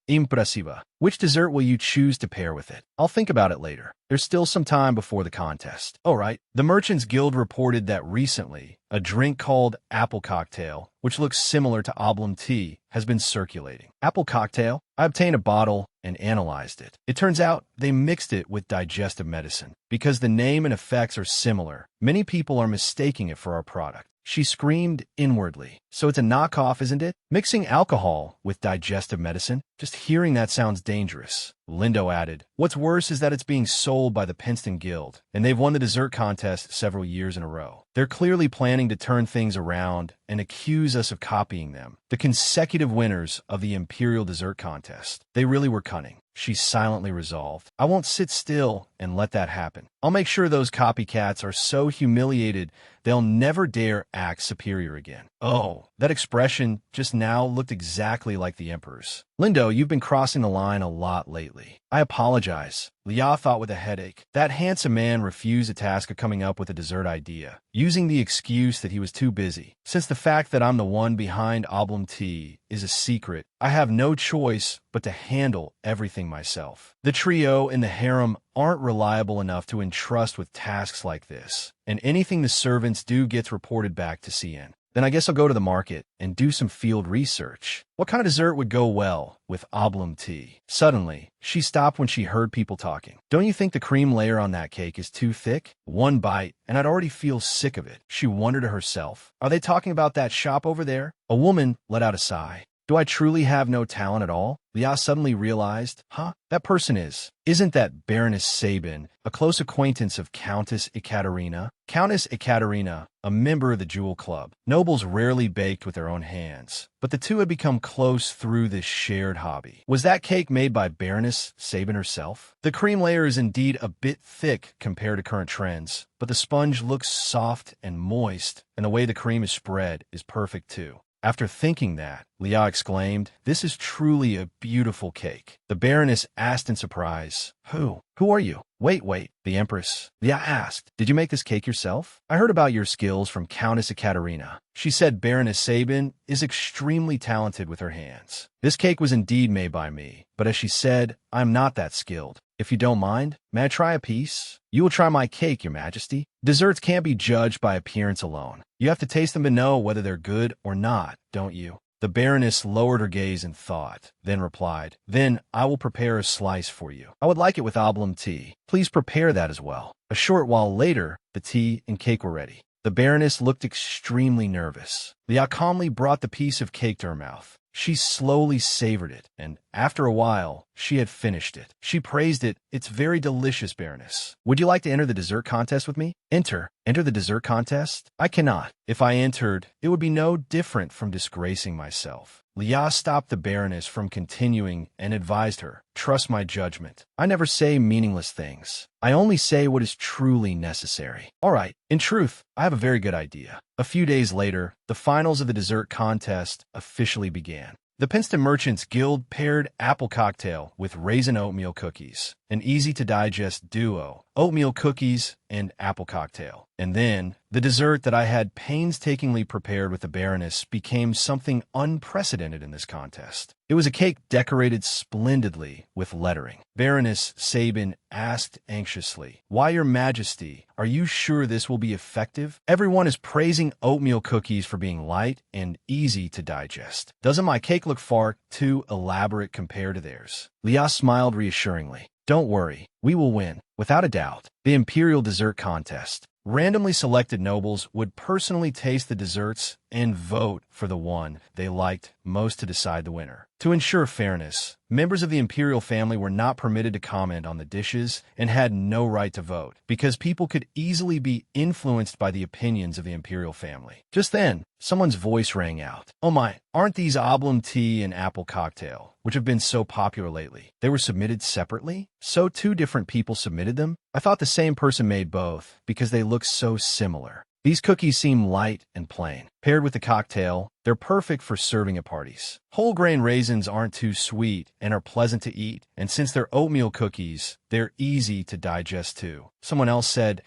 Impressiva. Which dessert will you choose to pair with it?" "I'll think about it later. There's still some time before the contest." "All right." The Merchants Guild reported that recently, a drink called apple cocktail, which looks similar to oblong tea, has been circulating. Apple cocktail? I obtained a bottle and analyzed it. It turns out they mixed it with digestive medicine. Because the name and effects are similar, many people are mistaking it for our product. She screamed inwardly. "So it's a knockoff, isn't it? Mixing alcohol with digestive medicine? Just hearing that sounds dangerous." Lindo added, "What's worse is that it's being sold by the Princeton Guild, and they've won the dessert contest several years in a row. They're clearly planning to turn things around and accuse us of copying them. The consecutive winners of the Imperial Dessert Contest. They really were cunning." She silently resolved, "I won't sit still and let that happen. I'll make sure those copycats are so humiliated they'll never dare act superior again." Oh, that expression just now looked exactly like the Emperor's. "Lindo, you've been crossing the line a lot lately." "I apologize." Leah thought with a headache. That handsome man refused the task of coming up with a dessert idea, using the excuse that he was too busy. Since the fact that I'm the one behind oblong tea is a secret, I have no choice but to handle everything myself. The trio in the harem aren't reliable enough to entrust with tasks like this, and anything the servants do gets reported back to CN. Then I guess I'll go to the market and do some field research. What kind of dessert would go well with oblong tea? Suddenly, she stopped when she heard people talking. "Don't you think the cream layer on that cake is too thick?" One bite, and I'd already feel sick of it. She wondered to herself, "Are they talking about that shop over there?" A woman let out a sigh. "Do I truly have no talent at all?" Leah suddenly realized, that person isn't that Baroness Sabin, a close acquaintance of Countess Ekaterina? Countess Ekaterina, a member of the Jewel Club. Nobles rarely baked with their own hands, but the two had become close through this shared hobby. Was that cake made by Baroness Sabin herself? The cream layer is indeed a bit thick compared to current trends, but the sponge looks soft and moist, and the way the cream is spread is perfect too. After thinking that, Leah exclaimed, "This is truly a beautiful cake." The Baroness asked in surprise, Who are you?" Wait, the Empress. Leah asked, "Did you make this cake yourself? I heard about your skills from Countess Ekaterina. She said Baroness Sabin is extremely talented with her hands. This cake was indeed made by me, but as she said, I'm not that skilled. If you don't mind, may I try a piece?" "You will try my cake, Your Majesty." Desserts can't be judged by appearance alone. You have to taste them to know whether they're good or not, don't you? The Baroness lowered her gaze in thought, then replied, "Then I will prepare a slice for you. I would like it with oblong tea. Please prepare that as well." A short while later, the tea and cake were ready. The Baroness looked extremely nervous. Leah calmly brought the piece of cake to her mouth. She slowly savored it, and after a while, she had finished it. She praised it. "It's very delicious, Baroness. Would you like to enter the dessert contest with me?" Enter the dessert contest? I cannot. If I entered, it would be no different from disgracing myself. Leah stopped the Baroness from continuing and advised her, "Trust my judgment. I never say meaningless things. I only say what is truly necessary." "All right. In truth, I have a very good idea." A few days later, the finals of the dessert contest officially began. The Princeton Merchants Guild paired apple cocktail with raisin oatmeal cookies, an easy-to-digest duo, oatmeal cookies and apple cocktail. And then, the dessert that I had painstakingly prepared with the Baroness became something unprecedented in this contest. It was a cake decorated splendidly with lettering. Baroness Sabin asked anxiously, "Why, Your Majesty, are you sure this will be effective? Everyone is praising oatmeal cookies for being light and easy to digest. Doesn't my cake look far too elaborate compared to theirs?" Leah smiled reassuringly. "Don't worry, we will win, without a doubt." The Imperial Dessert Contest. Randomly selected nobles would personally taste the desserts and vote for for the one they liked most to decide the winner. To ensure fairness, members of the imperial family were not permitted to comment on the dishes and had no right to vote, because people could easily be influenced by the opinions of the imperial family. Just then, someone's voice rang out. "Oh my, aren't these oblong tea and apple cocktail, which have been so popular lately? They were submitted separately? So two different people submitted them? I thought the same person made both, because they look so similar. These cookies seem light and plain. Paired with the cocktail, they're perfect for serving at parties. Whole grain raisins aren't too sweet and are pleasant to eat, and since they're oatmeal cookies, they're easy to digest too." Someone else said,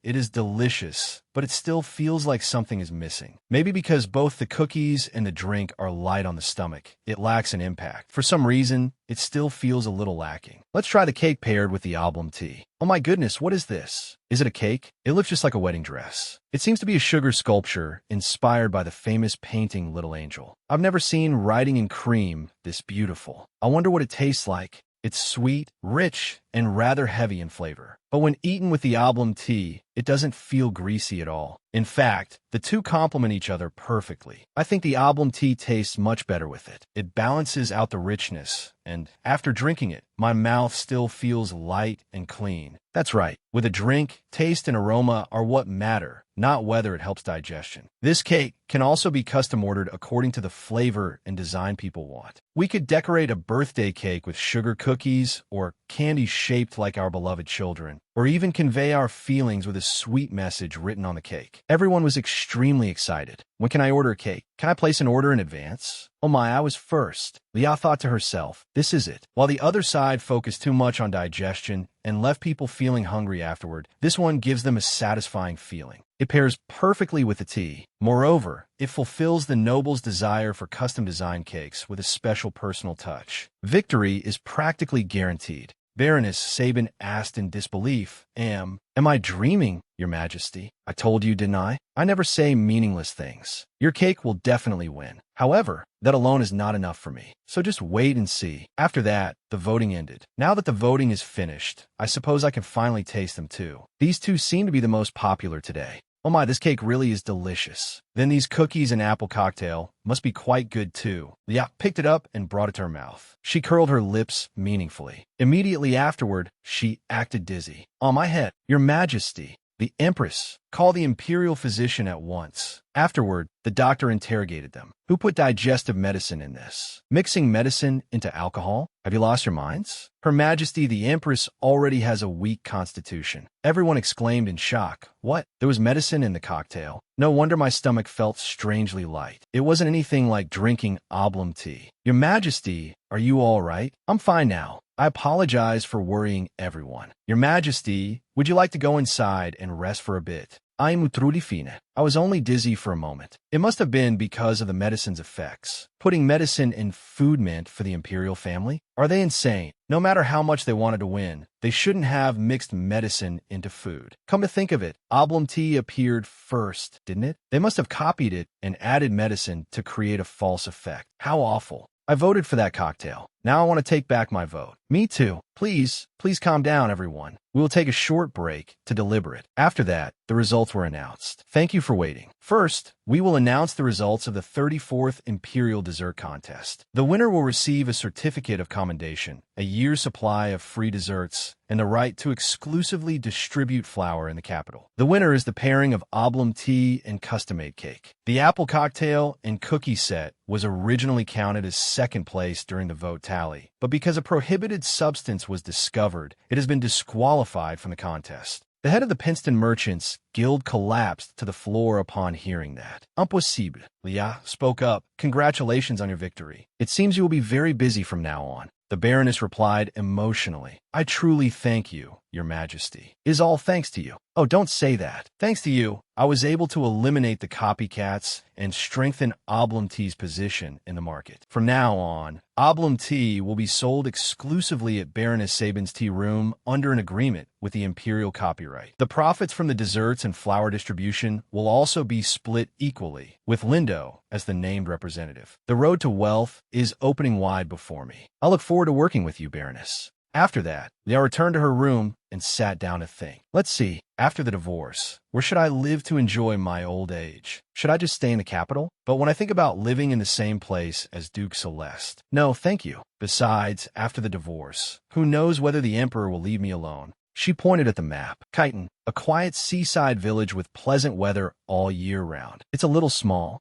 "It is delicious, but it still feels like something is missing. Maybe because both the cookies and the drink are light on the stomach, it lacks an impact. For some reason, it still feels a little lacking. Let's try the cake paired with the oblong tea. Oh my goodness, what is this? Is it a cake? It looks just like a wedding dress. It seems to be a sugar sculpture inspired by the famous painting Little Angel. I've never seen writing in cream this beautiful. I wonder what it tastes like. It's sweet, rich, and rather heavy in flavor. But when eaten with the oblong tea, it doesn't feel greasy at all. In fact, the two complement each other perfectly. I think the oblong tea tastes much better with it. It balances out the richness, and after drinking it, my mouth still feels light and clean. That's right. With a drink, taste and aroma are what matter, not whether it helps digestion. This cake can also be custom ordered according to the flavor and design people want. We could decorate a birthday cake with sugar cookies or candy shaped like our beloved children, or even convey our feelings with a sweet message written on the cake. Everyone was extremely excited. When can I order a cake? Can I place an order in advance? Oh my, I was first. Lia thought to herself, this is it. While the other side focused too much on digestion and left people feeling hungry afterward, this one gives them a satisfying feeling. It pairs perfectly with the tea. Moreover, it fulfills the noble's desire for custom-designed cakes with a special personal touch. Victory is practically guaranteed. Baroness Sabin asked in disbelief, Am I dreaming, Your Majesty? I told you, didn't I? I never say meaningless things. Your cake will definitely win. However, that alone is not enough for me. So just wait and see. After that, the voting ended. Now that the voting is finished, I suppose I can finally taste them too. These two seem to be the most popular today. Oh my, this cake really is delicious. Then these cookies and apple cocktail must be quite good too. Lia picked it up and brought it to her mouth. She curled her lips meaningfully. Immediately afterward, she acted dizzy. On my head, Your Majesty, the Empress, call the imperial physician at once. Afterward, the doctor interrogated them. Who put digestive medicine in this? Mixing medicine into alcohol? Have you lost your minds? Her Majesty the Empress already has a weak constitution. Everyone exclaimed in shock. What? There was medicine in the cocktail? No wonder my stomach felt strangely light. It wasn't anything like drinking oblong tea. Your Majesty, are you all right? I'm fine now. I apologize for worrying everyone. Your Majesty, would you like to go inside and rest for a bit? I'm truly fine. I was only dizzy for a moment. It must have been because of the medicine's effects. Putting medicine in food meant for the imperial family? Are they insane? No matter how much they wanted to win, they shouldn't have mixed medicine into food. Come to think of it, oblong tea appeared first, didn't it? They must have copied it and added medicine to create a false effect. How awful. I voted for that cocktail. Now I want to take back my vote. Me too. Please calm down, everyone. We will take a short break to deliberate. After that, the results were announced. Thank you for waiting. First, we will announce the results of the 34th Imperial Dessert Contest. The winner will receive a certificate of commendation, a year's supply of free desserts, and the right to exclusively distribute flour in the capital. The winner is the pairing of oblong tea and custom-made cake. The apple cocktail and cookie set was originally counted as second place during the vote tally, but because a prohibited substance was discovered, it has been disqualified from the contest. The head of the Princeton Merchants Guild collapsed to the floor upon hearing that. Impossible. Lia spoke up. Congratulations on your victory. It seems you will be very busy from now on. The Baroness replied emotionally. I truly thank you, Your Majesty. It is all thanks to you. Oh, don't say that. Thanks to you, I was able to eliminate the copycats and strengthen oblong tea's position in the market. From now on, oblong tea will be sold exclusively at Baroness Sabin's tea room under an agreement with the imperial copyright. The profits from the desserts and flour distribution will also be split equally, with Lindo as the named representative. The road to wealth is opening wide before me. I look forward to working with you, Baroness. After that, Lia returned to her room and sat down to think. Let's see, after the divorce, where should I live to enjoy my old age? Should I just stay in the capital? But when I think about living in the same place as Duke Celeste, no, thank you. Besides, after the divorce, who knows whether the Emperor will leave me alone? She pointed at the map. Chiton, a quiet seaside village with pleasant weather all year round. It's a little small.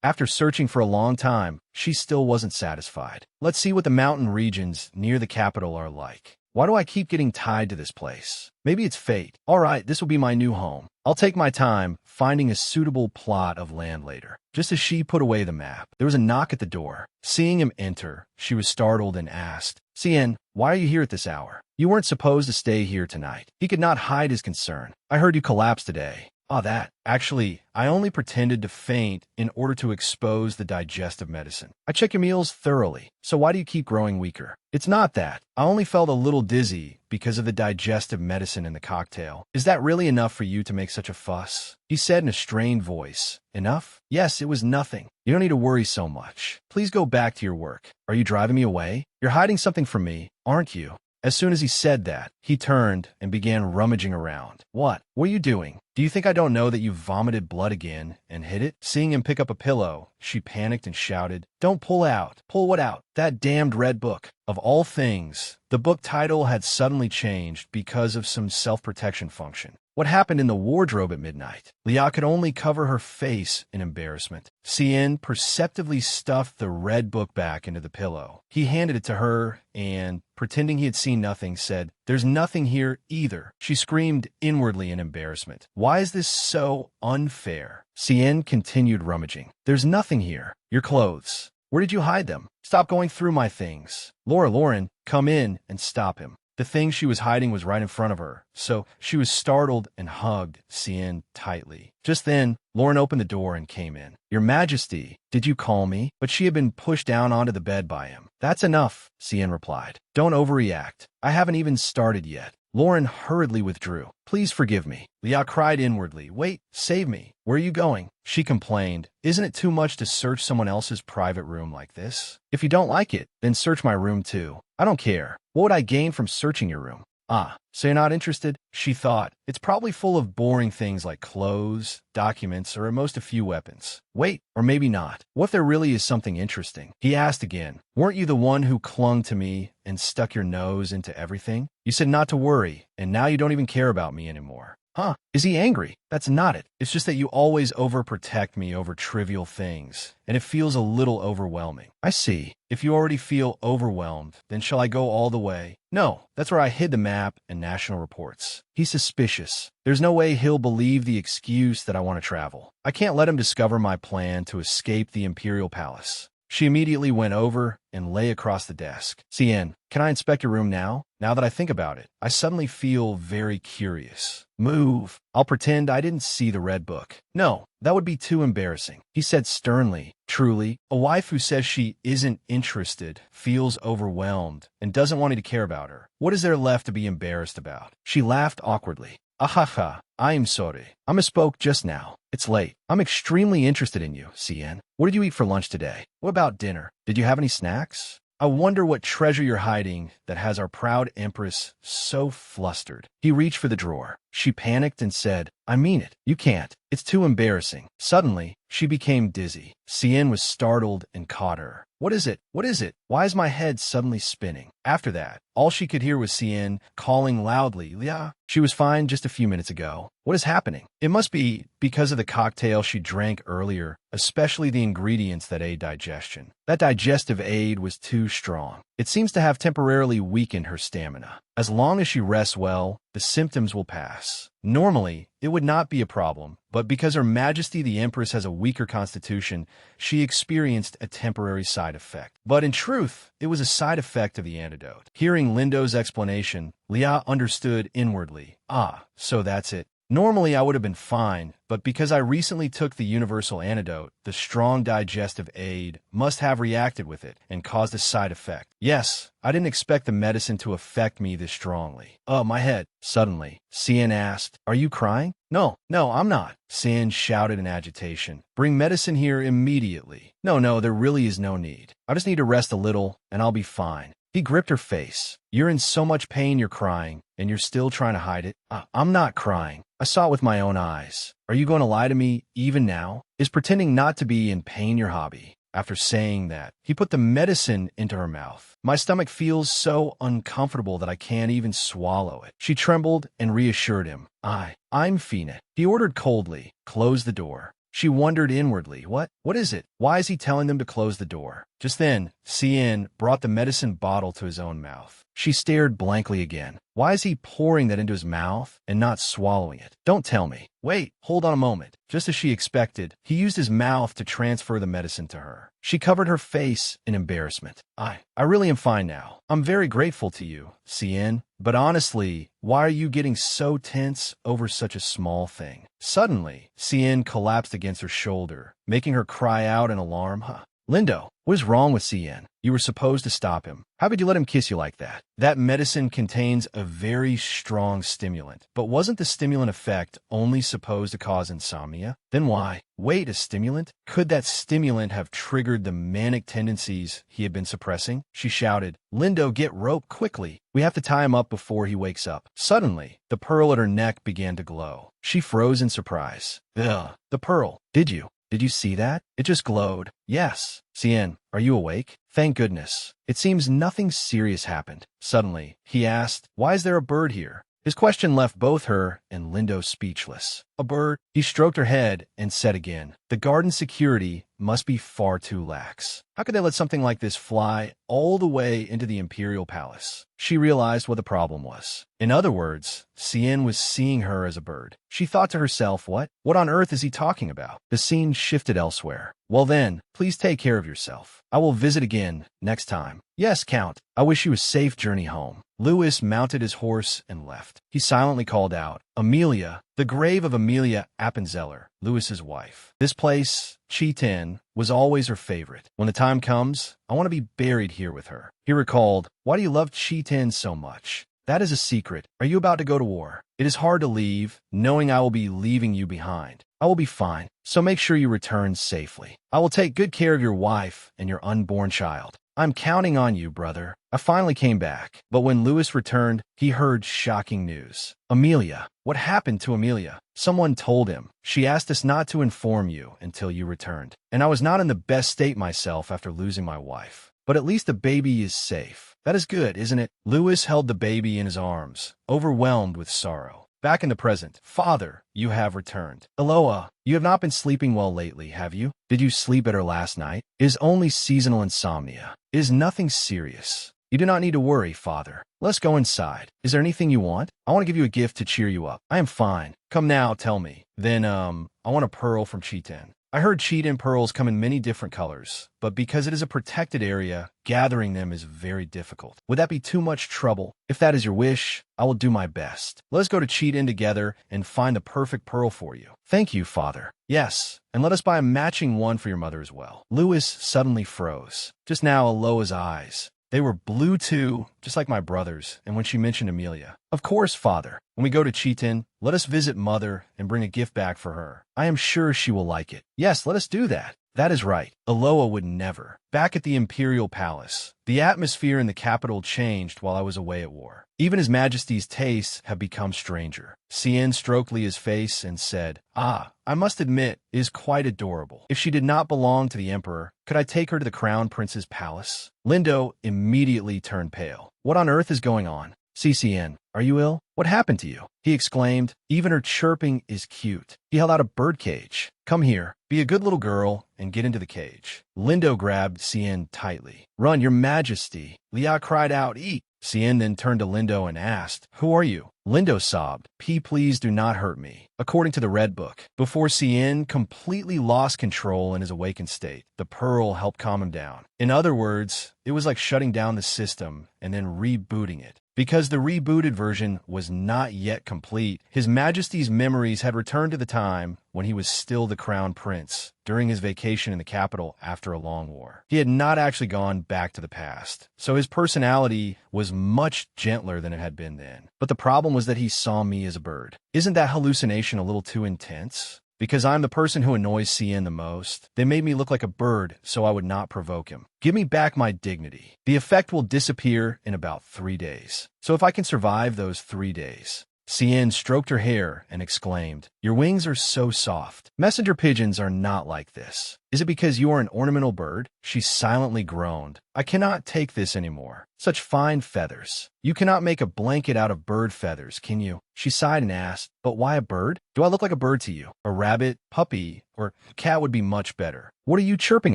After searching for a long time, she still wasn't satisfied. Let's see what the mountain regions near the capital are like. Why do I keep getting tied to this place? Maybe it's fate. All right, this will be my new home. I'll take my time finding a suitable plot of land later. Just as she put away the map, there was a knock at the door. Seeing him enter, she was startled and asked, "Cien, why are you here at this hour? You weren't supposed to stay here tonight." He could not hide his concern. "I heard you collapsed today." "Ah, that. Actually, I only pretended to faint in order to expose the digestive medicine. I check your meals thoroughly, so why do you keep growing weaker?" "It's not that. I only felt a little dizzy because of the digestive medicine in the cocktail." "Is that really enough for you to make such a fuss?" He said in a strained voice. "Enough?" "Yes, it was nothing. You don't need to worry so much. Please go back to your work." "Are you driving me away? You're hiding something from me, aren't you?" As soon as he said that, he turned and began rummaging around. What are you doing? Do you think I don't know that you vomited blood again and hid it?" Seeing him pick up a pillow, she panicked and shouted, "Don't pull out." "Pull what out?" "That damned red book." Of all things, the book title had suddenly changed because of some self-protection function. What happened in the wardrobe at midnight? Leah could only cover her face in embarrassment. Cien perceptively stuffed the red book back into the pillow. He handed it to her and, pretending he had seen nothing, said, "There's nothing here either." She screamed inwardly in embarrassment. Why is this so unfair? Cien continued rummaging. "There's nothing here. Your clothes. Where did you hide them? Stop going through my things." Lauren, come in and stop him. The thing she was hiding was right in front of her, so she was startled and hugged Cien tightly. Just then, Lauren opened the door and came in. "Your Majesty, did you call me?" But she had been pushed down onto the bed by him. "That's enough," Cien replied. "Don't overreact. I haven't even started yet." Lauren hurriedly withdrew. "Please forgive me." Leah cried inwardly. "Wait, save me. Where are you going?" She complained. "Isn't it too much to search someone else's private room like this? If you don't like it, then search my room too. I don't care. What would I gain from searching your room?" "Ah, so you're not interested?" She thought. "It's probably full of boring things like clothes, documents, or at most a few weapons." "Wait, or maybe not. What if there really is something interesting?" He asked again. "Weren't you the one who clung to me and stuck your nose into everything? You said not to worry, and now you don't even care about me anymore." Huh? Is he angry? That's not it. It's just that you always overprotect me over trivial things, and it feels a little overwhelming. I see. If you already feel overwhelmed, then shall I go all the way? No, that's where I hid the map and national reports. He's suspicious. There's no way he'll believe the excuse that I want to travel. I can't let him discover my plan to escape the Imperial Palace. She immediately went over and lay across the desk. "Cien, can I inspect your room now? Now that I think about it, I suddenly feel very curious." "Move. I'll pretend I didn't see the red book." "No, that would be too embarrassing," he said sternly. Truly, a wife who says she isn't interested, feels overwhelmed, and doesn't want you to care about her. What is there left to be embarrassed about? She laughed awkwardly. "Ahaha, I am sorry. I misspoke just now. It's late. I'm extremely interested in you, Cien. What did you eat for lunch today? What about dinner? Did you have any snacks? I wonder what treasure you're hiding that has our proud empress so flustered." He reached for the drawer. She panicked and said, "I mean it. You can't. It's too embarrassing." Suddenly, she became dizzy. Cien was startled and caught her. "What is it? What is it? Why is my head suddenly spinning?" After that, all she could hear was Cien calling loudly, "Leah." She was fine just a few minutes ago. What is happening? It must be because of the cocktail she drank earlier, especially the ingredients that aid digestion. That digestive aid was too strong. It seems to have temporarily weakened her stamina. As long as she rests well, the symptoms will pass. Normally, it would not be a problem, but because Her Majesty the Empress has a weaker constitution, she experienced a temporary side effect. But in truth, it was a side effect of the antidote. Hearing Lindo's explanation, Leah understood inwardly. Ah, so that's it. Normally, I would have been fine, but because I recently took the universal antidote, the strong digestive aid must have reacted with it and caused a side effect. Yes, I didn't expect the medicine to affect me this strongly. Oh, my head. Suddenly, Cien asked, "Are you crying?" No, I'm not," Cien shouted in agitation. "Bring medicine here immediately." No, there really is no need. I just need to rest a little, and I'll be fine." He gripped her face. You're in so much pain you're crying, and you're still trying to hide it? I'm not crying. I saw it with my own eyes. Are you going to lie to me even now? Is pretending not to be in pain your hobby? After saying that, he put the medicine into her mouth. My stomach feels so uncomfortable that I can't even swallow it. She trembled and reassured him. I'm Fina. He ordered coldly, close the door. She wondered inwardly, what is it? Why is he telling them to close the door? Just then, Cien brought the medicine bottle to his own mouth. She stared blankly again. Why is he pouring that into his mouth and not swallowing it? Don't tell me. Wait, hold on a moment. Just as she expected, he used his mouth to transfer the medicine to her. She covered her face in embarrassment. I really am fine now. I'm very grateful to you, Cien. But honestly, why are you getting so tense over such a small thing? Suddenly, Cien collapsed against her shoulder, making her cry out in alarm. Lindo, what is wrong with Cien? You were supposed to stop him. How could you let him kiss you like that? That medicine contains a very strong stimulant. But wasn't the stimulant effect only supposed to cause insomnia? Then why? Wait, a stimulant? Could that stimulant have triggered the manic tendencies he had been suppressing? She shouted, Lindo, get rope quickly. We have to tie him up before he wakes up. Suddenly, the pearl at her neck began to glow. She froze in surprise. Ugh, the pearl. Did you see that? It just glowed. Yes. Cien, are you awake? Thank goodness. It seems nothing serious happened. Suddenly, he asked, why is there a bird here? His question left both her and Lindo speechless. A bird? He stroked her head and said again, the garden security must be far too lax. How could they let something like this fly all the way into the imperial palace? She realized what the problem was. In other words, Cien was seeing her as a bird. She thought to herself, what on earth is he talking about? The scene shifted elsewhere. Well then, please take care of yourself. I will visit again next time. Yes, Count. I wish you a safe journey home. Louis mounted his horse and left. He silently called out, Amelia, the grave of Amelia Appenzeller, Louis's wife. This place, Cheatin, was always her favorite. When the time comes, I want to be buried here with her. He recalled, why do you love Cheatin so much? That is a secret. Are you about to go to war? It is hard to leave, knowing I will be leaving you behind. I will be fine, so make sure you return safely. I will take good care of your wife and your unborn child. I'm counting on you, brother. I finally came back, but when Louis returned, he heard shocking news. Amelia. What happened to Amelia? Someone told him. She asked us not to inform you until you returned. And I was not in the best state myself after losing my wife. But at least the baby is safe. That is good, isn't it? Louis held the baby in his arms, overwhelmed with sorrow. Back in the present, Father, you have returned. Eloa, you have not been sleeping well lately, have you? Did you sleep better last night? It is only seasonal insomnia. It is nothing serious. You do not need to worry, Father. Let's go inside. Is there anything you want? I want to give you a gift to cheer you up. I am fine. Come now, tell me. Then, I want a pearl from Cheatin. I heard Cheatin pearls come in many different colors, but because it is a protected area, gathering them is very difficult. Would that be too much trouble? If that is your wish, I will do my best. Let us go to Cheatin together and find the perfect pearl for you. Thank you, Father. Yes, and let us buy a matching one for your mother as well. Louis suddenly froze. Just now, Aloa's eyes. They were blue too, just like my brother's, and when she mentioned Amelia. Of course, Father. When we go to Cheatin, let us visit Mother and bring a gift back for her. I am sure she will like it. Yes, let us do that. That is right. Aloa would never. Back at the Imperial Palace, the atmosphere in the capital changed while I was away at war. Even His Majesty's tastes have become stranger. Cien stroked Leah's face and said, I must admit, it is quite adorable. If she did not belong to the Emperor, could I take her to the Crown Prince's palace? Lindo immediately turned pale. What on earth is going on? Cien, are you ill? What happened to you? He exclaimed. Even her chirping is cute. He held out a birdcage. Come here. Be a good little girl and get into the cage. Lindo grabbed Cien tightly. Run, Your Majesty. Leah cried out, eat. Cien then turned to Lindo and asked, who are you? Lindo sobbed, please do not hurt me. According to the Red Book, before Cien completely lost control in his awakened state, the pearl helped calm him down. In other words, it was like shutting down the system and then rebooting it. Because the rebooted version was not yet complete, His Majesty's memories had returned to the time when he was still the crown prince during his vacation in the capital after a long war. He had not actually gone back to the past, so his personality was much gentler than it had been then. But the problem was that he saw me as a bird. Isn't that hallucination a little too intense? Because I'm the person who annoys CN the most. They made me look like a bird so I would not provoke him. Give me back my dignity. The effect will disappear in about 3 days. So if I can survive those 3 days. CN stroked her hair and exclaimed, "Your wings are so soft. Messenger pigeons are not like this. Is it because you are an ornamental bird?" She silently groaned. "I cannot take this anymore. Such fine feathers. You cannot make a blanket out of bird feathers, can you?" She sighed and asked, "But why a bird? Do I look like a bird to you? A rabbit, puppy, or cat would be much better. What are you chirping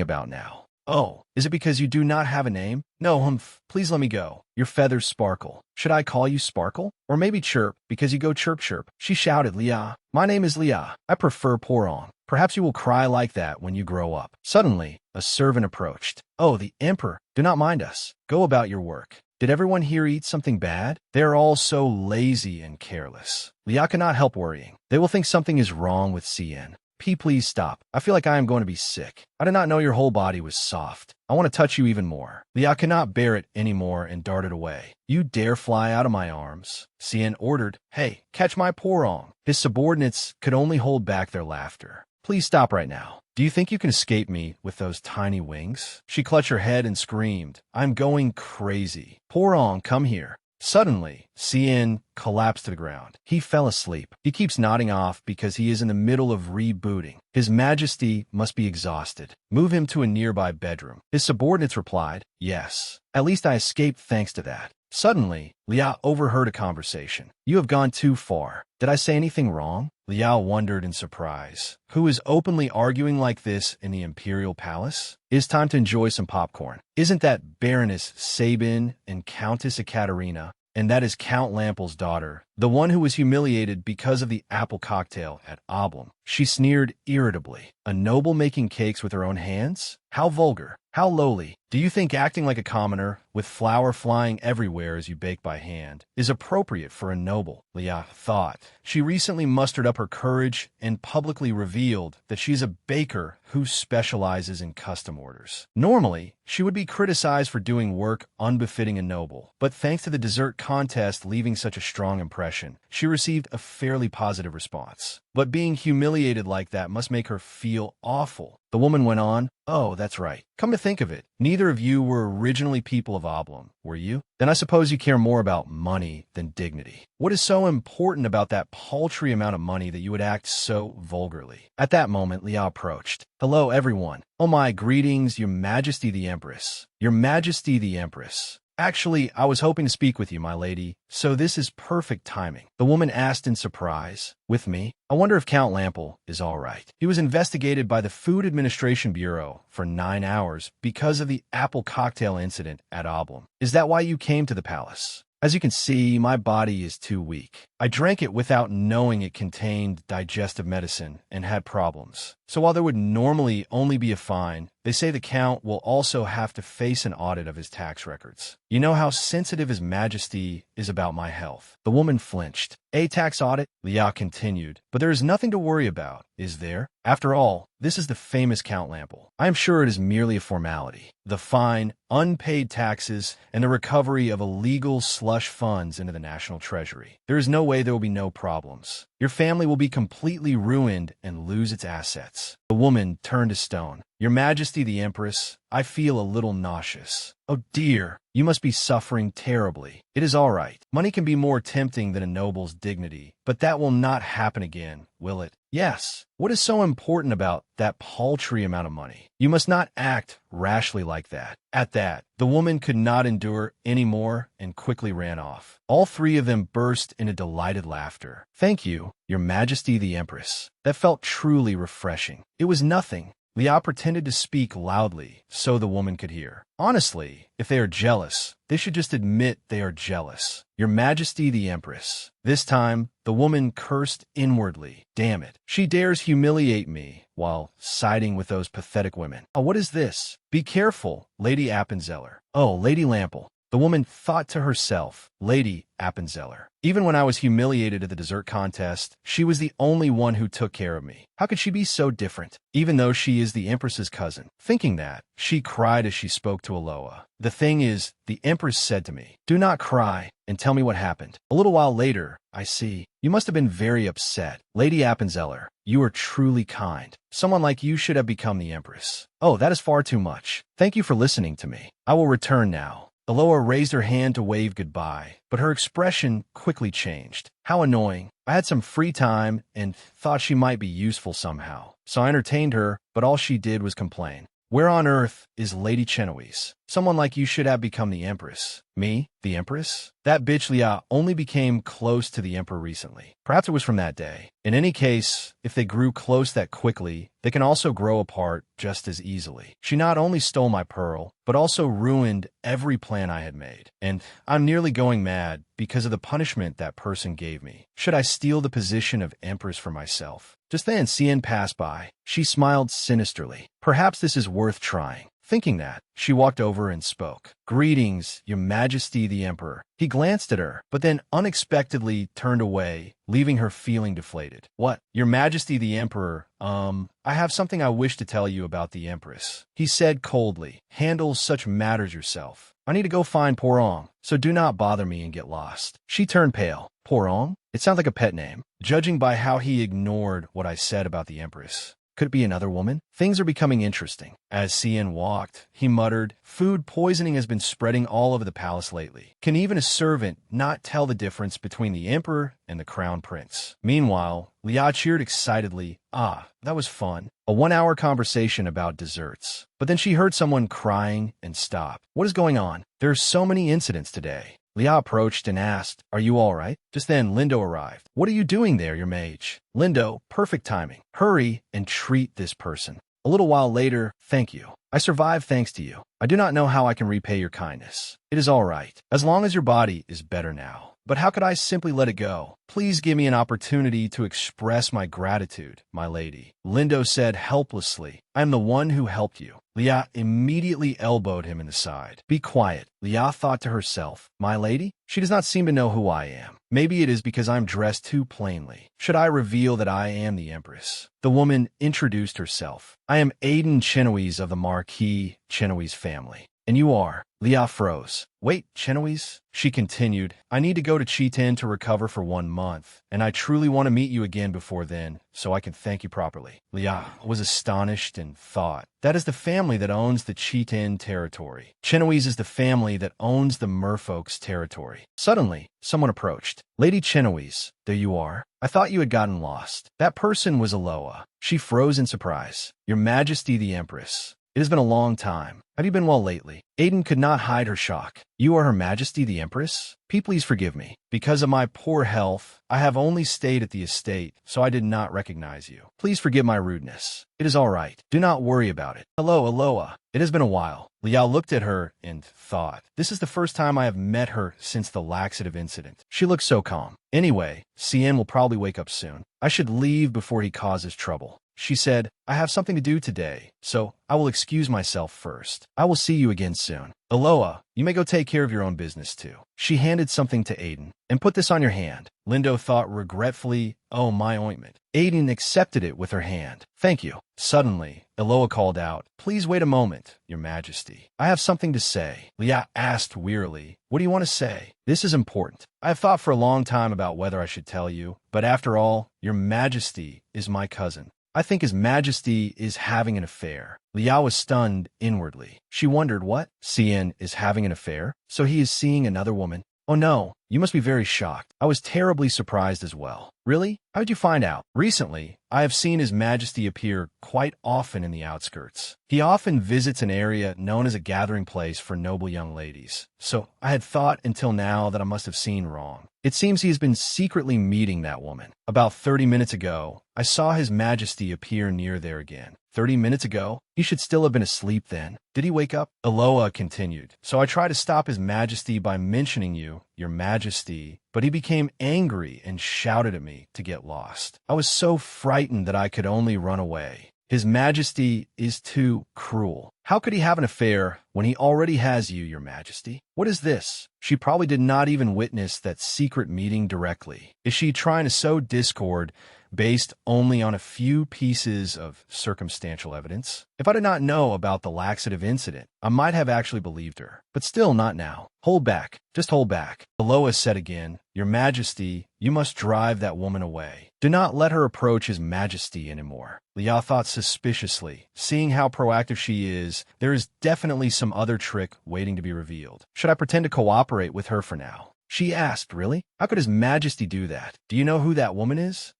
about now? Oh, is it because you do not have a name? No, humph, please let me go. Your feathers sparkle. Should I call you Sparkle? Or maybe Chirp, because you go chirp chirp." She shouted, "Leah, my name is Leah. I prefer Porong. Perhaps you will cry like that when you grow up." Suddenly, a servant approached. "Oh, the Emperor. Do not mind us. Go about your work. Did everyone here eat something bad? They are all so lazy and careless." Leah cannot help worrying. They will think something is wrong with CN. Please stop. I feel like I am going to be sick. I did not know your whole body was soft. I want to touch you even more." Leah could not bear it anymore and darted away. "You dare fly out of my arms?" CN ordered. "Hey, catch my Porong." His subordinates could only hold back their laughter. "Please stop right now. Do you think you can escape me with those tiny wings?" She clutched her head and screamed, "I'm going crazy. Porong, come here." Suddenly, CN collapsed to the ground. He fell asleep. He keeps nodding off because he is in the middle of rebooting. His Majesty must be exhausted. Move him to a nearby bedroom. His subordinates replied, "Yes. At least I escaped thanks to that." Suddenly, Liao overheard a conversation. "You have gone too far. Did I say anything wrong?" Liao wondered in surprise. Who is openly arguing like this in the Imperial Palace? It is time to enjoy some popcorn. Isn't that Baroness Sabin and Countess Ekaterina? And that is Count Lampel's daughter, the one who was humiliated because of the apple cocktail at Oblum. She sneered irritably. A noble making cakes with her own hands? How vulgar. How lowly. Do you think acting like a commoner, with flour flying everywhere as you bake by hand, is appropriate for a noble? Leah thought. She recently mustered up her courage and publicly revealed that she is a baker who specializes in custom orders. Normally, she would be criticized for doing work unbefitting a noble, but thanks to the dessert contest leaving such a strong impression, she received a fairly positive response. But being humiliated like that must make her feel awful. The woman went on, "Oh, that's right. Come to think of it, neither of you were originally people of Oblum, were you? Then I suppose you care more about money than dignity. What is so important about that paltry amount of money that you would act so vulgarly?" At that moment, Liao approached. "Hello, everyone. Oh my, greetings, Your Majesty the Empress. Your Majesty the Empress. Actually, I was hoping to speak with you, my lady, so this is perfect timing." The woman asked in surprise, "With me? I wonder if Count Lampel is all right. He was investigated by the Food Administration Bureau for 9 hours because of the apple cocktail incident at Oblum. Is that why you came to the palace? As you can see, my body is too weak. I drank it without knowing it contained digestive medicine and had problems. So while there would normally only be a fine, they say the Count will also have to face an audit of his tax records. You know how sensitive His Majesty is about my health." The woman flinched. "A tax audit?" Liao continued. "But there is nothing to worry about, is there? After all, this is the famous Count Lampel. I am sure it is merely a formality. The fine, unpaid taxes, and the recovery of illegal slush funds into the national treasury. There is no way there will be no problems. Your family will be completely ruined and lose its assets." The woman turned to stone. "Your Majesty the Empress, I feel a little nauseous." "Oh dear, you must be suffering terribly. It is all right. Money can be more tempting than a noble's dignity, but that will not happen again, will it?" "Yes. What is so important about that paltry amount of money? You must not act rashly like that." At that, the woman could not endure any more and quickly ran off. All three of them burst into delighted laughter. "Thank you, Your Majesty the Empress. That felt truly refreshing." "It was nothing." Liao pretended to speak loudly so the woman could hear. "Honestly, if they are jealous, they should just admit they are jealous. Your Majesty the Empress." This time, the woman cursed inwardly. "Damn it. She dares humiliate me while siding with those pathetic women. Oh, what is this? Be careful, Lady Appenzeller." "Oh, Lady Lampel." The woman thought to herself, "Lady Appenzeller. Even when I was humiliated at the dessert contest, she was the only one who took care of me. How could she be so different, even though she is the Empress's cousin?" Thinking that, she cried as she spoke to Aloa. "The thing is, the Empress said to me, 'Do not cry. and tell me what happened. A little while later, I see. You must have been very upset. Lady Appenzeller, you are truly kind. Someone like you should have become the Empress. Oh, that is far too much. Thank you for listening to me. I will return now. Aloha raised her hand to wave goodbye, but her expression quickly changed. How annoying. I had some free time and thought she might be useful somehow. So I entertained her, but all she did was complain. Where on earth is Lady Chenoise? Someone like you should have become the Empress. Me? The Empress? That bitch Lia only became close to the Emperor recently. Perhaps it was from that day. In any case, if they grew close that quickly, they can also grow apart just as easily. She not only stole my pearl, but also ruined every plan I had made. And I'm nearly going mad because of the punishment that person gave me. Should I steal the position of Empress for myself? Just then, Cien passed by. She smiled sinisterly. Perhaps this is worth trying. Thinking that, she walked over and spoke. Greetings, Your Majesty the Emperor. He glanced at her, but then unexpectedly turned away, leaving her feeling deflated. What? Your Majesty the Emperor, I have something I wish to tell you about the Empress. He said coldly. Handle such matters yourself. I need to go find Porong, so do not bother me and get lost. She turned pale. Porong? It sounds like a pet name. Judging by how he ignored what I said about the Empress. Could it be another woman? Things are becoming interesting. As Cien walked, he muttered, food poisoning has been spreading all over the palace lately. Can even a servant not tell the difference between the emperor and the crown prince? Meanwhile, Lia cheered excitedly. Ah, that was fun. A 1-hour conversation about desserts. But then she heard someone crying and stopped. What is going on? There are so many incidents today. Lia approached and asked, are you all right? Just then, Lindo arrived. What are you doing there, your mage? Lindo, perfect timing. Hurry and treat this person. A little while later, thank you. I survived thanks to you. I do not know how I can repay your kindness. It is all right, as long as your body is better now. But how could I simply let it go? Please give me an opportunity to express my gratitude, my lady. Lindo said helplessly, I am the one who helped you. Lia immediately elbowed him in the side. Be quiet, Lia thought to herself. My lady? She does not seem to know who I am. Maybe it is because I'm dressed too plainly. Should I reveal that I am the Empress? The woman introduced herself. I am Aiden Chenoise of the Marquis Chenoise family. And you are? Lia froze. Wait, Chenoise? She continued, I need to go to Chitin to recover for 1 month, and I truly want to meet you again before then, so I can thank you properly. Lia was astonished and thought, that is the family that owns the Chitin territory. Chenoise is the family that owns the Merfolk's territory. Suddenly, someone approached. Lady Chenoise, there you are. I thought you had gotten lost. That person was Aloha. She froze in surprise. Your Majesty the Empress. It has been a long time. Have you been well lately? Aiden could not hide her shock. You are Her Majesty the Empress? Please forgive me. Because of my poor health, I have only stayed at the estate, so I did not recognize you. Please forgive my rudeness. It is all right. Do not worry about it. Hello, Aloha. It has been a while. Liao looked at her and thought, this is the first time I have met her since the laxative incident. She looks so calm. Anyway, Cien will probably wake up soon. I should leave before he causes trouble. She said, I have something to do today, so I will excuse myself first. I will see you again soon. Aloha, you may go take care of your own business too. She handed something to Aiden. And put this on your hand. Lindo thought regretfully, oh, my ointment. Aiden accepted it with her hand. Thank you. Suddenly, Aloha called out, please wait a moment, Your Majesty. I have something to say. Lia asked wearily, what do you want to say? This is important. I have thought for a long time about whether I should tell you, but after all, Your Majesty is my cousin. I think His Majesty is having an affair. Liao was stunned inwardly. She wondered what? Cien is having an affair? So he is seeing another woman? Oh no, you must be very shocked. I was terribly surprised as well. Really? How did you find out? Recently, I have seen His Majesty appear quite often in the outskirts. He often visits an area known as a gathering place for noble young ladies. So I had thought until now that I must have seen wrong. It seems he has been secretly meeting that woman. About 30 minutes ago, I saw His Majesty appear near there again. 30 minutes ago? He should still have been asleep then. Did he wake up? Aloha continued. So I tried to stop His Majesty by mentioning you, Your Majesty, but he became angry and shouted at me to get lost. I was so frightened that I could only run away. His Majesty is too cruel. How could he have an affair when he already has you, your majesty? What is this? She probably did not even witness that secret meeting directly. Is she trying to sow discord based only on a few pieces of circumstantial evidence? If I did not know about the laxative incident, I might have actually believed her. But still, not now. Hold back. Just hold back. Aloa said again, Your Majesty, you must drive that woman away. Do not let her approach His Majesty anymore. Lia thought suspiciously. Seeing how proactive she is, there is definitely some other trick waiting to be revealed. Should I pretend to cooperate with her for now? She asked, Really? How could His Majesty do that? Do you know who that woman is?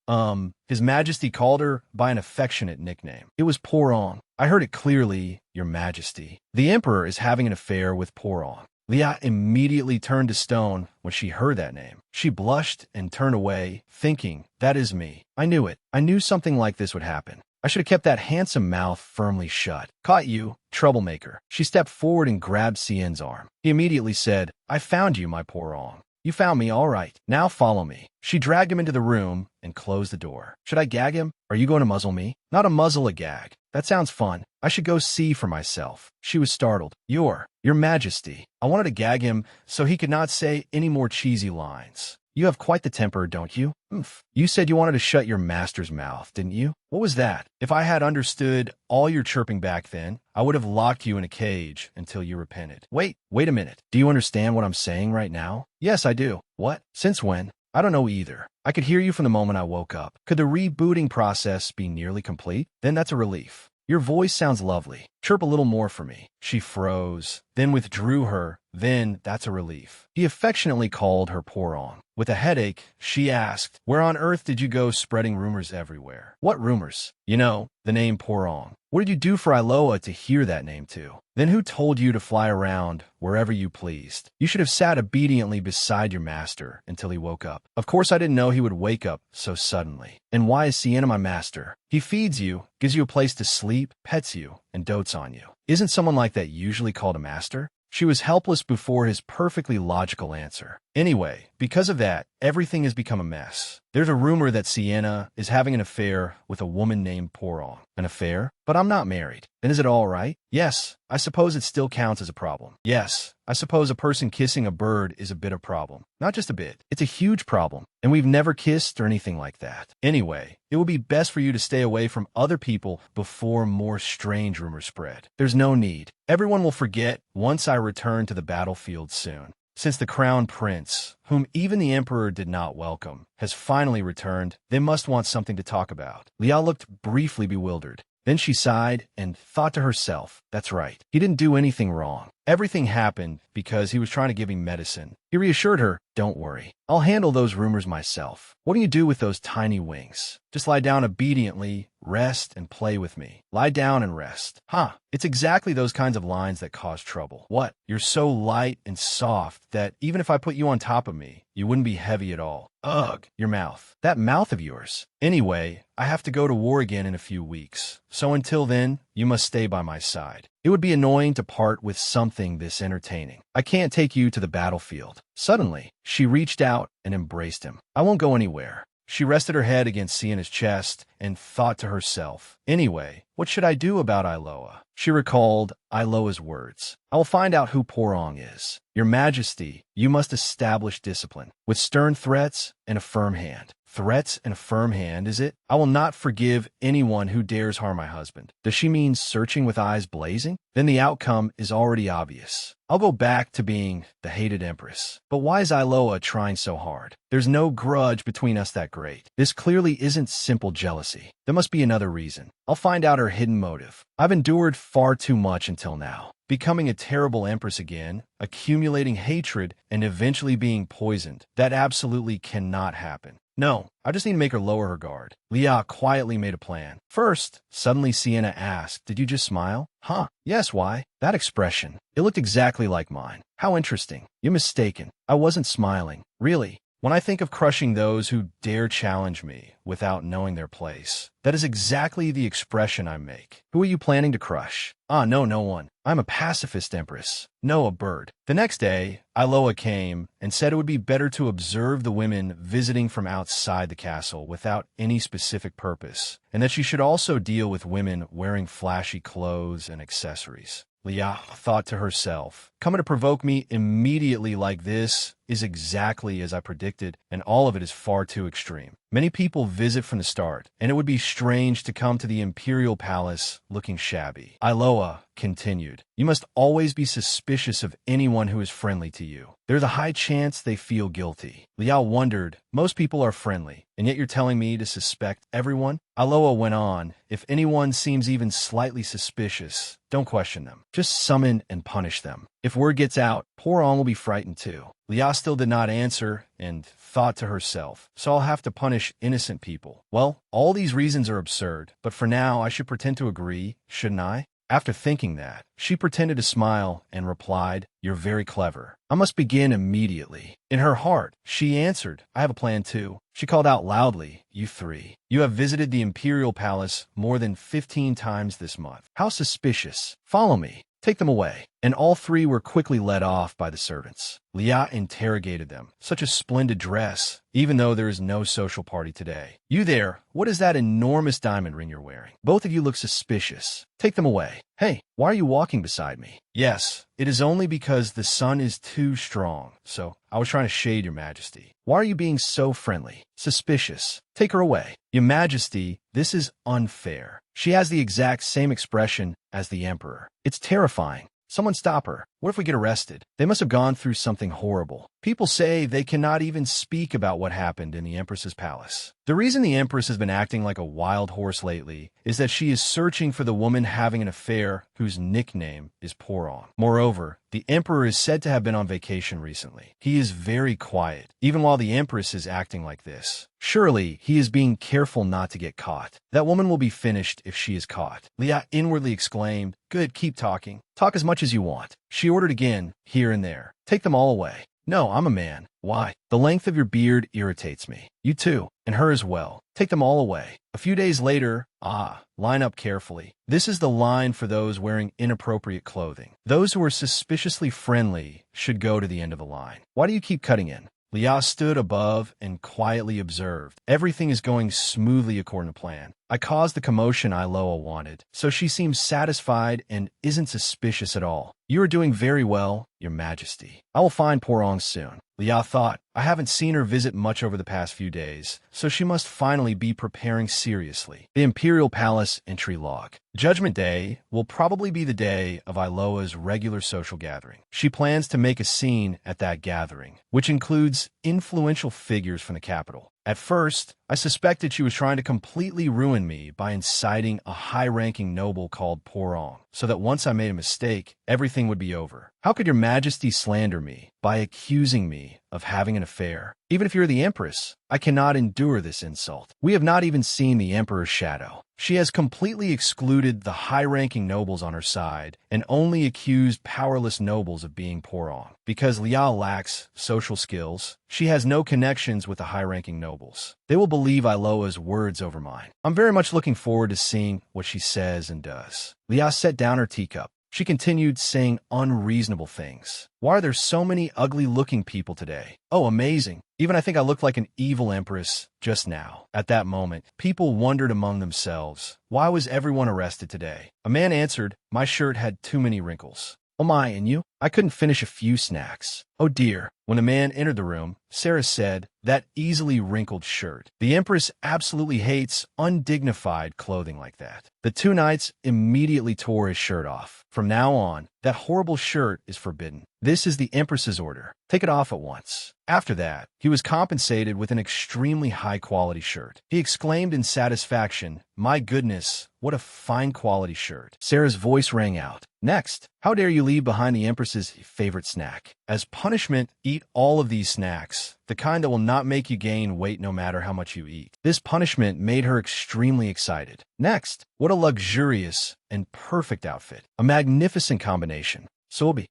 His Majesty called her by an affectionate nickname. It was Porong. I heard it clearly, Your Majesty. The Emperor is having an affair with Porong. Lia immediately turned to stone when she heard that name. She blushed and turned away, thinking, That is me. I knew it. I knew something like this would happen. I should have kept that handsome mouth firmly shut. Caught you, troublemaker. She stepped forward and grabbed Cien's arm. He immediately said, I found you, my Porong. You found me, all right. Now follow me. She dragged him into the room and closed the door. Should I gag him? Are you going to muzzle me? Not a muzzle, a gag. That sounds fun. I should go see for myself. She was startled. Your Majesty. I wanted to gag him so he could not say any more cheesy lines. You have quite the temper, don't you? Oomph. You said you wanted to shut your master's mouth, didn't you? What was that? If I had understood all your chirping back then, I would have locked you in a cage until you repented. Wait a minute. Do you understand what I'm saying right now? Yes, I do. What? Since when? I don't know either. I could hear you from the moment I woke up. Could the rebooting process be nearly complete? Then that's a relief. Your voice sounds lovely. Chirp a little more for me. She froze, then withdrew her. Then that's a relief. He affectionately called her Porong. With a headache, she asked, Where on earth did you go spreading rumors everywhere? What rumors? You know, the name Porong. What did you do for Iloa to hear that name too? Then who told you to fly around wherever you pleased? You should have sat obediently beside your master until he woke up. Of course I didn't know he would wake up so suddenly. And why is Sienna my master? He feeds you, gives you a place to sleep, pets you, and dotes on you. Isn't someone like that usually called a master? She was helpless before his perfectly logical answer. Anyway, because of that, everything has become a mess. There's a rumor that Sienna is having an affair with a woman named Porong. An affair? But I'm not married. Then is it all right? Yes, I suppose it still counts as a problem. Yes, I suppose a person kissing a bird is a bit of a problem. Not just a bit. It's a huge problem. And we've never kissed or anything like that. Anyway, it would be best for you to stay away from other people before more strange rumors spread. There's no need. Everyone will forget once I return to the battlefield soon. Since the crown prince, whom even the emperor did not welcome, has finally returned, they must want something to talk about. Lia looked briefly bewildered. Then she sighed and thought to herself, That's right. He didn't do anything wrong. Everything happened because he was trying to give him medicine. He reassured her, Don't worry. I'll handle those rumors myself. What do you do with those tiny wings? Just lie down obediently, rest, and play with me. Lie down and rest. It's exactly those kinds of lines that cause trouble. What? You're so light and soft that even if I put you on top of me, you wouldn't be heavy at all. Ugh, your mouth. That mouth of yours. Anyway, I have to go to war again in a few weeks. So until then, you must stay by my side. It would be annoying to part with something this entertaining. I can't take you to the battlefield. Suddenly, she reached out and embraced him. I won't go anywhere. She rested her head against Sienna's chest and thought to herself, Anyway, what should I do about Iloa? She recalled Iloa's words. I will find out who Porong is. Your Majesty, you must establish discipline, with stern threats and a firm hand. Threats and a firm hand, is it? I will not forgive anyone who dares harm my husband. Does she mean searching with eyes blazing? Then the outcome is already obvious. I'll go back to being the hated empress. But why is Iloa trying so hard? There's no grudge between us that great. This clearly isn't simple jealousy. There must be another reason. I'll find out her hidden motive. I've endured far too much until now. Becoming a terrible empress again, accumulating hatred, and eventually being poisoned. That absolutely cannot happen. No, I just need to make her lower her guard. Lia quietly made a plan. First, suddenly Sienna asked, Did you just smile? Yes, why? That expression. It looked exactly like mine. How interesting. You're mistaken. I wasn't smiling. Really. When I think of crushing those who dare challenge me without knowing their place, that is exactly the expression I make. Who are you planning to crush? No one. I'm a pacifist empress. No, a bird. The next day, Iloa came and said it would be better to observe the women visiting from outside the castle without any specific purpose, and that she should also deal with women wearing flashy clothes and accessories. Liao thought to herself. Coming to provoke me immediately like this is exactly as I predicted, and all of it is far too extreme. Many people visit from the start, and it would be strange to come to the imperial palace looking shabby. Iloa continued, you must always be suspicious of anyone who is friendly to you. There's a high chance they feel guilty. Liao wondered, most people are friendly, and yet you're telling me to suspect everyone? Iloa went on, if anyone seems even slightly suspicious, don't question them. Just summon and punish them. If word gets out, Poron will be frightened too. Liao still did not answer and thought to herself, so I'll have to punish innocent people. Well, all these reasons are absurd, but for now I should pretend to agree, shouldn't I? After thinking that, she pretended to smile and replied, you're very clever. I must begin immediately. In her heart, she answered, I have a plan too. She called out loudly, you three. You have visited the imperial palace more than 15 times this month. How suspicious. Follow me. Take them away. And all three were quickly led off by the servants. Liao interrogated them. Such a splendid dress, even though there is no social party today. You there, what is that enormous diamond ring you're wearing? Both of you look suspicious. Take them away. Hey, why are you walking beside me? Yes, it is only because the sun is too strong, so I was trying to shade your majesty. Why are you being so friendly? Suspicious. Take her away. Your majesty, this is unfair. She has the exact same expression as the emperor. It's terrifying. Someone stop her. What if we get arrested? They must have gone through something horrible. People say they cannot even speak about what happened in the Empress's palace. The reason the Empress has been acting like a wild horse lately is that she is searching for the woman having an affair whose nickname is Poron. Moreover, the Emperor is said to have been on vacation recently. He is very quiet, even while the Empress is acting like this. Surely, he is being careful not to get caught. That woman will be finished if she is caught. Liao inwardly exclaimed, good, keep talking. Talk as much as you want. She ordered again, here and there. Take them all away. No, I'm a man. Why? The length of your beard irritates me. You too, and her as well. Take them all away. A few days later, line up carefully. This is the line for those wearing inappropriate clothing. Those who are suspiciously friendly should go to the end of the line. Why do you keep cutting in? Liao stood above and quietly observed. Everything is going smoothly according to plan. I caused the commotion Iloa wanted, so she seems satisfied and isn't suspicious at all. You are doing very well, your majesty. I will find Porong soon. Liao thought, I haven't seen her visit much over the past few days, so she must finally be preparing seriously. The Imperial Palace entry log. Judgment Day will probably be the day of Iloa's regular social gathering. She plans to make a scene at that gathering, which includes influential figures from the capital. At first, I suspected she was trying to completely ruin me by inciting a high-ranking noble called Porong, so that once I made a mistake, everything would be over. How could your majesty slander me by accusing me of having an affair? Even if you're the empress, I cannot endure this insult. We have not even seen the emperor's shadow. She has completely excluded the high-ranking nobles on her side and only accused powerless nobles of being Porong. Because Liao lacks social skills, she has no connections with the high-ranking nobles. They will believe Iloa's words over mine. I'm very much looking forward to seeing what she says and does. Liao set down her teacup. She continued saying unreasonable things. Why are there so many ugly-looking people today? Oh, amazing. Even I think I looked like an evil empress just now. At that moment, people wondered among themselves, why was everyone arrested today? A man answered, my shirt had too many wrinkles. Oh my, and you? I couldn't finish a few snacks. Oh dear. When the man entered the room, Sarah said, that easily wrinkled shirt. The Empress absolutely hates undignified clothing like that. The two knights immediately tore his shirt off. From now on, that horrible shirt is forbidden. This is the Empress's order. Take it off at once. After that, he was compensated with an extremely high-quality shirt. He exclaimed in satisfaction, my goodness, what a fine-quality shirt. Sarah's voice rang out. Next, how dare you leave behind the Empress's favorite snack? As punishment, eat all of these snacks, the kind that will not make you gain weight no matter how much you eat. This punishment made her extremely excited. Next, what a luxurious and perfect outfit. A magnificent combination. Sobi.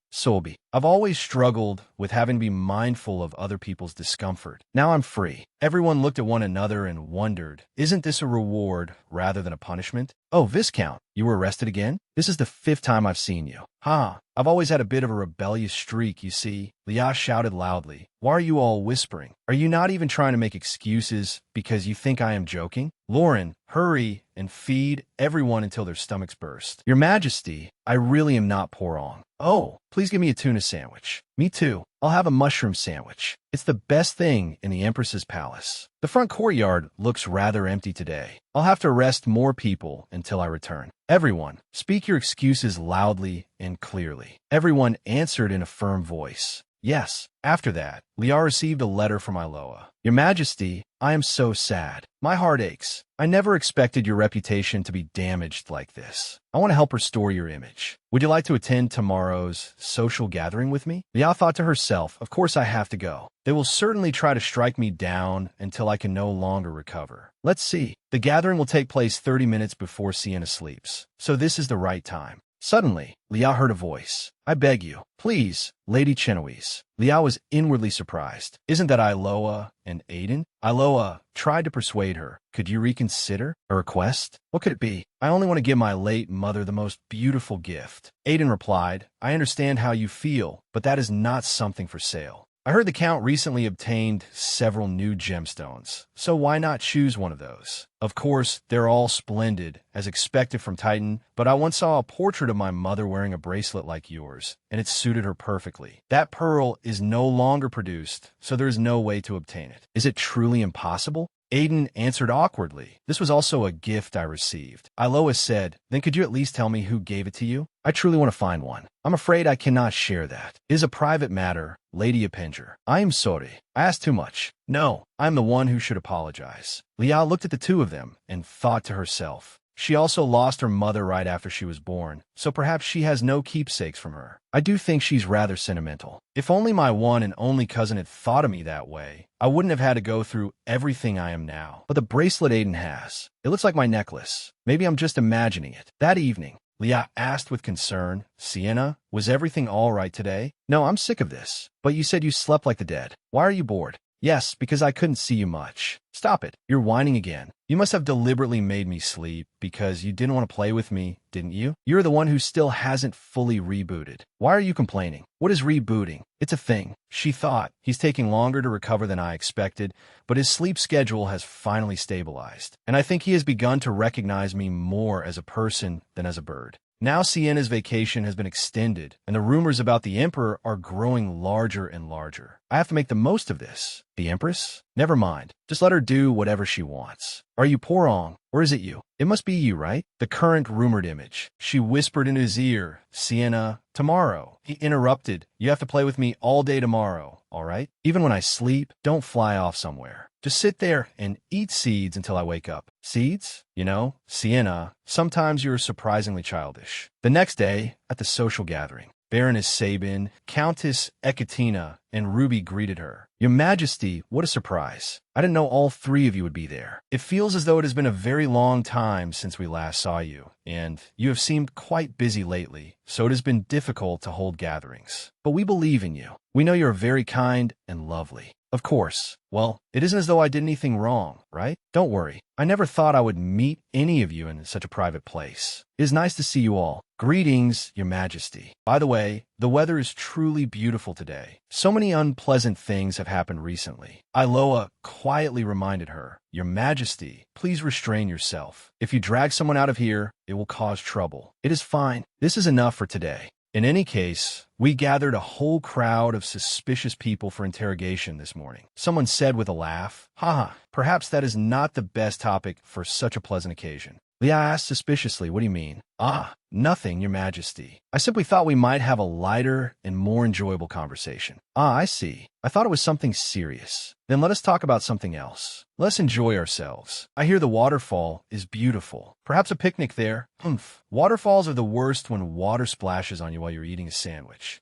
I've always struggled with having to be mindful of other people's discomfort. Now I'm free. Everyone looked at one another and wondered, isn't this a reward rather than a punishment? Oh, Viscount, you were arrested again? This is the 5th time I've seen you. I've always had a bit of a rebellious streak, you see. Lia shouted loudly. Why are you all whispering? Are you not even trying to make excuses because you think I am joking? Lauren, hurry and feed everyone until their stomachs burst. Your Majesty, I really am not Porong. Oh, please give me a tuna sandwich. Me too. I'll have a mushroom sandwich. It's the best thing in the Empress's palace. The front courtyard looks rather empty today. I'll have to arrest more people until I return. Everyone, speak your excuses loudly and clearly. Everyone answered in a firm voice. Yes. After that, Lia received a letter from Iloa. Your Majesty, I am so sad. My heart aches. I never expected your reputation to be damaged like this. I want to help restore your image. Would you like to attend tomorrow's social gathering with me? Lia thought to herself, of course I have to go. They will certainly try to strike me down until I can no longer recover. Let's see. The gathering will take place 30 minutes before Sienna sleeps. So this is the right time. Suddenly, Lia heard a voice. I beg you, please, Lady Chenoise. Lia was inwardly surprised. Isn't that Iloa and Aiden? Iloa tried to persuade her. Could you reconsider a request? What could it be? I only want to give my late mother the most beautiful gift. Aiden replied, I understand how you feel, but that is not something for sale. I heard the Count recently obtained several new gemstones, so why not choose one of those? Of course, they're all splendid, as expected from Titan, but I once saw a portrait of my mother wearing a bracelet like yours, and it suited her perfectly. That pearl is no longer produced, so there is no way to obtain it. Is it truly impossible? Aiden answered awkwardly. This was also a gift I received. Iloa said, then could you at least tell me who gave it to you? I truly want to find one. I'm afraid I cannot share that. It is a private matter, Lady Appinger. I am sorry. I asked too much. No, I'm the one who should apologize. Lia looked at the two of them and thought to herself. She also lost her mother right after she was born, so perhaps she has no keepsakes from her. I do think she's rather sentimental. If only my one and only cousin had thought of me that way, I wouldn't have had to go through everything I am now. But the bracelet Aiden has, it looks like my necklace. Maybe I'm just imagining it. That evening, Lia asked with concern, Sienna, was everything all right today? No, I'm sick of this. But you said you slept like the dead. Why are you bored? Yes, because I couldn't see you much. Stop it. You're whining again. You must have deliberately made me sleep because you didn't want to play with me, didn't you? You're the one who still hasn't fully rebooted. Why are you complaining? What is rebooting? It's a thing. She thought. He's taking longer to recover than I expected, but his sleep schedule has finally stabilized. And I think he has begun to recognize me more as a person than as a bird. Now Sienna's vacation has been extended, and the rumors about the Emperor are growing larger and larger. I have to make the most of this. The Empress? Never mind. Just let her do whatever she wants. Are you Porong, or is it you? It must be you, right? The current rumored image. She whispered in his ear, Sienna, tomorrow. He interrupted. You have to play with me all day tomorrow, all right? Even when I sleep, don't fly off somewhere. Just sit there and eat seeds until I wake up. Seeds? You know, Sienna, sometimes you're surprisingly childish. The next day, at the social gathering, Baroness Sabin, Countess Ekaterina, and Ruby greeted her. Your Majesty, what a surprise. I didn't know all three of you would be there. It feels as though it has been a very long time since we last saw you, and you have seemed quite busy lately, so it has been difficult to hold gatherings. But we believe in you. We know you're very kind and lovely. Of course. Well, it isn't as though I did anything wrong, right? Don't worry. I never thought I would meet any of you in such a private place. It is nice to see you all. Greetings, Your Majesty. By the way, the weather is truly beautiful today. So many unpleasant things have happened recently. Iloa quietly reminded her, Your Majesty, please restrain yourself. If you drag someone out of here, it will cause trouble. It is fine. This is enough for today. In any case, we gathered a whole crowd of suspicious people for interrogation this morning. Someone said with a laugh, haha, perhaps that is not the best topic for such a pleasant occasion. Lia asked suspiciously, what do you mean? Nothing, Your Majesty. I simply thought we might have a lighter and more enjoyable conversation. I see. I thought it was something serious. Then let us talk about something else. Let's enjoy ourselves. I hear the waterfall is beautiful. Perhaps a picnic there. Waterfalls are the worst when water splashes on you while you're eating a sandwich.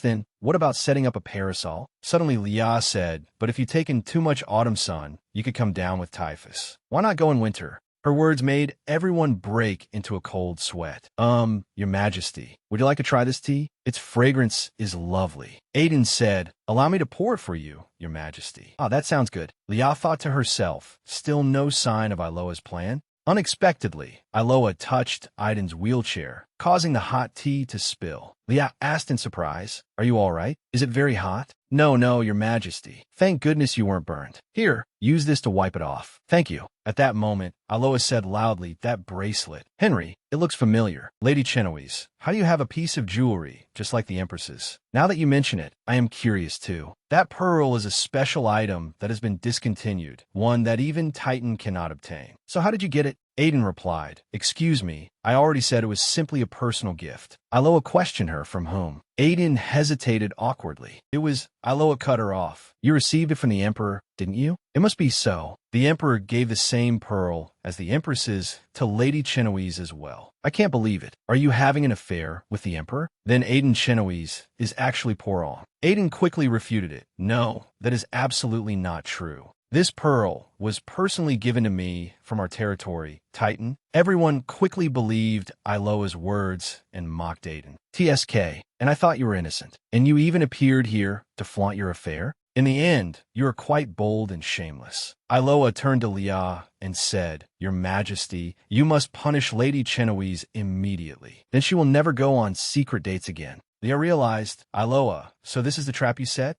Then, what about setting up a parasol? Suddenly Lia said, but if you take in too much autumn sun, you could come down with typhus. Why not go in winter? Her words made everyone break into a cold sweat. Your Majesty, would you like to try this tea? Its fragrance is lovely. Aiden said, allow me to pour it for you, Your Majesty. Ah, that sounds good. Lia thought to herself, still no sign of Iloa's plan. Unexpectedly, Iloa touched Aiden's wheelchair, causing the hot tea to spill. Lia asked in surprise, are you all right? Is it very hot? No, Your Majesty. Thank goodness you weren't burned. Here, use this to wipe it off. Thank you. At that moment, Iloa said loudly, that bracelet. Henry, it looks familiar. Lady Chenoise, how do you have a piece of jewelry, just like the Empress's? Now that you mention it, I am curious too. That pearl is a special item that has been discontinued, one that even Titan cannot obtain. So how did you get it? Aiden replied, excuse me, I already said it was simply a personal gift. Iloa questioned her from whom. Aiden hesitated awkwardly. Iloa cut her off. You received it from the Emperor, didn't you? It must be so. The Emperor gave the same pearl as the Empress's to Lady Chenoise as well. I can't believe it. Are you having an affair with the Emperor? Then Aiden Chenoise is actually Poron. Aiden quickly refuted it. No, that is absolutely not true. This pearl was personally given to me from our territory, Titan. Everyone quickly believed Iloa's words and mocked Aiden. TSK, and I thought you were innocent. And you even appeared here to flaunt your affair? In the end, you are quite bold and shameless. Iloa turned to Lia and said, Your Majesty, you must punish Lady Chenoise immediately. Then she will never go on secret dates again. Lia realized, Iloa, so this is the trap you set?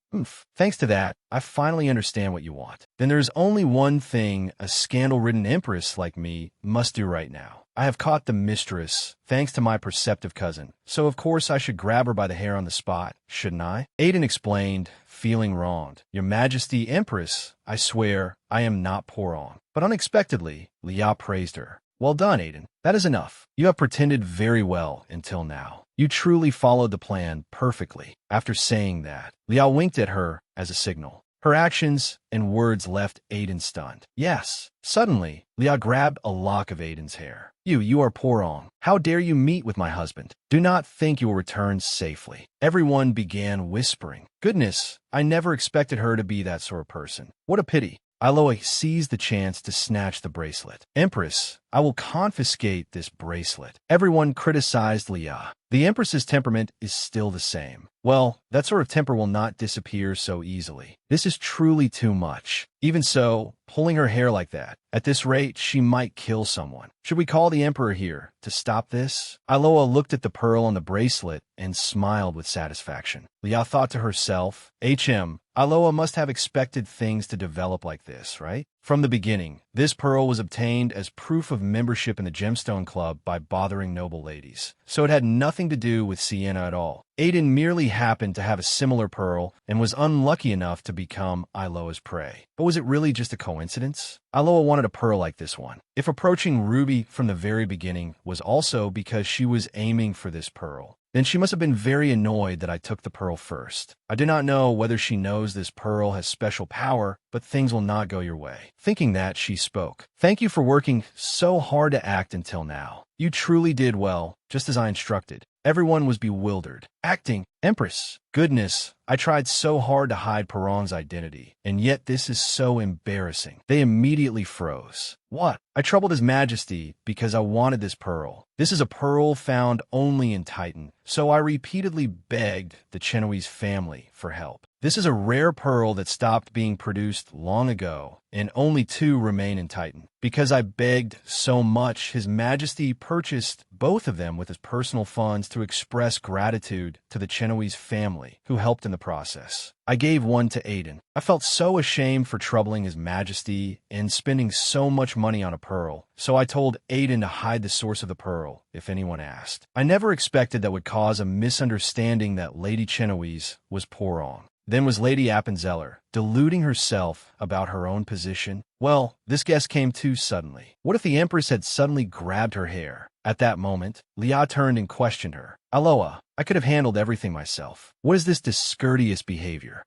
Thanks to that, I finally understand what you want. Then there's only one thing a scandal-ridden empress like me must do right now. I have caught the mistress, thanks to my perceptive cousin. So of course I should grab her by the hair on the spot, shouldn't I? Aiden explained, feeling wronged. Your Majesty Empress, I swear, I am not Poron. But unexpectedly, Lia praised her. Well done, Aiden. That is enough. You have pretended very well until now. You truly followed the plan perfectly. After saying that, Lia winked at her as a signal. Her actions and words left Aiden stunned. Yes. Suddenly, Lia grabbed a lock of Aiden's hair. You are Poron. How dare you meet with my husband? Do not think you will return safely. Everyone began whispering. Goodness, I never expected her to be that sort of person. What a pity. Iloa seized the chance to snatch the bracelet. Empress, I will confiscate this bracelet. Everyone criticized Lia. The Empress's temperament is still the same. Well, that sort of temper will not disappear so easily. This is truly too much. Even so, pulling her hair like that, at this rate, she might kill someone. Should we call the Emperor here to stop this? Iloa looked at the pearl on the bracelet and smiled with satisfaction. Lia thought to herself, Iloa must have expected things to develop like this, right? From the beginning, this pearl was obtained as proof of membership in the Gemstone Club by bothering noble ladies, so it had nothing to do with Sienna at all. Aiden merely happened to have a similar pearl and was unlucky enough to become Iloa's prey. But was it really just a coincidence? Iloa wanted a pearl like this one. If approaching Ruby from the very beginning was also because she was aiming for this pearl, then she must have been very annoyed that I took the pearl first. I do not know whether she knows this pearl has special power, but things will not go your way. Thinking that, she spoke. Thank you for working so hard to act until now. You truly did well, just as I instructed. Everyone was bewildered. Acting, Empress. Goodness, I tried so hard to hide Poron's identity, and yet this is so embarrassing. They immediately froze. What? I troubled His Majesty because I wanted this pearl. This is a pearl found only in Titan, so I repeatedly begged the Chenoise family for help. This is a rare pearl that stopped being produced long ago, and only 2 remain in Titan. Because I begged so much, His Majesty purchased both of them with his personal funds to express gratitude to the Chenoise family, who helped in the process. I gave one to Aiden. I felt so ashamed for troubling His Majesty and spending so much money on a pearl, so I told Aiden to hide the source of the pearl if anyone asked. I never expected that would cause a misunderstanding that Lady Chenoise was Poron. Then was Lady Appenzeller, deluding herself about her own position? Well, this guess came too suddenly. What if the Empress had suddenly grabbed her hair? At that moment, Lia turned and questioned her. Aloha, I could have handled everything myself. What is this discourteous behavior?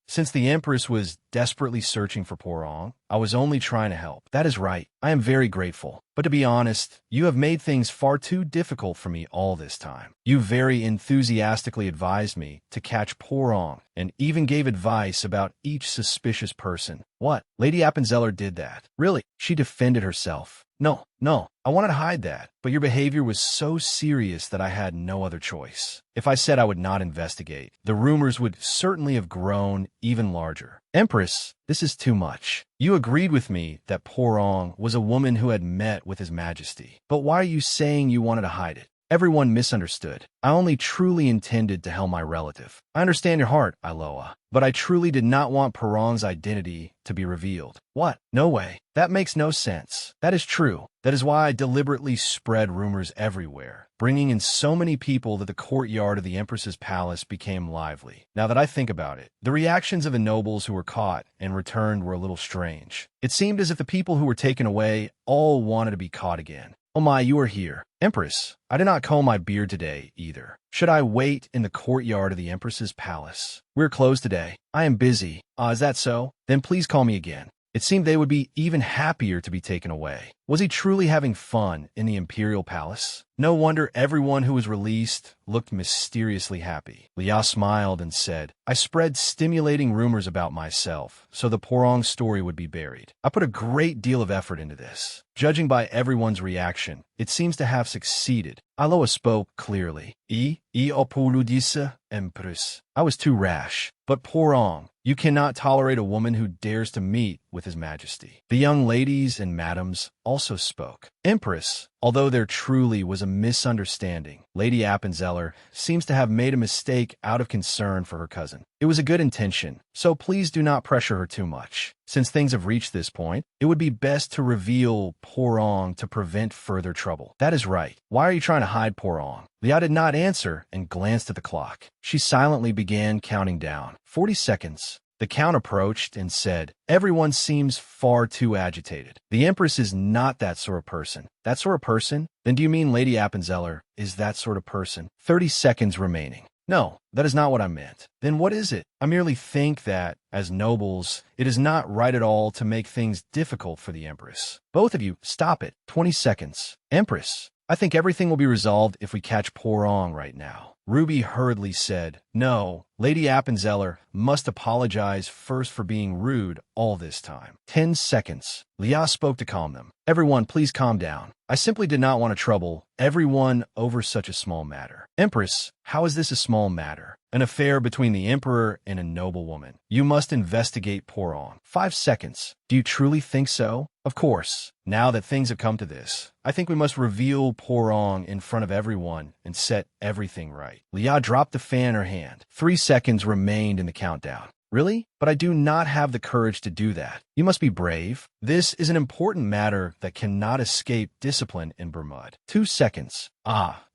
Since the Empress was desperately searching for Porong, I was only trying to help. That is right. I am very grateful. But to be honest, you have made things far too difficult for me all this time. You very enthusiastically advised me to catch Porong and even gave advice about each suspicious person. What? Lady Appenzeller did that? Really? She defended herself. No, I wanted to hide that, but your behavior was so serious that I had no other choice. If I said I would not investigate, the rumors would certainly have grown even larger. Empress, this is too much. You agreed with me that Porong was a woman who had met with His Majesty. But why are you saying you wanted to hide it? Everyone misunderstood. I only truly intended to help my relative. I understand your heart, Iloa, but I truly did not want Porong's identity to be revealed. What? No way. That makes no sense. That is true. That is why I deliberately spread rumors everywhere, bringing in so many people that the courtyard of the Empress's palace became lively. Now that I think about it, the reactions of the nobles who were caught and returned were a little strange. It seemed as if the people who were taken away all wanted to be caught again. Oh my, you are here. Empress, I did not comb my beard today, either. Should I wait in the courtyard of the Empress's palace? We're closed today. I am busy. Is that so? Then please call me again. It seemed they would be even happier to be taken away. Was he truly having fun in the imperial palace? No wonder everyone who was released looked mysteriously happy. Lia smiled and said, I spread stimulating rumors about myself, so the Porong story would be buried. I put a great deal of effort into this. Judging by everyone's reaction, it seems to have succeeded. Aloa spoke clearly. Opuludisa Empress. I was too rash. But Porong, you cannot tolerate a woman who dares to meet with His Majesty. The young ladies and madams also spoke. Empress, although there truly was a misunderstanding, Lady Appenzeller seems to have made a mistake out of concern for her cousin. It was a good intention, so please do not pressure her too much. Since things have reached this point, it would be best to reveal Porong to prevent further trouble. That is right. Why are you trying to hide Porong? Lia did not answer and glanced at the clock. She silently began counting down. 40 seconds. The count approached and said, everyone seems far too agitated. The Empress is not that sort of person. That sort of person? Then do you mean Lady Appenzeller is that sort of person? 30 seconds remaining. No, that is not what I meant. Then what is it? I merely think that, as nobles, it is not right at all to make things difficult for the Empress. Both of you, stop it. 20 seconds. Empress, I think everything will be resolved if we catch Porong right now. Ruby hurriedly said, no, Lady Appenzeller must apologize first for being rude all this time. 10 seconds. Lia spoke to calm them. Everyone, please calm down. I simply did not want to trouble everyone over such a small matter. Empress, how is this a small matter? An affair between the Emperor and a noble woman. You must investigate Porong. 5 seconds. Do you truly think so? Of course. Now that things have come to this, I think we must reveal Porong in front of everyone and set everything right. Lia dropped the fan in her hand. 3 seconds remained in the countdown. Really? But I do not have the courage to do that. You must be brave. This is an important matter that cannot escape discipline in Bermud. 2 seconds.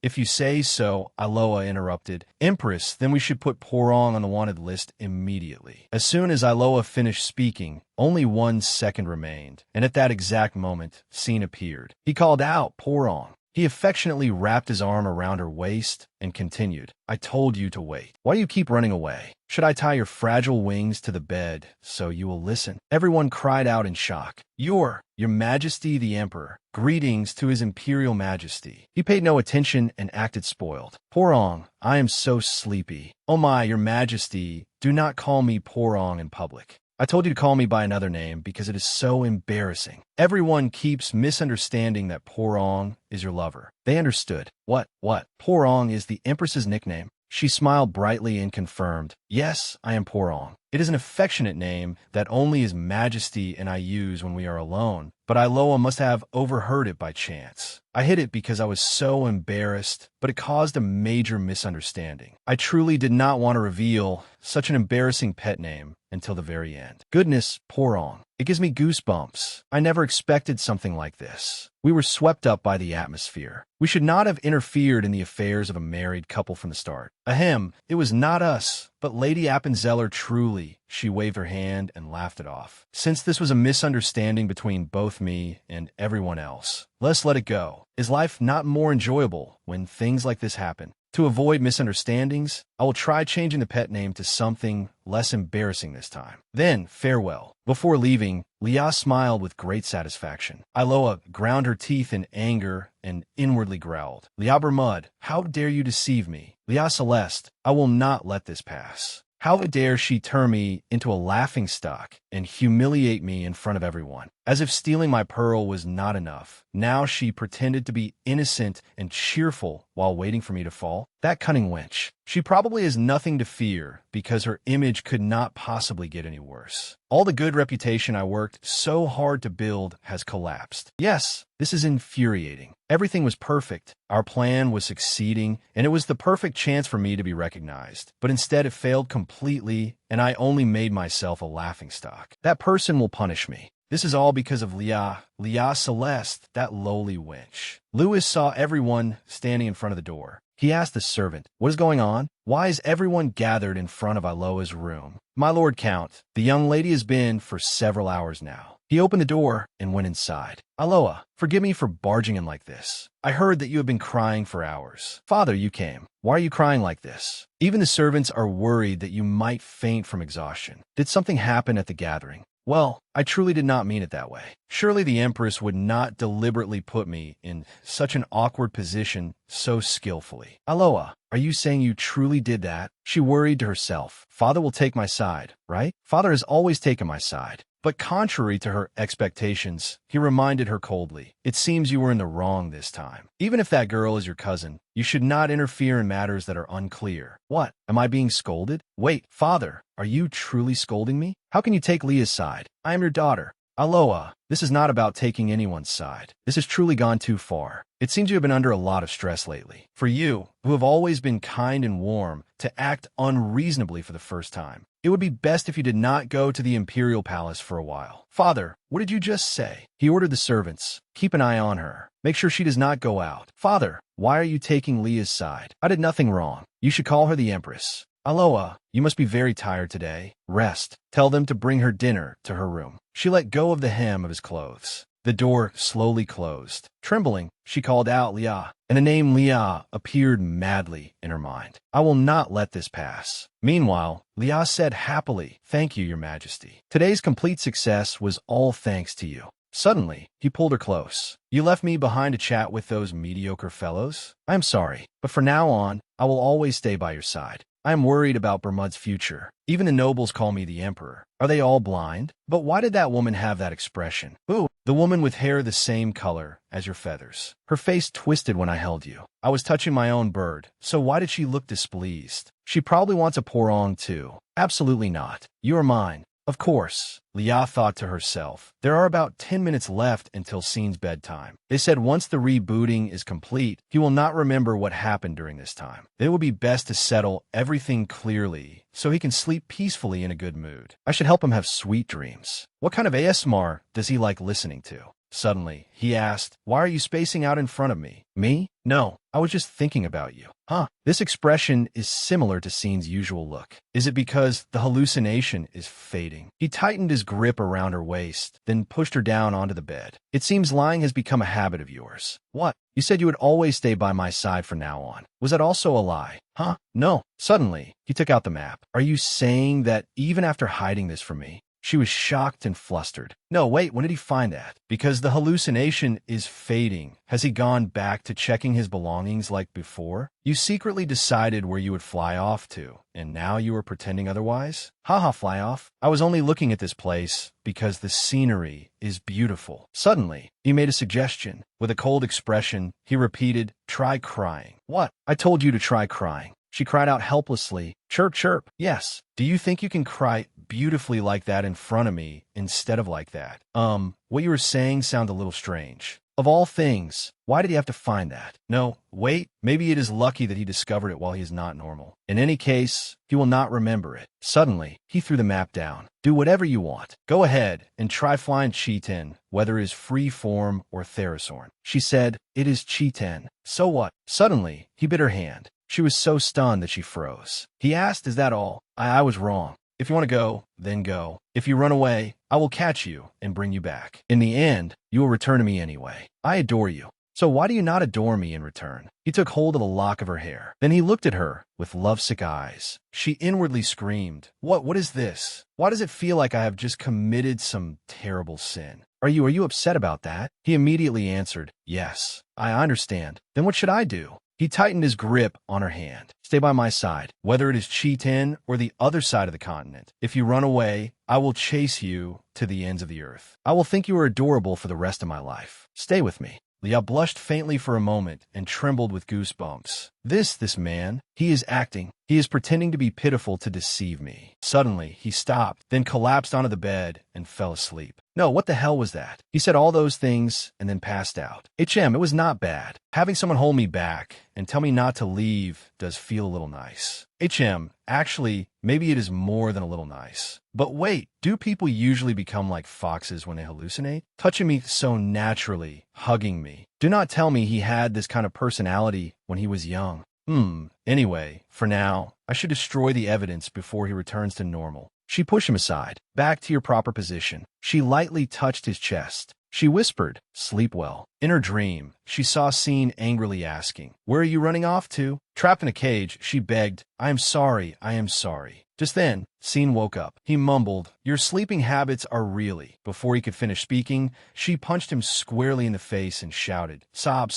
If you say so, Iloa interrupted. Empress, then we should put Porong on the wanted list immediately. As soon as Iloa finished speaking, only 1 second remained, and at that exact moment, Scene appeared. He called out, Porong. He affectionately wrapped his arm around her waist and continued, I told you to wait. Why do you keep running away? Should I tie your fragile wings to the bed so you will listen? Everyone cried out in shock. Your Majesty the Emperor. Greetings to His Imperial Majesty. He paid no attention and acted spoiled. Porong, I am so sleepy. Oh my, Your Majesty, do not call me Porong in public. I told you to call me by another name because it is so embarrassing. Everyone keeps misunderstanding that Porong is your lover. They understood. What? Porong is the Empress's nickname. She smiled brightly and confirmed, yes, I am Porong. It is an affectionate name that only His Majesty and I use when we are alone, but Iloa must have overheard it by chance. I hid it because I was so embarrassed, but it caused a major misunderstanding. I truly did not want to reveal such an embarrassing pet name until the very end. Goodness, Porong. It gives me goosebumps. I never expected something like this. We were swept up by the atmosphere. We should not have interfered in the affairs of a married couple from the start. Ahem, it was not us, but Lady Appenzeller truly. She waved her hand and laughed it off. Since this was a misunderstanding between both me and everyone else, let's let it go. Is life not more enjoyable when things like this happen? To avoid misunderstandings, I will try changing the pet name to something less embarrassing this time. Then, farewell. Before leaving, Leah smiled with great satisfaction. Iloa ground her teeth in anger and inwardly growled. Leah Bermud, how dare you deceive me? Leah Celeste, I will not let this pass. How dare she turn me into a laughingstock and humiliate me in front of everyone? As if stealing my pearl was not enough, now she pretended to be innocent and cheerful while waiting for me to fall. That cunning wench. She probably has nothing to fear because her image could not possibly get any worse. All the good reputation I worked so hard to build has collapsed. Yes, this is infuriating. Everything was perfect. Our plan was succeeding, and it was the perfect chance for me to be recognized. But instead it failed completely, and I only made myself a laughingstock. That person will punish me. This is all because of Leah Celeste, that lowly wench. Louis saw everyone standing in front of the door. He asked the servant, what is going on? Why is everyone gathered in front of Iloa's room? My lord Count, the young lady has been for several hours now. He opened the door and went inside. Iloa, forgive me for barging in like this. I heard that you have been crying for hours. Father, you came. Why are you crying like this? Even the servants are worried that you might faint from exhaustion. Did something happen at the gathering? Well, I truly did not mean it that way. Surely the Empress would not deliberately put me in such an awkward position so skillfully. Iloa, are you saying you truly did that? She worried to herself. Father will take my side, right? Father has always taken my side. But contrary to her expectations, he reminded her coldly, it seems you were in the wrong this time. Even if that girl is your cousin, you should not interfere in matters that are unclear. What? Am I being scolded? Wait, Father, are you truly scolding me? How can you take Leah's side? I am your daughter. Iloa, this is not about taking anyone's side. This has truly gone too far. It seems you have been under a lot of stress lately. For you, who have always been kind and warm, to act unreasonably for the first time. It would be best if you did not go to the Imperial Palace for a while. Father, what did you just say? He ordered the servants. Keep an eye on her. Make sure she does not go out. Father, why are you taking Leah's side? I did nothing wrong. You should call her the Empress. Iloa, you must be very tired today. Rest. Tell them to bring her dinner to her room. She let go of the hem of his clothes. The door slowly closed. Trembling, she called out Leah, and the name Leah appeared madly in her mind. I will not let this pass. Meanwhile, Leah said happily, thank you, your majesty. Today's complete success was all thanks to you. Suddenly, he pulled her close. You left me behind to chat with those mediocre fellows? I am sorry, but from now on, I will always stay by your side. I am worried about Bermud's future. Even the nobles call me the emperor. Are they all blind? But why did that woman have that expression? Ooh, the woman with hair the same color as your feathers. Her face twisted when I held you. I was touching my own bird, so why did she look displeased? She probably wants a porong too. Absolutely not. You are mine. Of course, Leah thought to herself. There are about 10 minutes left until Scene's bedtime. They said once the rebooting is complete, he will not remember what happened during this time. It would be best to settle everything clearly so he can sleep peacefully in a good mood. I should help him have sweet dreams. What kind of ASMR does he like listening to? Suddenly, he asked, why are you spacing out in front of me? Me? No, I was just thinking about you. Huh, this expression is similar to Scene's usual look. Is it because the hallucination is fading? He tightened his grip around her waist, then pushed her down onto the bed. It seems lying has become a habit of yours. What? You said you would always stay by my side from now on. Was that also a lie? Huh? No. Suddenly, he took out the map. Are you saying that even after hiding this from me? She was shocked and flustered. No, wait, when did he find that? Because the hallucination is fading. Has he gone back to checking his belongings like before? You secretly decided where you would fly off to, and now you are pretending otherwise? Haha, fly off. I was only looking at this place because the scenery is beautiful. Suddenly, he made a suggestion. With a cold expression, he repeated, try crying. What? I told you to try crying. She cried out helplessly, chirp, chirp. Yes. Do you think you can cry beautifully like that in front of me instead of like that? What you were saying sounded a little strange. Of all things, why did he have to find that? No, wait, maybe it is lucky that he discovered it while he is not normal. In any case, he will not remember it. Suddenly, he threw the map down. Do whatever you want. Go ahead and try flying Chi-Ten, whether it is free form or Therasorn. She said, it is Chi-Ten. So what? Suddenly, he bit her hand. She was so stunned that she froze. He asked, is that all? I was wrong. If you want to go, then go. If you run away, I will catch you and bring you back. In the end, you will return to me anyway. I adore you. So why do you not adore me in return? He took hold of a lock of her hair. Then he looked at her with lovesick eyes. She inwardly screamed, What is this? Why does it feel like I have just committed some terrible sin? Are you upset about that? He immediately answered, yes, I understand. Then what should I do? He tightened his grip on her hand. Stay by my side, whether it is Chi-Ten or the other side of the continent. If you run away, I will chase you to the ends of the earth. I will think you are adorable for the rest of my life. Stay with me. Leah blushed faintly for a moment and trembled with goosebumps. This man, he is acting. He is pretending to be pitiful to deceive me. Suddenly, he stopped, then collapsed onto the bed and fell asleep. No, what the hell was that? He said all those things and then passed out. It was not bad. Having someone hold me back and tell me not to leave does feel a little nice. Actually, maybe it is more than a little nice. But wait, do people usually become like foxes when they hallucinate? Touching me so naturally, hugging me. Do not tell me he had this kind of personality when he was young. Anyway, for now, I should destroy the evidence before he returns to normal. She pushed him aside. Back to your proper position. She lightly touched his chest. She whispered, sleep well. In her dream, she saw Scene angrily asking, where are you running off to? Trapped in a cage, she begged, I am sorry. Just then, Scene woke up. He mumbled, your sleeping habits are really. Before he could finish speaking, she punched him squarely in the face and shouted, sob,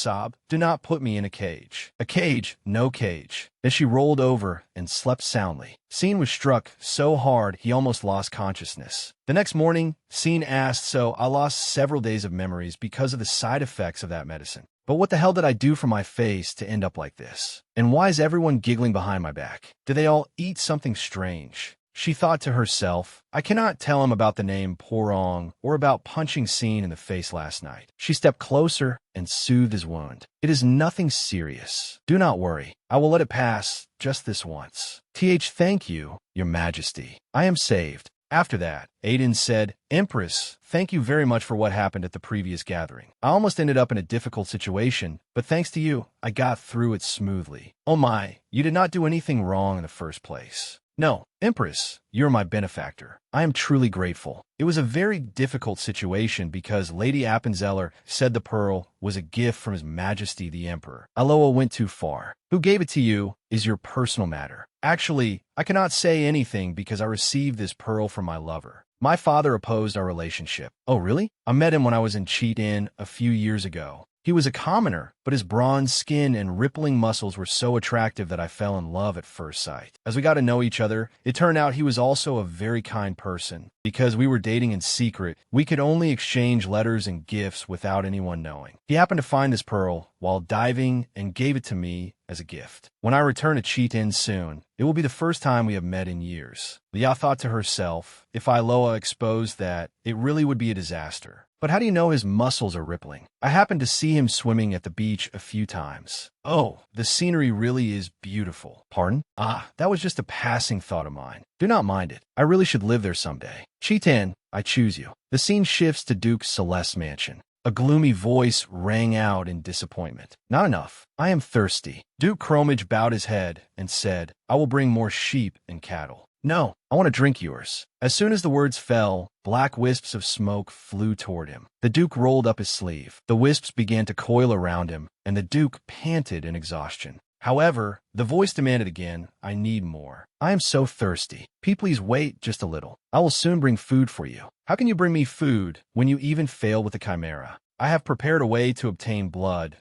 do not put me in a cage. A cage, no cage. Then she rolled over and slept soundly. Scene was struck so hard he almost lost consciousness. The next morning, Scene asked, so I lost several days of memories because of the side effects of that medicine. But what the hell did I do for my face to end up like this? And why is everyone giggling behind my back? Do they all eat something strange? She thought to herself, I cannot tell him about the name Porong or about punching Scene in the face last night. She stepped closer and soothed his wound. It is nothing serious. Do not worry. I will let it pass just this once. Thank you, Your Majesty. I am saved. After that, Aiden said, Empress, thank you very much for what happened at the previous gathering. I almost ended up in a difficult situation, but thanks to you, I got through it smoothly. Oh my, you did not do anything wrong in the first place. No, Empress, you're my benefactor. I am truly grateful. It was a very difficult situation because Lady Appenzeller said the pearl was a gift from His Majesty the Emperor. Aloha went too far. Who gave it to you is your personal matter. Actually, I cannot say anything because I received this pearl from my lover. My father opposed our relationship. Oh, really? I met him when I was in Chi-Ten a few years ago. He was a commoner, but his bronze skin and rippling muscles were so attractive that I fell in love at first sight. As we got to know each other, it turned out he was also a very kind person. Because we were dating in secret, we could only exchange letters and gifts without anyone knowing. He happened to find this pearl while diving and gave it to me as a gift. When I return to Chi-Ten soon, it will be the first time we have met in years. Leah thought to herself, if Iloa exposed that, it really would be a disaster. But how do you know his muscles are rippling? I happened to see him swimming at the beach a few times. Oh, the scenery really is beautiful. Pardon? That was just a passing thought of mine. Do not mind it. I really should live there someday. Chi-Ten, I choose you. The scene shifts to Duke Celeste's mansion. A gloomy voice rang out in disappointment. Not enough. I am thirsty. Duke Chromage bowed his head and said, I will bring more sheep and cattle. No, I want to drink yours. As soon as the words fell, black wisps of smoke flew toward him. The Duke rolled up his sleeve. The wisps began to coil around him, and the Duke panted in exhaustion. However, the voice demanded again, I need more. I am so thirsty. Please wait just a little. I will soon bring food for you. How can you bring me food when you even fail with the chimera? I have prepared a way to obtain blood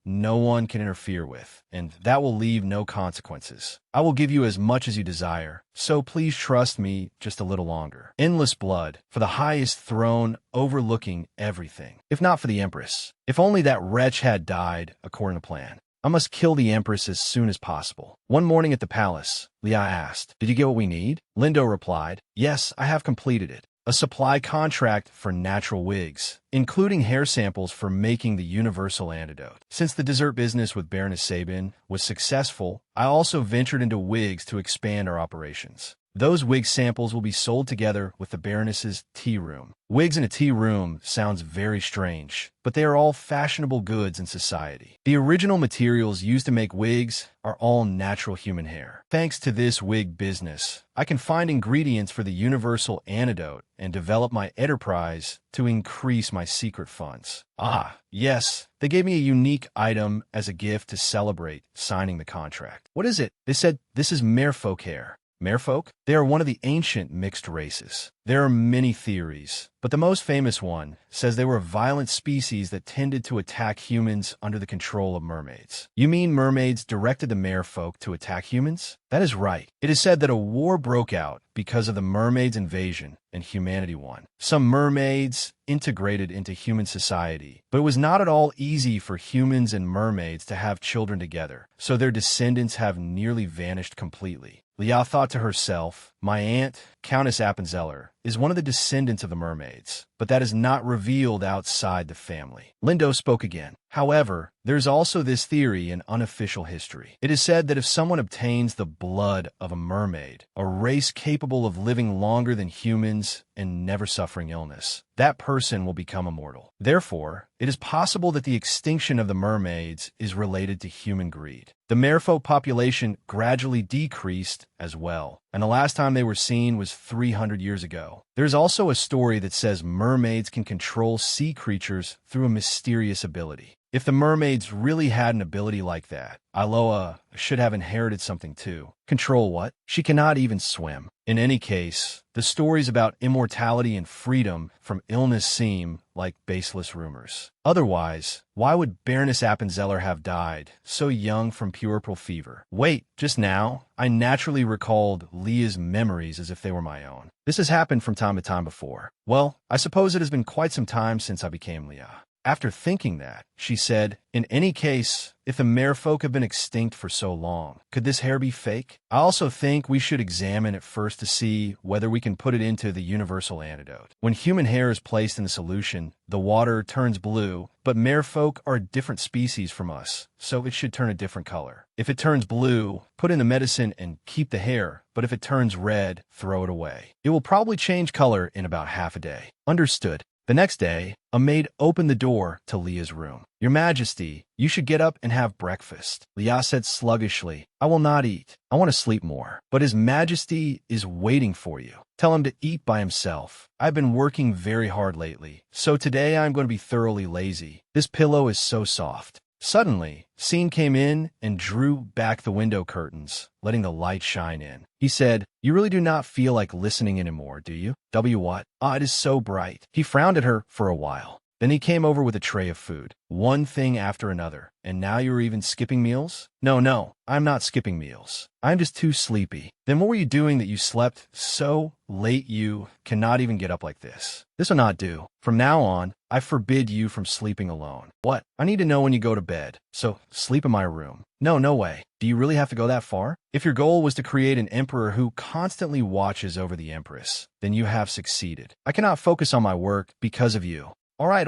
no one can interfere with, and that will leave no consequences. I will give you as much as you desire, so please trust me just a little longer. Endless blood, for the highest throne overlooking everything, if not for the Empress. If only that wretch had died according to plan. I must kill the Empress as soon as possible. One morning at the palace, Leah asked, did you get what we need? Lindo replied, yes, I have completed it. a supply contract for natural wigs, including hair samples for making the universal antidote. Since the dessert business with Baroness Sabin was successful, I also ventured into wigs to expand our operations. Those wig samples will be sold together with the Baroness's tea room. Wigs in a tea room sounds very strange, but they are all fashionable goods in society. The original materials used to make wigs are all natural human hair. Thanks to this wig business, I can find ingredients for the universal antidote and develop my enterprise to increase my secret funds. Ah, yes, they gave me a unique item as a gift to celebrate signing the contract. What is it? They said this is merfolk hair. Merfolk? They are one of the ancient mixed races. There are many theories, but the most famous one says they were a violent species that tended to attack humans under the control of mermaids. You mean mermaids directed the merfolk to attack humans? That is right. It is said that a war broke out because of the mermaids' invasion and humanity won. Some mermaids integrated into human society, but it was not at all easy for humans and mermaids to have children together, so their descendants have nearly vanished completely. Liao thought to herself, my aunt, Countess Appenzeller, is one of the descendants of the mermaids, but that is not revealed outside the family. Lindo spoke again. However, there's also this theory in unofficial history. It is said that if someone obtains the blood of a mermaid, a race capable of living longer than humans and never suffering illness, that person will become immortal. Therefore, it is possible that the extinction of the mermaids is related to human greed. The merfolk population gradually decreased as well, and the last time they were seen was 300 years ago. There's also a story that says mermaids can control sea creatures through a mysterious ability. If the mermaids really had an ability like that, Iloa should have inherited something too. Control what? She cannot even swim. In any case, the stories about immortality and freedom from illness seem like baseless rumors. Otherwise, why would Baroness Appenzeller have died so young from puerperal fever? Wait, just now, I naturally recalled Leah's memories as if they were my own. This has happened from time to time before. Well, I suppose it has been quite some time since I became Leah. After thinking that, she said, in any case, if the merfolk have been extinct for so long, could this hair be fake? I also think we should examine it first to see whether we can put it into the universal antidote. When human hair is placed in the solution, the water turns blue, but merfolk are a different species from us, so it should turn a different color. If it turns blue, put in the medicine and keep the hair, but if it turns red, throw it away. It will probably change color in about half a day. Understood. The next day, a maid opened the door to Leah's room. Your Majesty, you should get up and have breakfast. Leah said sluggishly, I will not eat. I want to sleep more. But His Majesty is waiting for you. Tell him to eat by himself. I've been working very hard lately, so today I'm going to be thoroughly lazy. This pillow is so soft. Suddenly, Scene came in and drew back the window curtains, letting the light shine in. He said, You really do not feel like listening anymore, do you? What? Ah, it is so bright. He frowned at her for a while. Then he came over with a tray of food, one thing after another. And now you're even skipping meals? No, I'm not skipping meals. I'm just too sleepy. Then what were you doing that you slept so late you cannot even get up like this? This will not do. From now on, I forbid you from sleeping alone. What? I need to know when you go to bed. So, sleep in my room. No way. Do you really have to go that far? If your goal was to create an emperor who constantly watches over the empress, then you have succeeded. I cannot focus on my work because of you. All right,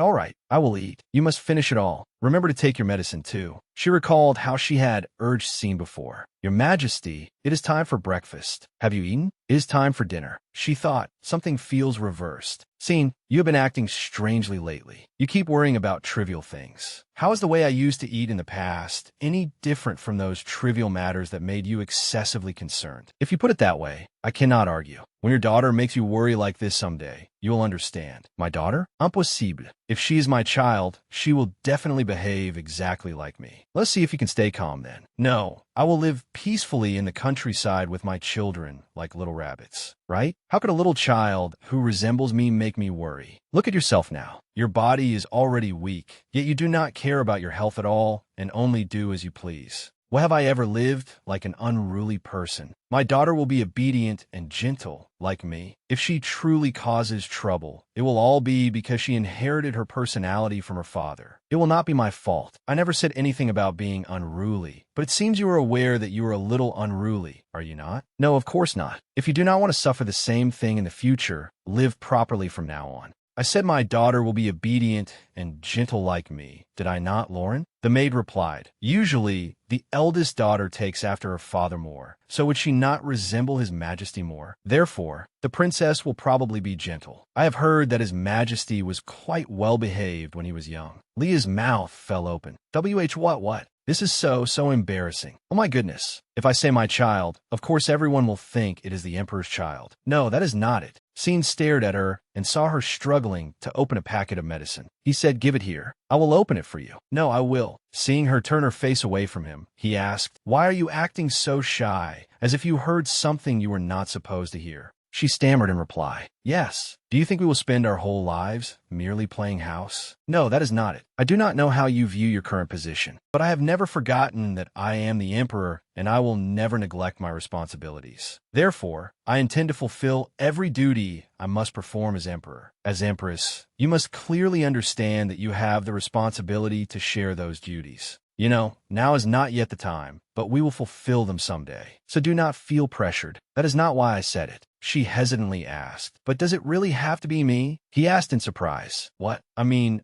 I will eat. You must finish it all. Remember to take your medicine too. She recalled how she had urged Scene before. Your Majesty, it is time for breakfast. Have you eaten? It is time for dinner. She thought, something feels reversed. Scene, you have been acting strangely lately. You keep worrying about trivial things. How is the way I used to eat in the past any different from those trivial matters that made you excessively concerned? If you put it that way, I cannot argue. When your daughter makes you worry like this someday, you will understand. My daughter? Impossible. If she is my child, she will definitely behave exactly like me. Let's see if you can stay calm then. No, I will live peacefully in the countryside with my children like little rabbits, right? How could a little child who resembles me make me worry? Look at yourself now. Your body is already weak, yet you do not care about your health at all and only do as you please. Why have I ever lived like an unruly person? My daughter will be obedient and gentle, like me. If she truly causes trouble, it will all be because she inherited her personality from her father. It will not be my fault. I never said anything about being unruly, but it seems you are aware that you are a little unruly, are you not? No, of course not. If you do not want to suffer the same thing in the future, live properly from now on. I said my daughter will be obedient and gentle like me. Did I not, Lauren? The maid replied, usually, the eldest daughter takes after her father more. So would she not resemble his majesty more? Therefore, the princess will probably be gentle. I have heard that his majesty was quite well behaved when he was young. Leah's mouth fell open. What? This is so embarrassing. Oh my goodness. If I say my child, of course everyone will think it is the emperor's child. No, that is not it. Scene stared at her and saw her struggling to open a packet of medicine. He said, give it here. I will open it for you. No, I will. Seeing her turn her face away from him, he asked, why are you acting so shy, as if you heard something you were not supposed to hear? She stammered in reply, yes. Do you think we will spend our whole lives merely playing house? No, that is not it. I do not know how you view your current position, but I have never forgotten that I am the emperor and I will never neglect my responsibilities. Therefore, I intend to fulfill every duty I must perform as emperor. As empress, you must clearly understand that you have the responsibility to share those duties. You know, now is not yet the time, but we will fulfill them someday. So do not feel pressured. That is not why I said it. She hesitantly asked, but does it really have to be me? He asked in surprise. What? I mean,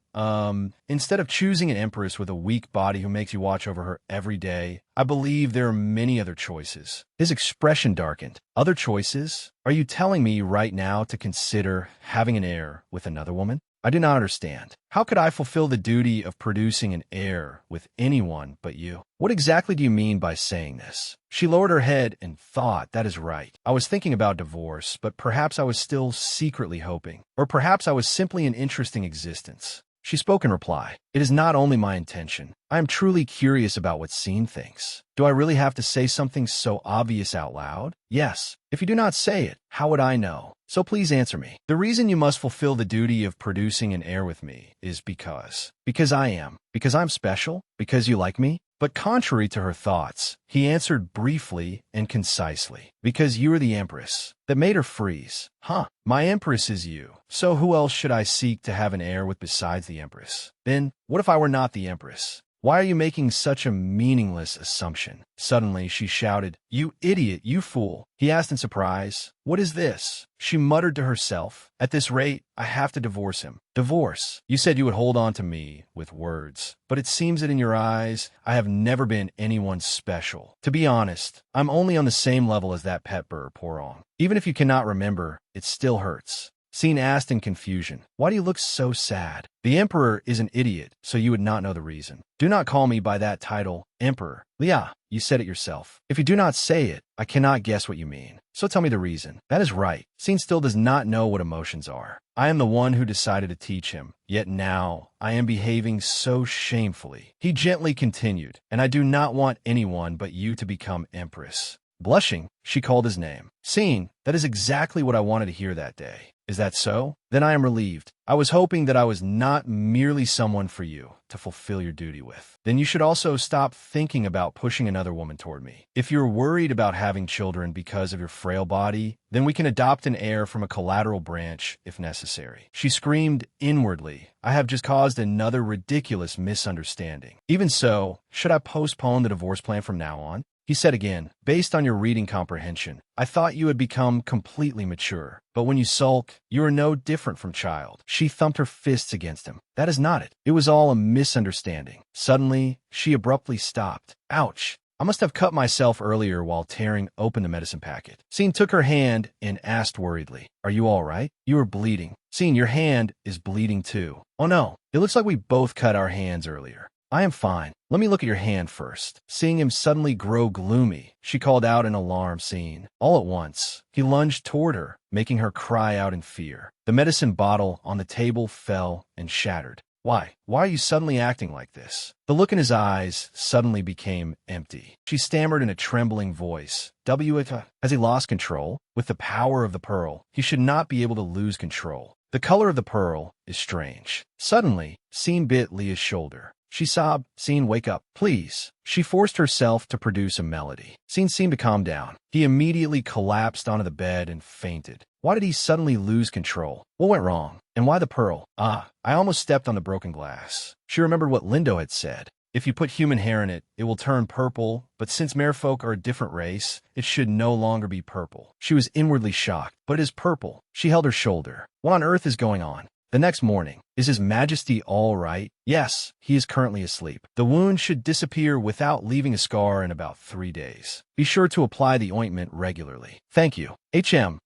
instead of choosing an empress with a weak body who makes you watch over her every day, I believe there are many other choices. His expression darkened. Other choices? Are you telling me right now to consider having an heir with another woman? I do not understand. How could I fulfill the duty of producing an heir with anyone but you? What exactly do you mean by saying this? She lowered her head and thought, that is right. I was thinking about divorce, but perhaps I was still secretly hoping. Or perhaps I was simply an interesting existence. She spoke in reply. It is not only my intention. I am truly curious about what Scene thinks. Do I really have to say something so obvious out loud? Yes. If you do not say it, how would I know? So please answer me. The reason you must fulfill the duty of producing an heir with me is because I am. Because I'm special? Because you like me? But contrary to her thoughts, he answered briefly and concisely. Because you are the empress. That made her freeze. Huh, my empress is you. So who else should I seek to have an heir with besides the empress? Then, what if I were not the empress? Why are you making such a meaningless assumption? Suddenly, she shouted, you idiot, you fool. He asked in surprise, what is this? She muttered to herself, at this rate, I have to divorce him. Divorce? You said you would hold on to me with words, but it seems that in your eyes, I have never been anyone special. To be honest, I'm only on the same level as that pet bird, Porong. Even if you cannot remember, it still hurts. Scene asked in confusion, why do you look so sad? The emperor is an idiot, so you would not know the reason. Do not call me by that title, emperor. Leah, you said it yourself. If you do not say it, I cannot guess what you mean. So tell me the reason. That is right. Scene still does not know what emotions are. I am the one who decided to teach him, yet now I am behaving so shamefully. He gently continued, and I do not want anyone but you to become empress. Blushing, she called his name. Scene, that is exactly what I wanted to hear that day. Is that so? Then I am relieved. I was hoping that I was not merely someone for you to fulfill your duty with. Then you should also stop thinking about pushing another woman toward me. If you're worried about having children because of your frail body, then we can adopt an heir from a collateral branch if necessary. She screamed inwardly, I have just caused another ridiculous misunderstanding. Even so, should I postpone the divorce plan from now on? He said again, based on your reading comprehension, I thought you had become completely mature. But when you sulk, you are no different from child. She thumped her fists against him. That is not it. It was all a misunderstanding. Suddenly, she abruptly stopped. Ouch. I must have cut myself earlier while tearing open the medicine packet. Scene took her hand and asked worriedly, are you all right? You are bleeding. Scene, your hand is bleeding too. Oh no, it looks like we both cut our hands earlier. I am fine. Let me look at your hand first. Seeing him suddenly grow gloomy, she called out in alarm. Scene. All at once, he lunged toward her, making her cry out in fear. The medicine bottle on the table fell and shattered. Why are you suddenly acting like this? The look in his eyes suddenly became empty. She stammered in a trembling voice. Has he lost control? With the power of the pearl, he should not be able to lose control. The color of the pearl is strange. Suddenly, Scene bit Leah's shoulder. she sobbed. Scene, wake up, please. She forced herself to produce a melody. Scene seemed to calm down. He immediately collapsed onto the bed and fainted. Why did he suddenly lose control? What went wrong? And why the pearl? I almost stepped on the broken glass. She remembered what Lindo had said. If you put human hair in it, it will turn purple, but since merfolk are a different race, it should no longer be purple. She was inwardly shocked, but it is purple. She held her shoulder. What on earth is going on? The next morning, is His Majesty all right? Yes, he is currently asleep. The wound should disappear without leaving a scar in about 3 days. Be sure to apply the ointment regularly. Thank you.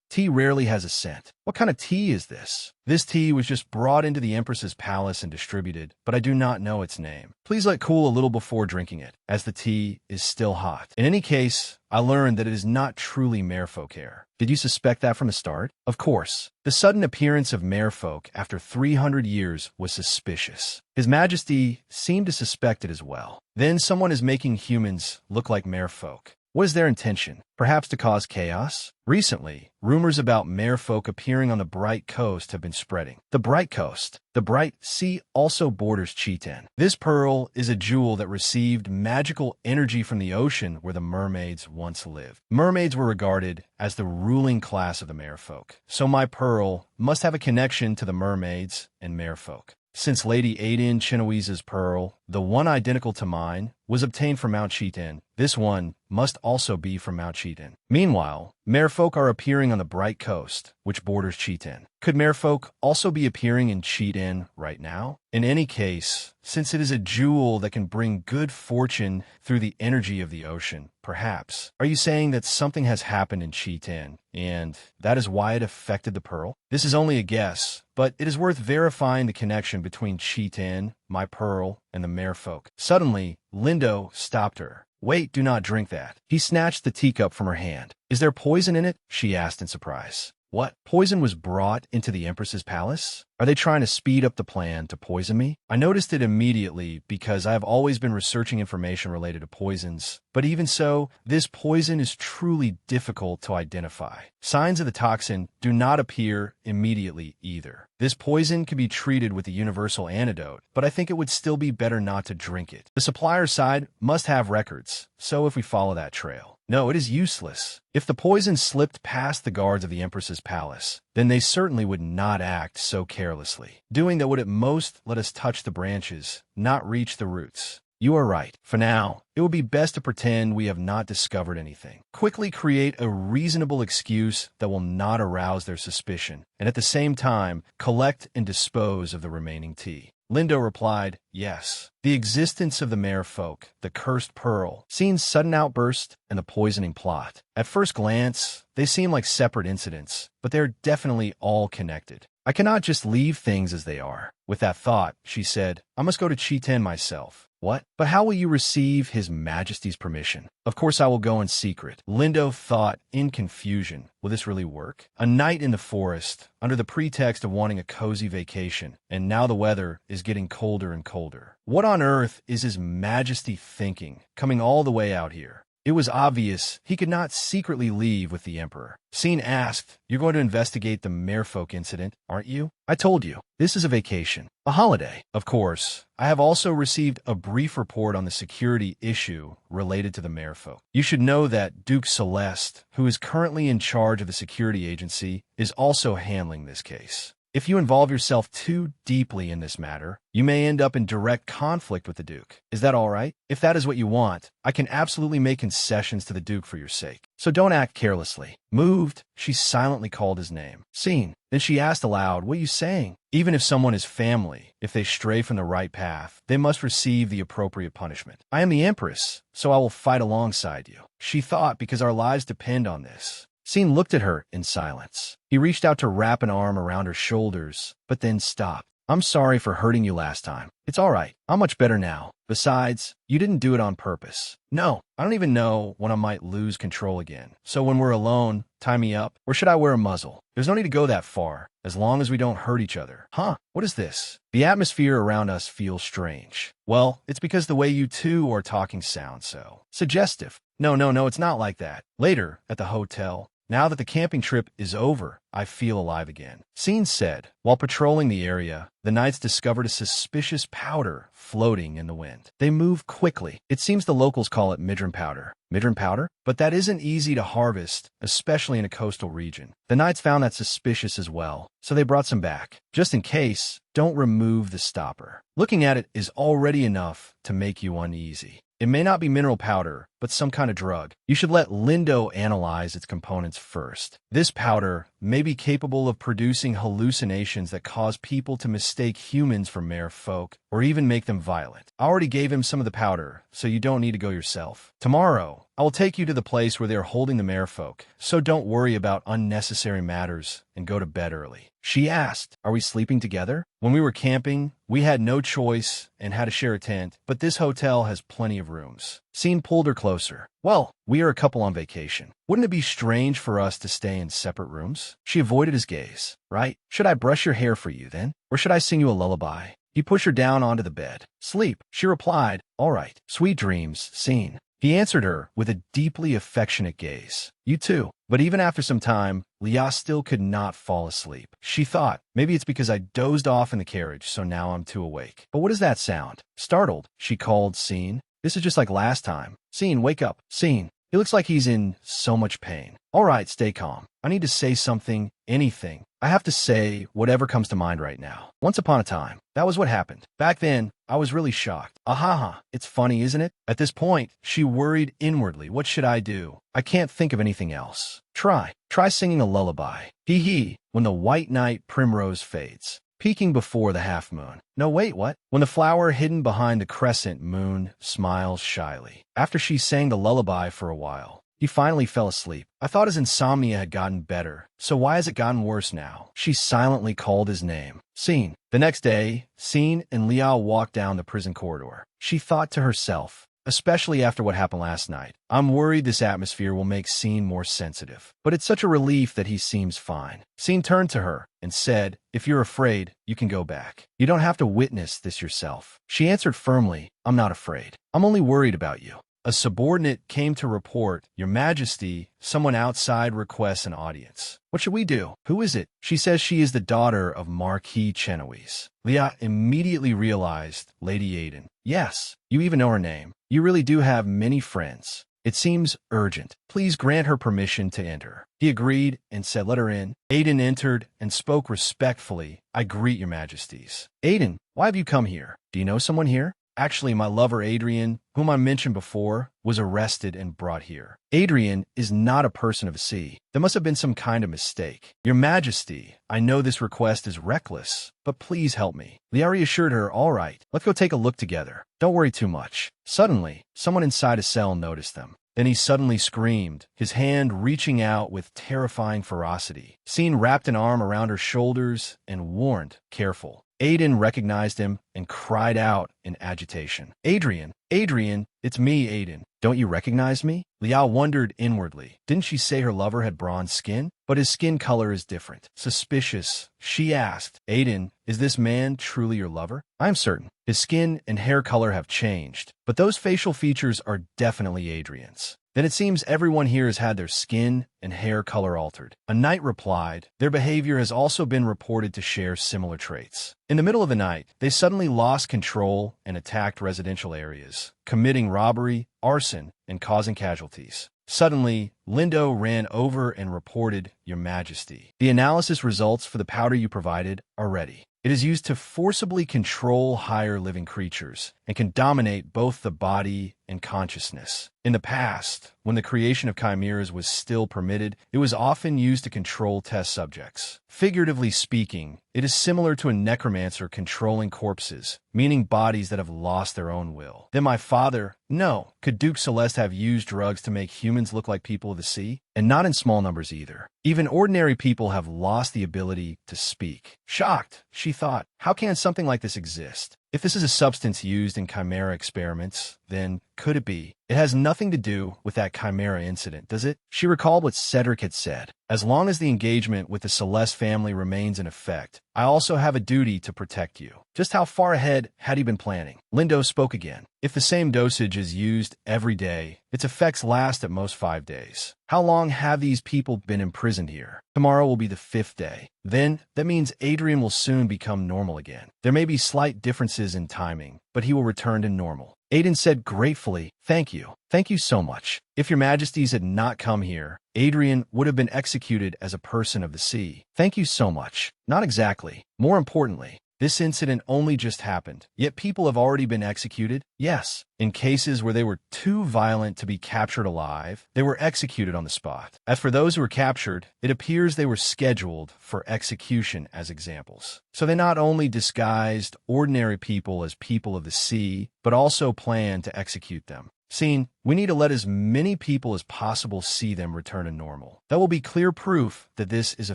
Tea rarely has a scent. What kind of tea is this? This tea was just brought into the Empress's palace and distributed, but I do not know its name. Please let cool a little before drinking it, as the tea is still hot. In any case, I learned that it is not truly merfolk hair. Did you suspect that from the start? Of course. The sudden appearance of merfolk after 300 years was suspicious. His Majesty seemed to suspect it as well. Then someone is making humans look like merfolk. What is their intention? Perhaps to cause chaos? Recently, rumors about merfolk appearing on the Bright Coast have been spreading. The Bright Coast. The Bright Sea also borders Chitin. This pearl is a jewel that received magical energy from the ocean where the mermaids once lived. Mermaids were regarded as the ruling class of the merfolk. So my pearl must have a connection to the mermaids and merfolk. Since Lady Aiden Chinoise's pearl, the one identical to mine, was obtained from Mount Chitin, this one must also be from Mount Chitin. Meanwhile, merfolk are appearing on the Bright Coast, which borders Chitin. Could merfolk also be appearing in Chitin right now? In any case, since it is a jewel that can bring good fortune through the energy of the ocean, perhaps. Are you saying that something has happened in Chitin, and that is why it affected the pearl? This is only a guess, but it is worth verifying the connection between Chitin, my pearl, and the merfolk. Suddenly, Lindo stopped her. Wait, do not drink that. He snatched the teacup from her hand. Is there poison in it? She asked in surprise. What? Poison was brought into the Empress's palace? Are they trying to speed up the plan to poison me? I noticed it immediately because I have always been researching information related to poisons. But even so, this poison is truly difficult to identify. Signs of the toxin do not appear immediately either. This poison can be treated with the universal antidote, but I think it would still be better not to drink it. The supplier side must have records, so if we follow that trail. No, it is useless. If the poison slipped past the guards of the Empress's palace, then they certainly would not act so carelessly. Doing that would at most let us touch the branches, not reach the roots. You are right. For now, it would be best to pretend we have not discovered anything. Quickly create a reasonable excuse that will not arouse their suspicion, and at the same time, collect and dispose of the remaining tea. Lindo replied, yes. The existence of the merfolk, the cursed pearl, Scene's sudden outburst, and the poisoning plot. At first glance, they seem like separate incidents, but they're definitely all connected. I cannot just leave things as they are. With that thought, she said, I must go to Chitin myself. What? But how will you receive His Majesty's permission? Of course I will go in secret. Lindo thought in confusion. Will this really work? A night in the forest, under the pretext of wanting a cozy vacation, and now the weather is getting colder and colder. What on earth is His Majesty thinking, coming all the way out here? It was obvious he could not secretly leave with the Emperor. Scene asked, you're going to investigate the merfolk incident, aren't you? I told you, this is a vacation, a holiday. Of course, I have also received a brief report on the security issue related to the merfolk. You should know that Duke Celeste, who is currently in charge of the security agency, is also handling this case. If you involve yourself too deeply in this matter, you may end up in direct conflict with the Duke. Is that all right? If that is what you want, I can absolutely make concessions to the Duke for your sake. So don't act carelessly. Moved, she silently called his name. Scene. Then she asked aloud, what are you saying? Even if someone is family, if they stray from the right path, they must receive the appropriate punishment. I am the Empress, so I will fight alongside you. She thought because our lives depend on this. Scene looked at her in silence. He reached out to wrap an arm around her shoulders, but then stopped. I'm sorry for hurting you last time. It's all right. I'm much better now. Besides, you didn't do it on purpose. No, I don't even know when I might lose control again. So when we're alone, tie me up, or should I wear a muzzle? There's no need to go that far, as long as we don't hurt each other. Huh? What is this? The atmosphere around us feels strange. Well, it's because the way you two are talking sounds so suggestive. No, it's not like that. Later, at the hotel, Now that the camping trip is over, I feel alive again. Scene said, while patrolling the area, the knights discovered a suspicious powder floating in the wind. They move quickly. It seems the locals call it midran powder. Midran powder? But that isn't easy to harvest, especially in a coastal region. The knights found that suspicious as well, so they brought some back. Just in case, don't remove the stopper. Looking at it is already enough to make you uneasy. It may not be mineral powder, but some kind of drug. You should let Lindo analyze its components first. This powder may be capable of producing hallucinations that cause people to mistake humans for mere folk, or even make them violent. I already gave him some of the powder, so you don't need to go yourself. Tomorrow, I will take you to the place where they are holding the merfolk, so don't worry about unnecessary matters and go to bed early. She asked, are we sleeping together? When we were camping, we had no choice and had to share a tent, but this hotel has plenty of rooms. Scene pulled her closer. Well, we are a couple on vacation. Wouldn't it be strange for us to stay in separate rooms? She avoided his gaze. Right? Should I brush your hair for you then? Or should I sing you a lullaby? He pushed her down onto the bed. Sleep. She replied, all right. Sweet dreams. Scene. He answered her with a deeply affectionate gaze. You too. But even after some time, Leah still could not fall asleep. She thought, maybe it's because I dozed off in the carriage, so now I'm too awake. But what does that sound? Startled, she called Scene. This is just like last time. Scene, wake up. Scene. He looks like he's in so much pain. All right, stay calm. I need to say something, anything. I have to say whatever comes to mind right now. Once upon a time, that was what happened. Back then, I was really shocked. Ahaha, it's funny, isn't it? At this point, she worried inwardly. What should I do? I can't think of anything else. Try singing a lullaby. Hee hee, when the white night primrose fades, peeking before the half moon. No, wait, what? When the flower hidden behind the crescent moon smiles shyly. After she sang the lullaby for a while, he finally fell asleep. I thought his insomnia had gotten better, so why has it gotten worse now? She silently called his name. Scene. The next day, Scene and Liao walked down the prison corridor. She thought to herself, especially after what happened last night, I'm worried this atmosphere will make Scene more sensitive. But it's such a relief that he seems fine. Scene turned to her and said, if you're afraid, you can go back. You don't have to witness this yourself. She answered firmly, I'm not afraid. I'm only worried about you. A subordinate came to report, Your Majesty, someone outside requests an audience. What should we do? Who is it? She says she is the daughter of Marquis Chenowes. Leah immediately realized, Lady Aiden. Yes, you even know her name. You really do have many friends. It seems urgent. Please grant her permission to enter. He agreed and said, let her in. Aiden entered and spoke respectfully. I greet your majesties. Aiden, why have you come here? Do you know someone here? Actually, my lover Adrian, whom I mentioned before, was arrested and brought here. Adrian is not a person of the sea. There must have been some kind of mistake. Your Majesty, I know this request is reckless, but please help me. Liari assured her, all right, let's go take a look together. Don't worry too much. Suddenly, someone inside a cell noticed them. Then he suddenly screamed, his hand reaching out with terrifying ferocity. Scene wrapped an arm around her shoulders and warned, careful. Aiden recognized him and cried out in agitation. Adrian, it's me, Aiden. Don't you recognize me? Liao wondered inwardly. Didn't she say her lover had bronze skin? But his skin color is different. Suspicious, she asked, Aiden, is this man truly your lover? I'm certain. His skin and hair color have changed, but those facial features are definitely Adrian's. Then it seems everyone here has had their skin and hair color altered. A knight replied, their behavior has also been reported to share similar traits. In the middle of the night, they suddenly lost control and attacked residential areas, committing robbery, arson, and causing casualties. Suddenly, Lindo ran over and reported, Your Majesty. The analysis results for the powder you provided are ready. It is used to forcibly control higher living creatures and can dominate both the body and consciousness. In the past, when the creation of chimeras was still permitted, it was often used to control test subjects. Figuratively speaking, it is similar to a necromancer controlling corpses, meaning bodies that have lost their own will. Then my father, no, could Duke Celeste have used drugs to make humans look like people of the sea? And not in small numbers either. Even ordinary people have lost the ability to speak. Shocked, she thought, how can something like this exist? If this is a substance used in chimera experiments, then could it be? It has nothing to do with that Chimera incident, does it? She recalled what Cedric had said. As long as the engagement with the Celeste family remains in effect, I also have a duty to protect you. Just how far ahead had he been planning? Lindo spoke again. If the same dosage is used every day, its effects last at most 5 days. How long have these people been imprisoned here? Tomorrow will be the 5th day. Then, that means Adrian will soon become normal again. There may be slight differences in timing, but he will return to normal. Aiden said gratefully, "Thank you. Thank you so much. If your majesties had not come here, Adrian would have been executed as a person of the sea. Thank you so much." Not exactly. More importantly, this incident only just happened, yet people have already been executed? Yes. In cases where they were too violent to be captured alive, they were executed on the spot. As for those who were captured, it appears they were scheduled for execution as examples. So they not only disguised ordinary people as people of the sea, but also planned to execute them. Scene, we need to let as many people as possible see them return to normal. That will be clear proof that this is a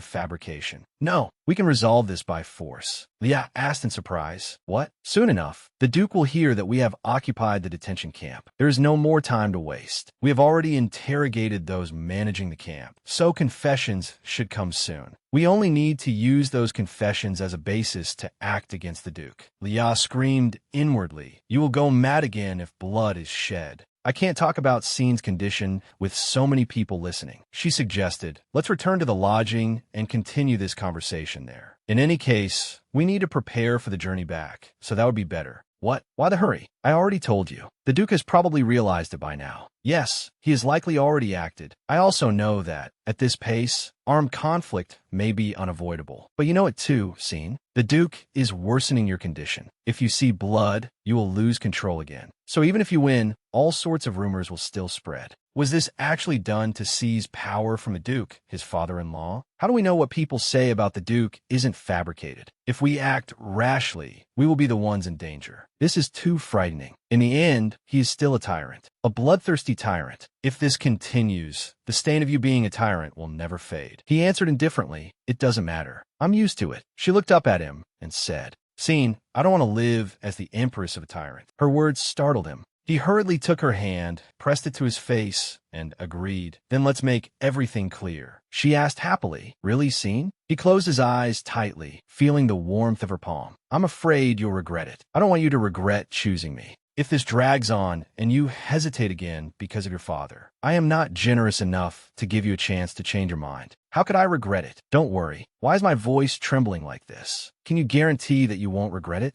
fabrication. No, we can resolve this by force. Leah asked in surprise. What? Soon enough, the Duke will hear that we have occupied the detention camp. There is no more time to waste. We have already interrogated those managing the camp, so confessions should come soon. We only need to use those confessions as a basis to act against the Duke. Leah screamed inwardly. You will go mad again if blood is shed. I can't talk about Scene's condition with so many people listening. She suggested, let's return to the lodging and continue this conversation there. In any case, we need to prepare for the journey back, so that would be better. What? Why the hurry? I already told you. The Duke has probably realized it by now. Yes, he has likely already acted. I also know that, at this pace, armed conflict may be unavoidable. But you know it too, Scene. The Duke is worsening your condition. If you see blood, you will lose control again. So even if you win, all sorts of rumors will still spread. Was this actually done to seize power from the Duke, his father-in-law? How do we know what people say about the Duke isn't fabricated? If we act rashly, we will be the ones in danger. This is too frightening. In the end, he is still a tyrant, a bloodthirsty tyrant. If this continues, the stain of you being a tyrant will never fade. He answered indifferently, it doesn't matter. I'm used to it. She looked up at him and said, Scene, I don't want to live as the empress of a tyrant. Her words startled him. He hurriedly took her hand, pressed it to his face, and agreed. Then let's make everything clear. She asked happily, really, Scene? He closed his eyes tightly, feeling the warmth of her palm. I'm afraid you'll regret it. I don't want you to regret choosing me. If this drags on and you hesitate again because of your father, I am not generous enough to give you a chance to change your mind. How could I regret it? Don't worry. Why is my voice trembling like this? Can you guarantee that you won't regret it?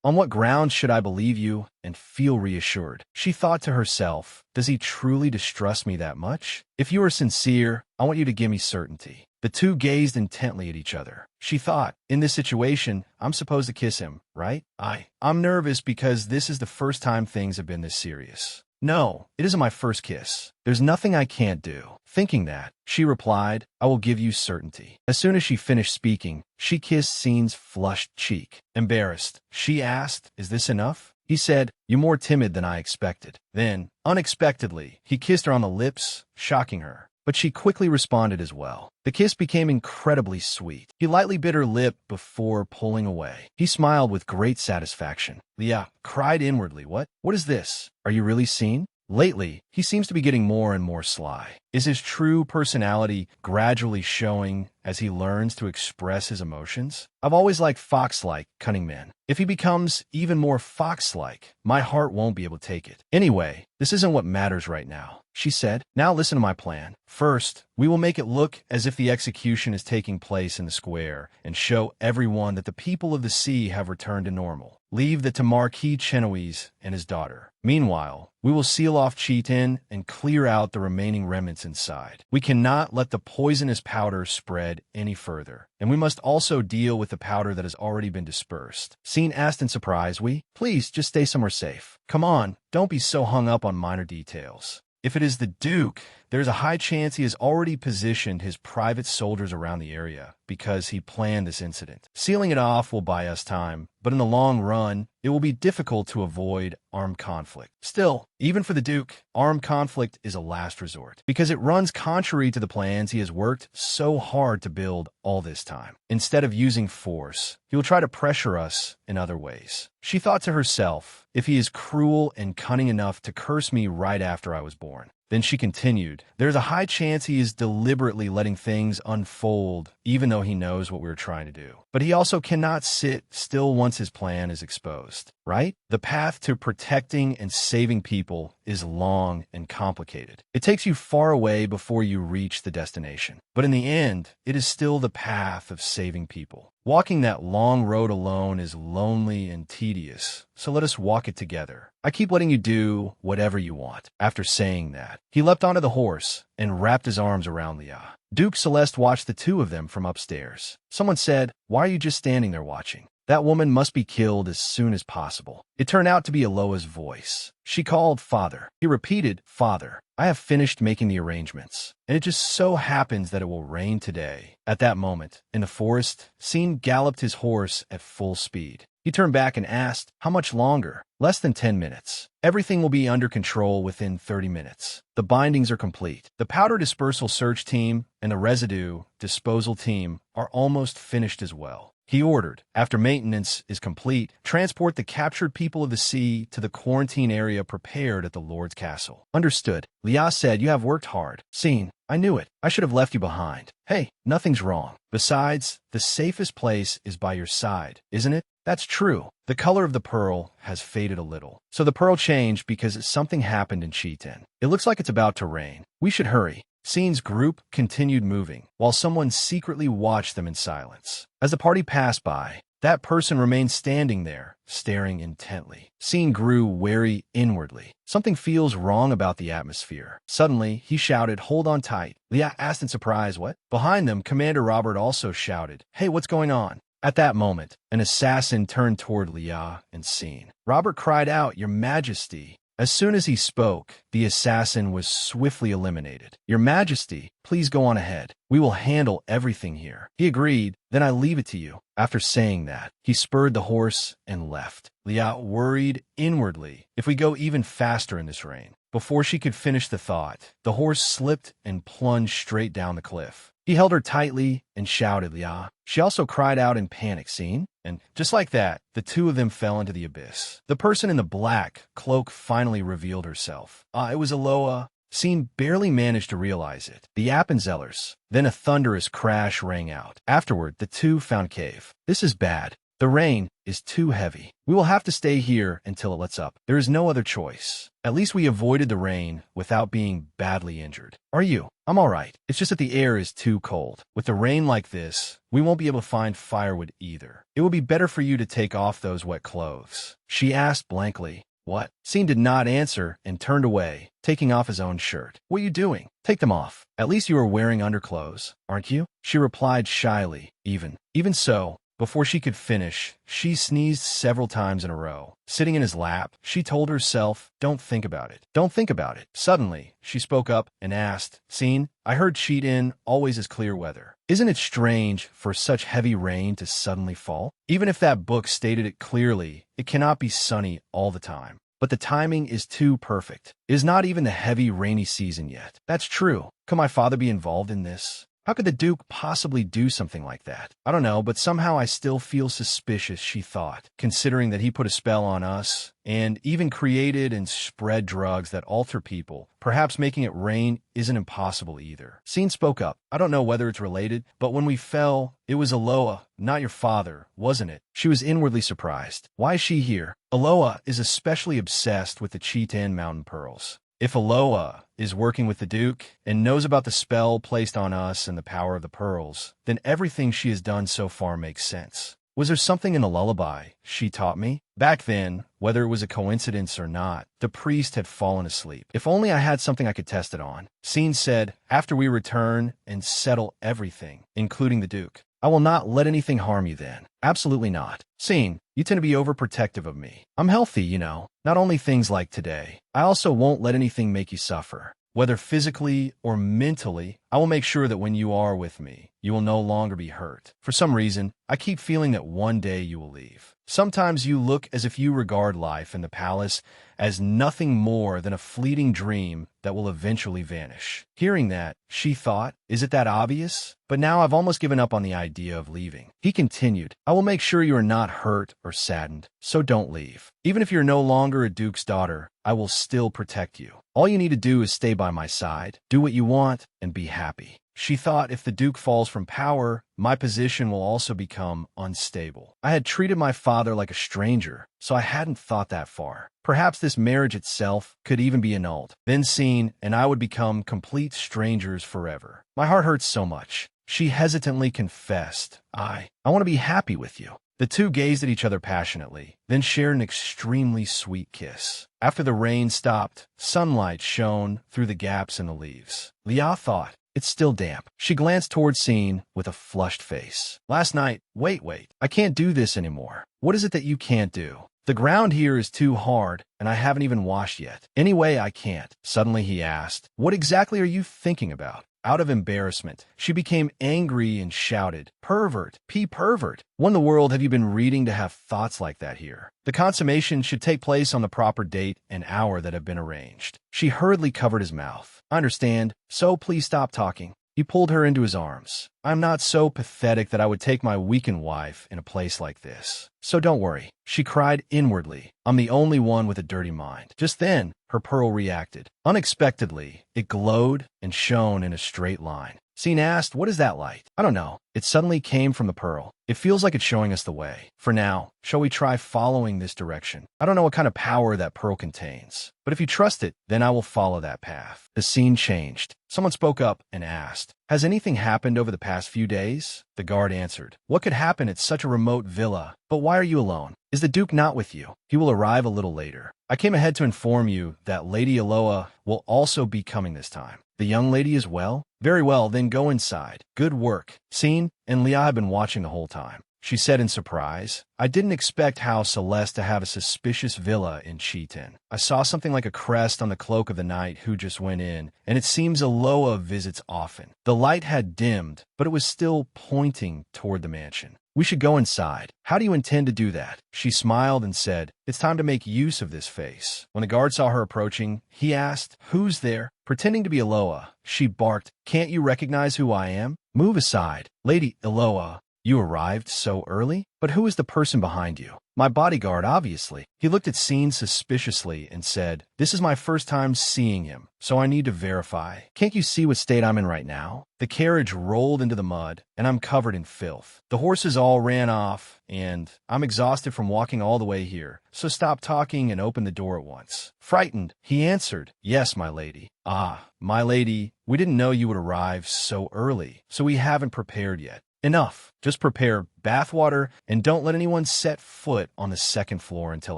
On what grounds should I believe you and feel reassured? She thought to herself, does he truly distrust me that much? If you are sincere, I want you to give me certainty. The two gazed intently at each other. She thought, in this situation, I'm supposed to kiss him, right? I'm nervous because this is the first time things have been this serious. No, it isn't my first kiss. There's nothing I can't do. Thinking that, she replied, I will give you certainty. As soon as she finished speaking, she kissed Scene's flushed cheek. Embarrassed, she asked, is this enough? He said, you're more timid than I expected. Then, unexpectedly, he kissed her on the lips, shocking her. But she quickly responded as well. The kiss became incredibly sweet. He lightly bit her lip before pulling away. He smiled with great satisfaction. Leah cried inwardly, What is this? Are you really Scene? Lately, he seems to be getting more and more sly. Is his true personality gradually showing as he learns to express his emotions? I've always liked fox-like, cunning men. If he becomes even more fox-like, my heart won't be able to take it. Anyway, this isn't what matters right now, she said. Now listen to my plan. First, we will make it look as if the execution is taking place in the square and show everyone that the people of the sea have returned to normal. Leave that to Marquis Chenowes and his daughter. Meanwhile, we will seal off Cheatin and clear out the remaining remnants inside. We cannot let the poisonous powder spread any further, and we must also deal with the powder that has already been dispersed. Scene asked in surprise, Please, just stay somewhere safe. Come on, don't be so hung up on minor details. If it is the Duke, there's a high chance he has already positioned his private soldiers around the area because he planned this incident. Sealing it off will buy us time, but in the long run, it will be difficult to avoid armed conflict. Still, even for the Duke, armed conflict is a last resort, because it runs contrary to the plans he has worked so hard to build all this time. Instead of using force, he will try to pressure us in other ways. She thought to herself, if he is cruel and cunning enough to curse me right after I was born. Then she continued, there's a high chance he is deliberately letting things unfold, even though he knows what we're trying to do. But he also cannot sit still once his plan is exposed, right? The path to protecting and saving people is long and complicated. It takes you far away before you reach the destination. But in the end, it is still the path of saving people. Walking that long road alone is lonely and tedious, so let us walk it together. I keep letting you do whatever you want. After saying that, he leapt onto the horse and wrapped his arms around Leah. Duke Celeste watched the two of them from upstairs. Someone said, why are you just standing there watching? That woman must be killed as soon as possible. It turned out to be Aloa's voice. She called Father. He repeated, Father, I have finished making the arrangements, and it just so happens that it will rain today. At that moment, in the forest, Scene galloped his horse at full speed. He turned back and asked, how much longer? Less than 10 minutes. Everything will be under control within 30 minutes. The bindings are complete. The powder dispersal search team and the residue disposal team are almost finished as well. He ordered, after maintenance is complete, transport the captured people of the sea to the quarantine area prepared at the Lord's castle. Understood. Leah said, you have worked hard. Scene, I knew it. I should have left you behind. Hey, nothing's wrong. Besides, the safest place is by your side, isn't it? That's true. The color of the pearl has faded a little. So the pearl changed because something happened in Cheatin. It looks like it's about to rain. We should hurry. Scene's group continued moving, while someone secretly watched them in silence. As the party passed by, that person remained standing there, staring intently. Scene grew wary inwardly. Something feels wrong about the atmosphere. Suddenly, he shouted, hold on tight. Leah asked in surprise, what? Behind them, Commander Robert also shouted, hey, what's going on? At that moment, an assassin turned toward Leah and Scene. Robert cried out, Your Majesty. As soon as he spoke, the assassin was swiftly eliminated. Your Majesty, please go on ahead. We will handle everything here. He agreed, then I leave it to you. After saying that, he spurred the horse and left. Leah worried inwardly, if we go even faster in this rain. Before she could finish the thought, the horse slipped and plunged straight down the cliff. He held her tightly and shouted, Leah. She also cried out in panic, Scene. And just like that, the two of them fell into the abyss. The person in the black cloak finally revealed herself. It was Aloa. Scene barely managed to realize it. The Appenzellers. Then a thunderous crash rang out. Afterward, the two found cave. This is bad. The rain is too heavy. We will have to stay here until it lets up. There is no other choice. At least we avoided the rain without being badly injured. Are you? I'm all right. It's just that the air is too cold. With the rain like this, we won't be able to find firewood either. It would be better for you to take off those wet clothes. She asked blankly. What? Scene did not answer and turned away, taking off his own shirt. What are you doing? Take them off. At least you are wearing underclothes, aren't you? She replied shyly. Even so, before she could finish, she sneezed several times in a row. Sitting in his lap, she told herself, don't think about it. Don't think about it. Suddenly, she spoke up and asked, Scene, I heard Cheat-in always is clear weather. Isn't it strange for such heavy rain to suddenly fall? Even if that book stated it clearly, it cannot be sunny all the time. But the timing is too perfect. It is not even the heavy rainy season yet. That's true. Could my father be involved in this? How could the Duke possibly do something like that? I don't know, but somehow I still feel suspicious, she thought, considering that he put a spell on us and even created and spread drugs that alter people. Perhaps making it rain isn't impossible either. Scene spoke up. I don't know whether it's related, but when we fell, it was Aloa, not your father, wasn't it? She was inwardly surprised. Why is she here? Aloa is especially obsessed with the Cheat-in mountain pearls. If Aloa is working with the Duke and knows about the spell placed on us and the power of the pearls, then everything she has done so far makes sense. Was there something in the lullaby she taught me? Back then, whether it was a coincidence or not, the priest had fallen asleep. If only I had something I could test it on. Scene said, after we return and settle everything, including the Duke. I will not let anything harm you then. Absolutely not. Scene, you tend to be overprotective of me. I'm healthy, you know. Not only things like today. I also won't let anything make you suffer. Whether physically or mentally, I will make sure that when you are with me, you will no longer be hurt. For some reason, I keep feeling that one day you will leave. Sometimes you look as if you regard life in the palace as nothing more than a fleeting dream that will eventually vanish. Hearing that, she thought, is it that obvious? But now I've almost given up on the idea of leaving. He continued, I will make sure you are not hurt or saddened, so don't leave. Even if you're no longer a duke's daughter, I will still protect you. All you need to do is stay by my side, do what you want, and be happy. She thought if the Duke falls from power, my position will also become unstable. I had treated my father like a stranger, so I hadn't thought that far. Perhaps this marriage itself could even be annulled. Then Scene and I would become complete strangers forever. My heart hurts so much. She hesitantly confessed, I want to be happy with you. The two gazed at each other passionately, then shared an extremely sweet kiss. After the rain stopped, sunlight shone through the gaps in the leaves. Lia thought, it's still damp. She glanced toward Scene with a flushed face. Last night, wait, I can't do this anymore. What is it that you can't do? The ground here is too hard, and I haven't even washed yet. Anyway, I can't. Suddenly he asked, what exactly are you thinking about? Out of embarrassment, she became angry and shouted, Pervert! Pervert! What in the world have you been reading to have thoughts like that here? The consummation should take place on the proper date and hour that have been arranged. She hurriedly covered his mouth. I understand, so please stop talking. He pulled her into his arms. I'm not so pathetic that I would take my weakened wife in a place like this. So don't worry. She cried inwardly. I'm the only one with a dirty mind. Just then, her pearl reacted. Unexpectedly, it glowed and shone in a straight line. Scene asked, what is that light? I don't know. It suddenly came from the pearl. It feels like it's showing us the way. For now, shall we try following this direction? I don't know what kind of power that pearl contains, but if you trust it, then I will follow that path. The scene changed. Someone spoke up and asked, has anything happened over the past few days? The guard answered, what could happen at such a remote villa? But why are you alone? Is the Duke not with you? He will arrive a little later. I came ahead to inform you that Lady Aloa will also be coming this time. The young lady as well? Very well, then go inside. Good work. Scene and Lia had been watching the whole time. She said in surprise, I didn't expect House Celeste to have a suspicious villa in Cheaton. I saw something like a crest on the cloak of the knight who just went in, and it seems Aloa visits often. The light had dimmed, but it was still pointing toward the mansion. We should go inside. How do you intend to do that? She smiled and said, it's time to make use of this face. When the guard saw her approaching, he asked, who's there? Pretending to be Aloa, she barked, can't you recognize who I am? Move aside. Lady Aloa, you arrived so early? But who is the person behind you? My bodyguard, obviously. He looked at Scene suspiciously and said, this is my first time seeing him, so I need to verify. Can't you see what state I'm in right now? The carriage rolled into the mud, and I'm covered in filth. The horses all ran off, and I'm exhausted from walking all the way here, so stop talking and open the door at once. Frightened, he answered, yes, my lady. Ah, my lady, we didn't know you would arrive so early, so we haven't prepared yet. Enough. Just prepare bathwater and don't let anyone set foot on the second floor until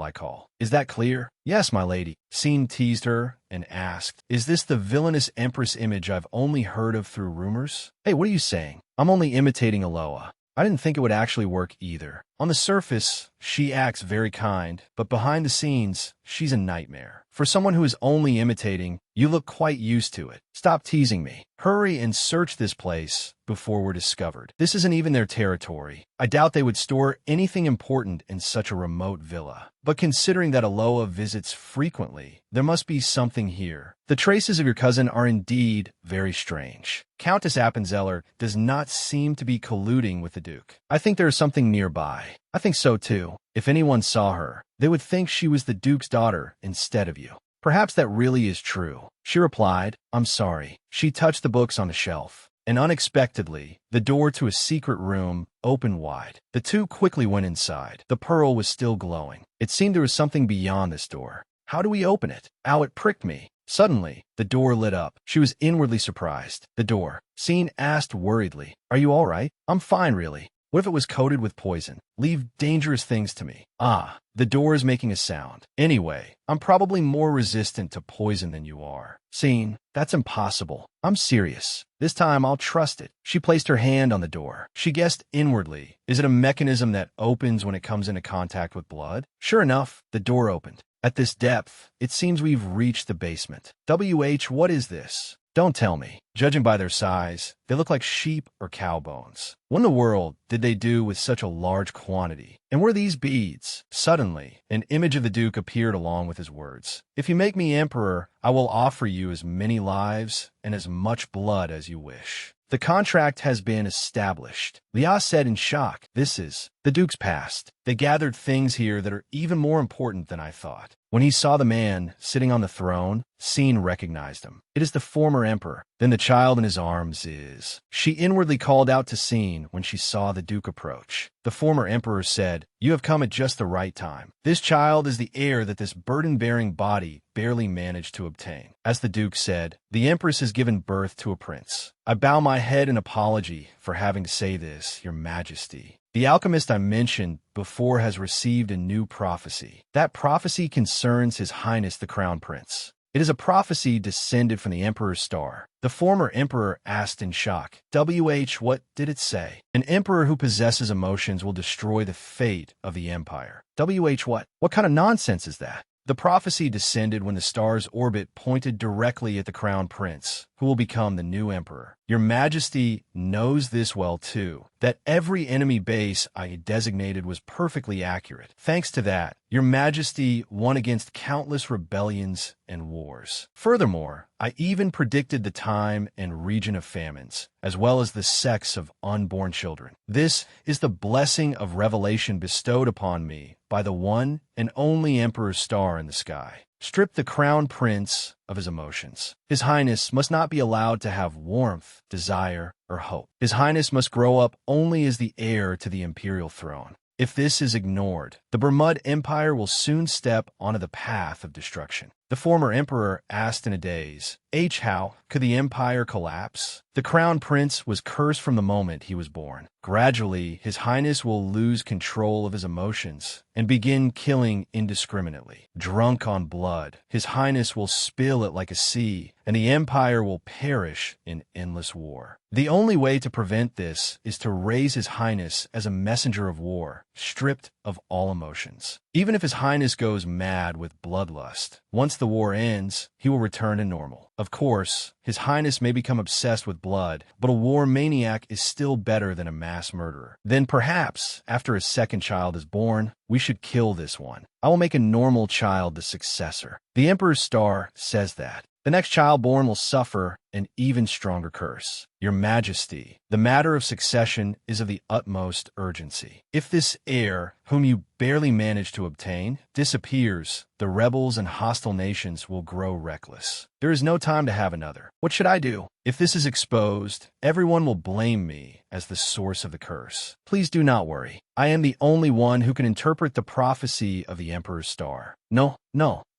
I call. Is that clear? Yes, my lady. Scene teased her and asked, is this the villainous Empress image I've only heard of through rumors? Hey, what are you saying? I'm only imitating Aloa. I didn't think it would actually work either. On the surface, she acts very kind, but behind the scenes, she's a nightmare. For someone who is only imitating, you look quite used to it. Stop teasing me. Hurry and search this place before we're discovered. This isn't even their territory. I doubt they would store anything important in such a remote villa. But considering that Aloa visits frequently, there must be something here. The traces of your cousin are indeed very strange. Countess Appenzeller does not seem to be colluding with the Duke. I think there is something nearby. I think so too. If anyone saw her, they would think she was the Duke's daughter instead of you. Perhaps that really is true. She replied, I'm sorry. She touched the books on the shelf, and unexpectedly, the door to a secret room opened wide. The two quickly went inside. The pearl was still glowing. It seemed there was something beyond this door. How do we open it? Ow, it pricked me. Suddenly, the door lit up. She was inwardly surprised. The door. Scene asked worriedly, are you all right? I'm fine, really. What if it was coated with poison? Leave dangerous things to me. Ah, the door is making a sound. Anyway, I'm probably more resistant to poison than you are. Scene, that's impossible. I'm serious. This time I'll trust it. She placed her hand on the door. She guessed inwardly, is it a mechanism that opens when it comes into contact with blood? Sure enough, the door opened. At this depth, it seems we've reached the basement. What is this? Don't tell me. Judging by their size, they look like sheep or cow bones. What in the world did they do with such a large quantity? And were these beads? Suddenly, an image of the Duke appeared along with his words. If you make me emperor, I will offer you as many lives and as much blood as you wish. The contract has been established. Liao said in shock, this is the Duke's past. They gathered things here that are even more important than I thought. When he saw the man sitting on the throne, Scene recognized him. It is the former emperor. Then the child in his arms is. She inwardly called out to Scene when she saw the Duke approach. The former emperor said, you have come at just the right time. This child is the heir that this burden-bearing body barely managed to obtain. As the Duke said, the Empress has given birth to a prince. I bow my head in apology for having to say this, Your Majesty. The alchemist I mentioned before has received a new prophecy. That prophecy concerns His Highness the Crown Prince. It is a prophecy descended from the Emperor's star. The former emperor asked in shock, what did it say? An emperor who possesses emotions will destroy the fate of the empire. What? What kind of nonsense is that? The prophecy descended when the star's orbit pointed directly at the crown prince, who will become the new emperor. Your Majesty knows this well, too, that every enemy base I designated was perfectly accurate. Thanks to that, Your Majesty won against countless rebellions and wars. Furthermore, I even predicted the time and region of famines, as well as the sex of unborn children. This is the blessing of revelation bestowed upon me by the one and only Emperor's star in the sky. Strip the crown prince of his emotions. His Highness must not be allowed to have warmth, desire, or hope. His Highness must grow up only as the heir to the imperial throne. If this is ignored, the Bermud Empire will soon step onto the path of destruction. The former emperor asked in a daze, how could the empire collapse? The crown prince was cursed from the moment he was born. Gradually, His Highness will lose control of his emotions and begin killing indiscriminately. Drunk on blood, His Highness will spill it like a sea, and the empire will perish in endless war. The only way to prevent this is to raise His Highness as a messenger of war, stripped of all emotions. Even if His Highness goes mad with bloodlust, once the war ends, he will return to normal. Of course, His Highness may become obsessed with blood, but a war maniac is still better than a mass murderer. Then perhaps, after a second child is born, we should kill this one. I will make a normal child the successor. The Emperor's star says that. The next child born will suffer an even stronger curse. Your Majesty, the matter of succession is of the utmost urgency. If this heir, whom you barely managed to obtain, disappears, the rebels and hostile nations will grow reckless. There is no time to have another. What should I do? If this is exposed, everyone will blame me as the source of the curse. Please do not worry. I am the only one who can interpret the prophecy of the Emperor's star. No.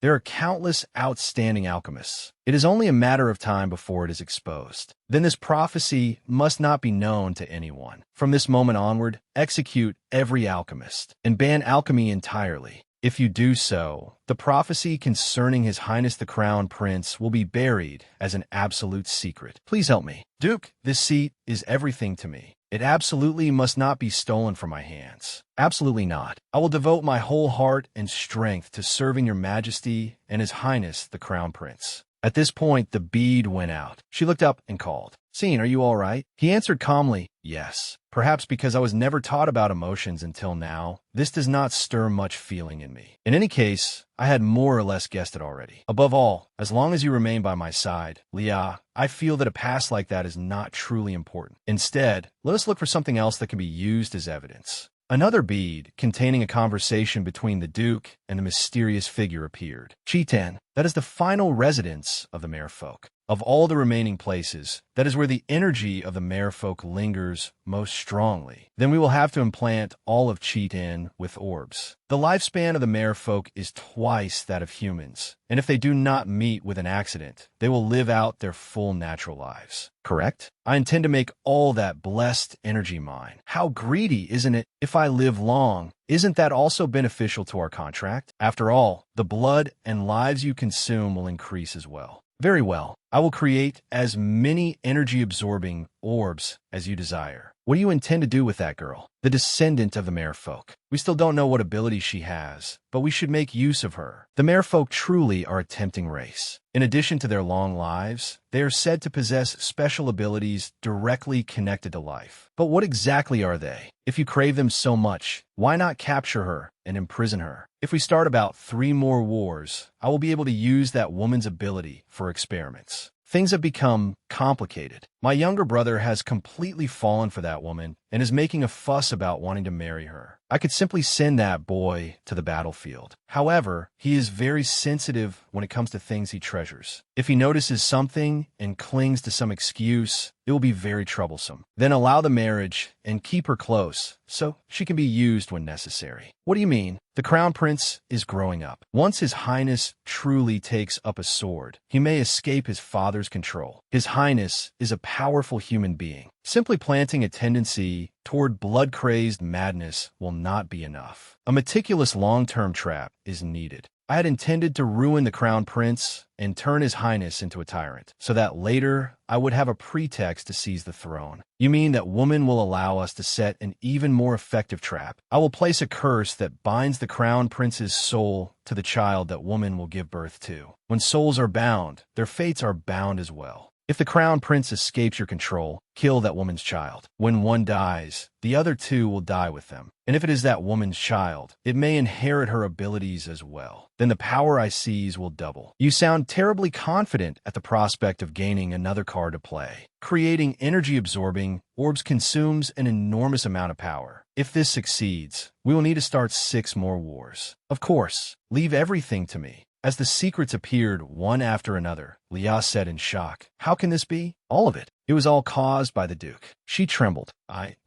There are countless outstanding alchemists. It is only a matter of time before it is exposed. Then this prophecy must not be known to anyone. From this moment onward, execute every alchemist and ban alchemy entirely. If you do so, the prophecy concerning His Highness the Crown Prince will be buried as an absolute secret. Please help me. Duke, this seat is everything to me. It absolutely must not be stolen from my hands. Absolutely not. I will devote my whole heart and strength to serving Your Majesty and His Highness the Crown Prince. At this point, the bead went out. She looked up and called, Scene, are you all right? He answered calmly, yes. Perhaps because I was never taught about emotions until now, this does not stir much feeling in me. In any case, I had more or less guessed it already. Above all, as long as you remain by my side, Lia, I feel that a past like that is not truly important. Instead, let us look for something else that can be used as evidence. Another bead, containing a conversation between the Duke and the mysterious figure, appeared. Chitan, that is the final residence of the merfolk. Of all the remaining places, that is where the energy of the merfolk lingers most strongly. Then we will have to implant all of Chitan with orbs. The lifespan of the merfolk is twice that of humans, and if they do not meet with an accident, they will live out their full natural lives. Correct? I intend to make all that blessed energy mine. How greedy, isn't it? If I live long, isn't that also beneficial to our contract? After all, the blood and lives you consume will increase as well. Very well. I will create as many energy-absorbing orbs as you desire. What do you intend to do with that girl? The descendant of the merfolk. We still don't know what abilities she has, but we should make use of her. The merfolk truly are a tempting race. In addition to their long lives, they are said to possess special abilities directly connected to life. But what exactly are they? If you crave them so much, why not capture her and imprison her? If we start about 3 more wars, I will be able to use that woman's ability for experiments. Things have become complicated. My younger brother has completely fallen for that woman and is making a fuss about wanting to marry her. I could simply send that boy to the battlefield. However, he is very sensitive when it comes to things he treasures. If he notices something and clings to some excuse, it will be very troublesome. Then allow the marriage and keep her close so she can be used when necessary. What do you mean? The Crown Prince is growing up. Once His Highness truly takes up a sword, he may escape his father's control. His Highness is a powerful human being. Simply planting a tendency toward blood-crazed madness will not be enough. A meticulous long-term trap is needed. I had intended to ruin the Crown Prince and turn His Highness into a tyrant, so that later I would have a pretext to seize the throne. You mean that woman will allow us to set an even more effective trap? I will place a curse that binds the Crown Prince's soul to the child that woman will give birth to. When souls are bound, their fates are bound as well. If the Crown Prince escapes your control, kill that woman's child. When one dies, the other 2 will die with them. And if it is that woman's child, it may inherit her abilities as well. Then the power I seize will double. You sound terribly confident at the prospect of gaining another card to play. Creating energy-absorbing orbs consumes an enormous amount of power. If this succeeds, we will need to start 6 more wars. Of course, leave everything to me. As the secrets appeared one after another, Leah said in shock, "How can this be? All of it." It was all caused by the Duke. She trembled.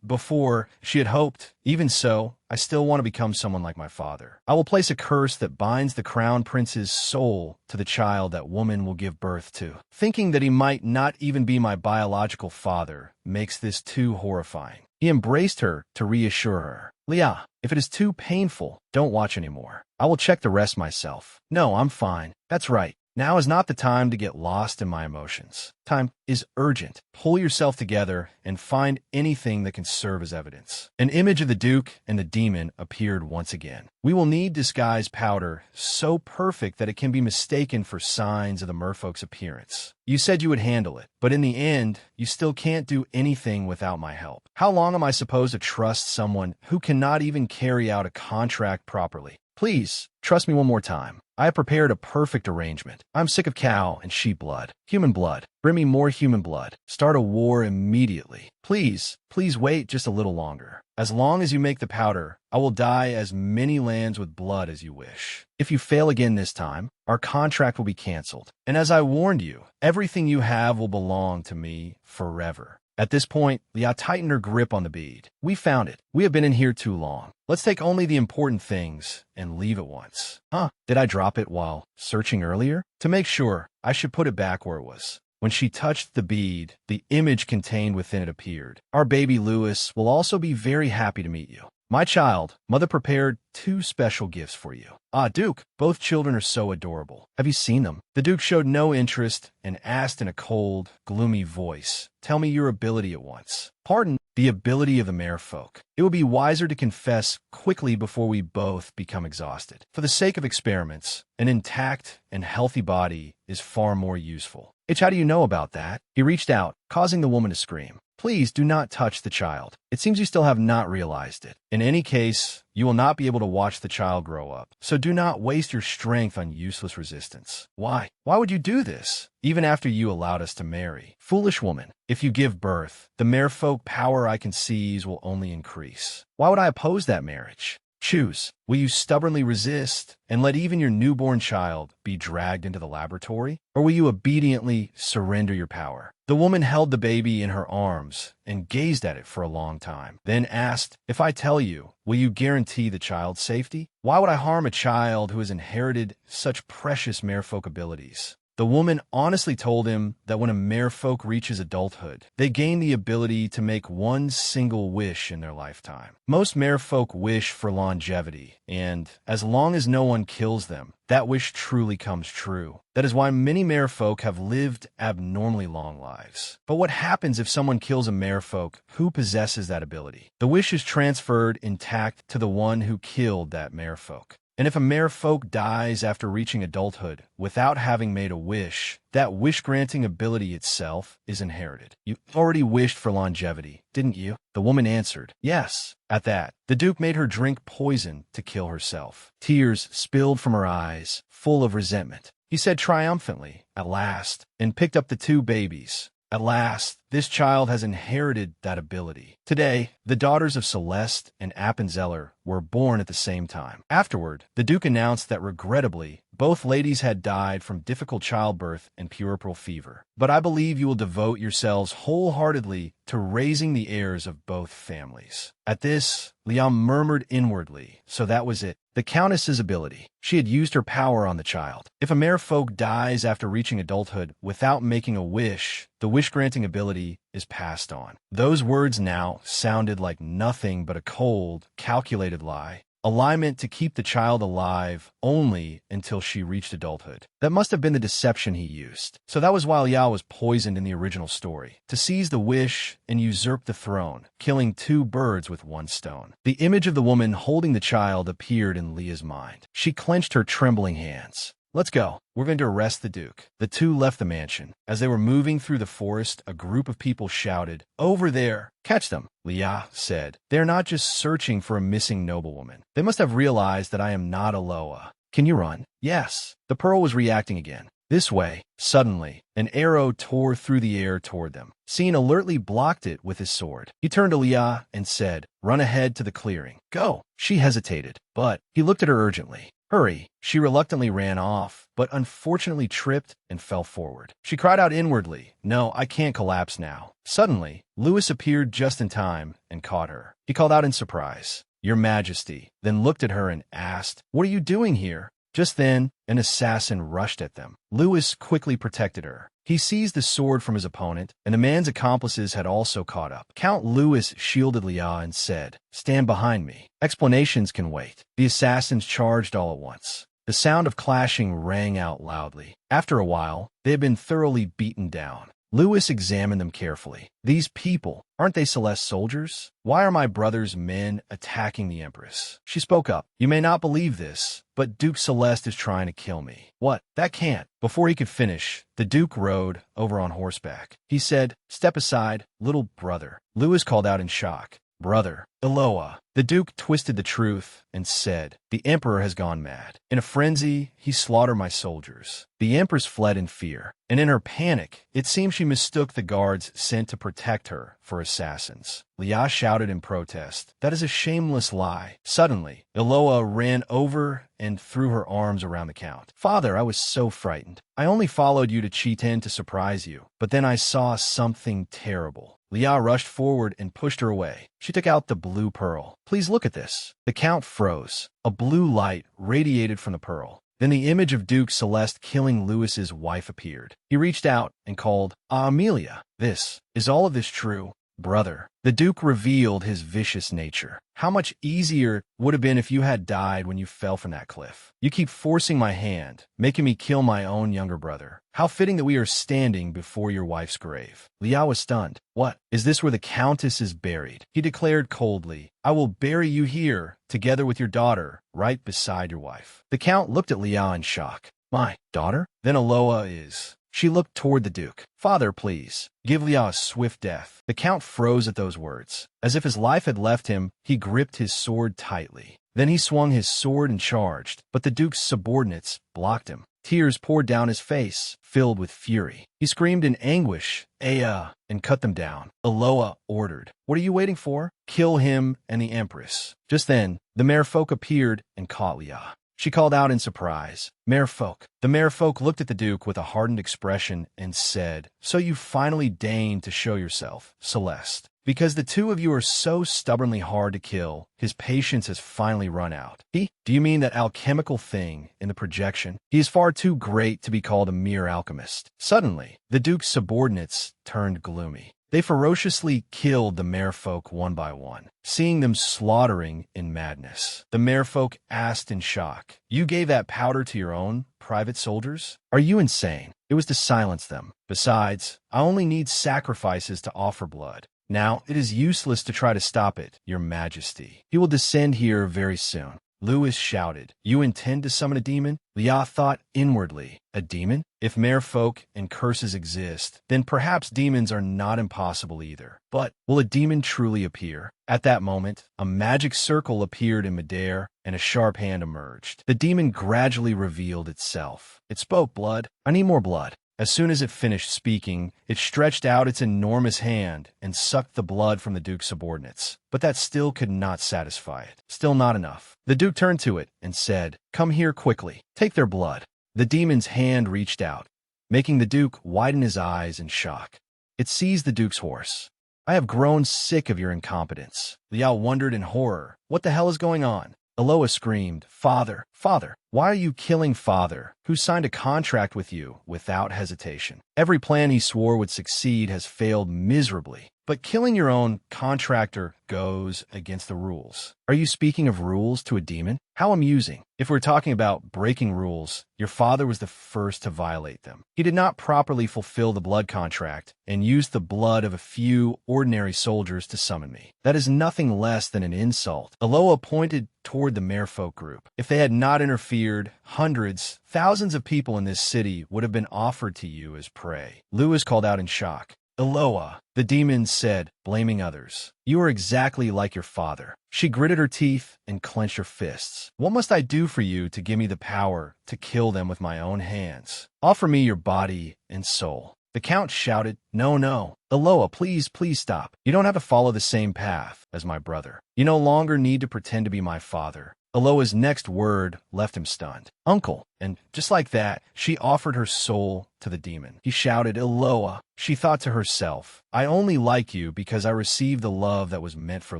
Before, she had hoped. Even so, I still want to become someone like my father. I will place a curse that binds the Crown Prince's soul to the child that woman will give birth to. Thinking that he might not even be my biological father makes this too horrifying. He embraced her to reassure her. "Leah, if it is too painful, don't watch anymore. I will check the rest myself." "No, I'm fine." "That's right. Now is not the time to get lost in my emotions. Time is urgent. Pull yourself together and find anything that can serve as evidence." An image of the Duke and the demon appeared once again. "We will need disguise powder so perfect that it can be mistaken for signs of the merfolk's appearance. You said you would handle it, but in the end, you still can't do anything without my help. How long am I supposed to trust someone who cannot even carry out a contract properly? Please, trust me one more time. I have prepared a perfect arrangement. I'm sick of cow and sheep blood. Human blood. Bring me more human blood. Start a war immediately. Please wait just a little longer. As long as you make the powder, I will dye as many lands with blood as you wish. If you fail again this time, our contract will be canceled. And as I warned you, everything you have will belong to me forever." At this point, Leah tightened her grip on the bead. "We found it. We have been in here too long. Let's take only the important things and leave at once." Did I drop it while searching earlier? To make sure, I should put it back where it was. When she touched the bead, the image contained within it appeared. "Our baby Louis will also be very happy to meet you. My child, Mother prepared 2 special gifts for you." Duke, both children are so adorable. Have you seen them?" The Duke showed no interest and asked in a cold, gloomy voice, "Tell me your ability at once." "Pardon?" "The ability of the merfolk. It would be wiser to confess quickly before we both become exhausted. For the sake of experiments, an intact and healthy body is far more useful." "How do you know about that?" He reached out, causing the woman to scream. "Please do not touch the child. It seems you still have not realized it. In any case, you will not be able to watch the child grow up. So do not waste your strength on useless resistance." "Why? Why would you do this? Even after you allowed us to marry." "Foolish woman, if you give birth, the merfolk power I can seize will only increase. Why would I oppose that marriage? Choose. Will you stubbornly resist and let even your newborn child be dragged into the laboratory? Or will you obediently surrender your power?" The woman held the baby in her arms and gazed at it for a long time, then asked, "If I tell you, will you guarantee the child's safety?" "Why would I harm a child who has inherited such precious merfolk abilities?" The woman honestly told him that when a merfolk reaches adulthood, they gain the ability to make one single wish in their lifetime. Most merfolk wish for longevity, and as long as no one kills them, that wish truly comes true. That is why many merfolk have lived abnormally long lives. But what happens if someone kills a merfolk who possesses that ability? The wish is transferred intact to the one who killed that merfolk. And if a merfolk dies after reaching adulthood without having made a wish, that wish-granting ability itself is inherited. You already wished for longevity, didn't you? The woman answered, yes. At that, the Duke made her drink poison to kill herself. Tears spilled from her eyes, full of resentment. He said triumphantly, at last, and picked up the two babies. At last, this child has inherited that ability. Today, the daughters of Celeste and Appenzeller were born at the same time. Afterward, the Duke announced that regrettably, both ladies had died from difficult childbirth and puerperal fever. But I believe you will devote yourselves wholeheartedly to raising the heirs of both families. At this, Liam murmured inwardly, so that was it. The Countess's ability. She had used her power on the child. If a merfolk dies after reaching adulthood without making a wish, the wish-granting ability is passed on. Those words now sounded like nothing but a cold, calculated lie. A lie meant to keep the child alive only until she reached adulthood. That must have been the deception he used. So that was why Liao was poisoned in the original story, to seize the wish and usurp the throne, killing two birds with one stone. The image of the woman holding the child appeared in Leah's mind. She clenched her trembling hands. Let's go. We're going to arrest the Duke. The two left the mansion. As they were moving through the forest, a group of people shouted, over there! Catch them, Leah said. They are not just searching for a missing noblewoman. They must have realized that I am not Aloa. Can you run? Yes. The Pearl was reacting again. This way. Suddenly, an arrow tore through the air toward them. Scene alertly blocked it with his sword. He turned to Leah and said, run ahead to the clearing. Go. She hesitated, but he looked at her urgently. Hurry. She reluctantly ran off, but unfortunately tripped and fell forward. She cried out inwardly, no, I can't collapse now. Suddenly, Lewis appeared just in time and caught her. He called out in surprise, Your Majesty, then looked at her and asked, what are you doing here? Just then, an assassin rushed at them. Lewis quickly protected her. He seized the sword from his opponent, and the man's accomplices had also caught up. Count Lewis shielded Leah and said, stand behind me. Explanations can wait. The assassins charged all at once. The sound of clashing rang out loudly. After a while, they had been thoroughly beaten down. Lewis examined them carefully. These people, aren't they Celeste soldiers? Why are my brother's men attacking the Empress? She spoke up. You may not believe this, but Duke Celeste is trying to kill me. What? That can't. Before he could finish, the Duke rode over on horseback. He said, step aside, little brother. Lewis called out in shock. Brother, Eloa. The Duke twisted the truth and said, the Emperor has gone mad. In a frenzy, he slaughtered my soldiers. The Empress fled in fear, and in her panic, it seemed she mistook the guards sent to protect her for assassins. Leah shouted in protest, that is a shameless lie. Suddenly, Eloa ran over and threw her arms around the Count. Father, I was so frightened. I only followed you to Chitin to surprise you, but then I saw something terrible. Leah rushed forward and pushed her away. She took out the blue pearl. Please look at this. The Count froze. A blue light radiated from the pearl. Then the image of Duke Celeste killing Lewis's wife appeared. He reached out and called, Amelia. Is all of this true? Brother. The Duke revealed his vicious nature. How much easier would have been if you had died when you fell from that cliff. You keep forcing my hand, making me kill my own younger brother. How fitting that we are standing before your wife's grave. Liao was stunned. What? Is this where the Countess is buried? He declared coldly, I will bury you here, together with your daughter, right beside your wife. The Count looked at Liao in shock. My daughter? Then Aloa is... She looked toward the Duke. Father, please, give Liao a swift death. The Count froze at those words. As if his life had left him, he gripped his sword tightly. Then he swung his sword and charged, but the Duke's subordinates blocked him. Tears poured down his face, filled with fury. He screamed in anguish, Aya, and cut them down. Aloa ordered, what are you waiting for? Kill him and the Empress. Just then, the merfolk appeared and caught Liao. She called out in surprise, Merfolk. The merfolk looked at the Duke with a hardened expression and said, so you finally deigned to show yourself, Celeste. Because the two of you are so stubbornly hard to kill, his patience has finally run out. Do you mean that alchemical thing in the projection? He is far too great to be called a mere alchemist. Suddenly, the Duke's subordinates turned gloomy. They ferociously killed the merfolk one by one, seeing them slaughtering in madness. The merfolk asked in shock, "You gave that powder to your own private soldiers? Are you insane?" It was to silence them. Besides, I only need sacrifices to offer blood. Now, it is useless to try to stop it, Your Majesty. He will descend here very soon. Lewis shouted, "You intend to summon a demon?" Liah thought inwardly, "A demon? If merfolk and curses exist, then perhaps demons are not impossible either. But will a demon truly appear?" At that moment, a magic circle appeared in midair, and a sharp hand emerged. The demon gradually revealed itself. It spoke, "Blood. I need more blood." As soon as it finished speaking, it stretched out its enormous hand and sucked the blood from the Duke's subordinates. But that still could not satisfy it. Still not enough. The Duke turned to it and said, "Come here quickly. Take their blood." The demon's hand reached out, making the Duke widen his eyes in shock. It seized the Duke's horse. "I have grown sick of your incompetence." Liao wondered in horror. What the hell is going on? Aloa screamed, "Father, father, why are you killing father, who signed a contract with you without hesitation? Every plan he swore would succeed has failed miserably. But killing your own contractor goes against the rules." "Are you speaking of rules to a demon? How amusing. If we're talking about breaking rules, your father was the first to violate them. He did not properly fulfill the blood contract and used the blood of a few ordinary soldiers to summon me. That is nothing less than an insult." Aloa pointed toward the merfolk group. "If they had not interfered, hundreds, thousands of people in this city would have been offered to you as prey." Lewis called out in shock, "Aloa," the demon said, blaming others. "You are exactly like your father." She gritted her teeth and clenched her fists. "What must I do for you to give me the power to kill them with my own hands? Offer me your body and soul." The Count shouted, "No, no. Aloa, please, please stop. You don't have to follow the same path as my brother. You no longer need to pretend to be my father." Aloa's next word left him stunned. "Uncle." And just like that, she offered her soul to the demon. He shouted, "Aloa." She thought to herself, "I only like you because I received the love that was meant for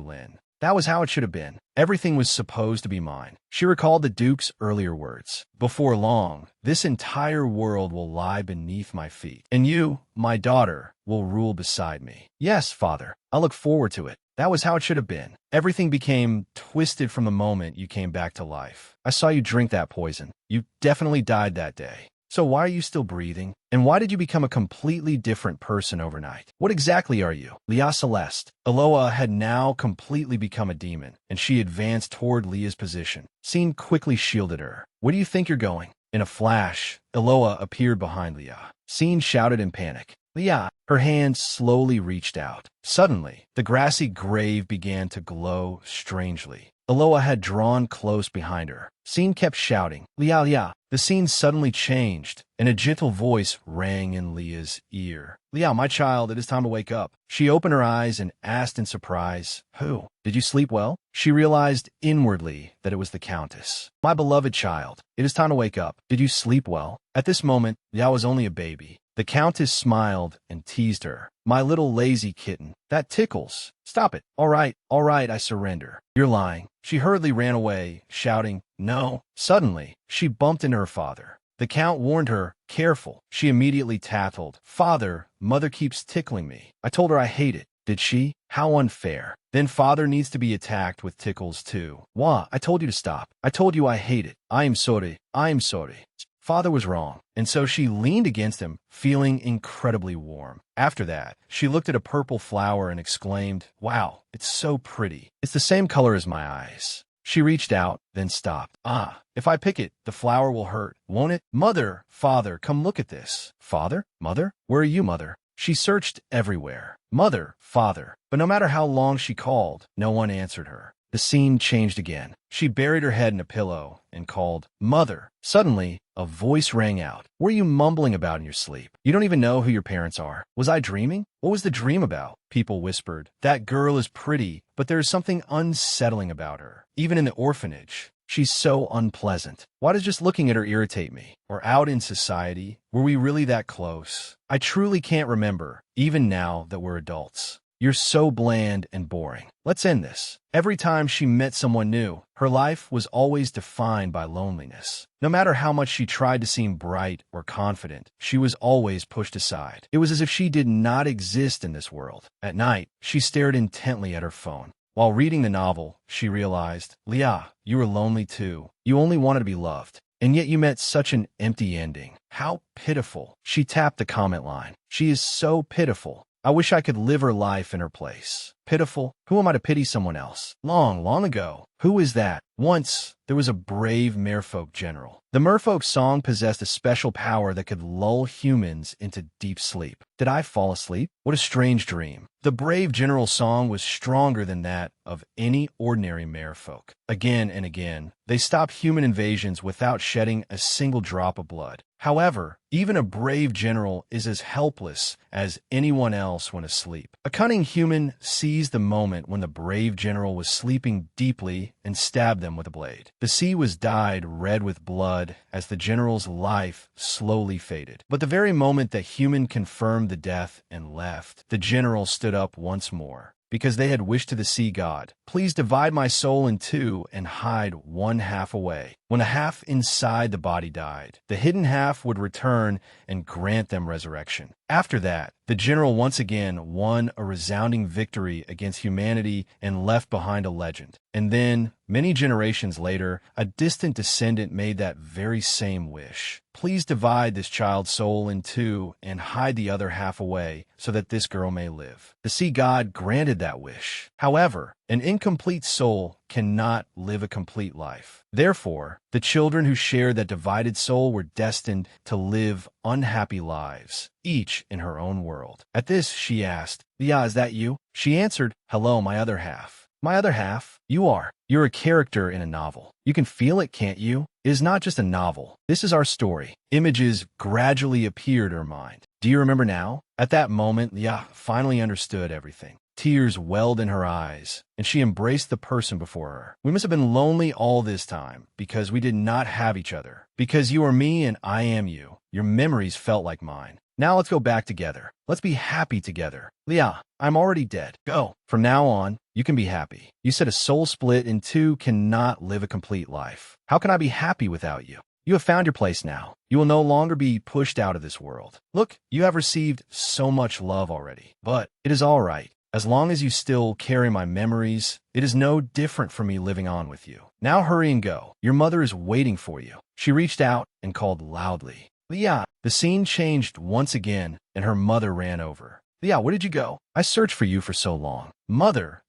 Lin. That was how it should have been. Everything was supposed to be mine." She recalled the Duke's earlier words. "Before long, this entire world will lie beneath my feet, and you, my daughter, will rule beside me." "Yes, father. I look forward to it. That was how it should have been. Everything became twisted from the moment you came back to life. I saw you drink that poison. You definitely died that day. So why are you still breathing? And why did you become a completely different person overnight? What exactly are you?" Leah Celeste. Aloa had now completely become a demon, and she advanced toward Leah's position. Scene quickly shielded her. "Where do you think you're going?" In a flash, Aloa appeared behind Leah. Scene shouted in panic, "Leah!" Her hand slowly reached out. Suddenly, the grassy grave began to glow strangely. Aloa had drawn close behind her. Scene kept shouting, "Leah, Leah!" The scene suddenly changed, and a gentle voice rang in Leah's ear. "Leah, my child, it is time to wake up." She opened her eyes and asked in surprise, "Who? Did you sleep well?" She realized inwardly that it was the Countess. "My beloved child, it is time to wake up. Did you sleep well?" At this moment, Leah was only a baby. The Countess smiled and teased her. "My little lazy kitten. That tickles. Stop it. All right, I surrender." "You're lying." She hurriedly ran away, shouting, "No." Suddenly, she bumped into her father. The Count warned her, "Careful." She immediately tattled, "Father, mother keeps tickling me. I told her I hate it." Did she? How unfair. Then father needs to be attacked with tickles too. Wah, I told you to stop. I told you I hate it. I am sorry. I am sorry. Father was wrong. And so she leaned against him, feeling incredibly warm. After that, she looked at a purple flower and exclaimed, "Wow, it's so pretty. It's the same color as my eyes." She reached out, then stopped. "Ah, if I pick it, the flower will hurt, won't it?" "Mother, father, come look at this." "Father? Mother? Where are you, mother?" She searched everywhere. "Mother, father." But no matter how long she called, no one answered her. The scene changed again. She buried her head in a pillow and called, "Mother." Suddenly, a voice rang out. "What are you mumbling about in your sleep? You don't even know who your parents are." "Was I dreaming? What was the dream about?" People whispered. "That girl is pretty, but there is something unsettling about her. Even in the orphanage, she's so unpleasant. Why does just looking at her irritate me? Or out in society, were we really that close? I truly can't remember, even now that we're adults." You're so bland and boring. Let's end this. Every time she met someone new, her life was always defined by loneliness. No matter how much she tried to seem bright or confident, she was always pushed aside. It was as if she did not exist in this world. At night, she stared intently at her phone. While reading the novel, she realized, Leah, you were lonely too. You only wanted to be loved. And yet you met such an empty ending. How pitiful. She tapped the comment line. She is so pitiful. I wish I could live her life in her place. Pitiful? Who am I to pity someone else? Long ago. Who is that? Once, there was a brave merfolk general. The merfolk song possessed a special power that could lull humans into deep sleep. Did I fall asleep? What a strange dream. The brave general song was stronger than that of any ordinary merfolk. Again and again, they stopped human invasions without shedding a single drop of blood. However, even a brave general is as helpless as anyone else when asleep. A cunning human seized the moment when the brave general was sleeping deeply and stabbed them with a blade. The sea was dyed red with blood as the general's life slowly faded. But the very moment that human confirmed the death and left, the general stood up once more. Because they had wished to the sea god, please divide my soul in two and hide one half away. When a half inside the body died, the hidden half would return and grant them resurrection. After that, the general once again won a resounding victory against humanity and left behind a legend. And then, many generations later, a distant descendant made that very same wish. Please divide this child's soul in two and hide the other half away so that this girl may live. The sea god granted that wish. However, an incomplete soul cannot live a complete life. Therefore, the children who shared that divided soul were destined to live unhappy lives, each in her own world. At this, she asked, Leah, is that you? She answered, hello, my other half. My other half? You are. You're a character in a novel. You can feel it, can't you? It is not just a novel. This is our story. Images gradually appeared in her mind. Do you remember now? At that moment, Leah finally understood everything. Tears welled in her eyes, and she embraced the person before her. We must have been lonely all this time, because we did not have each other. Because you are me and I am you. Your memories felt like mine. Now let's go back together. Let's be happy together. Leah, I'm already dead. Go. From now on, you can be happy. You said a soul split in two cannot live a complete life. How can I be happy without you? You have found your place now. You will no longer be pushed out of this world. Look, you have received so much love already. But it is all right. As long as you still carry my memories, it is no different from me living on with you. Now hurry and go. Your mother is waiting for you. She reached out and called loudly. Leah. The scene changed once again, and her mother ran over. Leah, where did you go? I searched for you for so long. Mother,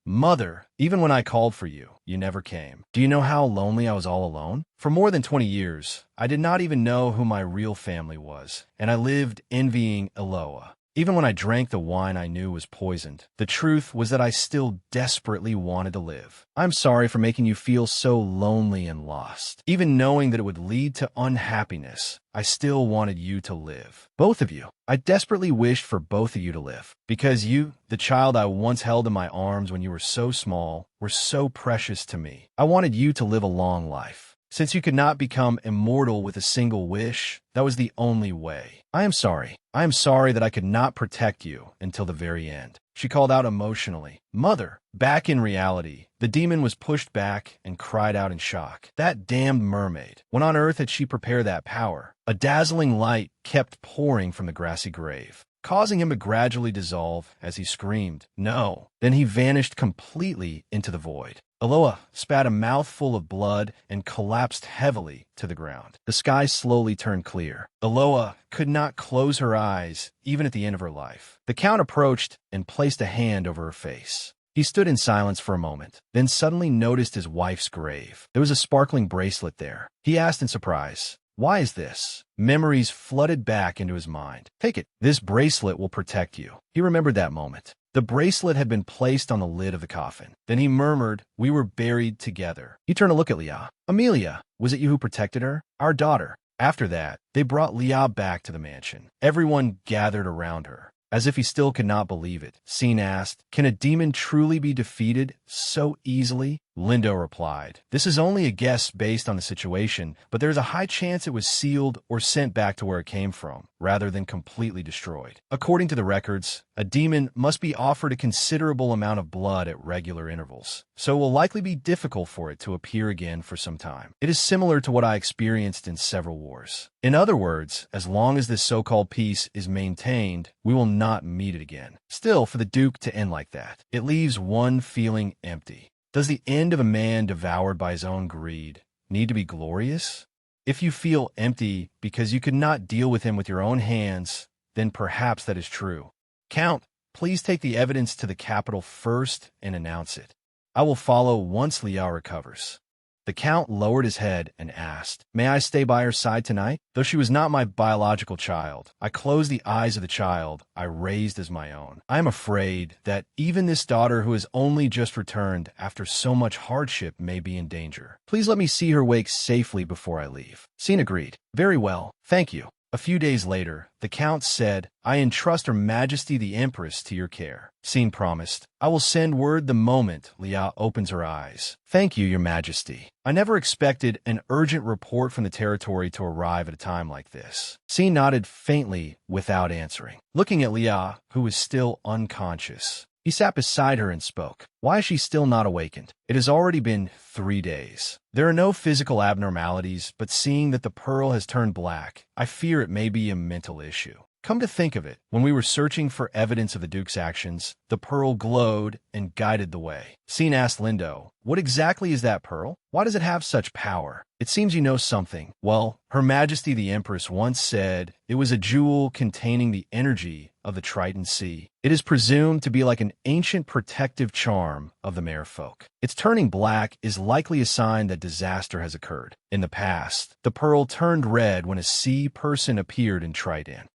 even when I called for you, you never came. Do you know how lonely I was all alone? For more than 20 years, I did not even know who my real family was, and I lived envying Eloa. Even when I drank the wine I knew was poisoned, the truth was that I still desperately wanted to live. I'm sorry for making you feel so lonely and lost. Even knowing that it would lead to unhappiness, I still wanted you to live. Both of you. I desperately wished for both of you to live. Because you, the child I once held in my arms when you were so small, were so precious to me. I wanted you to live a long life. Since you could not become immortal with a single wish, that was the only way. I am sorry. I am sorry that I could not protect you until the very end. She called out emotionally. Mother! Back in reality, the demon was pushed back and cried out in shock. That damned mermaid. When on earth had she prepared that power? A dazzling light kept pouring from the grassy grave, causing him to gradually dissolve as he screamed, no. Then he vanished completely into the void. Eloa spat a mouthful of blood and collapsed heavily to the ground. The sky slowly turned clear. Eloa could not close her eyes, even at the end of her life. The count approached and placed a hand over her face. He stood in silence for a moment, then suddenly noticed his wife's grave. There was a sparkling bracelet there. He asked in surprise, why is this? Memories flooded back into his mind. Take it. This bracelet will protect you. He remembered that moment. The bracelet had been placed on the lid of the coffin. Then he murmured, we were buried together. He turned to look at Leah. Amelia, was it you who protected her? Our daughter. After that, they brought Leah back to the mansion. Everyone gathered around her. As if he still could not believe it, Scene asked, can a demon truly be defeated so easily? Lindo replied. This is only a guess based on the situation, but there's a high chance it was sealed or sent back to where it came from, rather than completely destroyed. According to the records, a demon must be offered a considerable amount of blood at regular intervals, so it will likely be difficult for it to appear again for some time. It is similar to what I experienced in several wars. In other words, as long as this so-called peace is maintained, we will not meet it again. Still, for the Duke to end like that, it leaves one feeling empty. Does the end of a man devoured by his own greed need to be glorious? If you feel empty because you could not deal with him with your own hands, then perhaps that is true. Count, please take the evidence to the capital first and announce it. I will follow once Liao recovers. The Count lowered his head and asked, May I stay by her side tonight? Though she was not my biological child, I closed the eyes of the child I raised as my own. I am afraid that even this daughter who has only just returned after so much hardship may be in danger. Please let me see her wake safely before I leave. Scene agreed. Very well, thank you. A few days later, the Count said, I entrust Her Majesty the Empress to your care. Scene promised, I will send word the moment Liao opens her eyes. Thank you, Your Majesty. I never expected an urgent report from the territory to arrive at a time like this. Scene nodded faintly without answering, looking at Liao, who was still unconscious. He sat beside her and spoke. Why is she still not awakened? It has already been 3 days. There are no physical abnormalities, but seeing that the pearl has turned black, I fear it may be a mental issue. Come to think of it, when we were searching for evidence of the Duke's actions, the pearl glowed and guided the way. Scene asked Lindo, what exactly is that pearl? Why does it have such power? It seems you know something. Well, Her Majesty the Empress once said it was a jewel containing the energy of the Tyrant Sea. It is presumed to be like an ancient protective charm of the merfolk. Its turning black is likely a sign that disaster has occurred. In the past, the pearl turned red when a sea person appeared in Tyrant.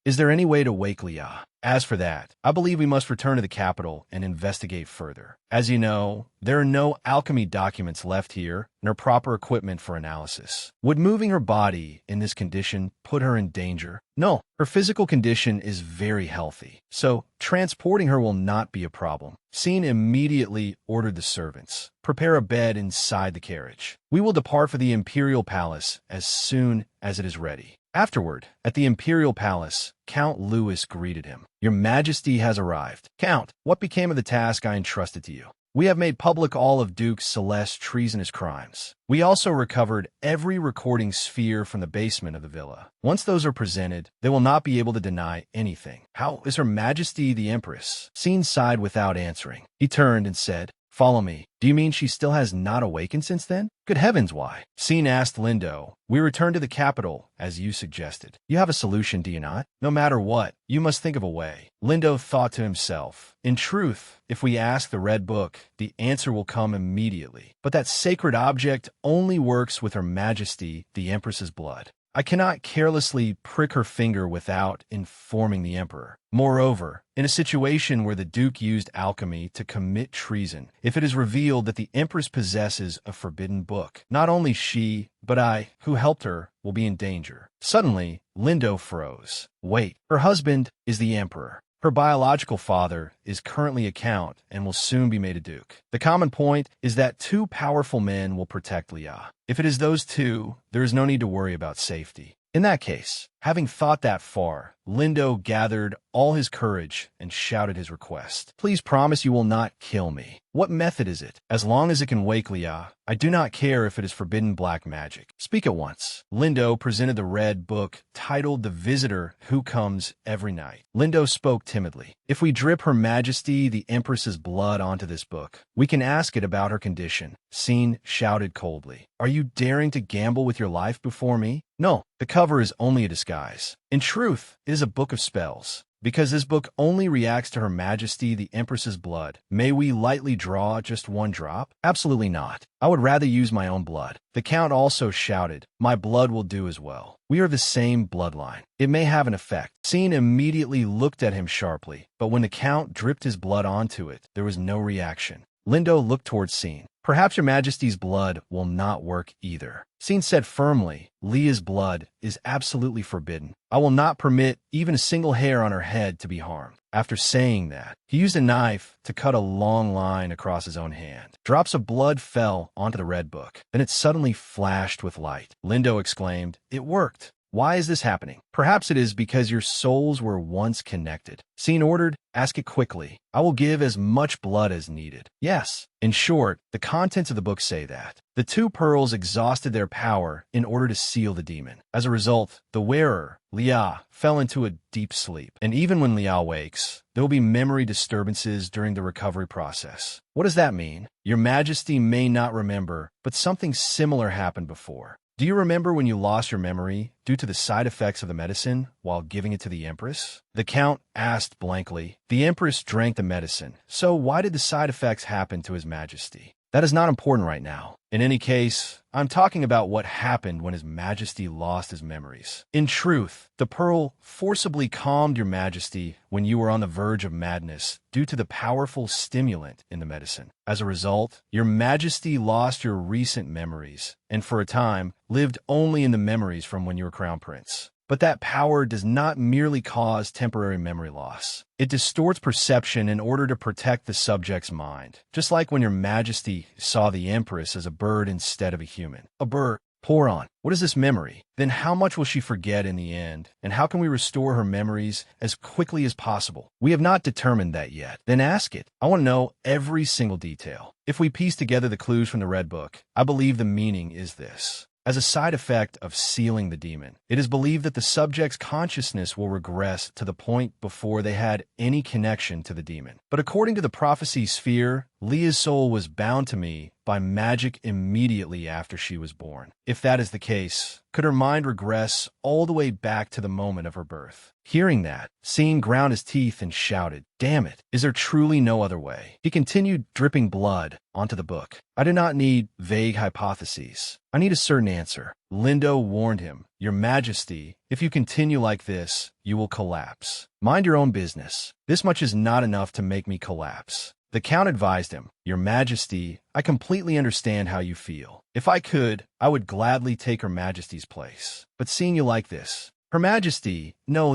Is there any way to wake Liao? As for that, I believe we must return to the capital and investigate further. As you know, there are no alchemy documents left here, nor proper equipment for analysis. Would moving her body in this condition put her in danger? No, her physical condition is very healthy, so transporting her will not be a problem. Scene immediately ordered the servants, prepare a bed inside the carriage. We will depart for the Imperial Palace as soon as it is ready. Afterward, at the Imperial Palace, Count Louis greeted him. Your Majesty has arrived. Count, what became of the task I entrusted to you? We have made public all of Duke Celeste's treasonous crimes. We also recovered every recording sphere from the basement of the villa. Once those are presented, they will not be able to deny anything. How is Her Majesty the Empress? Scene sighed without answering. He turned and said, Follow me. Do you mean she still has not awakened since then? Good heavens, why? Scene asked Lindo. We return to the capital, as you suggested. You have a solution, do you not? No matter what, you must think of a way. Lindo thought to himself. In truth, if we ask the Red Book, the answer will come immediately. But that sacred object only works with Her Majesty, the Empress's blood. I cannot carelessly prick her finger without informing the Emperor. Moreover, in a situation where the Duke used alchemy to commit treason, if it is revealed that the Empress possesses a forbidden book, not only she, but I, who helped her, will be in danger. Suddenly, Lindo froze. Wait, her husband is the Emperor. Her biological father is currently a count and will soon be made a duke. The common point is that 2 powerful men will protect Liao. If it is those 2, there is no need to worry about safety. In that case, having thought that far, Lindo gathered all his courage and shouted his request. Please promise you will not kill me. What method is it? As long as it can wake Liao, I do not care if it is forbidden black magic. Speak at once. Lindo presented the Red Book titled The Visitor Who Comes Every Night. Lindo spoke timidly. If we drip Her Majesty the Empress's blood onto this book, we can ask it about her condition. Scene shouted coldly. Are you daring to gamble with your life before me? No, the cover is only a disguise. In truth, it is a book of spells. Because this book only reacts to Her Majesty the Empress's blood, may we lightly draw just 1 drop? Absolutely not. I would rather use my own blood. The Count also shouted, My blood will do as well. We are the same bloodline. It may have an effect. Scene immediately looked at him sharply, but when the Count dripped his blood onto it, there was no reaction. Lindo looked towards Scene. Perhaps your majesty's blood will not work either. Scene said firmly, Leah's blood is absolutely forbidden. I will not permit even a single hair on her head to be harmed. After saying that, he used a knife to cut a long line across his own hand. Drops of blood fell onto the red book. Then it suddenly flashed with light. Lindo exclaimed, "It worked. Why is this happening? Perhaps it is because your souls were once connected." Scene ordered, "Ask it quickly. I will give as much blood as needed." Yes. In short, the contents of the book say that. The two pearls exhausted their power in order to seal the demon. As a result, the wearer, Lia, fell into a deep sleep. And even when Lia wakes, there will be memory disturbances during the recovery process. What does that mean? Your Majesty may not remember, but something similar happened before. Do you remember when you lost your memory due to the side effects of the medicine while giving it to the Empress? The Count asked blankly. The Empress drank the medicine, so why did the side effects happen to His Majesty? That is not important right now. In any case, I'm talking about what happened when His Majesty lost his memories. In truth, the pearl forcibly calmed your Majesty when you were on the verge of madness due to the powerful stimulant in the medicine. As a result, your Majesty lost your recent memories, and for a time, lived only in the memories from when you were Crown Prince. But that power does not merely cause temporary memory loss. It distorts perception in order to protect the subject's mind. Just like when your Majesty saw the Empress as a bird instead of a human. A bird. Pour on. What is this memory? Then how much will she forget in the end? And how can we restore her memories as quickly as possible? We have not determined that yet. Then ask it. I want to know every single detail. If we piece together the clues from the Red Book, I believe the meaning is this. As a side effect of sealing the demon, it is believed that the subject's consciousness will regress to the point before they had any connection to the demon. But according to the prophecy sphere, Leah's soul was bound to me by magic immediately after she was born. If that is the case, could her mind regress all the way back to the moment of her birth? Hearing that, Scene ground his teeth and shouted, "Damn it, is there truly no other way?" He continued dripping blood onto the book. I do not need vague hypotheses. I need a certain answer. Lindo warned him, "Your Majesty, if you continue like this, you will collapse. Mind your own business. This much is not enough to make me collapse." The Count advised him, "Your Majesty, I completely understand how you feel. If I could, I would gladly take Her Majesty's place. But seeing you like this, Her Majesty, no,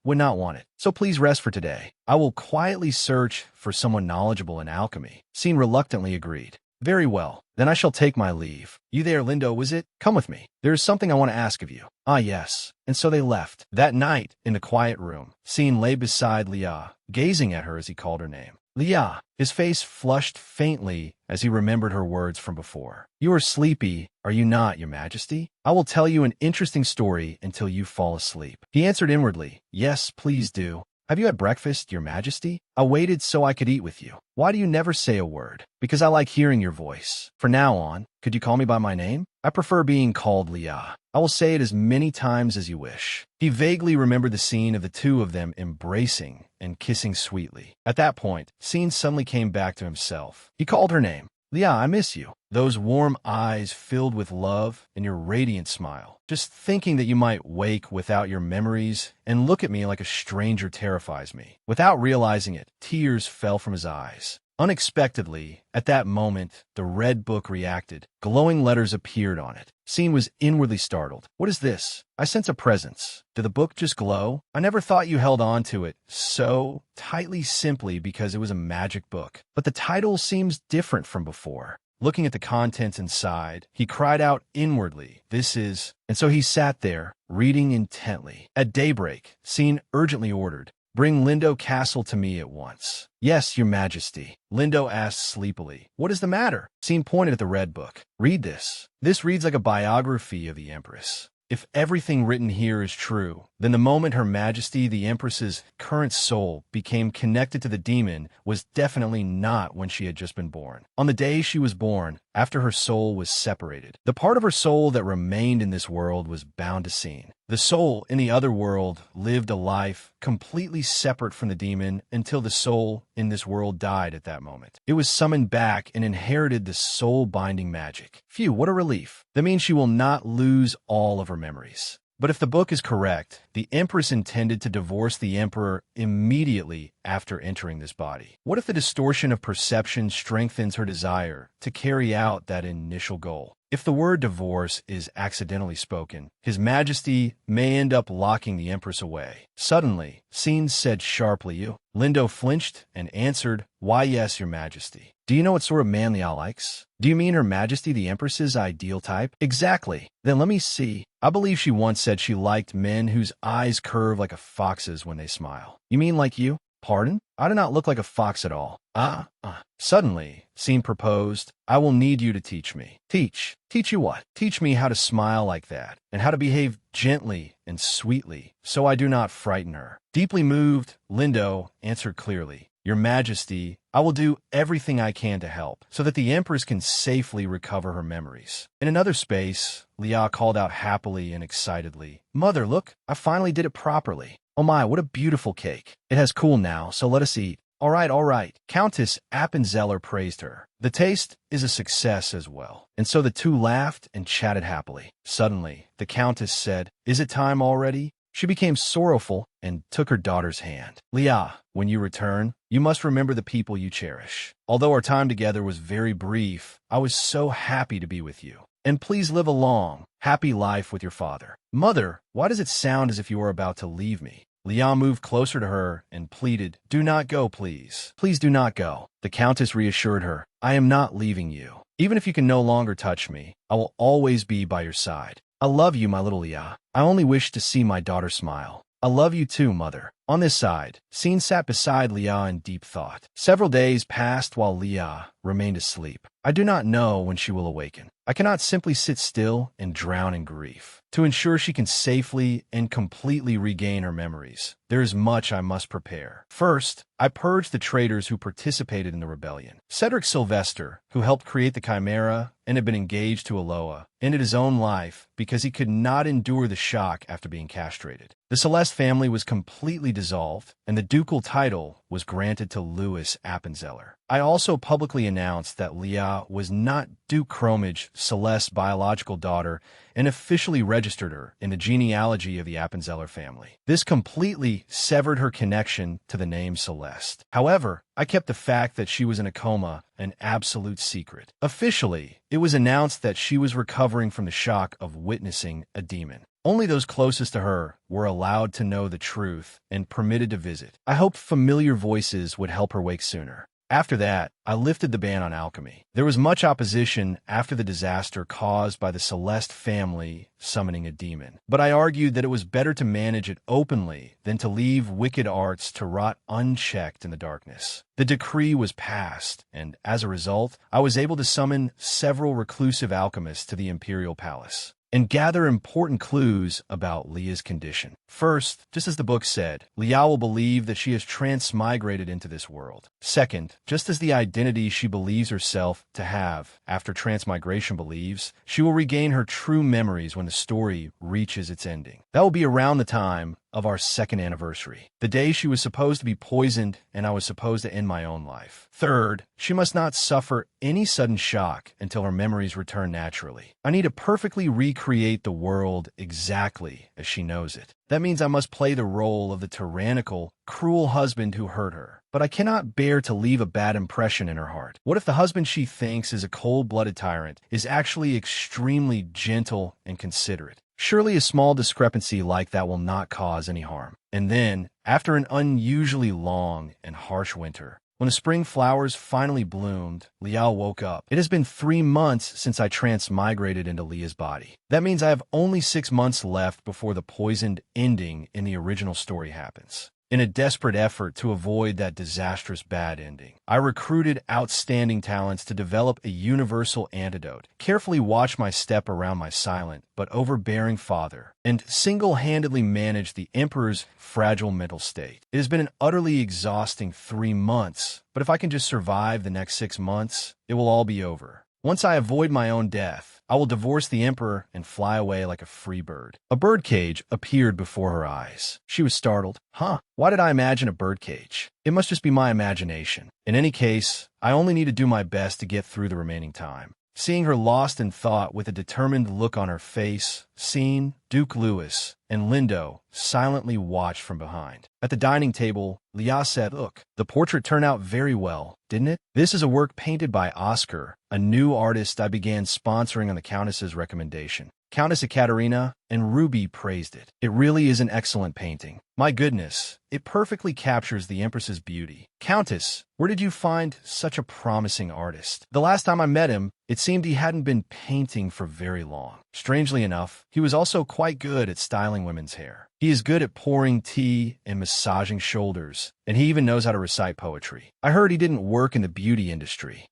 would not want it. So please rest for today. I will quietly search for someone knowledgeable in alchemy." Scene reluctantly agreed. "Very well, then I shall take my leave. You there, Lindo, was it? Come with me. There is something I want to ask of you." "Ah, yes." And so they left. That night, in the quiet room, Scene lay beside Lia, gazing at her as he called her name. Lia, his face flushed faintly as he remembered her words from before. "You are sleepy, are you not, Your Majesty? I will tell you an interesting story until you fall asleep." He answered inwardly, "Yes, please do." "Have you had breakfast, Your Majesty?" "I waited so I could eat with you." "Why do you never say a word?" "Because I like hearing your voice. From now on, could you call me by my name?" "I prefer being called Lia." "I will say it as many times as you wish." He vaguely remembered the scene of the two of them embracing and kissing sweetly. At that point, Scene suddenly came back to himself. He called her name. "Lia, I miss you." Those warm eyes filled with love and your radiant smile. Just thinking that you might wake without your memories and look at me like a stranger terrifies me. Without realizing it, tears fell from his eyes. Unexpectedly, at that moment, the Red Book reacted. Glowing letters appeared on it. Scene was inwardly startled. "What is this? I sense a presence. Did the book just glow? I never thought you held on to it so tightly simply because it was a magic book. But the title seems different from before." Looking at the contents inside, he cried out inwardly, "This is..." And so he sat there, reading intently. At daybreak, Scene urgently ordered, "Bring Lindo Castle to me at once." "Yes, Your Majesty." Lindo asked sleepily, "What is the matter?" Scene pointed at the Red Book. "Read this. This reads like a biography of the Empress. If everything written here is true, then the moment Her Majesty the Empress's current soul became connected to the demon was definitely not when she had just been born. On the day she was born, after her soul was separated, the part of her soul that remained in this world was bound to Scene. The soul in the other world lived a life completely separate from the demon until the soul in this world died at that moment. It was summoned back and inherited the soul-binding magic. Phew, what a relief. That means she will not lose all of her memories. But if the book is correct, the Empress intended to divorce the Emperor immediately after entering this body. What if the distortion of perception strengthens her desire to carry out that initial goal? If the word divorce is accidentally spoken, His Majesty may end up locking the Empress away. Suddenly, Scene said sharply, "You." Lindo flinched and answered, "Why, yes, Your Majesty." "Do you know what sort of man Liao likes?" "Do you mean Her Majesty the Empress's ideal type?" "Exactly." "Then let me see." "I believe she once said she liked men whose eyes curve like a fox's when they smile." "You mean like you?" "Pardon? I do not look like a fox at all." Suddenly, Scene proposed, "I will need you to teach me." "Teach? Teach you what?" "Teach me how to smile like that, and how to behave gently and sweetly, so I do not frighten her." Deeply moved, Lindo answered clearly, "Your Majesty, I will do everything I can to help, so that the Empress can safely recover her memories." In another space, Liao called out happily and excitedly, "Mother, look, I finally did it properly. Oh my, what a beautiful cake. It has cooled now, so let us eat." All right. Countess Appenzeller praised her. "The taste is a success as well." And so the two laughed and chatted happily. Suddenly, the Countess said, "Is it time already?" She became sorrowful and took her daughter's hand. "Liao, when you return, you must remember the people you cherish. Although our time together was very brief, I was so happy to be with you. And please live a long, happy life with your father." "Mother, why does it sound as if you are about to leave me?" Liao moved closer to her and pleaded, "Do not go, please. Please do not go." The Countess reassured her, "I am not leaving you. Even if you can no longer touch me, I will always be by your side. I love you, my little Liao. I only wish to see my daughter smile." "I love you too, mother." On this side, Scene sat beside Liao in deep thought. Several days passed while Liao remained asleep. I do not know when she will awaken. I cannot simply sit still and drown in grief. To ensure she can safely and completely regain her memories, there is much I must prepare. First, I purged the traitors who participated in the rebellion. Cedric Sylvester, who helped create the Chimera and had been engaged to Aloa, ended his own life because he could not endure the shock after being castrated. The Celeste family was completely dissolved, and the ducal title was granted to Louis Appenzeller. I also publicly announced that Liao was not Duke Chromage, Celeste's biological daughter, and officially registered her in the genealogy of the Appenzeller family. This completely severed her connection to the name Celeste. However, I kept the fact that she was in a coma an absolute secret. Officially, it was announced that she was recovering from the shock of witnessing a demon. Only those closest to her were allowed to know the truth and permitted to visit. I hoped familiar voices would help her wake sooner. After that, I lifted the ban on alchemy. There was much opposition after the disaster caused by the Celeste family summoning a demon, but I argued that it was better to manage it openly than to leave wicked arts to rot unchecked in the darkness. The decree was passed, and as a result, I was able to summon several reclusive alchemists to the Imperial Palace and gather important clues about Leah's condition. First, just as the book said, Liao will believe that she has transmigrated into this world. Second, just as the identity she believes herself to have after transmigration believes, she will regain her true memories when the story reaches its ending. That will be around the time of our second anniversary, the day she was supposed to be poisoned and I was supposed to end my own life. Third, she must not suffer any sudden shock until her memories return naturally. I need to perfectly recreate the world exactly as she knows it. That means I must play the role of the tyrannical, cruel husband who hurt her. But I cannot bear to leave a bad impression in her heart. What if the husband she thinks is a cold-blooded tyrant is actually extremely gentle and considerate? Surely a small discrepancy like that will not cause any harm. And then, after an unusually long and harsh winter, when the spring flowers finally bloomed, Liao woke up. It has been 3 months since I transmigrated into Leah's body. That means I have only 6 months left before the poisoned ending in the original story happens. In a desperate effort to avoid that disastrous bad ending, I recruited outstanding talents to develop a universal antidote, carefully watch my step around my silent but overbearing father, and single-handedly manage the Emperor's fragile mental state. It has been an utterly exhausting 3 months, but if I can just survive the next 6 months, it will all be over. Once I avoid my own death, I will divorce the Emperor and fly away like a free bird. A birdcage appeared before her eyes. She was startled. Why did I imagine a birdcage? It must just be my imagination. In any case, I only need to do my best to get through the remaining time. Seeing her lost in thought with a determined look on her face, Scene, Duke Louis, and Lindo silently watched from behind. At the dining table, Lia said, "Look, the portrait turned out very well, didn't it? This is a work painted by Oscar, a new artist I began sponsoring on the Countess's recommendation." Countess Ekaterina and Ruby praised it. "It really is an excellent painting. My goodness, it perfectly captures the Empress's beauty. Countess, where did you find such a promising artist? The last time I met him, it seemed he hadn't been painting for very long. Strangely enough, he was also quite good at styling women's hair. He is good at pouring tea and massaging shoulders, and he even knows how to recite poetry. I heard he didn't work in the beauty industry.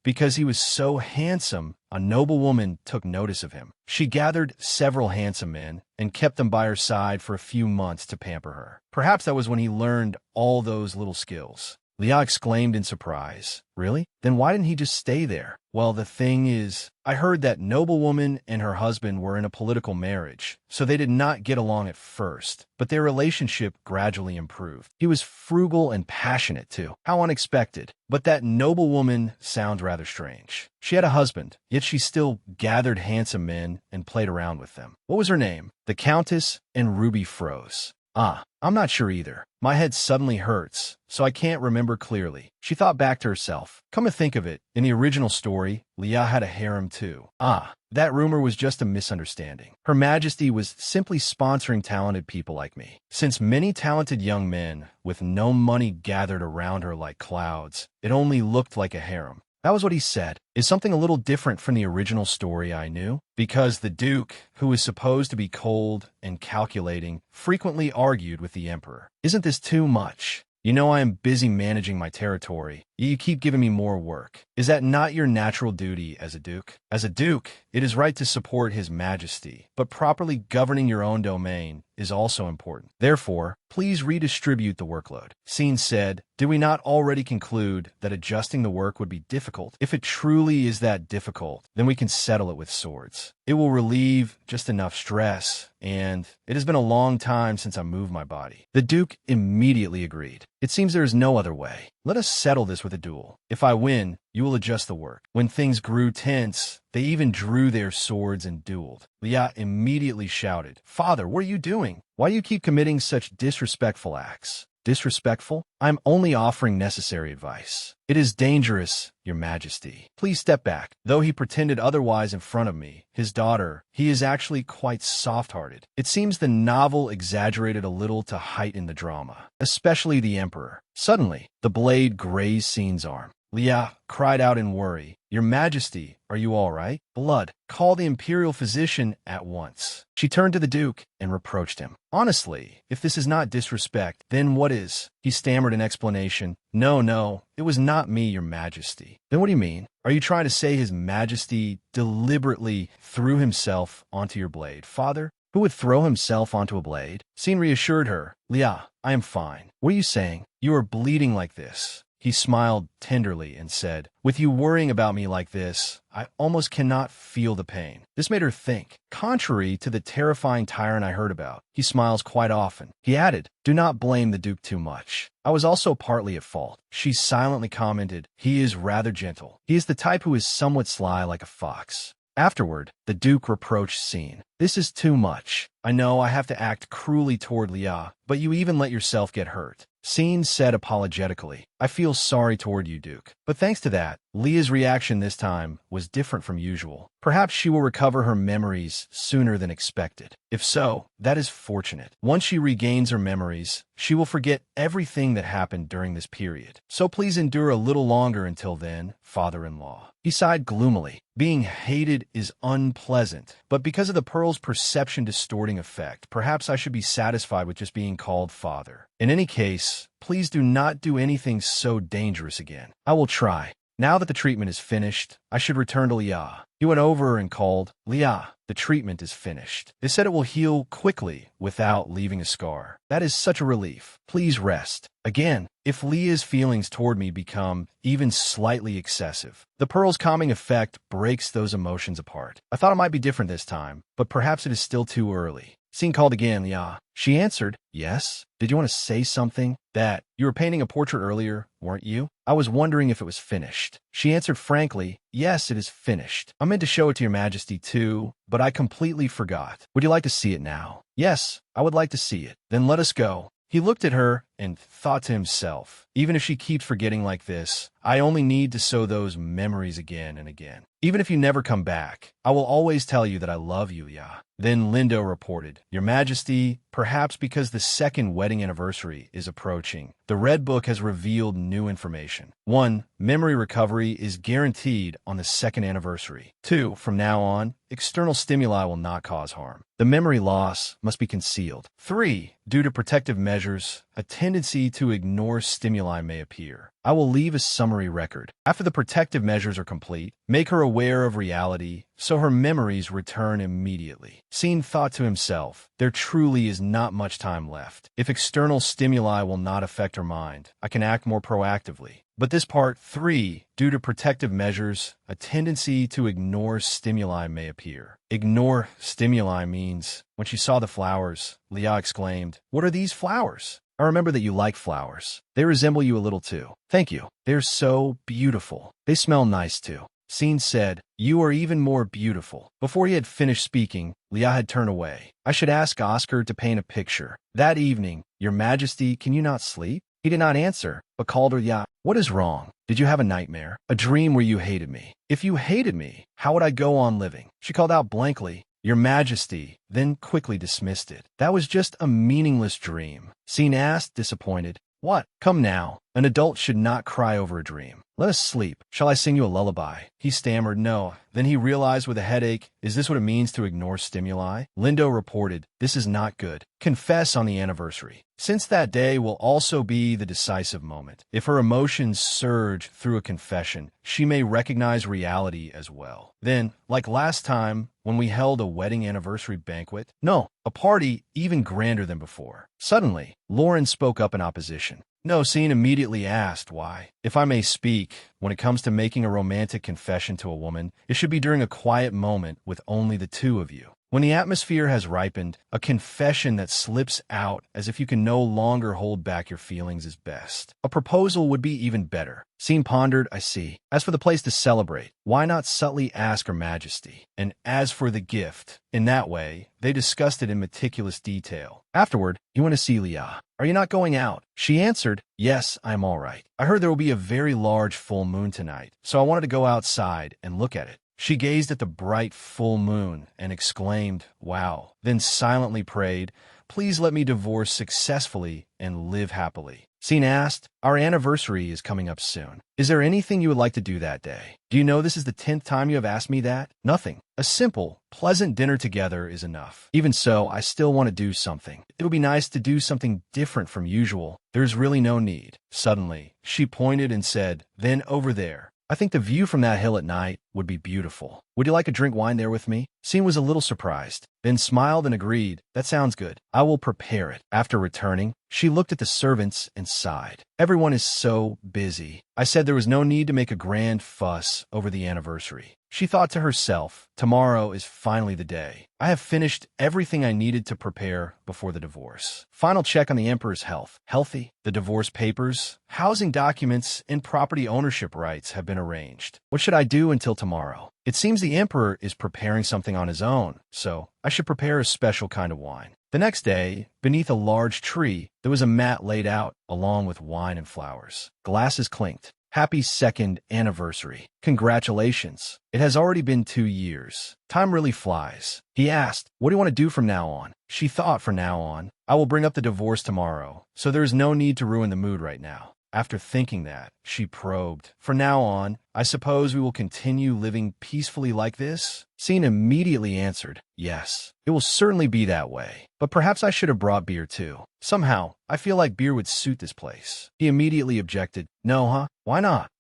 Because he was so handsome, a noble woman took notice of him. She gathered several handsome men and kept them by her side for a few months to pamper her. Perhaps that was when he learned all those little skills." Lia exclaimed in surprise. "Really? Then why didn't he just stay there?" "Well, the thing is, I heard that noblewoman and her husband were in a political marriage, so they did not get along at first, but their relationship gradually improved. He was frugal and passionate, too. How unexpected. But that noblewoman sounds rather strange. She had a husband, yet she still gathered handsome men and played around with them. What was her name?" The Countess and Ruby froze. I'm not sure either. My head suddenly hurts, so I can't remember clearly." She thought back to herself. Come to think of it, in the original story, Lia had a harem too. That rumor was just a misunderstanding. Her Majesty was simply sponsoring talented people like me. Since many talented young men with no money gathered around her like clouds, it only looked like a harem. That was what he said. Is something a little different from the original story I knew? Because the Duke, who was supposed to be cold and calculating, frequently argued with the Emperor. "Isn't this too much? You know I am busy managing my territory. You keep giving me more work. Is that not your natural duty as a duke? As a duke, it is right to support His Majesty, but properly governing your own domain is also important. Therefore, please redistribute the workload." Scene said, "Did we not already conclude that adjusting the work would be difficult? If it truly is that difficult, then we can settle it with swords. It will relieve just enough stress, and it has been a long time since I moved my body." The Duke immediately agreed. "It seems there is no other way. Let us settle this with a duel. If I win, you will adjust the work." When things grew tense, they even drew their swords and dueled. Lia immediately shouted, "Father, what are you doing? Why do you keep committing such disrespectful acts?" "Disrespectful? I'm only offering necessary advice. It is dangerous, Your Majesty. Please step back." Though he pretended otherwise in front of me, his daughter, he is actually quite soft-hearted. It seems the novel exaggerated a little to heighten the drama, especially the Emperor. Suddenly, the blade grazed Scene's arm. Lia cried out in worry, "Your Majesty, are you all right? Blood. Call the imperial physician at once." She turned to the Duke and reproached him. "Honestly, if this is not disrespect, then what is?" He stammered an explanation. No, it was not me, Your Majesty." "Then what do you mean? Are you trying to say His Majesty deliberately threw himself onto your blade?" "Father, who would throw himself onto a blade?" Scene reassured her. "Lia, I am fine. What are you saying? You are bleeding like this." He smiled tenderly and said, "With you worrying about me like this, I almost cannot feel the pain." This made her think. Contrary to the terrifying tyrant I heard about, he smiles quite often. He added, "Do not blame the Duke too much. I was also partly at fault." She silently commented, "He is rather gentle. He is the type who is somewhat sly like a fox." Afterward, the Duke reproached Scene. "This is too much. I know I have to act cruelly toward Lia, but you even let yourself get hurt." Scene said apologetically, "I feel sorry toward you, Duke." But thanks to that, Lia's reaction this time was different from usual. Perhaps she will recover her memories sooner than expected. If so, that is fortunate. Once she regains her memories, she will forget everything that happened during this period. So please endure a little longer until then, father-in-law. He sighed gloomily. Being hated is unpleasant, but because of the pearl's perception-distorting effect, perhaps I should be satisfied with just being called father. In any case, please do not do anything so dangerous again. I will try. Now that the treatment is finished, I should return to Lia. He went over and called, "Lia, the treatment is finished. They said it will heal quickly without leaving a scar. That is such a relief. Please rest." Again, if Lia's feelings toward me become even slightly excessive, the pearl's calming effect breaks those emotions apart. I thought it might be different this time, but perhaps it is still too early. Scene called again, Lia. She answered, yes. Did you want to say something? That you were painting a portrait earlier, weren't you? I was wondering if it was finished. She answered frankly, yes, it is finished. I meant to show it to your majesty too, but I completely forgot. Would you like to see it now? Yes, I would like to see it. Then let us go. He looked at her and thought to himself, even if she keeps forgetting like this, I only need to sow those memories again and again. Even if you never come back, I will always tell you that I love you, Ya. Then Lindo reported, Your Majesty, perhaps because the second wedding anniversary is approaching, the Red Book has revealed new information. 1. Memory recovery is guaranteed on the second anniversary. 2. From now on, external stimuli will not cause harm. The memory loss must be concealed. 3. Due to protective measures, a tendency to ignore stimuli may appear. I will leave a summary record. After the protective measures are complete, make her aware of reality so her memories return immediately. Scene thought to himself, there truly is not much time left. If external stimuli will not affect her mind, I can act more proactively. But this part 3, due to protective measures, a tendency to ignore stimuli may appear. Ignore stimuli means, when she saw the flowers, Lia exclaimed, What are these flowers? I remember that you like flowers. They resemble you a little too. Thank you. They're so beautiful. They smell nice too. Scene said, You are even more beautiful. Before he had finished speaking, Lia had turned away. I should ask Oscar to paint a picture. That evening, Your Majesty, can you not sleep? He did not answer, but called her Ya. What is wrong? Did you have a nightmare? A dream where you hated me? If you hated me, how would I go on living? She called out blankly, Your Majesty, then quickly dismissed it. That was just a meaningless dream. Scene asked, disappointed, What? Come now. An adult should not cry over a dream. Let us sleep. Shall I sing you a lullaby? He stammered, No. Then he realized with a headache, Is this what it means to ignore stimuli? Lindo reported, This is not good. Confess on the anniversary. Since that day will also be the decisive moment. If her emotions surge through a confession, she may recognize reality as well. Then, like last time, when we held a wedding anniversary banquet, no, a party even grander than before. Suddenly, Lauren spoke up in opposition. No, Scene immediately asked why. If I may speak, when it comes to making a romantic confession to a woman, it should be during a quiet moment with only the two of you. When the atmosphere has ripened, a confession that slips out as if you can no longer hold back your feelings is best. A proposal would be even better. Scene pondered, I see. As for the place to celebrate, why not subtly ask Her Majesty? And as for the gift, in that way, they discussed it in meticulous detail. Afterward, he went to see Lia. Are you not going out? She answered, Yes, I am all right. I heard there will be a very large full moon tonight, so I wanted to go outside and look at it. She gazed at the bright full moon and exclaimed, Wow, then silently prayed, Please let me divorce successfully and live happily. Scene asked, Our anniversary is coming up soon. Is there anything you would like to do that day? Do you know this is the 10th time you have asked me that? Nothing. A simple, pleasant dinner together is enough. Even so, I still want to do something. It would be nice to do something different from usual. There's really no need. Suddenly, she pointed and said, Then over there. I think the view from that hill at night would be beautiful. Would you like to drink wine there with me? Scene was a little surprised, then smiled and agreed, That sounds good. I will prepare it. After returning, she looked at the servants and sighed. Everyone is so busy. I said there was no need to make a grand fuss over the anniversary. She thought to herself, Tomorrow is finally the day. I have finished everything I needed to prepare before the divorce. Final check on the Emperor's health. Healthy. The divorce papers, housing documents, and property ownership rights have been arranged. What should I do until tomorrow? It seems the Emperor is preparing something on his own, so I should prepare a special kind of wine. The next day, beneath a large tree, there was a mat laid out, along with wine and flowers. Glasses clinked. Happy second anniversary. Congratulations. It has already been 2 years. Time really flies. He asked, What do you want to do from now on? She thought, From now on, I will bring up the divorce tomorrow, so there is no need to ruin the mood right now. After thinking that, she probed, From now on, I suppose we will continue living peacefully like this? Scene immediately answered, Yes, it will certainly be that way. But perhaps I should have brought beer too. Somehow, I feel like beer would suit this place. He immediately objected, No, huh? Why not?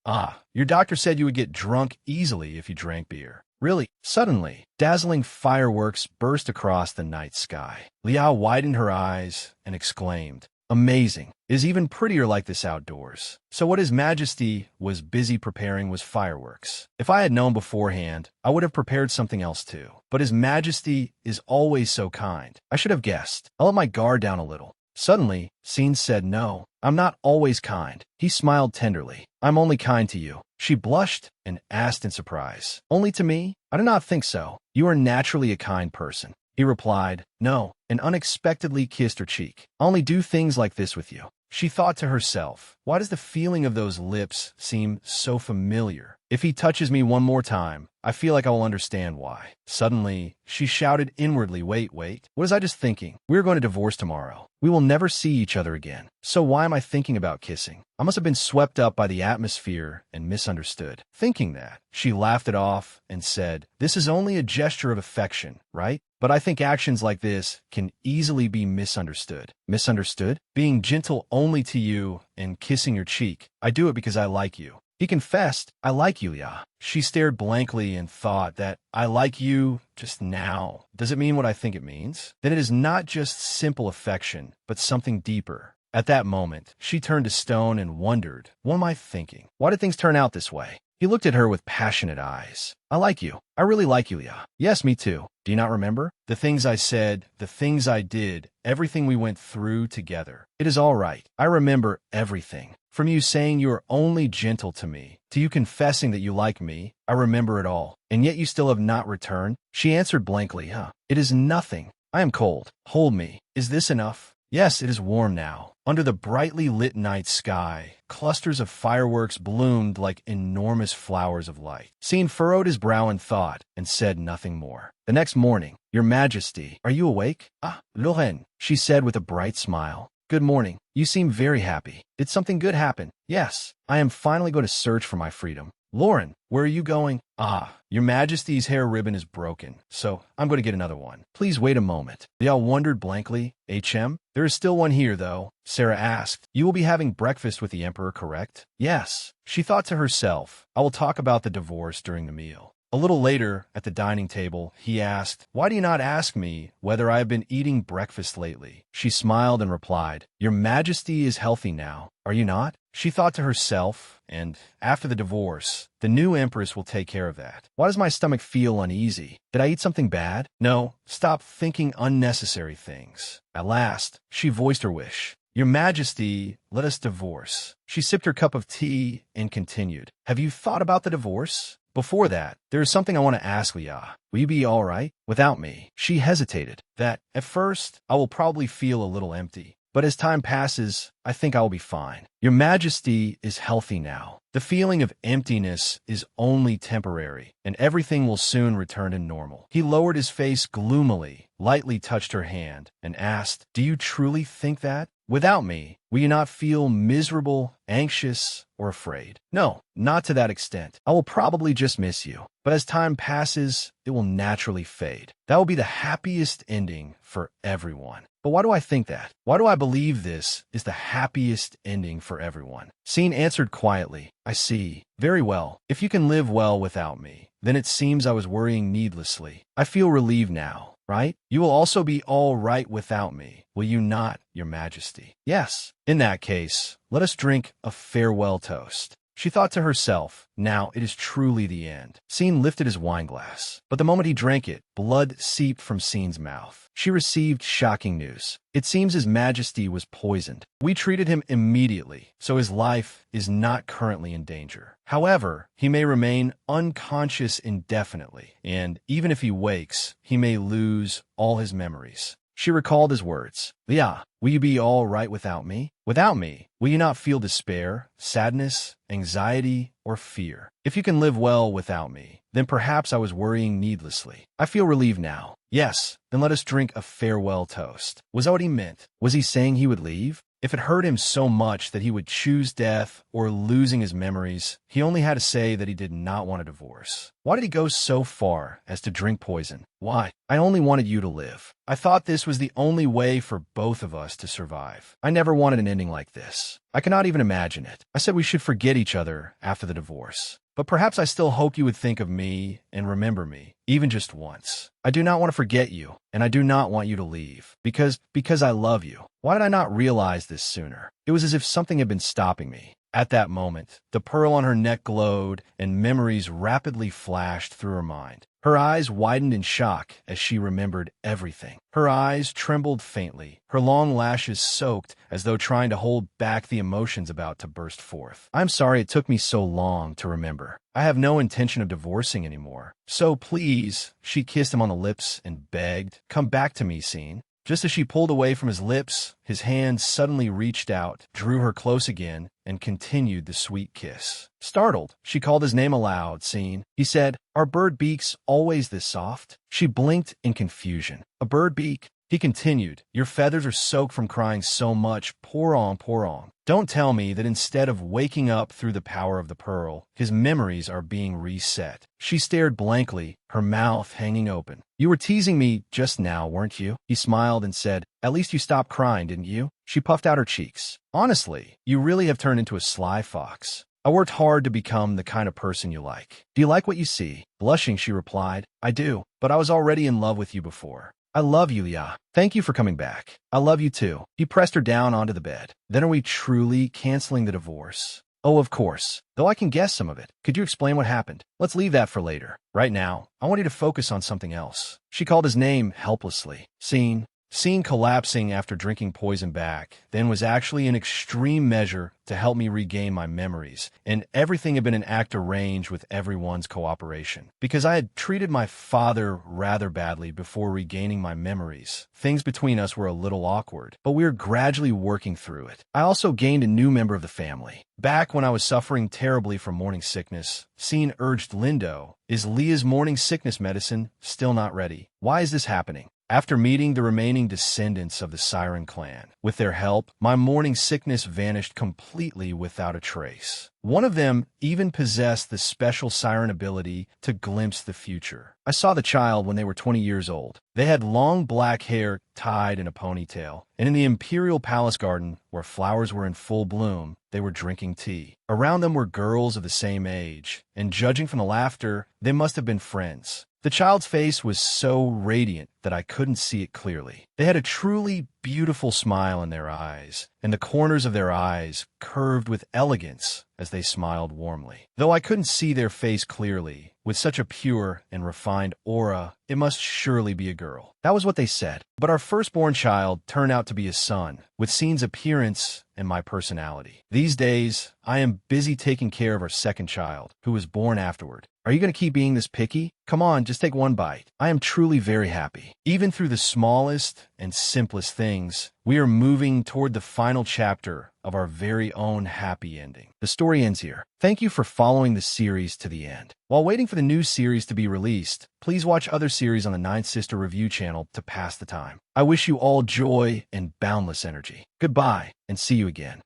Your doctor said you would get drunk easily if you drank beer. Really? Suddenly, dazzling fireworks burst across the night sky. Lia widened her eyes and exclaimed, Amazing. It is even prettier like this outdoors. So what His Majesty was busy preparing was fireworks. If I had known beforehand, I would have prepared something else too. But His Majesty is always so kind. I should have guessed. I let my guard down a little. Suddenly, Scene said, "No, I'm not always kind." He smiled tenderly. "I'm only kind to you." She blushed and asked in surprise, "Only to me? I do not think so. You are naturally a kind person." He replied, "No," and unexpectedly kissed her cheek. "I only do things like this with you." She thought to herself, why does the feeling of those lips seem so familiar? If he touches me one more time, I feel like I will understand why. Suddenly, she shouted inwardly, wait, what was I just thinking? We are going to divorce tomorrow. We will never see each other again. So why am I thinking about kissing? I must have been swept up by the atmosphere and misunderstood. Thinking that, she laughed it off and said, "This is only a gesture of affection, right? But I think actions like this can easily be misunderstood." Misunderstood? Being gentle only to you and kissing your cheek. I do it because I like you. He confessed, "I like you, Ya." She stared blankly and thought that "I like you just now." Does it mean what I think it means? Then it is not just simple affection, but something deeper. At that moment, she turned to stone and wondered, what am I thinking? Why did things turn out this way? He looked at her with passionate eyes. "I like you. I really like you, Ya." "Yes, me too. Do you not remember? The things I said, the things I did, everything we went through together. It is all right. I remember everything. From you saying you are only gentle to me, to you confessing that you like me, I remember it all. And yet you still have not returned?" She answered blankly, "It is nothing. I am cold. Hold me. Is this enough?" "Yes, it is warm now." Under the brightly lit night sky, clusters of fireworks bloomed like enormous flowers of light. Scene furrowed his brow in thought and said nothing more. The next morning, "Your Majesty, are you awake?" "Ah, Lorraine," she said with a bright smile. "Good morning. You seem very happy. Did something good happen?" "Yes, I am finally going to search for my freedom." "Lauren, where are you going?" "Ah, Your Majesty's hair ribbon is broken, so I'm going to get another one." "Please wait a moment." They all wondered blankly. "HM? There is still one here, though." Sarah asked, "You will be having breakfast with the Emperor, correct?" "Yes." She thought to herself, "I will talk about the divorce during the meal." A little later, at the dining table, he asked, "Why do you not ask me whether I have been eating breakfast lately?" She smiled and replied, "Your Majesty is healthy now, are you not?" She thought to herself, and after the divorce, the new empress will take care of that. Why does my stomach feel uneasy? Did I eat something bad? No, stop thinking unnecessary things. At last, she voiced her wish. "Your Majesty, let us divorce." She sipped her cup of tea and continued, "Have you thought about the divorce? Before that, there is something I want to ask Leah. Will you be all right without me?" She hesitated. "That, at first, I will probably feel a little empty. But as time passes, I think I will be fine. Your Majesty is healthy now. The feeling of emptiness is only temporary, and everything will soon return to normal." He lowered his face gloomily, lightly touched her hand, and asked, "Do you truly think that? Without me, will you not feel miserable, anxious, or afraid?" "No, not to that extent. I will probably just miss you. But as time passes, it will naturally fade. That will be the happiest ending for everyone." But why do I think that? Why do I believe this is the happiest ending for everyone? Scene answered quietly, "I see. Very well. If you can live well without me, then it seems I was worrying needlessly. I feel relieved now, right? You will also be all right without me, will you not, Your Majesty?" "Yes." "In that case, let us drink a farewell toast." She thought to herself, now it is truly the end. Scene lifted his wineglass, but the moment he drank it, blood seeped from Scene's mouth. She received shocking news. It seems His Majesty was poisoned. We treated him immediately, so his life is not currently in danger. However, he may remain unconscious indefinitely, and even if he wakes, he may lose all his memories. She recalled his words. "Leah, will you be all right without me? Without me, will you not feel despair, sadness, anxiety, or fear? If you can live well without me, then perhaps I was worrying needlessly. I feel relieved now. Yes, then let us drink a farewell toast." Was that what he meant? Was he saying he would leave? If it hurt him so much that he would choose death or losing his memories, he only had to say that he did not want a divorce. Why did he go so far as to drink poison? Why? "I only wanted you to live. I thought this was the only way for both of us to survive. I never wanted an ending like this. I cannot even imagine it. I said we should forget each other after the divorce. but perhaps I still hope you would think of me and remember me, even just once. I do not want to forget you, and I do not want you to leave, because I love you. Why did I not realize this sooner? It was as if something had been stopping me. At that moment, the pearl on her neck glowed, and memories rapidly flashed through her mind. Her eyes widened in shock as she remembered everything. Her eyes trembled faintly, her long lashes soaked as though trying to hold back the emotions about to burst forth. I'm sorry it took me so long to remember. I have no intention of divorcing anymore. So please, she kissed him on the lips and begged, come back to me, Scene. Just as she pulled away from his lips, his hand suddenly reached out, drew her close again, and continued the sweet kiss. Startled, she called his name aloud, Scene. He said, "Are bird beaks always this soft?" She blinked in confusion. A bird beak? He continued, "Your feathers are soaked from crying so much. Pour on, pour on." Don't tell me that instead of waking up through the power of the pearl, his memories are being reset. She stared blankly, her mouth hanging open. You were teasing me just now, weren't you? He smiled and said, "At least you stopped crying, didn't you?" She puffed out her cheeks. Honestly, you really have turned into a sly fox. I worked hard to become the kind of person you like. Do you like what you see? Blushing, she replied, I do, but I was already in love with you before. I love you, Leah. Thank you for coming back. I love you too. He pressed her down onto the bed. Then are we truly canceling the divorce? Oh, of course. Though I can guess some of it. Could you explain what happened? Let's leave that for later. Right now, I want you to focus on something else. She called his name helplessly. Scene collapsing after drinking poison back, then was actually an extreme measure to help me regain my memories, and everything had been an act arranged with everyone's cooperation. Because I had treated my father rather badly before regaining my memories, things between us were a little awkward, but we were gradually working through it. I also gained a new member of the family. Back when I was suffering terribly from morning sickness, Scene urged Lindo, is Leah's morning sickness medicine still not ready? Why is this happening? After meeting the remaining descendants of the Siren clan, with their help, my morning sickness vanished completely without a trace. One of them even possessed the special Siren ability to glimpse the future. I saw the child when they were 20 years old. They had long black hair tied in a ponytail, and in the Imperial Palace garden, where flowers were in full bloom, they were drinking tea. Around them were girls of the same age, and judging from the laughter, they must have been friends. The child's face was so radiant that I couldn't see it clearly. They had a truly beautiful smile in their eyes, and the corners of their eyes curved with elegance as they smiled warmly. Though I couldn't see their face clearly, with such a pure and refined aura, it must surely be a girl. That was what they said. But our firstborn child turned out to be a son, with Scene's appearance and my personality. These days, I am busy taking care of our second child, who was born afterward. Are you going to keep being this picky? Come on, just take one bite. I am truly very happy. Even through the smallest and simplest things, we are moving toward the final chapter of our very own happy ending. The story ends here. Thank you for following the series to the end. While waiting for the new series to be released, please watch other series on the Ninth Sister Review channel to pass the time. I wish you all joy and boundless energy. Goodbye, and see you again.